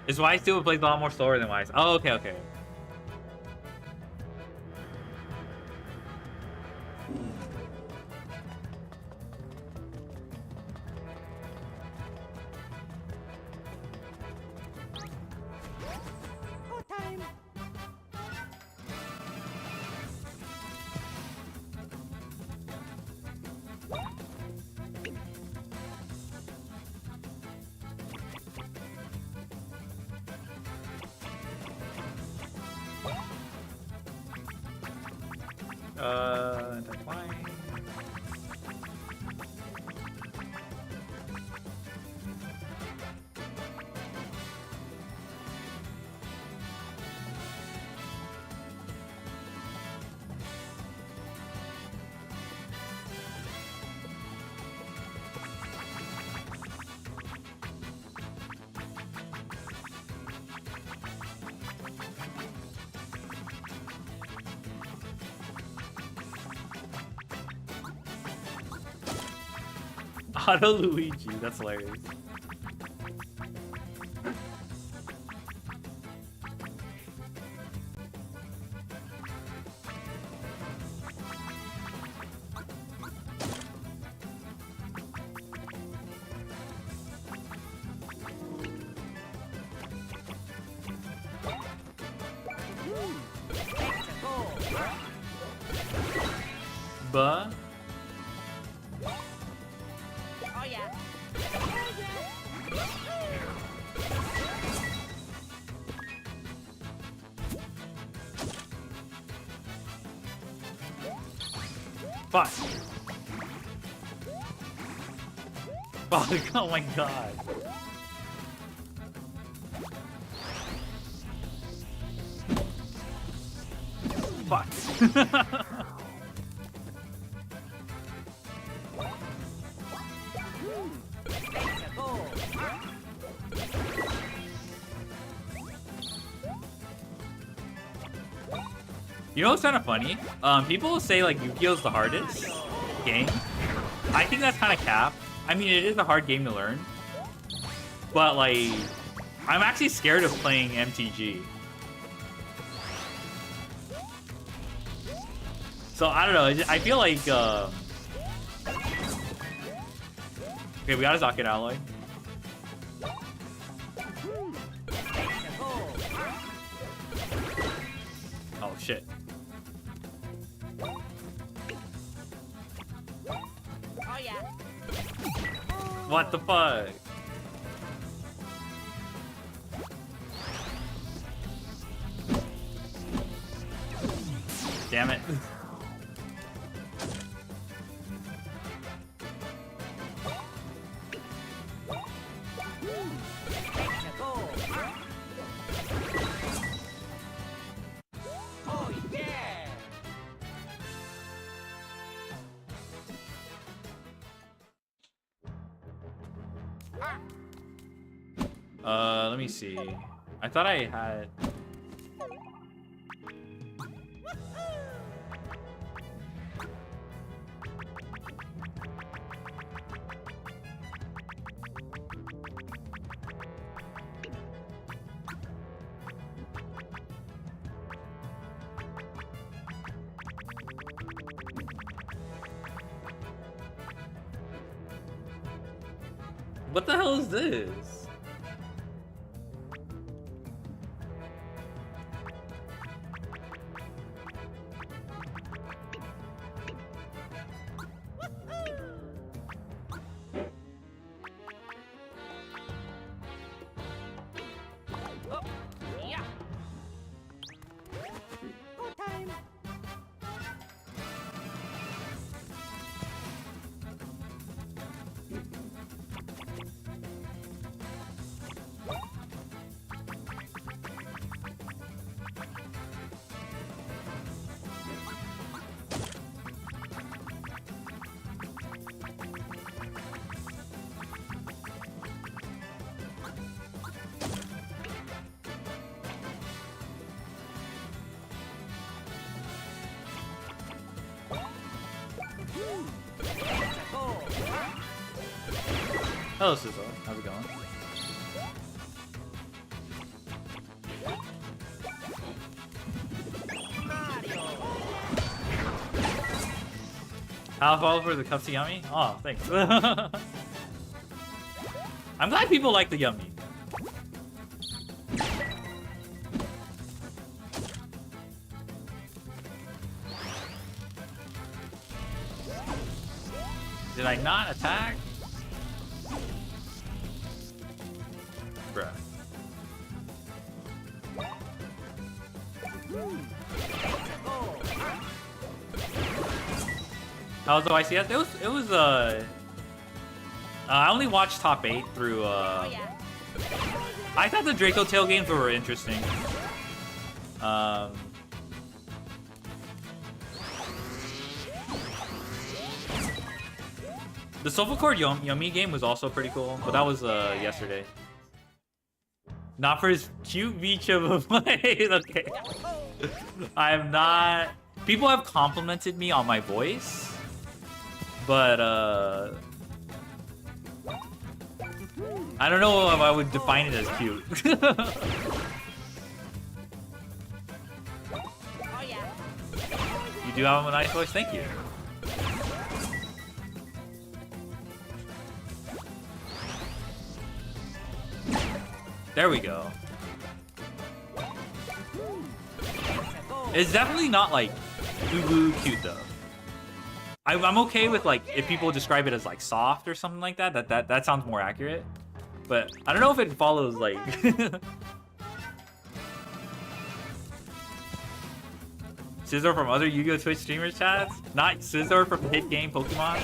Is Wise Duel plays a lot more slower than Wise? Oh, okay, okay. Decline. Auto Luigi, that's hilarious. But fuck. Fuck, oh my god. Fuck. You know what's kind of funny? People say like Yu-Gi-Oh's the hardest game. I think that's kind of cap. I mean, it is a hard game to learn, but like, I'm actually scared of playing MTG. So I don't know. I feel like. Okay, we got a Zaket Alloy. Oh shit. What the fuck? Damn it. Let me see. I thought I had. What the hell is this? Hello, Sizzle. How's it going? I'll follow for the cups of yummy? Oh, thanks. I'm glad people like the yummy. Did I not attack? Bruh. How was the YCS? It was I only watched top 8 through I thought the Draco Tail games were interesting. The Soulful Cord Yummy game was also pretty cool, but that was yesterday. Not for his cute beach of a play. Okay. I am not. People have complimented me on my voice, but I don't know if I would define it as cute. You do have a nice voice. Thank you. There we go. It's definitely not like uwu cute though. I'm okay with like if people describe it as like soft or something like that. That sounds more accurate. But I don't know if it follows like. Scissor from other Yu-Gi-Oh! Twitch streamers chats, not Scissor from hit game Pokemon.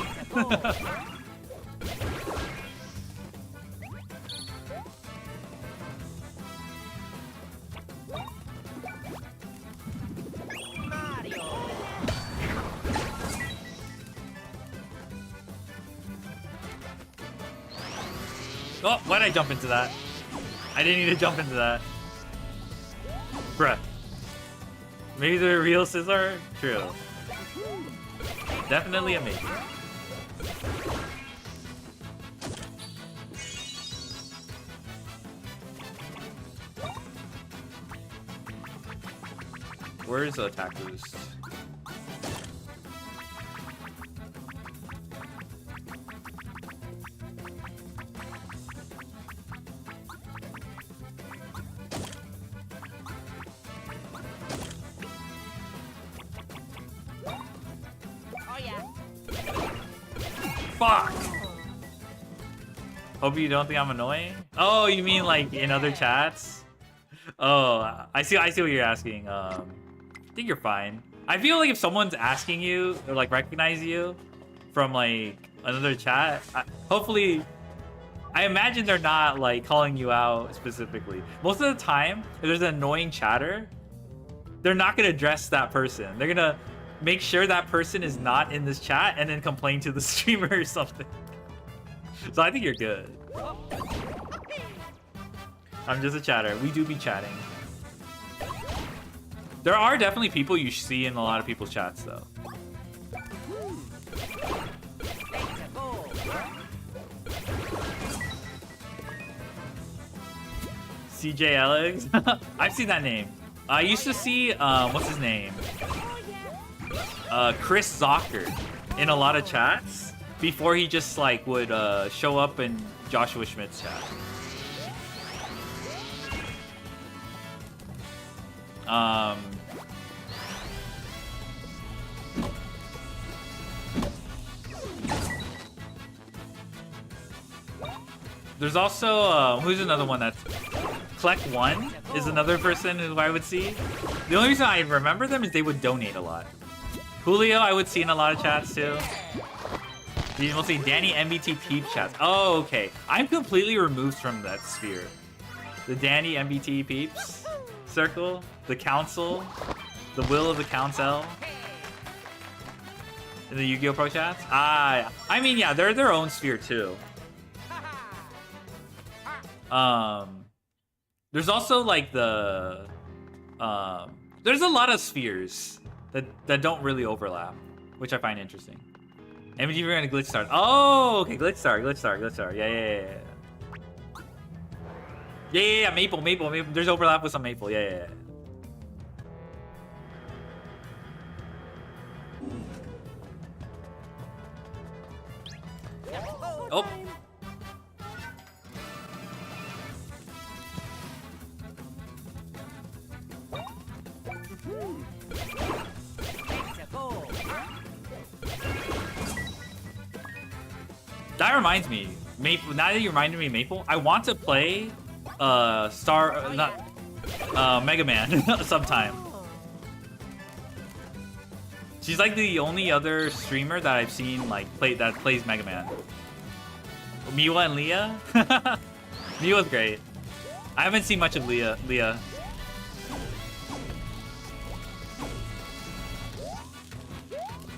Oh, why'd I jump into that? I didn't need to jump into that. Bruh. Maybe the real Scissor? True. Definitely amazing. Where's the attack boost? Fuck! Hope you don't think I'm annoying. Oh, you mean like in other chats? Oh, I see what you're asking. I think you're fine. I feel like if someone's asking you or like recognize you from like another chat, hopefully, I imagine they're not like calling you out specifically. Most of the time, if there's an annoying chatter, they're not gonna address that person. They're gonna make sure that person is not in this chat and then complain to the streamer or something. So I think you're good. I'm just a chatter. We do be chatting. There are definitely people you see in a lot of people's chats, though. CJ Alex? I've seen that name. I used to see, what's his name? Chris Zocker in a lot of chats before he just, like, would show up in Joshua Schmidt's chat. There's also, who's another one that's... Kleck1 is another person who I would see. The only reason I remember them is they would donate a lot. Julio, I would see in a lot of chats too. You will see Danny MBT Peep chats. Oh, okay. I'm completely removed from that sphere. The Danny MBT Peeps circle, the council, the will of the council. In the Yu-Gi-Oh! Pro chats? I mean, yeah, they're their own sphere too. There's also like the there's a lot of spheres that don't really overlap, which I find interesting. MG we're gonna glitch start. Oh, okay, glitch start. Yeah. Maple. There's overlap with some Maple. Yeah. Oh. That reminds me, Maple. Now that you reminded me, Maple, I want to play Mega Man sometime. She's like the only other streamer that I've seen like that plays Mega Man. Miwa and Leah. Miwa's great. I haven't seen much of Leah.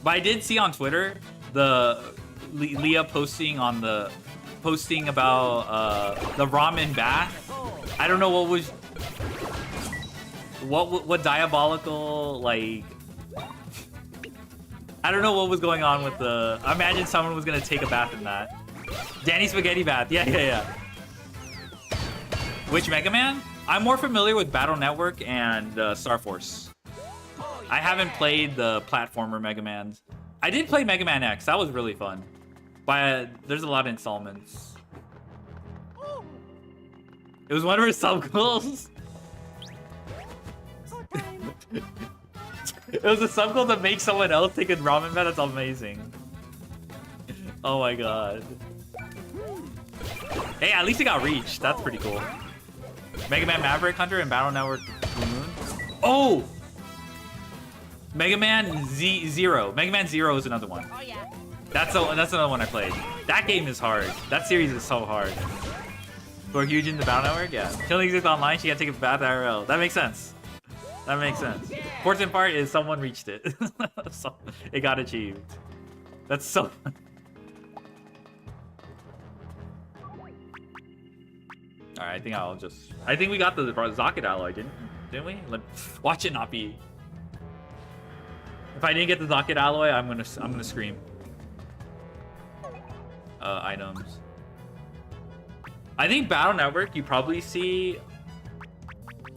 But I did see on Twitter the Leah posting about the ramen bath. I don't know what diabolical, like, I don't know what was going on with the. I imagine someone was gonna take a bath in that. Danny Spaghetti Bath. Yeah. Which Mega Man? I'm more familiar with Battle Network and Star Force. I haven't played the platformer Mega Mans. I did play Mega Man X. That was really fun. But there's a lot of installments. It was one of her sub goals. It was a sub goal that makes someone else take a ramen bath. That's amazing. Oh my god. Hey, at least it got reached. That's pretty cool. Mega Man Maverick Hunter and Battle Network Moon. Oh! Mega Man Zero. Mega Man Zero is another one. Oh yeah. That's another one I played. That game is hard. That series is so hard. For huge in the Battle Network, yeah. Killing exists online, she gotta take a bath IRL. That makes sense. Fortune part is someone reached it. So it got achieved. That's so. Alright, I think we got the Zocket alloy, didn't we? Watch it not be. If I didn't get the Zocket alloy, I'm gonna scream. Items. I think Battle Network you probably see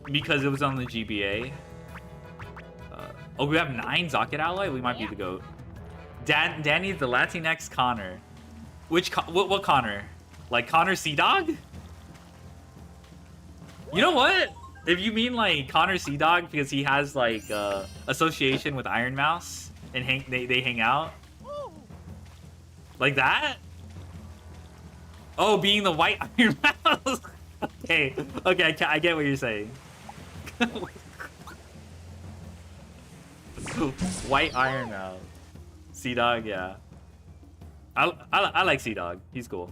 because it was on the GBA. Oh, we have 9 Zocket alloy. We might be the GOAT. Danny the Latinx Connor. What Connor? Like Connor Sea Dog? You know what? If you mean like Connor Sea Dog because he has like association with Iron Mouse and they hang out like that, Oh, being the white Iron Mouse. Okay, okay, I get what you're saying. White Iron Mouse. Sea Dog, yeah. I like Sea Dog. He's cool.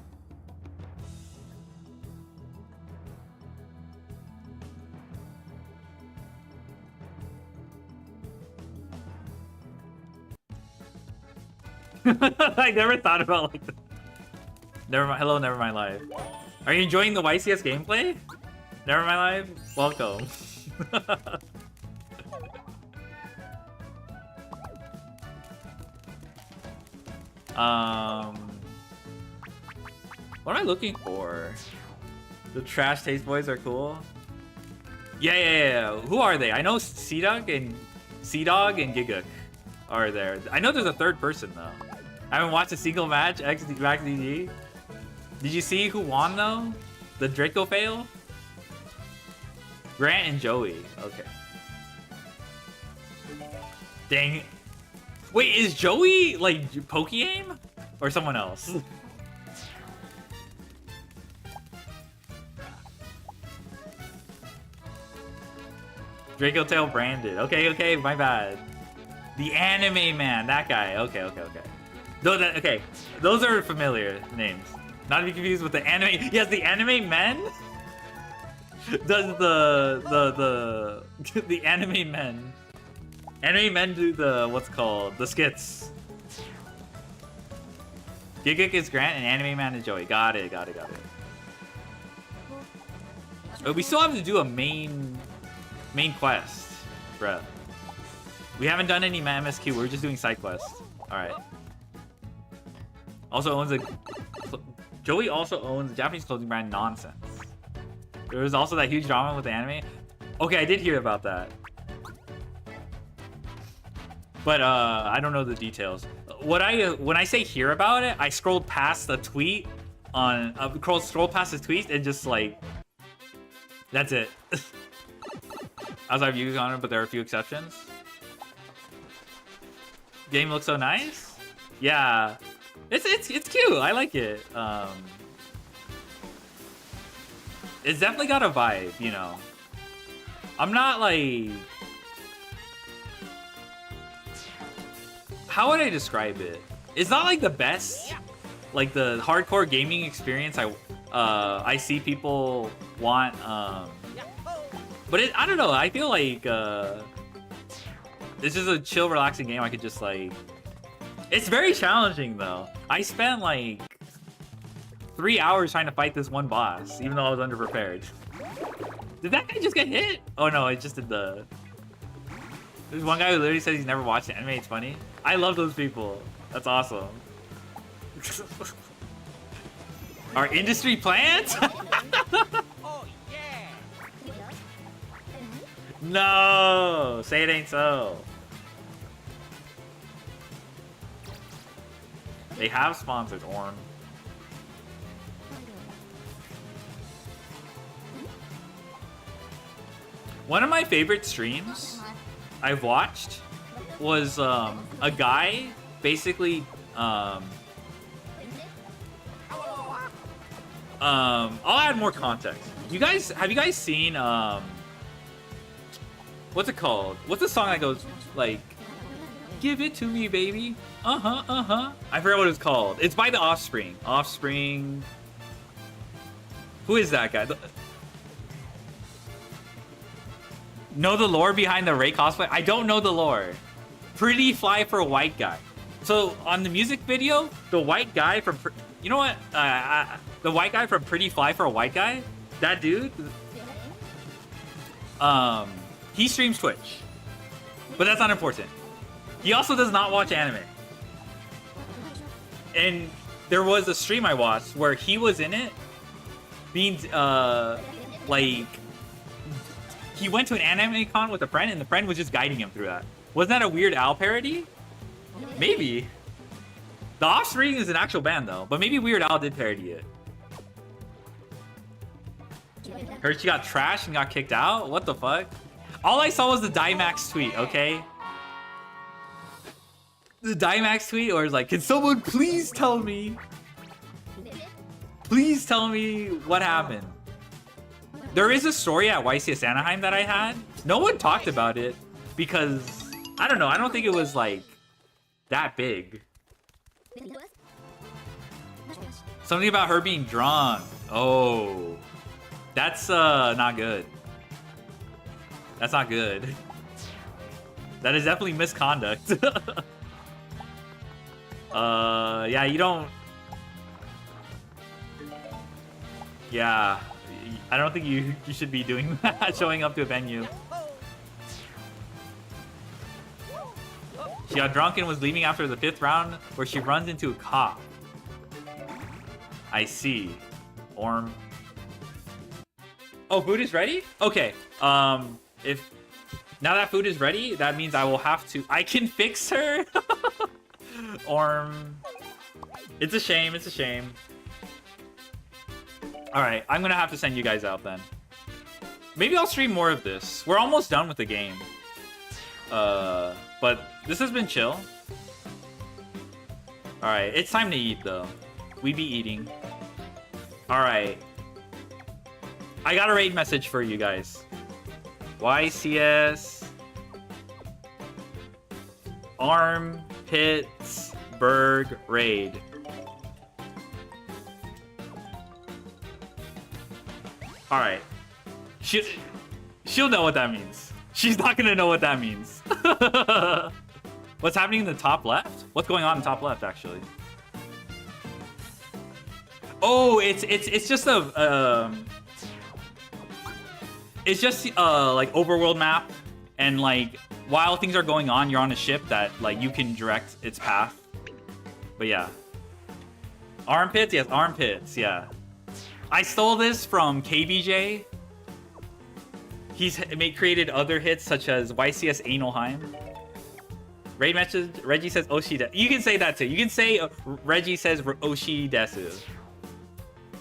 I never thought about like that. Never mind. Hello, Never Mind Live. Are you enjoying the YCS gameplay? Never Mind Live, welcome. What am I looking for? The Trash Taste Boys are cool. Yeah. Who are they? I know Sea Dog and Giga are there. I know there's a third person though. I haven't watched a single match. XDG. Did you see who won though? The Draco fail? Grant and Joey. Okay. Dang. Wait, is Joey like Poke-Aim? Or someone else? Draco Tail branded. Okay, my bad. The Anime Man, that guy. Okay. Okay, those are familiar names. Not to be confused with the anime. Yes, the Anime Men does the Anime Men. Anime Men do the skits. Gigik is Grant and Anime Man is Joey. Got it. Oh, we still have to do a main quest, bruh. We haven't done any MSQ. We're just doing side quests. All right. Joey also owns a Japanese clothing brand Nonsense. There was also that huge drama with the anime. Okay, I did hear about that. But I don't know the details. When I say hear about it, I scrolled past the tweet on scrolled past the tweet and just like that's it. I was like views on it, but there are a few exceptions. Game looks so nice. Yeah. It's cute. I like it. It's definitely got a vibe, you know. I'm not like, how would I describe it? It's not like the best, like the hardcore gaming experience I see people want. But I don't know. I feel like it's just a chill, relaxing game. I could just like. It's very challenging though. I spent like 3 hours trying to fight this one boss, even though I was underprepared. Did that guy just get hit? Oh no, it just did the... There's one guy who literally says he's never watched anime. It's funny. I love those people. That's awesome. Our industry plans? Oh yeah. No! Say it ain't so. They have sponsors, Orm. One of my favorite streams I've watched was a guy basically I'll add more context. Have you guys seen what's it called? What's the song that goes like give it to me, baby? I forgot what it's called. It's by the Offspring. Who is that guy? Know the lore behind the Ray cosplay? I don't know the lore. Pretty fly for a white guy. So on the music video, the white guy from you know what? The white guy from Pretty Fly for a White Guy. That dude. He streams Twitch, but that's not important. He also does not watch anime. And there was a stream I watched where he was in it, being like, he went to an anime con with a friend, and the friend was just guiding him through that. Wasn't that a Weird Al parody? Maybe. The Offspring is an actual band though, but maybe Weird Al did parody it. Heard she got trashed and got kicked out? What the fuck? All I saw was the Dymax tweet, okay? The Dymax tweet, or it's like, can someone please tell me Please tell me what happened. There is a story at YCS Anaheim that I had. No one talked about it because, I don't know, I don't think it was like that big. Something about her being drunk. Oh, that's not good. That's not good. That is definitely misconduct. Yeah, you don't. Yeah, I don't think you should be doing that, showing up to a venue. She got drunk and was leaving after the 5th round, where she runs into a cop. I see. Orm. Oh, food is ready? Okay. If now that food is ready, that means I will have to. I can fix her. Orm. It's a shame. It's a shame. All right, I'm gonna have to send you guys out then. Maybe I'll stream more of this. We're almost done with the game. But this has been chill. All right, it's time to eat though. We be eating. All right. I got a raid message for you guys. YCS. Arm Pittsburgh raid. All right. She'll know what that means. She's not gonna know what that means. What's happening in the top left? What's going on in the top left, actually? Oh, it's just a it's just like overworld map, and like while things are going on, you're on a ship that like you can direct its path. But yeah, armpits, yes, armpits, yeah. I stole this from KBJ. He's created other hits such as YCS Analheim. Raid message, Reggie says Oshi desu. You can say that too. You can say Reggie says Oshi desu.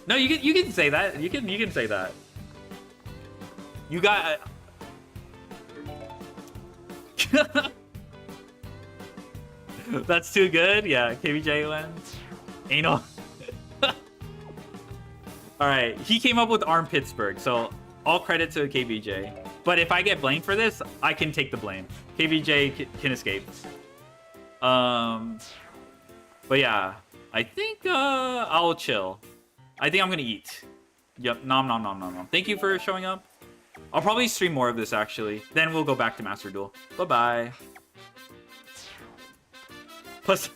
No, you can say that. You can say that. You got. That's too good. Yeah, KBJ wins. Anal. All right, he came up with Arm Pittsburgh, so all credit to KBJ. But if I get blamed for this, I can take the blame. KBJ can escape. But yeah, I think I'll chill. I think I'm gonna eat. Yep, nom nom nom nom nom. Thank you for showing up. I'll probably stream more of this actually. Then we'll go back to Master Duel. Bye bye. Plus.